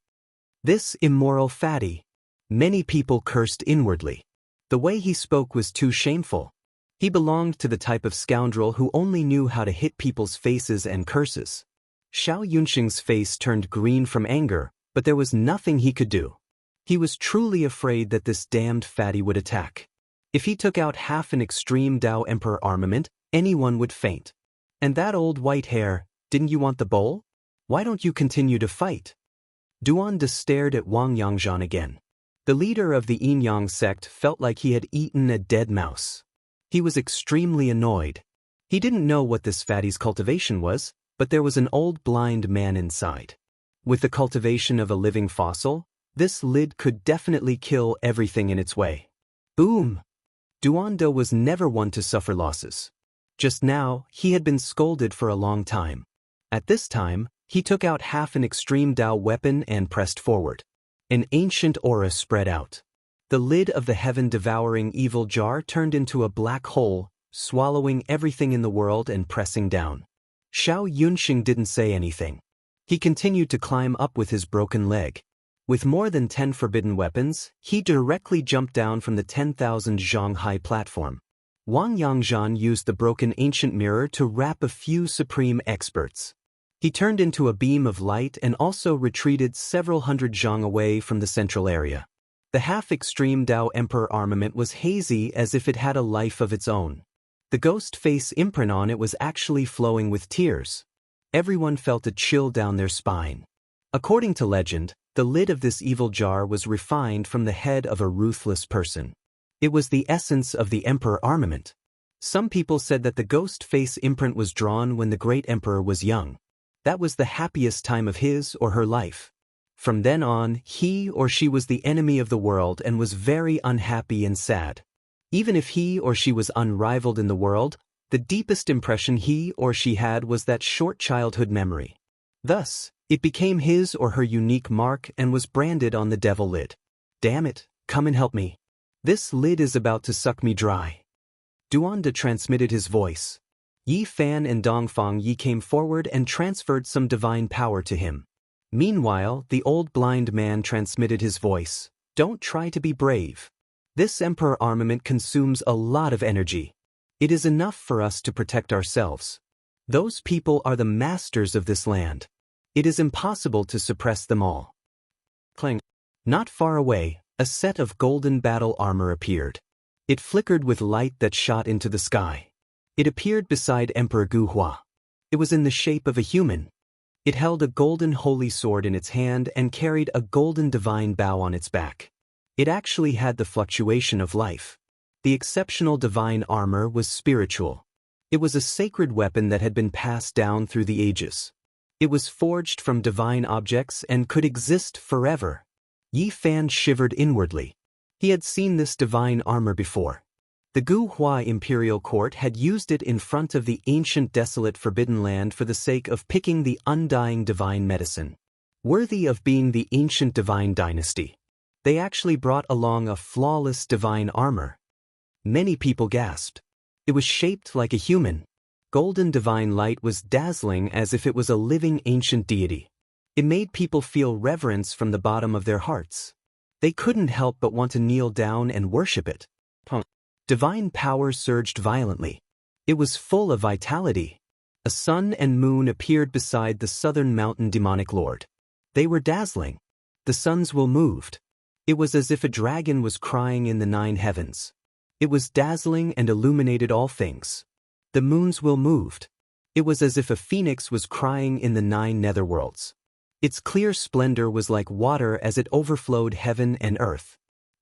This immoral fatty. Many people cursed inwardly. The way he spoke was too shameful. He belonged to the type of scoundrel who only knew how to hit people's faces and curses. Xiao Yunxing's face turned green from anger, but there was nothing he could do. He was truly afraid that this damned fatty would attack. If he took out half an extreme Dao Emperor armament, anyone would faint. And that old white hair, didn't you want the bowl? Why don't you continue to fight? Duanda stared at Wang Yangzhan again. The leader of the Yin-Yang sect felt like he had eaten a dead mouse. He was extremely annoyed. He didn't know what this fatty's cultivation was, but there was an old blind man inside. With the cultivation of a living fossil, this lid could definitely kill everything in its way. Boom! Duanda was never one to suffer losses. Just now, he had been scolded for a long time. At this time, he took out half an extreme Dao weapon and pressed forward. An ancient aura spread out. The lid of the heaven-devouring evil jar turned into a black hole, swallowing everything in the world and pressing down. Xiao Yunxing didn't say anything. He continued to climb up with his broken leg. With more than 10 forbidden weapons, he directly jumped down from the 10,000 zhang high platform. Wang Yangzhan used the broken ancient mirror to wrap a few supreme experts. He turned into a beam of light and also retreated several hundred zhang away from the central area. The half-extreme Dao Emperor armament was hazy as if it had a life of its own. The ghost face imprint on it was actually flowing with tears. Everyone felt a chill down their spine. According to legend, the lid of this evil jar was refined from the head of a ruthless person. It was the essence of the Emperor armament. Some people said that the ghost face imprint was drawn when the great emperor was young. That was the happiest time of his or her life. From then on, he or she was the enemy of the world and was very unhappy and sad. Even if he or she was unrivaled in the world, the deepest impression he or she had was that short childhood memory. Thus, it became his or her unique mark and was branded on the devil lid. Damn it, come and help me. This lid is about to suck me dry. Duanda transmitted his voice. Yi Fan and Dongfang Yi came forward and transferred some divine power to him. Meanwhile, the old blind man transmitted his voice. Don't try to be brave. This Emperor armament consumes a lot of energy. It is enough for us to protect ourselves. Those people are the masters of this land. It is impossible to suppress them all. Clang. Not far away, a set of golden battle armor appeared. It flickered with light that shot into the sky. It appeared beside Emperor Gu Hua. It was in the shape of a human. It held a golden holy sword in its hand and carried a golden divine bow on its back. It actually had the fluctuation of life. The exceptional divine armor was spiritual. It was a sacred weapon that had been passed down through the ages. It was forged from divine objects and could exist forever. Yi Fan shivered inwardly. He had seen this divine armor before. The Gu Hua imperial court had used it in front of the ancient desolate forbidden land for the sake of picking the undying divine medicine. Worthy of being the ancient divine dynasty. They actually brought along a flawless divine armor. Many people gasped. It was shaped like a human. Golden divine light was dazzling as if it was a living ancient deity. It made people feel reverence from the bottom of their hearts. They couldn't help but want to kneel down and worship it. Divine power surged violently. It was full of vitality. A sun and moon appeared beside the southern mountain demonic lord. They were dazzling. The suns will moved. It was as if a dragon was crying in the 9 heavens. It was dazzling and illuminated all things. The moons will moved. It was as if a phoenix was crying in the 9 netherworlds. Its clear splendor was like water as it overflowed heaven and earth.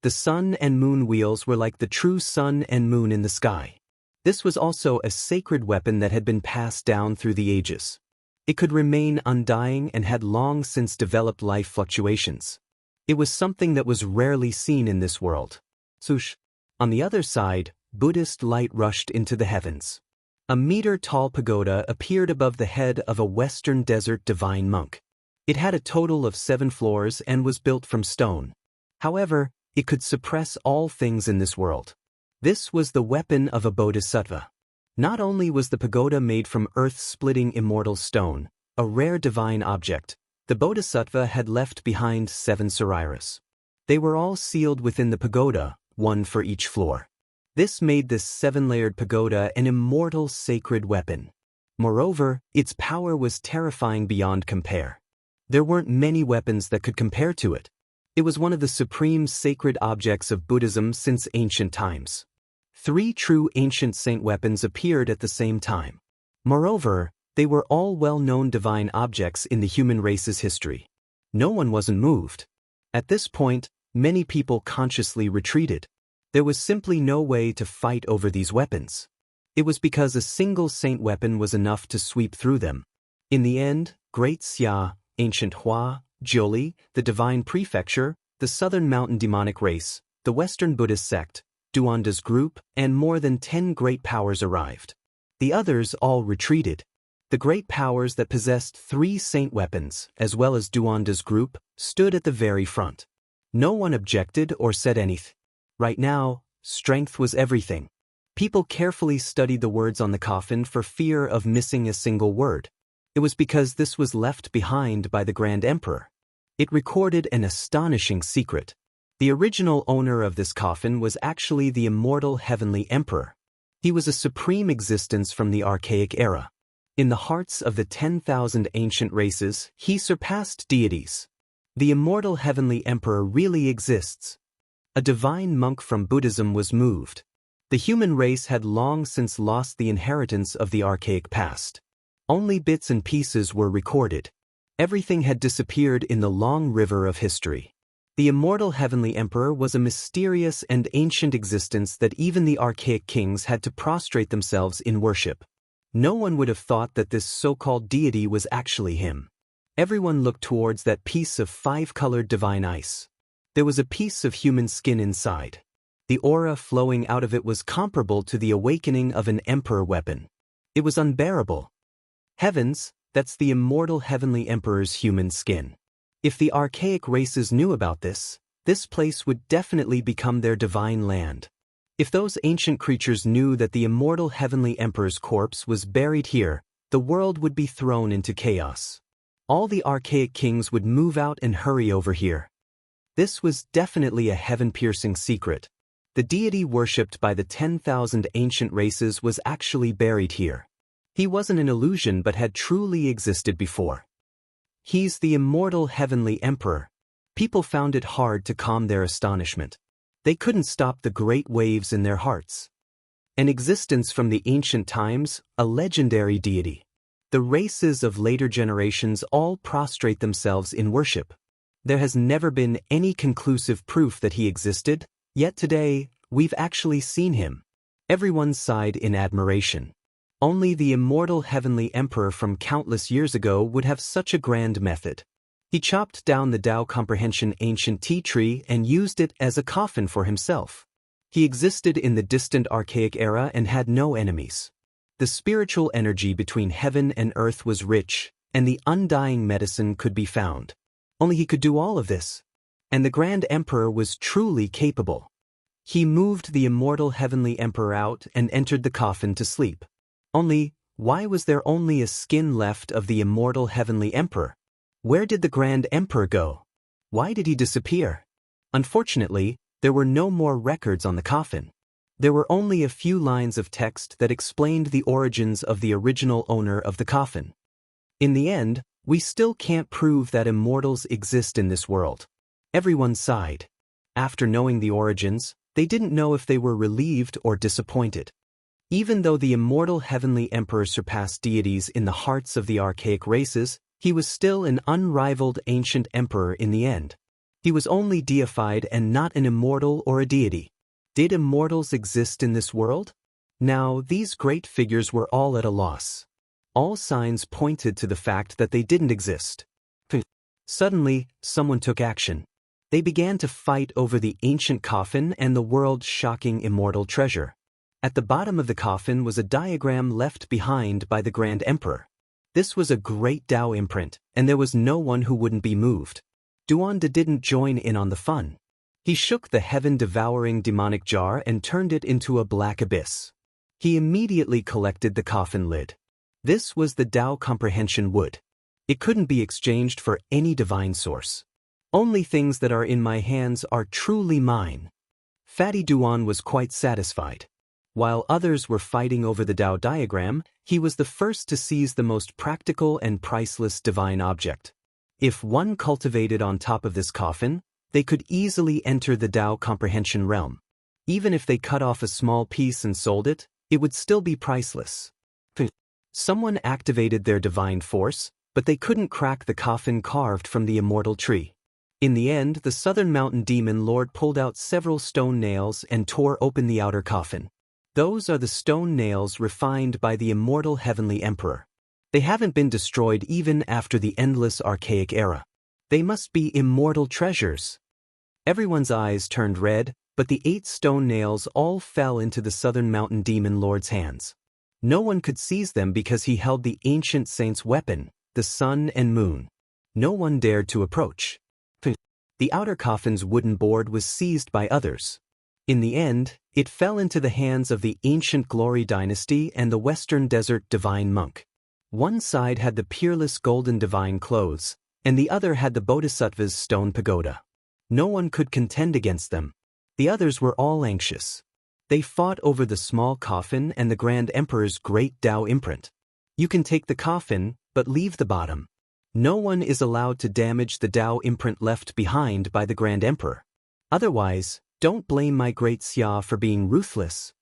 The sun and moon wheels were like the true sun and moon in the sky. This was also a sacred weapon that had been passed down through the ages. It could remain undying and had long since developed life fluctuations. It was something that was rarely seen in this world. Sush. On the other side, Buddhist light rushed into the heavens. A meter-tall pagoda appeared above the head of a western desert divine monk. It had a total of 7 floors and was built from stone. However, it could suppress all things in this world. This was the weapon of a bodhisattva. Not only was the pagoda made from earth-splitting immortal stone, a rare divine object, the bodhisattva had left behind 7 sariras. They were all sealed within the pagoda, 1 for each floor. This made this 7-layered pagoda an immortal sacred weapon. Moreover, its power was terrifying beyond compare. There weren't many weapons that could compare to it. It was one of the supreme sacred objects of Buddhism since ancient times. 3 true ancient saint weapons appeared at the same time. Moreover, they were all well-known divine objects in the human race's history. No one wasn't moved. At this point, many people consciously retreated. There was simply no way to fight over these weapons. It was because a single saint weapon was enough to sweep through them. In the end, Great Xia, Ancient Hua, Jiuli, the Divine Prefecture, the Southern Mountain Demonic Race, the Western Buddhist Sect, Duanda's group, and more than 10 great powers arrived. The others all retreated. The great powers that possessed 3 saint weapons, as well as Duanda's group, stood at the very front. No one objected or said anything. Right now, strength was everything. People carefully studied the words on the coffin for fear of missing a single word. It was because this was left behind by the Grand Emperor. It recorded an astonishing secret. The original owner of this coffin was actually the immortal Heavenly Emperor. He was a supreme existence from the archaic era. In the hearts of the 10,000 ancient races, he surpassed deities. The immortal Heavenly Emperor really exists. A divine monk from Buddhism was moved. The human race had long since lost the inheritance of the archaic past. Only bits and pieces were recorded. Everything had disappeared in the long river of history. The immortal Heavenly Emperor was a mysterious and ancient existence that even the archaic kings had to prostrate themselves in worship. No one would have thought that this so-called deity was actually him. Everyone looked towards that piece of 5-colored divine ice. There was a piece of human skin inside. The aura flowing out of it was comparable to the awakening of an emperor weapon. It was unbearable. Heavens, that's the immortal Heavenly Emperor's human skin. If the archaic races knew about this, this place would definitely become their divine land. If those ancient creatures knew that the immortal Heavenly Emperor's corpse was buried here, the world would be thrown into chaos. All the archaic kings would move out and hurry over here. This was definitely a heaven-piercing secret. The deity worshipped by the 10,000 ancient races was actually buried here. He wasn't an illusion but had truly existed before. He's the immortal Heavenly Emperor. People found it hard to calm their astonishment. They couldn't stop the great waves in their hearts. An existence from the ancient times, a legendary deity. The races of later generations all prostrate themselves in worship. There has never been any conclusive proof that he existed, yet today, we've actually seen him. Everyone sighed in admiration. Only the immortal heavenly emperor from countless years ago would have such a grand method. He chopped down the Tao Comprehension ancient tea tree and used it as a coffin for himself. He existed in the distant archaic era and had no enemies. The spiritual energy between heaven and earth was rich, and the undying medicine could be found. Only he could do all of this. And the Grand Emperor was truly capable. He moved the immortal heavenly emperor out and entered the coffin to sleep. Only, why was there only a skin left of the immortal heavenly emperor? Where did the Grand Emperor go? Why did he disappear? Unfortunately, there were no more records on the coffin. There were only a few lines of text that explained the origins of the original owner of the coffin. In the end, we still can't prove that immortals exist in this world. Everyone sighed. After knowing the origins, they didn't know if they were relieved or disappointed. Even though the immortal heavenly emperor surpassed deities in the hearts of the archaic races, he was still an unrivaled ancient emperor in the end. He was only deified and not an immortal or a deity. Did immortals exist in this world? Now, these great figures were all at a loss. All signs pointed to the fact that they didn't exist. Suddenly, someone took action. They began to fight over the ancient coffin and the world's shocking immortal treasure. At the bottom of the coffin was a diagram left behind by the Grand Emperor. This was a great Tao imprint, and there was no one who wouldn't be moved. Duanda didn't join in on the fun. He shook the heaven-devouring demonic jar and turned it into a black abyss. He immediately collected the coffin lid. This was the Tao Comprehension wood. It couldn't be exchanged for any divine source. Only things that are in my hands are truly mine. Fatty Duan was quite satisfied. While others were fighting over the Tao diagram, he was the first to seize the most practical and priceless divine object. If one cultivated on top of this coffin, they could easily enter the Tao Comprehension realm. Even if they cut off a small piece and sold it, it would still be priceless. Someone activated their divine force, but they couldn't crack the coffin carved from the immortal tree. In the end, the southern mountain demon lord pulled out several stone nails and tore open the outer coffin. Those are the stone nails refined by the immortal heavenly emperor. They haven't been destroyed even after the endless archaic era. They must be immortal treasures. Everyone's eyes turned red, but the 8 stone nails all fell into the southern mountain demon lord's hands. No one could seize them because he held the ancient saint's weapon, the sun and moon. No one dared to approach. The outer coffin's wooden board was seized by others. In the end, it fell into the hands of the ancient Glory dynasty and the Western Desert divine monk. One side had the peerless golden divine clothes, and the other had the Bodhisattva's stone pagoda. No one could contend against them. The others were all anxious. They fought over the small coffin and the Grand Emperor's great Tao imprint. You can take the coffin, but leave the bottom. No one is allowed to damage the Tao imprint left behind by the Grand Emperor. Otherwise, don't blame my great Xia for being ruthless.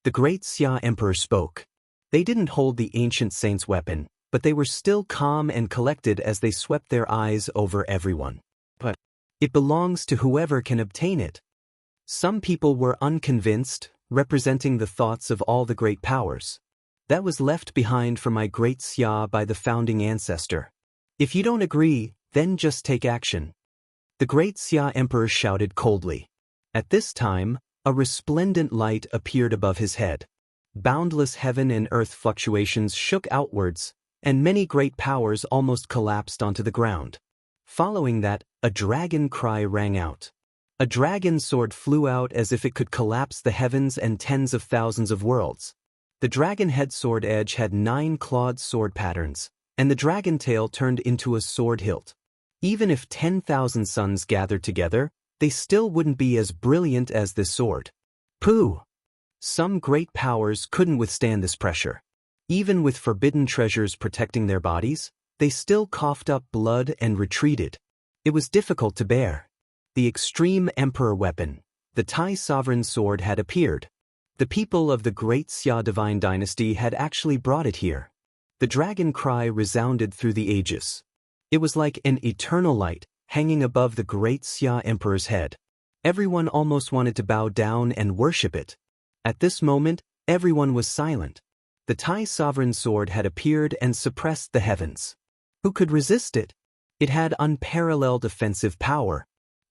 The great Xia Emperor spoke. They didn't hold the ancient saint's weapon, but they were still calm and collected as they swept their eyes over everyone. But it belongs to whoever can obtain it. Some people were unconvinced, representing the thoughts of all the great powers. That was left behind for my great Xia by the founding ancestor. If you don't agree, then just take action. The great Xia Emperor shouted coldly. At this time, a resplendent light appeared above his head. Boundless heaven and earth fluctuations shook outwards, and many great powers almost collapsed onto the ground. Following that, a dragon cry rang out. A dragon's sword flew out as if it could collapse the heavens and tens of thousands of worlds. The dragon head sword edge had 9 clawed sword patterns, and the dragon tail turned into a sword hilt. Even if 10,000 suns gathered together, they still wouldn't be as brilliant as this sword. Pooh! Some great powers couldn't withstand this pressure. Even with forbidden treasures protecting their bodies, they still coughed up blood and retreated. It was difficult to bear. The extreme emperor weapon, the Thai sovereign sword, had appeared. The people of the Great Xia divine dynasty had actually brought it here. The dragon cry resounded through the ages. It was like an eternal light hanging above the Great Xia emperor's head. Everyone almost wanted to bow down and worship it. At this moment, everyone was silent. The Tai sovereign sword had appeared and suppressed the heavens. Who could resist it? It had unparalleled offensive power.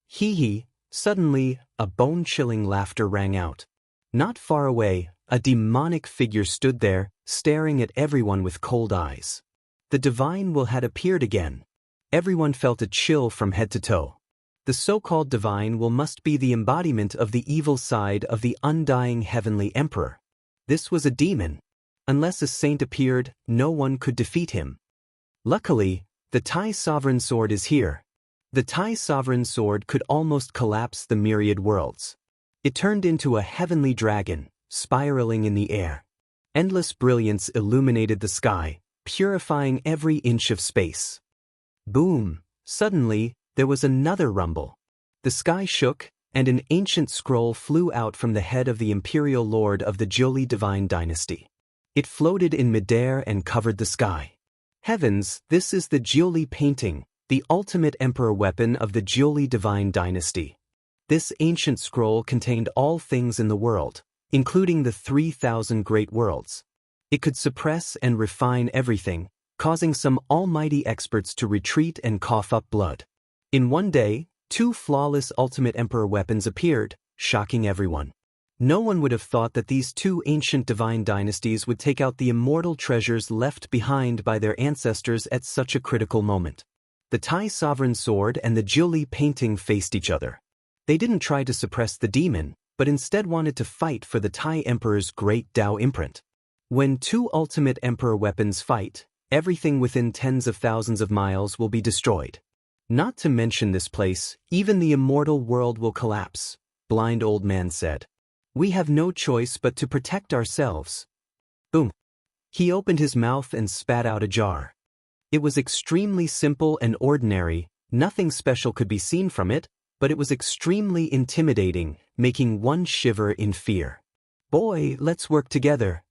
Hee. Suddenly, a bone-chilling laughter rang out. Not far away, a demonic figure stood there, staring at everyone with cold eyes. The divine will had appeared again. Everyone felt a chill from head to toe. The so-called divine will must be the embodiment of the evil side of the undying heavenly emperor. This was a demon. Unless a saint appeared, no one could defeat him. Luckily, the Tai sovereign sword is here. The Tai sovereign sword could almost collapse the myriad worlds. It turned into a heavenly dragon, spiraling in the air. Endless brilliance illuminated the sky, purifying every inch of space. Boom! Suddenly, there was another rumble. The sky shook, and an ancient scroll flew out from the head of the imperial lord of the Jiuli divine dynasty. It floated in midair and covered the sky. Heavens, this is the Jiuli painting, the ultimate emperor weapon of the Jiuli divine dynasty. This ancient scroll contained all things in the world, including the 3,000 great worlds. It could suppress and refine everything, causing some almighty experts to retreat and cough up blood. In one day, 2 flawless ultimate emperor weapons appeared, shocking everyone. No one would have thought that these 2 ancient divine dynasties would take out the immortal treasures left behind by their ancestors at such a critical moment. The Tai sovereign sword and the Jiuli painting faced each other. They didn't try to suppress the demon, but instead wanted to fight for the Tai emperor's great Tao imprint. When 2 ultimate emperor weapons fight, everything within tens of thousands of miles will be destroyed. Not to mention this place, even the immortal world will collapse, blind old man said. We have no choice but to protect ourselves. Boom. He opened his mouth and spat out a jar. It was extremely simple and ordinary, nothing special could be seen from it, but it was extremely intimidating, making one shiver in fear. Boy, let's work together.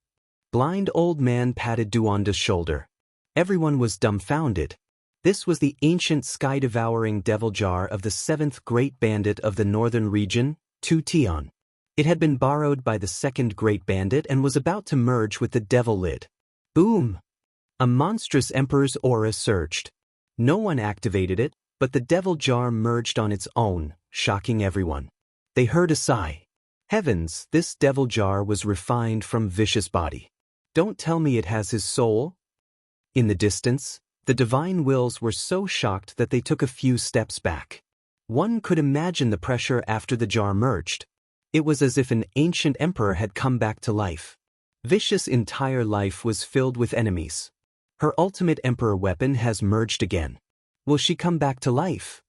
Blind old man patted Duanda's shoulder. Everyone was dumbfounded. This was the ancient sky-devouring devil jar of the 7th great bandit of the northern region, Tu Tian. It had been borrowed by the 2nd great bandit and was about to merge with the devil lid. Boom! A monstrous emperor's aura surged. No one activated it, but the devil jar merged on its own, shocking everyone. They heard a sigh. Heavens, this devil jar was refined from vicious body. Don't tell me it has his soul? In the distance, the divine wills were so shocked that they took a few steps back. One could imagine the pressure after the jar merged. It was as if an ancient emperor had come back to life. Vicious' entire life was filled with enemies. Her ultimate emperor weapon has merged again. Will she come back to life?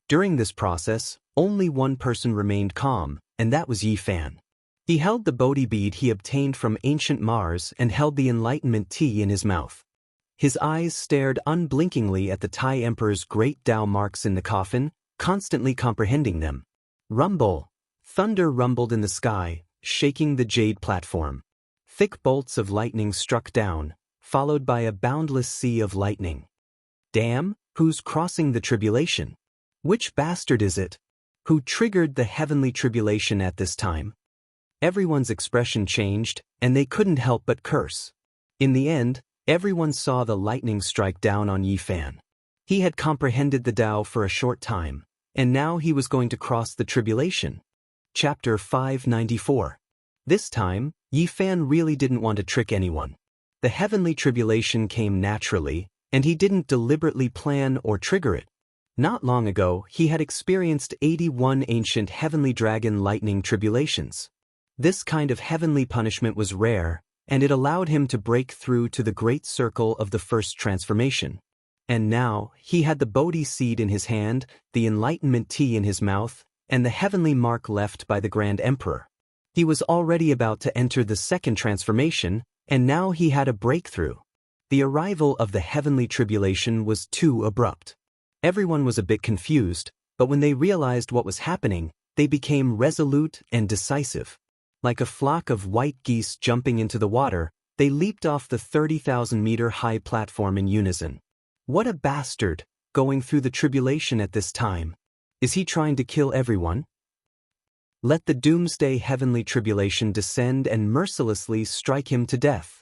During this process, only one person remained calm, and that was Yi Fan. He held the Bodhi bead he obtained from ancient Mars and held the enlightenment tea in his mouth. His eyes stared unblinkingly at the Tai Emperor's great Tao marks in the coffin, constantly comprehending them. Rumble! Thunder rumbled in the sky, shaking the jade platform. Thick bolts of lightning struck down, followed by a boundless sea of lightning. Damn, who's crossing the tribulation? Which bastard is it? Who triggered the heavenly tribulation at this time? Everyone's expression changed, and they couldn't help but curse. In the end, everyone saw the lightning strike down on Yi Fan. He had comprehended the Tao for a short time, and now he was going to cross the tribulation. Chapter 594. This time, Yi Fan really didn't want to trick anyone. The heavenly tribulation came naturally, and he didn't deliberately plan or trigger it. Not long ago, he had experienced 81 ancient heavenly dragon lightning tribulations. This kind of heavenly punishment was rare, and it allowed him to break through to the great circle of the first transformation. And now, he had the Bodhi seed in his hand, the enlightenment tea in his mouth, and the heavenly mark left by the Grand Emperor. He was already about to enter the second transformation, and now he had a breakthrough. The arrival of the heavenly tribulation was too abrupt. Everyone was a bit confused, but when they realized what was happening, they became resolute and decisive. Like a flock of white geese jumping into the water, they leaped off the 30,000-meter-high platform in unison. What a bastard, going through the tribulation at this time. Is he trying to kill everyone? Let the doomsday heavenly tribulation descend and mercilessly strike him to death.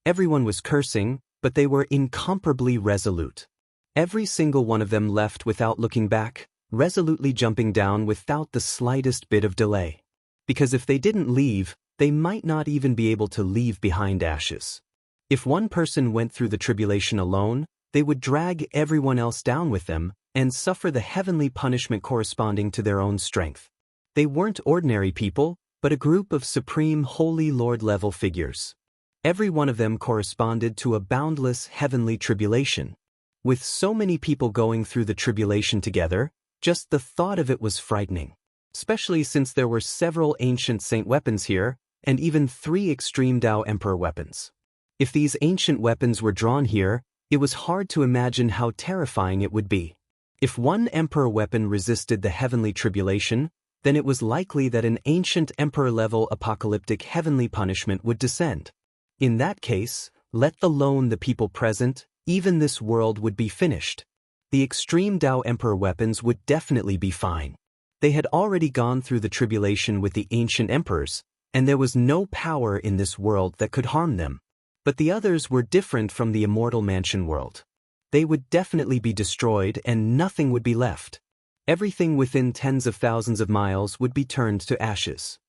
Everyone was cursing, but they were incomparably resolute. Every single one of them left without looking back, resolutely jumping down without the slightest bit of delay. Because if they didn't leave, they might not even be able to leave behind ashes. If one person went through the tribulation alone, they would drag everyone else down with them and suffer the heavenly punishment corresponding to their own strength. They weren't ordinary people, but a group of supreme Holy Lord-level figures. Every one of them corresponded to a boundless heavenly tribulation. With so many people going through the tribulation together, just the thought of it was frightening. Especially since there were several ancient saint weapons here, and even 3 extreme Tao Emperor weapons. If these ancient weapons were drawn here, it was hard to imagine how terrifying it would be. If one Emperor weapon resisted the heavenly tribulation, then it was likely that an ancient Emperor-level apocalyptic heavenly punishment would descend. In that case, let alone the people present, even this world would be finished. The extreme Tao Emperor weapons would definitely be fine. They had already gone through the tribulation with the ancient emperors, and there was no power in this world that could harm them. But the others were different from the immortal mansion world. They would definitely be destroyed and nothing would be left. Everything within tens of thousands of miles would be turned to ashes.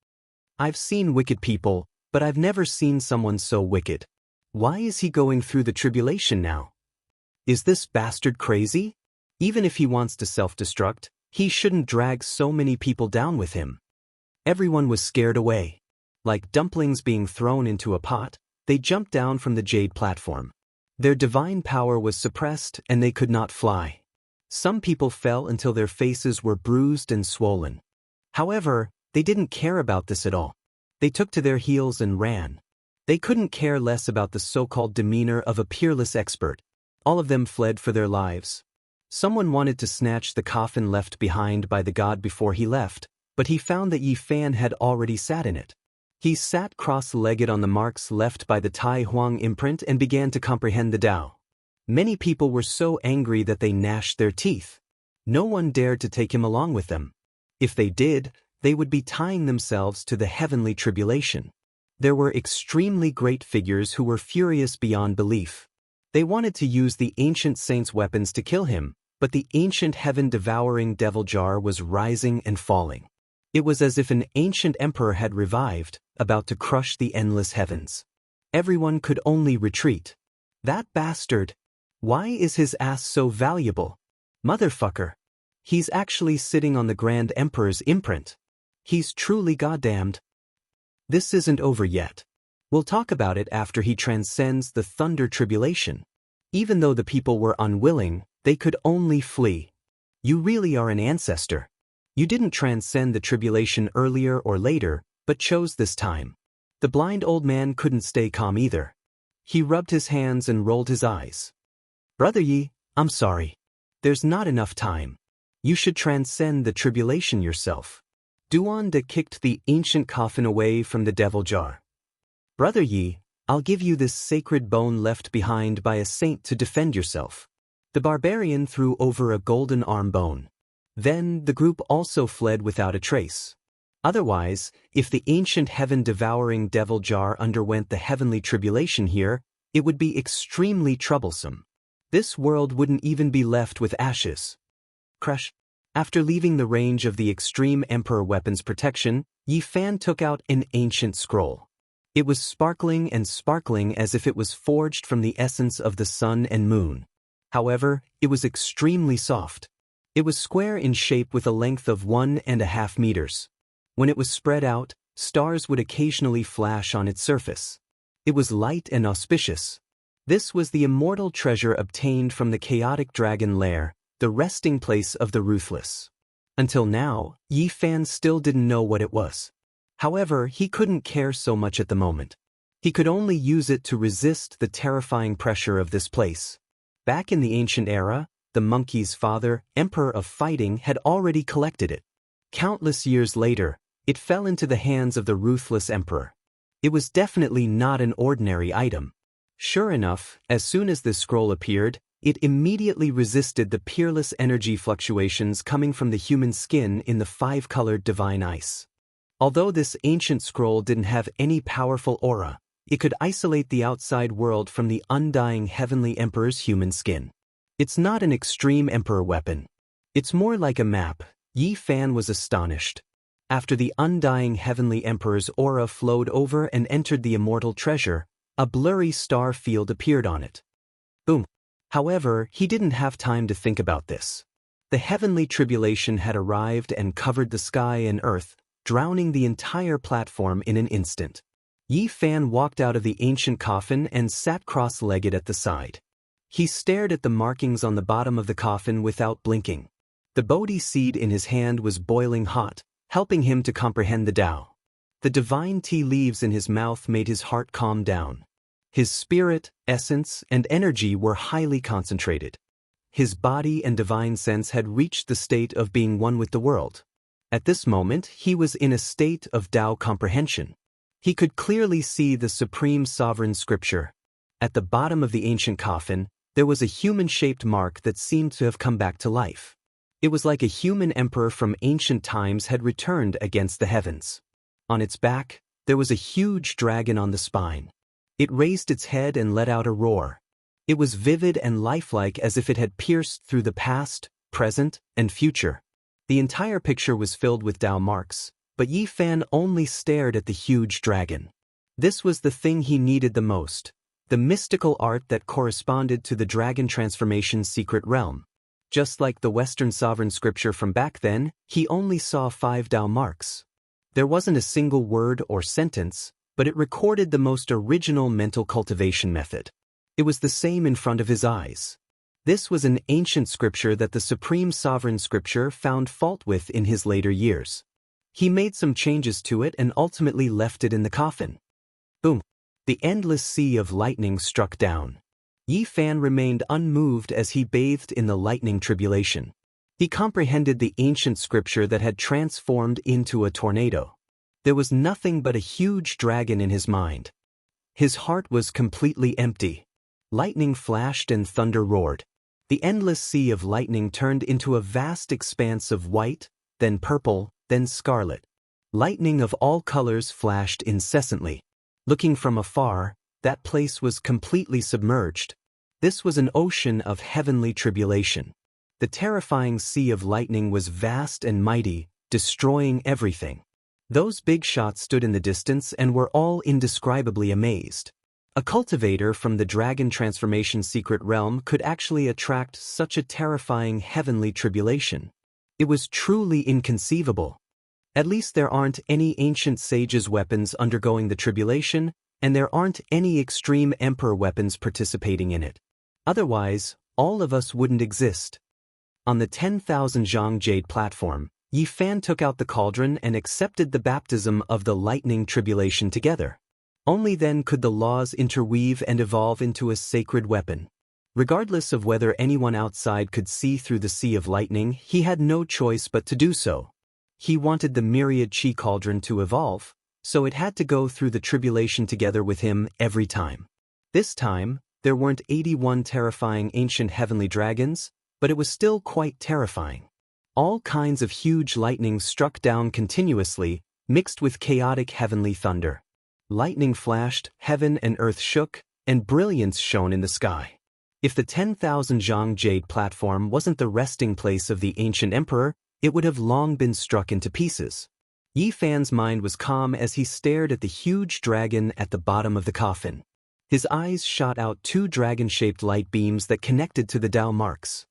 I've seen wicked people, but I've never seen someone so wicked. Why is he going through the tribulation now? Is this bastard crazy? Even if he wants to self-destruct, he shouldn't drag so many people down with him. Everyone was scared away. Like dumplings being thrown into a pot, they jumped down from the jade platform. Their divine power was suppressed and they could not fly. Some people fell until their faces were bruised and swollen. However, they didn't care about this at all. They took to their heels and ran. They couldn't care less about the so-called demeanor of a peerless expert. All of them fled for their lives. Someone wanted to snatch the coffin left behind by the god before he left, but he found that Yi Fan had already sat in it. He sat cross-legged on the marks left by the Tai Huang imprint and began to comprehend the Tao. Many people were so angry that they gnashed their teeth. No one dared to take him along with them. If they did, they would be tying themselves to the heavenly tribulation. There were extremely great figures who were furious beyond belief. They wanted to use the ancient saint's weapons to kill him, but the ancient heaven-devouring devil jar was rising and falling. It was as if an ancient emperor had revived, about to crush the endless heavens. Everyone could only retreat. That bastard! Why is his ass so valuable? Motherfucker! He's actually sitting on the Grand Emperor's imprint. He's truly goddamned. This isn't over yet. We'll talk about it after he transcends the thunder tribulation. Even though the people were unwilling, they could only flee. You really are an ancestor. You didn't transcend the tribulation earlier or later, but chose this time. The blind old man couldn't stay calm either. He rubbed his hands and rolled his eyes. Brother Yi, I'm sorry. There's not enough time. You should transcend the tribulation yourself. Duanda kicked the ancient coffin away from the devil jar. Brother Yi, I'll give you this sacred bone left behind by a saint to defend yourself. The barbarian threw over a golden arm bone. Then the group also fled without a trace. Otherwise, if the ancient heaven-devouring devil jar underwent the heavenly tribulation here, it would be extremely troublesome. This world wouldn't even be left with ashes. Crush. After leaving the range of the extreme emperor weapon's protection, Yi Fan took out an ancient scroll. It was sparkling and sparkling as if it was forged from the essence of the sun and moon. However, it was extremely soft. It was square in shape with a length of 1.5 meters. When it was spread out, stars would occasionally flash on its surface. It was light and auspicious. This was the immortal treasure obtained from the chaotic dragon lair, the resting place of the ruthless. Until now, Yi Fan still didn't know what it was. However, he couldn't care so much at the moment. He could only use it to resist the terrifying pressure of this place. Back in the ancient era, the monkey's father, Emperor of Fighting, had already collected it. Countless years later, It fell into the hands of the ruthless emperor. It was definitely not an ordinary item. Sure enough, as soon as this scroll appeared, it immediately resisted the peerless energy fluctuations coming from the human skin in the five-colored divine ice. Although this ancient scroll didn't have any powerful aura, it could isolate the outside world from the undying heavenly emperor's human skin. It's not an extreme emperor weapon. It's more like a map. Yi Fan was astonished. After the undying heavenly emperor's aura flowed over and entered the immortal treasure, a blurry star field appeared on it. Boom. However, he didn't have time to think about this. The heavenly tribulation had arrived and covered the sky and earth, drowning the entire platform in an instant. Yi Fan walked out of the ancient coffin and sat cross-legged at the side. He stared at the markings on the bottom of the coffin without blinking. The Bodhi seed in his hand was boiling hot, helping him to comprehend the Tao. The divine tea leaves in his mouth made his heart calm down. His spirit, essence, and energy were highly concentrated. His body and divine sense had reached the state of being one with the world. At this moment, he was in a state of Tao comprehension. He could clearly see the supreme sovereign scripture. At the bottom of the ancient coffin, there was a human-shaped mark that seemed to have come back to life. It was like a human emperor from ancient times had returned against the heavens. On its back, there was a huge dragon on the spine. It raised its head and let out a roar. It was vivid and lifelike as if it had pierced through the past, present, and future. The entire picture was filled with Tao marks, but Yi Fan only stared at the huge dragon. This was the thing he needed the most, the mystical art that corresponded to the dragon transformation's secret realm. Just like the Western sovereign scripture from back then, he only saw 5 Tao marks. There wasn't a single word or sentence, but it recorded the most original mental cultivation method. It was the same in front of his eyes. This was an ancient scripture that the supreme sovereign scripture found fault with in his later years. He made some changes to it and ultimately left it in the coffin. Boom! The endless sea of lightning struck down. Yi Fan remained unmoved as he bathed in the lightning tribulation. He comprehended the ancient scripture that had transformed into a tornado. There was nothing but a huge dragon in his mind. His heart was completely empty. Lightning flashed and thunder roared. The endless sea of lightning turned into a vast expanse of white, then purple, then scarlet. Lightning of all colors flashed incessantly. Looking from afar, that place was completely submerged. This was an ocean of heavenly tribulation. The terrifying sea of lightning was vast and mighty, destroying everything. Those big shots stood in the distance and were all indescribably amazed. A cultivator from the dragon transformation secret realm could actually attract such a terrifying heavenly tribulation. It was truly inconceivable. At least there aren't any ancient sages' weapons undergoing the tribulation, and there aren't any extreme emperor weapons participating in it. Otherwise, all of us wouldn't exist. On the 10,000 zhang jade platform, Yi Fan took out the cauldron and accepted the baptism of the lightning tribulation together. Only then could the laws interweave and evolve into a sacred weapon. Regardless of whether anyone outside could see through the sea of lightning, he had no choice but to do so. He wanted the myriad chi cauldron to evolve, so it had to go through the tribulation together with him every time. This time, there weren't 81 terrifying ancient heavenly dragons, but it was still quite terrifying. All kinds of huge lightning struck down continuously, mixed with chaotic heavenly thunder. Lightning flashed, heaven and earth shook, and brilliance shone in the sky. If the 10,000 zhang jade platform wasn't the resting place of the ancient emperor, it would have long been struck into pieces. Yi Fan's mind was calm as he stared at the huge dragon at the bottom of the coffin. His eyes shot out 2 dragon-shaped light beams that connected to the Tao marks.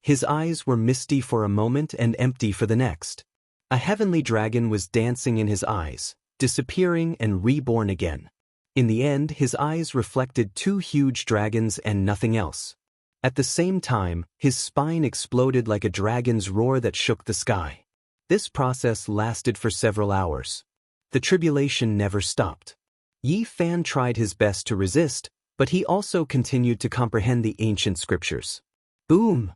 His eyes were misty for a moment and empty for the next. A heavenly dragon was dancing in his eyes, disappearing and reborn again. In the end, his eyes reflected 2 huge dragons and nothing else. At the same time, his spine exploded like a dragon's roar that shook the sky. This process lasted for several hours. The tribulation never stopped. Yi Fan tried his best to resist, but he also continued to comprehend the ancient scriptures. Boom!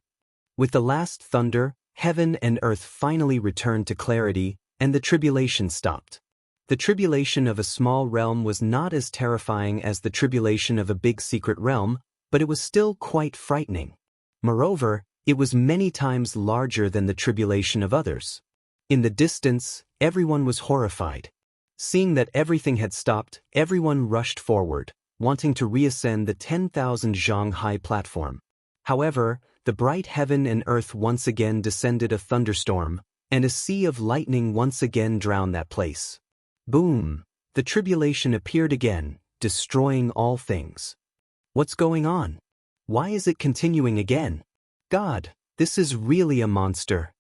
With the last thunder, heaven and earth finally returned to clarity, and the tribulation stopped. The tribulation of a small realm was not as terrifying as the tribulation of a big secret realm, but it was still quite frightening. Moreover, it was many times larger than the tribulation of others. In the distance, everyone was horrified. Seeing that everything had stopped, everyone rushed forward, wanting to reascend the 10,000 zhang high platform. However, the bright heaven and earth once again descended a thunderstorm, and a sea of lightning once again drowned that place. Boom! The tribulation appeared again, destroying all things. What's going on? Why is it continuing again? God, this is really a monster.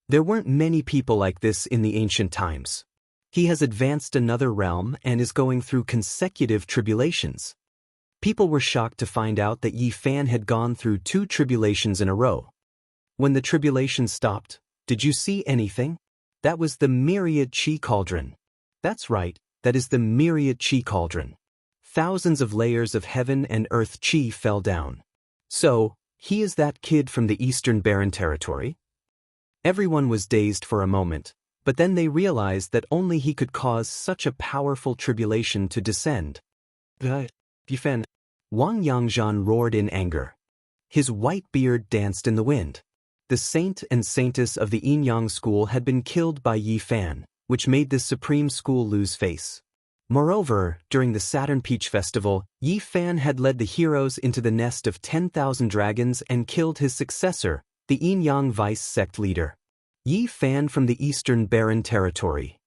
There weren't many people like this in the ancient times. He has advanced another realm and is going through consecutive tribulations. People were shocked to find out that Yi Fan had gone through 2 tribulations in a row. When the tribulation stopped, did you see anything? That was the myriad chi cauldron. That's right, that is the myriad chi cauldron. Thousands of layers of heaven and earth chi fell down. So, he is that kid from the Eastern Barren Territory? Everyone was dazed for a moment, but then they realized that only he could cause such a powerful tribulation to descend. Defend! Wang Yangzhan roared in anger. His white beard danced in the wind. The saint and saintess of the Yin-Yang school had been killed by Yi Fan, which made this supreme school lose face. Moreover, during the Saturn Peach Festival, Yi Fan had led the heroes into the nest of 10,000 dragons and killed his successor, the Yin-Yang vice sect leader. Yi Fan from the Eastern Barren Territory.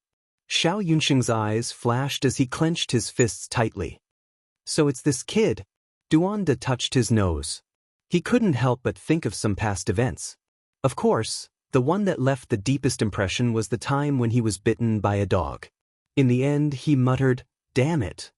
Xiao Yunxing's eyes flashed as he clenched his fists tightly. So it's this kid. Duanda touched his nose. He couldn't help but think of some past events. Of course, the one that left the deepest impression was the time when he was bitten by a dog. In the end, he muttered, "Damn it."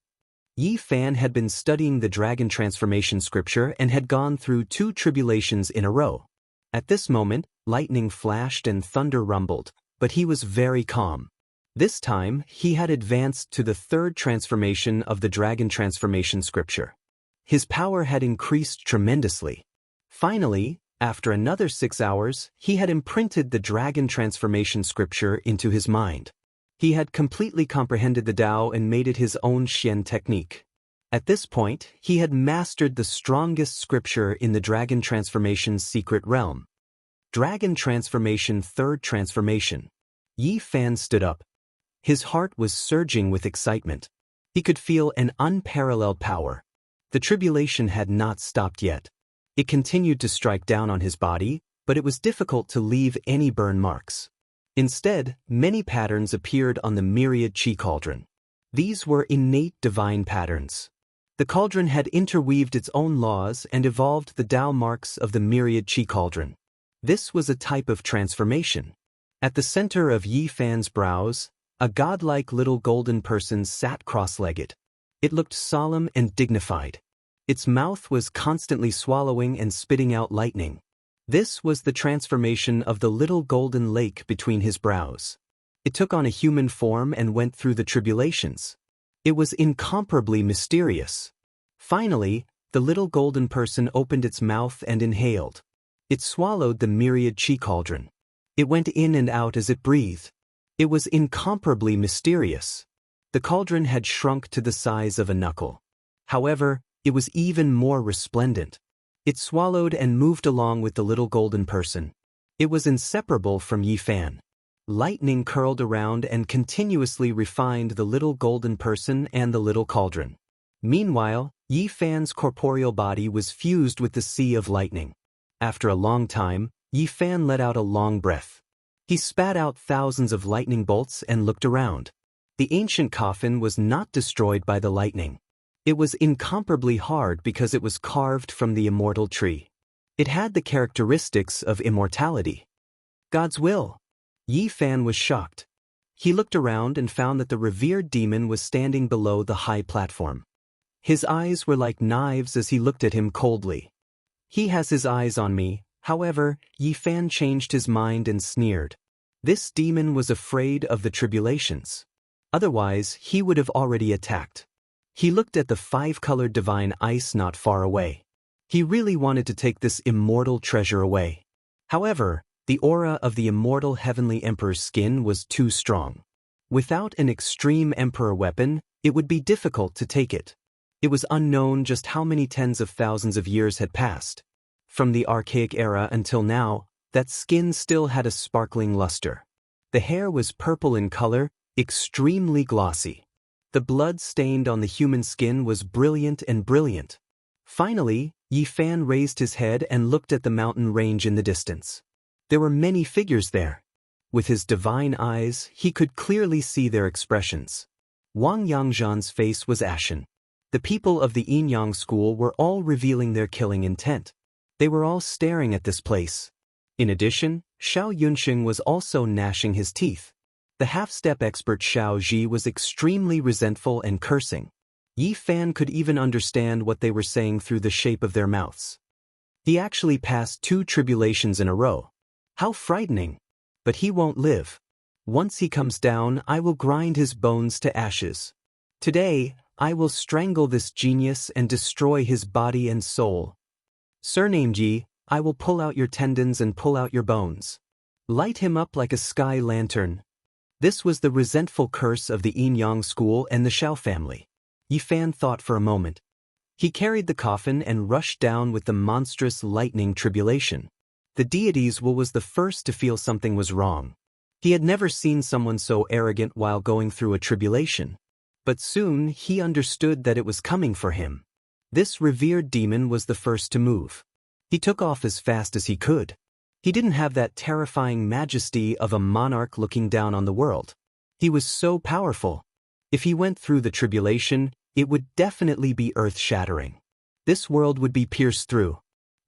Yi Fan had been studying the dragon transformation scripture and had gone through 2 tribulations in a row. At this moment, lightning flashed and thunder rumbled, but he was very calm. This time, he had advanced to the 3rd transformation of the dragon transformation scripture. His power had increased tremendously. Finally, after another 6 hours, he had imprinted the dragon transformation scripture into his mind. He had completely comprehended the Tao and made it his own Xian technique. At this point, he had mastered the strongest scripture in the dragon transformation's secret realm. Dragon transformation 3rd transformation. Yi Fan stood up. His heart was surging with excitement. He could feel an unparalleled power. The tribulation had not stopped yet. It continued to strike down on his body, but it was difficult to leave any burn marks. Instead, many patterns appeared on the myriad chi cauldron. These were innate divine patterns. The cauldron had interweaved its own laws and evolved the Tao marks of the myriad chi cauldron. This was a type of transformation. At the center of Yi Fan's brows, a godlike little golden person sat cross-legged. It looked solemn and dignified. Its mouth was constantly swallowing and spitting out lightning. This was the transformation of the little golden lake between his brows. It took on a human form and went through the tribulations. It was incomparably mysterious. Finally, the little golden person opened its mouth and inhaled. It swallowed the myriad chi cauldron. It went in and out as it breathed. It was incomparably mysterious. The cauldron had shrunk to the size of a knuckle. However, it was even more resplendent. It swallowed and moved along with the little golden person. It was inseparable from Yi Fan. Lightning curled around and continuously refined the little golden person and the little cauldron. Meanwhile, Yi Fan's corporeal body was fused with the sea of lightning. After a long time, Yi Fan let out a long breath. He spat out thousands of lightning bolts and looked around. The ancient coffin was not destroyed by the lightning. It was incomparably hard because it was carved from the immortal tree. It had the characteristics of immortality. God's will. Yi Fan was shocked. He looked around and found that the revered demon was standing below the high platform. His eyes were like knives as he looked at him coldly. He has his eyes on me. However, Yi Fan changed his mind and sneered. This demon was afraid of the tribulations. Otherwise, he would have already attacked. He looked at the 5-colored divine ice not far away. He really wanted to take this immortal treasure away. However, The aura of the immortal heavenly emperor's skin was too strong. Without an extreme emperor weapon, it would be difficult to take it. It was unknown just how many tens of thousands of years had passed. From the archaic era until now, that skin still had a sparkling luster. The hair was purple in color, extremely glossy. The blood stained on the human skin was brilliant and brilliant. Finally, Yi Fan raised his head and looked at the mountain range in the distance. There were many figures there. With his divine eyes, he could clearly see their expressions. Wang Yangzhan's face was ashen. The people of the Yin-Yang school were all revealing their killing intent. They were all staring at this place. In addition, Xiao Yunxing was also gnashing his teeth. The half-step expert Xiao Ji was extremely resentful and cursing. Yi Fan could even understand what they were saying through the shape of their mouths. He actually passed 2 tribulations in a row. How frightening! But he won't live. Once he comes down, I will grind his bones to ashes. Today, I will strangle this genius and destroy his body and soul. Surnamed Yi, I will pull out your tendons and pull out your bones. Light him up like a sky lantern. This was the resentful curse of the Yin-Yang school and the Xiao family. Yi Fan thought for a moment. He carried the coffin and rushed down with the monstrous lightning tribulation. The deities was the first to feel something was wrong. He had never seen someone so arrogant while going through a tribulation. But soon he understood that it was coming for him. This revered demon was the first to move. He took off as fast as he could. He didn't have that terrifying majesty of a monarch looking down on the world. He was so powerful. If he went through the tribulation, it would definitely be earth-shattering. This world would be pierced through.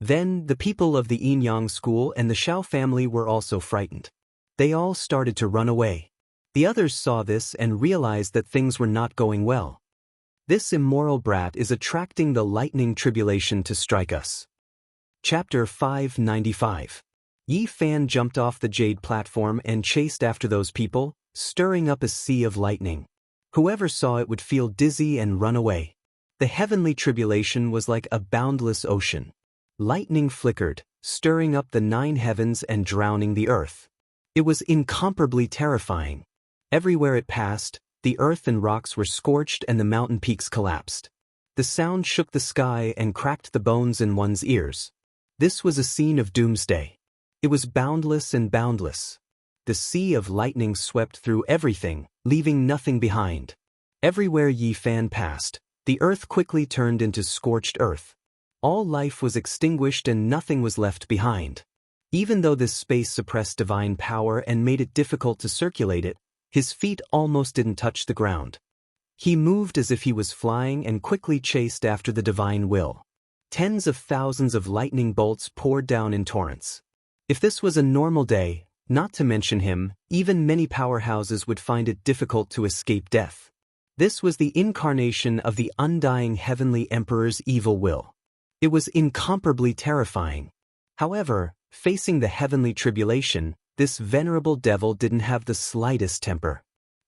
Then, the people of the Yin-Yang school and the Xiao family were also frightened. They all started to run away. The others saw this and realized that things were not going well. This immoral brat is attracting the lightning tribulation to strike us. Chapter 595. Yi Fan jumped off the jade platform and chased after those people, stirring up a sea of lightning. Whoever saw it would feel dizzy and run away. The heavenly tribulation was like a boundless ocean. Lightning flickered, stirring up the 9 heavens and drowning the earth. It was incomparably terrifying. Everywhere it passed, the earth and rocks were scorched and the mountain peaks collapsed. The sound shook the sky and cracked the bones in one's ears. This was a scene of doomsday. It was boundless and boundless. The sea of lightning swept through everything, leaving nothing behind. Everywhere Yi Fan passed, the earth quickly turned into scorched earth. All life was extinguished and nothing was left behind. Even though this space suppressed divine power and made it difficult to circulate it, his feet almost didn't touch the ground. He moved as if he was flying and quickly chased after the divine will. Tens of thousands of lightning bolts poured down in torrents. If this was a normal day, not to mention him, even many powerhouses would find it difficult to escape death. This was the incarnation of the undying heavenly emperor's evil will. It was incomparably terrifying. However, facing the heavenly tribulation, this venerable devil didn't have the slightest temper.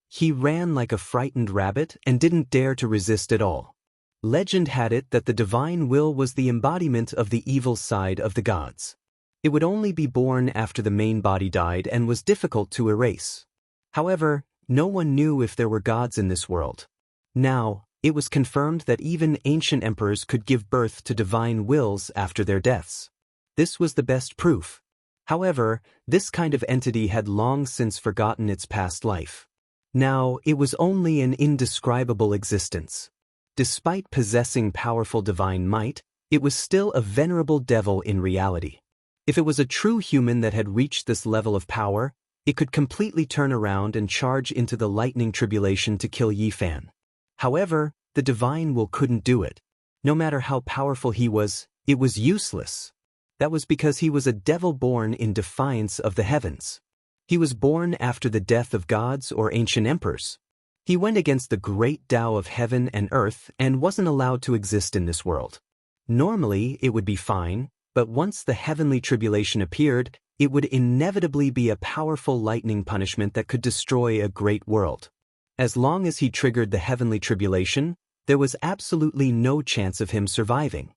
He ran like a frightened rabbit and didn't dare to resist at all. Legend had it that the divine will was the embodiment of the evil side of the gods. It would only be born after the main body died and was difficult to erase. However, no one knew if there were gods in this world. Now, it was confirmed that even ancient emperors could give birth to divine wills after their deaths. This was the best proof. However, this kind of entity had long since forgotten its past life. Now, it was only an indescribable existence. Despite possessing powerful divine might, it was still a venerable devil in reality. If it was a true human that had reached this level of power, it could completely turn around and charge into the lightning tribulation to kill Yi Fan. However, the divine will couldn't do it. No matter how powerful he was, it was useless. That was because he was a devil born in defiance of the heavens. He was born after the death of gods or ancient emperors. He went against the great Tao of heaven and earth and wasn't allowed to exist in this world. Normally, it would be fine, but once the heavenly tribulation appeared, it would inevitably be a powerful lightning punishment that could destroy a great world. As long as he triggered the heavenly tribulation, there was absolutely no chance of him surviving.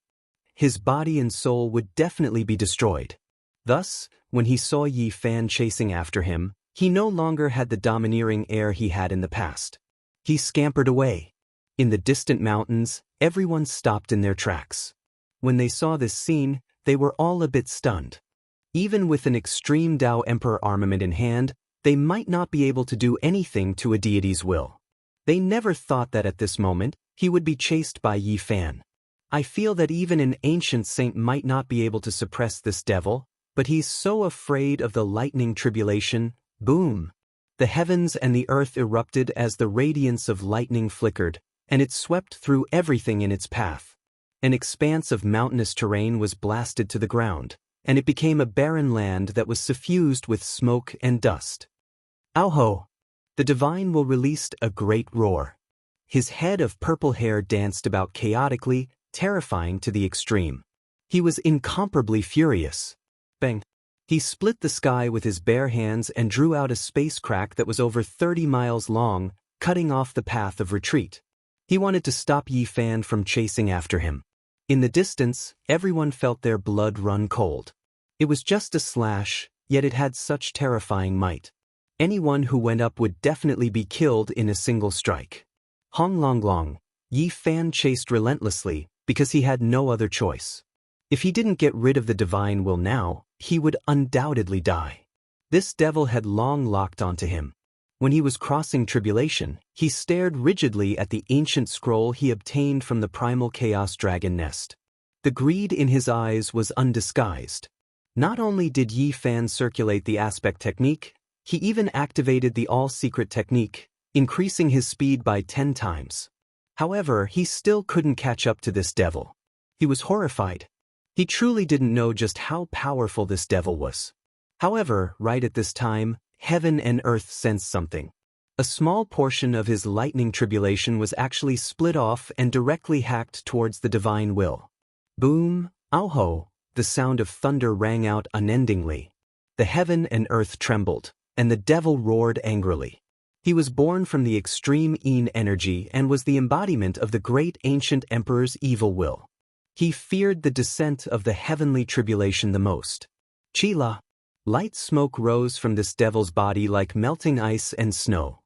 His body and soul would definitely be destroyed. Thus, when he saw Yi Fan chasing after him, he no longer had the domineering air he had in the past. He scampered away. In the distant mountains, everyone stopped in their tracks. When they saw this scene, they were all a bit stunned. Even with an extreme Tao Emperor armament in hand, they might not be able to do anything to a deity's will. They never thought that at this moment, he would be chased by Yi Fan. I feel that even an ancient saint might not be able to suppress this devil, but he's so afraid of the lightning tribulation. Boom! The heavens and the earth erupted as the radiance of lightning flickered, and it swept through everything in its path. An expanse of mountainous terrain was blasted to the ground, and it became a barren land that was suffused with smoke and dust. Auho! The divine will released a great roar. His head of purple hair danced about chaotically, terrifying to the extreme. He was incomparably furious. Bang! He split the sky with his bare hands and drew out a space crack that was over 30 miles long, cutting off the path of retreat. He wanted to stop Yi Fan from chasing after him. In the distance, everyone felt their blood run cold. It was just a slash, yet it had such terrifying might. Anyone who went up would definitely be killed in a single strike. Hong Long Long, Yi Fan chased relentlessly because he had no other choice. If he didn't get rid of the divine will now, he would undoubtedly die. This devil had long locked onto him. When he was crossing tribulation, he stared rigidly at the ancient scroll he obtained from the primal chaos dragon nest. The greed in his eyes was undisguised. Not only did Yi Fan circulate the aspect technique, he even activated the all-secret technique, increasing his speed by 10 times. However, he still couldn't catch up to this devil. He was horrified. He truly didn't know just how powerful this devil was. However, right at this time, heaven and earth sensed something. A small portion of his lightning tribulation was actually split off and directly hacked towards the divine will. Boom! Auho! The sound of thunder rang out unendingly. The heaven and earth trembled, and the devil roared angrily. He was born from the extreme Yin energy and was the embodiment of the great ancient emperor's evil will. He feared the descent of the heavenly tribulation the most. Chila! Light smoke rose from this devil's body like melting ice and snow.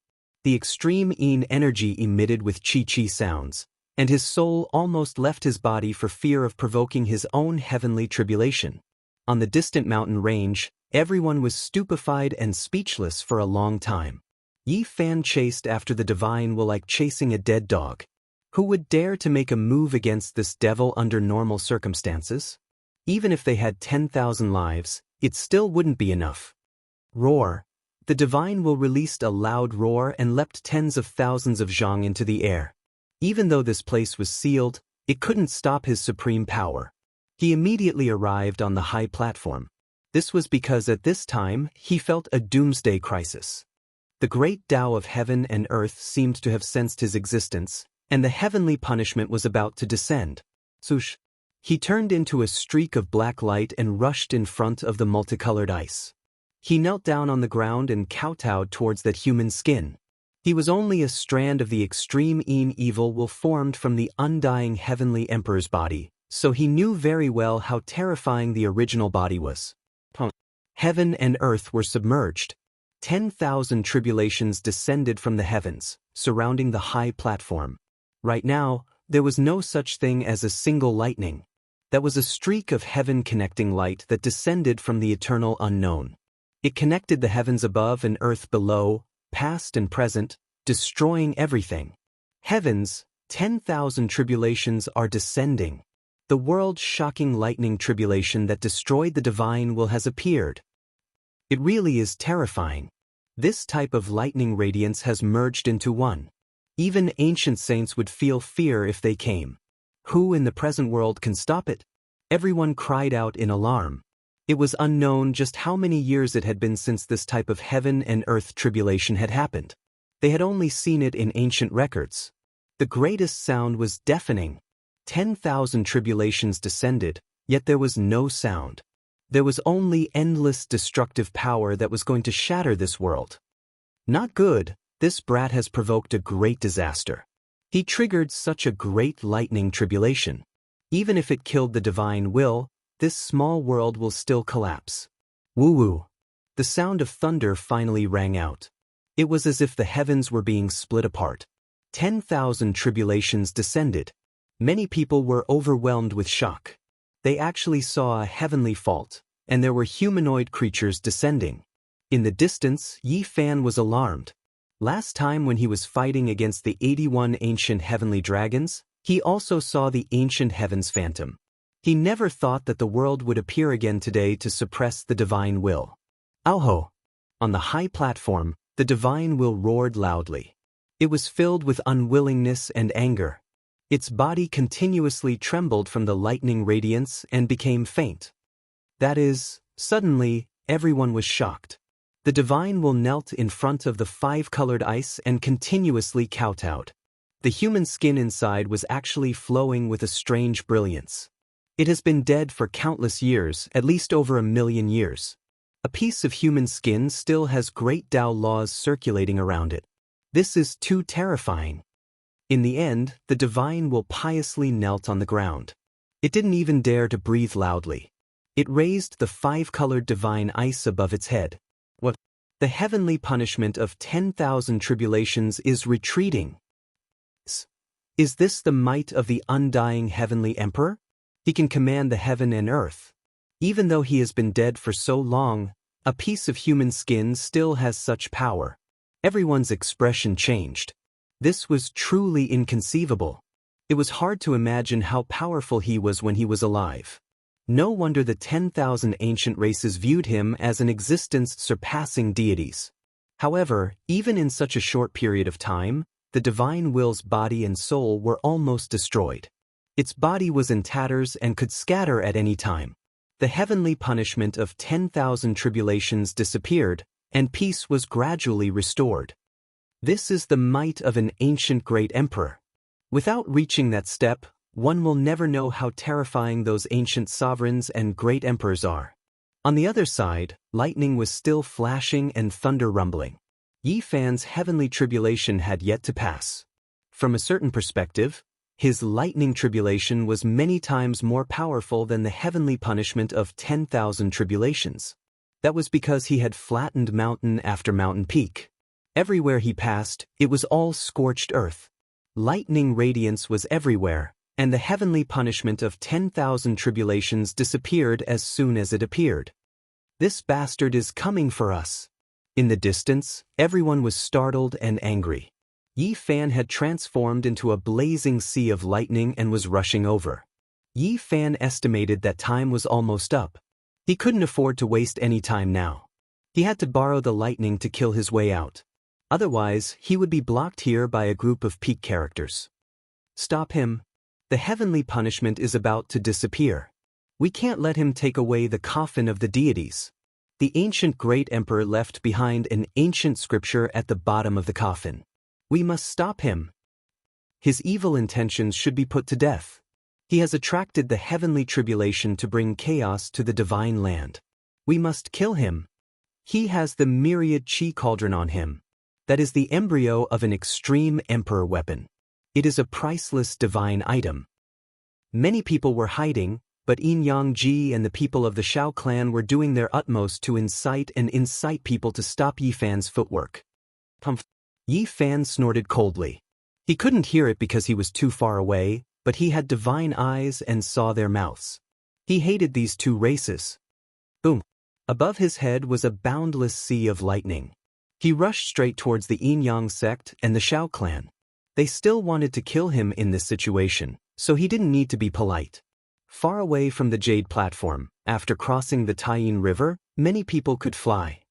The extreme Yin energy emitted with chi-chi sounds, and his soul almost left his body for fear of provoking his own heavenly tribulation. On the distant mountain range, everyone was stupefied and speechless for a long time. Yi Fan chased after the divine will like chasing a dead dog. Who would dare to make a move against this devil under normal circumstances? Even if they had 10,000 lives, it still wouldn't be enough. Roar! The divine will released a loud roar and leapt tens of thousands of zhang into the air. Even though this place was sealed, it couldn't stop his supreme power. He immediately arrived on the high platform. This was because at this time, he felt a doomsday crisis. The great Tao of heaven and earth seemed to have sensed his existence, and the heavenly punishment was about to descend. Swoosh! He turned into a streak of black light and rushed in front of the multicolored ice. He knelt down on the ground and kowtowed towards that human skin. He was only a strand of the extreme Yin evil will formed from the undying heavenly emperor's body, so he knew very well how terrifying the original body was. Heaven and earth were submerged. 10,000 tribulations descended from the heavens, surrounding the high platform. Right now, there was no such thing as a single lightning. That was a streak of heaven-connecting light that descended from the eternal unknown. It connected the heavens above and earth below, past and present, destroying everything. Heavens, 10,000 tribulations are descending. The world-shocking lightning tribulation that destroyed the divine will has appeared. It really is terrifying. This type of lightning radiance has merged into one. Even ancient saints would feel fear if they came. Who in the present world can stop it? Everyone cried out in alarm. It was unknown just how many years it had been since this type of heaven and earth tribulation had happened. They had only seen it in ancient records. The greatest sound was deafening. 10,000 tribulations descended, yet there was no sound. There was only endless destructive power that was going to shatter this world. Not good. This brat has provoked a great disaster. He triggered such a great lightning tribulation. Even if it killed the divine will, this small world will still collapse. Woo-woo. The sound of thunder finally rang out. It was as if the heavens were being split apart. 10,000 tribulations descended. Many people were overwhelmed with shock. They actually saw a heavenly fault, and there were humanoid creatures descending. In the distance, Yi Fan was alarmed. Last time when he was fighting against the 81 ancient heavenly dragons, he also saw the ancient heavens phantom. He never thought that the world would appear again today to suppress the divine will. Auho! On the high platform, the divine will roared loudly. It was filled with unwillingness and anger. Its body continuously trembled from the lightning radiance and became faint. That is, suddenly, everyone was shocked. The divine will knelt in front of the five-colored ice and continuously kowtowed. The human skin inside was actually flowing with a strange brilliance. It has been dead for countless years, at least over 1,000,000 years. A piece of human skin still has great Tao laws circulating around it. This is too terrifying. In the end, the divine will piously knelt on the ground. It didn't even dare to breathe loudly. It raised the five-colored divine ice above its head. What? The heavenly punishment of 10,000 tribulations is retreating. Is this the might of the undying heavenly emperor? He can command the heaven and earth. Even though he has been dead for so long, a piece of human skin still has such power. Everyone's expression changed. This was truly inconceivable. It was hard to imagine how powerful he was when he was alive. No wonder the 10,000 ancient races viewed him as an existence surpassing deities. However, even in such a short period of time, the divine will's body and soul were almost destroyed. Its body was in tatters and could scatter at any time. The heavenly punishment of 10,000 tribulations disappeared, and peace was gradually restored. This is the might of an ancient great emperor. Without reaching that step, one will never know how terrifying those ancient sovereigns and great emperors are. On the other side, lightning was still flashing and thunder rumbling. Yi Fan's heavenly tribulation had yet to pass. From a certain perspective, his lightning tribulation was many times more powerful than the heavenly punishment of 10,000 tribulations. That was because he had flattened mountain after mountain peak. Everywhere he passed, it was all scorched earth. Lightning radiance was everywhere, and the heavenly punishment of 10,000 tribulations disappeared as soon as it appeared. This bastard is coming for us. In the distance, everyone was startled and angry. Yi Fan had transformed into a blazing sea of lightning and was rushing over. Yi Fan estimated that time was almost up. He couldn't afford to waste any time now. He had to borrow the lightning to kill his way out. Otherwise, he would be blocked here by a group of peak characters. Stop him. The heavenly punishment is about to disappear. We can't let him take away the coffin of the deities. The ancient great emperor left behind an ancient scripture at the bottom of the coffin. We must stop him. His evil intentions should be put to death. He has attracted the heavenly tribulation to bring chaos to the divine land. We must kill him. He has the myriad chi cauldron on him. That is the embryo of an extreme emperor weapon. It is a priceless divine item. Many people were hiding, but Yin Yang Ji and the people of the Shao clan were doing their utmost to incite people to stop Yi Fan's footwork. Yi Fan snorted coldly. He couldn't hear it because he was too far away, but he had divine eyes and saw their mouths. He hated these two races. Boom! Above his head was a boundless sea of lightning. He rushed straight towards the Yin Yang sect and the Shao clan. They still wanted to kill him in this situation, so he didn't need to be polite. Far away from the Jade platform, after crossing the Taiyin River, many people could fly.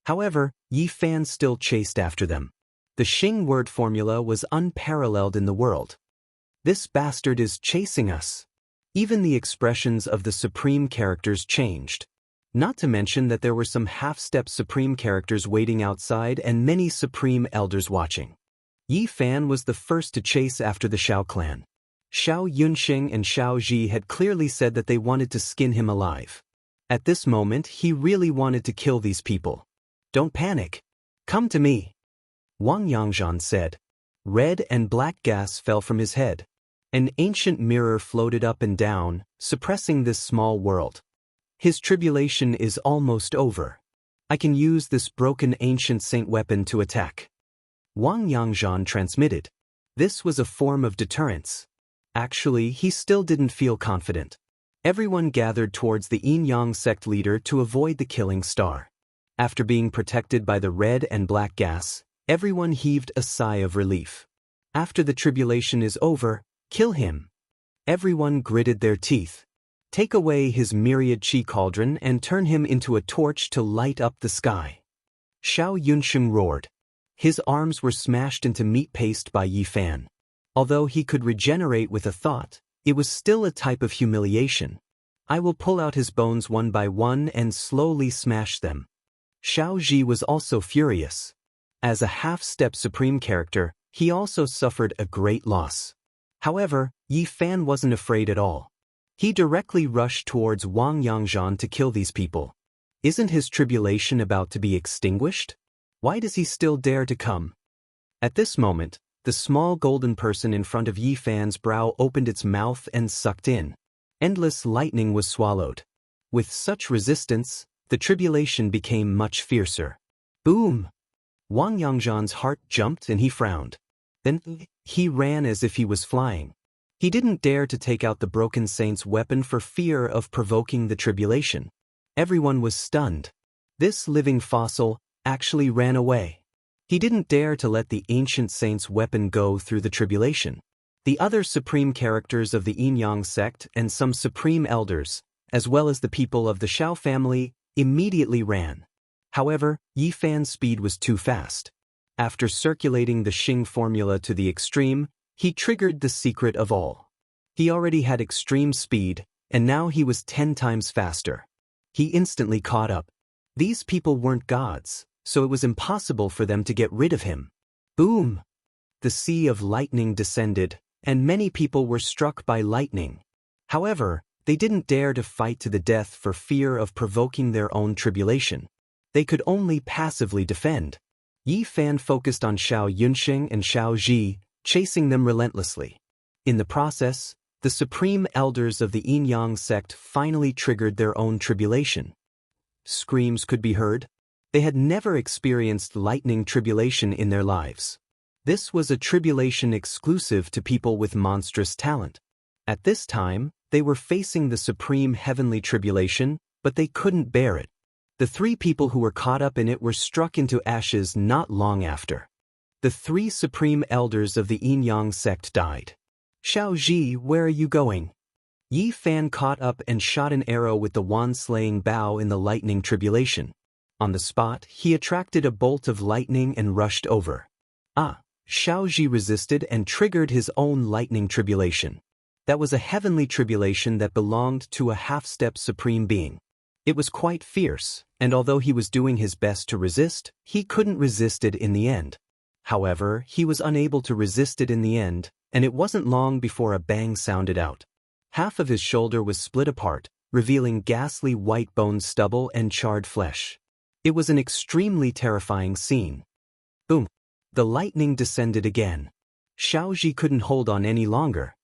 However, Yi Fan still chased after them. The Xing word formula was unparalleled in the world. This bastard is chasing us. Even the expressions of the supreme characters changed. Not to mention that there were some half-step supreme characters waiting outside and many supreme elders watching. Yi Fan was the first to chase after the Shao clan. Shao Yunxing and Shao Ji had clearly said that they wanted to skin him alive. At this moment, he really wanted to kill these people. Don't panic. Come to me. Wang Yangzhan said. Red and black gas fell from his head. An ancient mirror floated up and down, suppressing this small world. His tribulation is almost over. I can use this broken ancient saint weapon to attack. Wang Yangzhan transmitted. This was a form of deterrence. Actually, he still didn't feel confident. Everyone gathered towards the Yin-Yang sect leader to avoid the killing star. After being protected by the red and black gas, everyone heaved a sigh of relief. After the tribulation is over, kill him. Everyone gritted their teeth. Take away his myriad chi cauldron and turn him into a torch to light up the sky. Xiao Yunsheng roared. His arms were smashed into meat paste by Yi Fan. Although he could regenerate with a thought, it was still a type of humiliation. I will pull out his bones one by one and slowly smash them. Xiao Ji was also furious. As a half-step supreme character, he also suffered a great loss. However, Yi Fan wasn't afraid at all. He directly rushed towards Wang Yangzhan to kill these people. Isn't his tribulation about to be extinguished? Why does he still dare to come? At this moment, the small golden person in front of Yi Fan's brow opened its mouth and sucked in. Endless lightning was swallowed. With such resistance, the tribulation became much fiercer. Boom! Wang Yangzhan's heart jumped and he frowned. Then, he ran as if he was flying. He didn't dare to take out the broken saint's weapon for fear of provoking the tribulation. Everyone was stunned. This living fossil actually ran away. He didn't dare to let the ancient saint's weapon go through the tribulation. The other supreme characters of the Yin-Yang sect and some supreme elders, as well as the people of the Shao family, immediately ran. However, Yi Fan's speed was too fast. After circulating the Xing formula to the extreme, he triggered the secret of all. He already had extreme speed, and now he was 10 times faster. He instantly caught up. These people weren't gods, so it was impossible for them to get rid of him. Boom! The sea of lightning descended, and many people were struck by lightning. However, they didn't dare to fight to the death for fear of provoking their own tribulation. They could only passively defend. Yi Fan focused on Xiao Yunsheng and Xiao Ji, chasing them relentlessly. In the process, the supreme elders of the Yin-Yang sect finally triggered their own tribulation. Screams could be heard. They had never experienced lightning tribulation in their lives. This was a tribulation exclusive to people with monstrous talent. At this time, they were facing the supreme heavenly tribulation, but they couldn't bear it. The 3 people who were caught up in it were struck into ashes not long after. The 3 supreme elders of the Yin-Yang sect died. Xiao Ji, where are you going? Yi Fan caught up and shot an arrow with the wand-slaying bow in the lightning tribulation. On the spot, he attracted a bolt of lightning and rushed over. Xiao Ji resisted and triggered his own lightning tribulation. That was a heavenly tribulation that belonged to a half-step supreme being. It was quite fierce, and although he was doing his best to resist, he couldn't resist it in the end. However, he was unable to resist it in the end, and it wasn't long before a bang sounded out. Half of his shoulder was split apart, revealing ghastly white bone stubble and charred flesh. It was an extremely terrifying scene. Boom! The lightning descended again. Xiao Ji couldn't hold on any longer.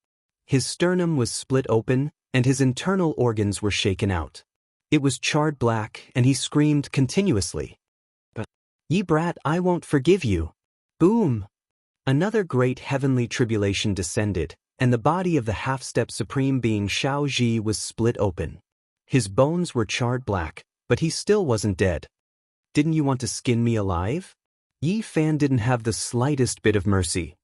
His sternum was split open, and his internal organs were shaken out. It was charred black, and he screamed continuously. But, "Ye brat, I won't forgive you." Boom! Another great heavenly tribulation descended, and the body of the half-step supreme being Xiao Ji was split open. His bones were charred black, but he still wasn't dead. Didn't you want to skin me alive? Yi Fan didn't have the slightest bit of mercy.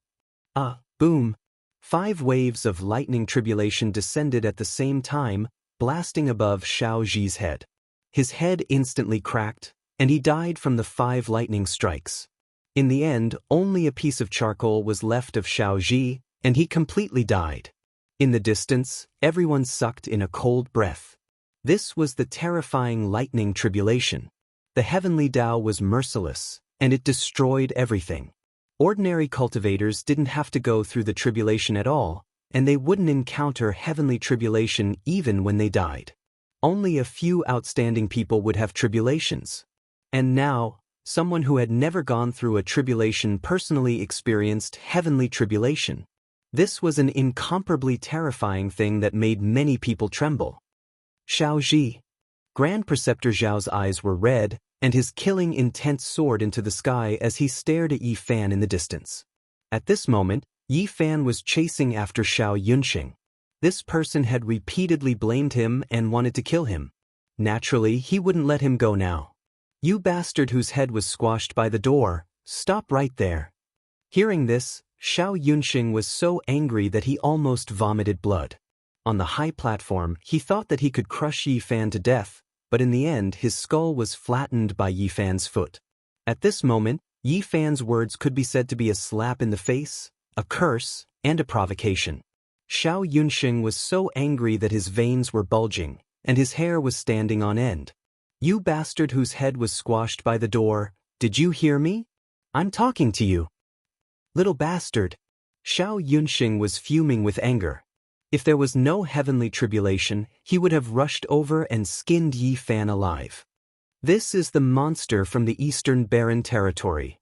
Boom! 5 waves of lightning tribulation descended at the same time, blasting above Xiao Ji's head. His head instantly cracked, and he died from the 5 lightning strikes. In the end, only a piece of charcoal was left of Xiao Ji, and he completely died. In the distance, everyone sucked in a cold breath. This was the terrifying lightning tribulation. The heavenly Tao was merciless, and it destroyed everything. Ordinary cultivators didn't have to go through the tribulation at all, and they wouldn't encounter heavenly tribulation even when they died. Only a few outstanding people would have tribulations. And now, someone who had never gone through a tribulation personally experienced heavenly tribulation. This was an incomparably terrifying thing that made many people tremble. Xiao Ji. Grand Preceptor Zhao's eyes were red, and his killing intent soared into the sky as he stared at Yi Fan in the distance. At this moment, Yi Fan was chasing after Xiao Yunxing. This person had repeatedly blamed him and wanted to kill him. Naturally, he wouldn't let him go now. "You bastard whose head was squashed by the door, stop right there." Hearing this, Xiao Yunxing was so angry that he almost vomited blood. On the high platform, he thought that he could crush Yi Fan to death, but in the end his skull was flattened by Yi Fan's foot. At this moment, Yi Fan's words could be said to be a slap in the face, a curse, and a provocation. Xiao Yunxing was so angry that his veins were bulging, and his hair was standing on end. "You bastard whose head was squashed by the door, did you hear me? I'm talking to you." "Little bastard." Xiao Yunxing was fuming with anger. If there was no heavenly tribulation, he would have rushed over and skinned Yi Fan alive. This is the monster from the Eastern Barren Territory.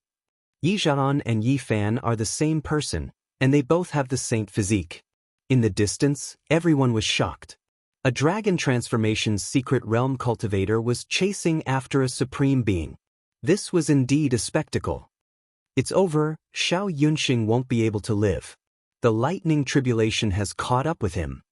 Yi Zhaoran and Yi Fan are the same person, and they both have the saint physique. In the distance, everyone was shocked. A dragon transformation's secret realm cultivator was chasing after a supreme being. This was indeed a spectacle. "It's over, Xiao Yunxing won't be able to live. The lightning tribulation has caught up with him."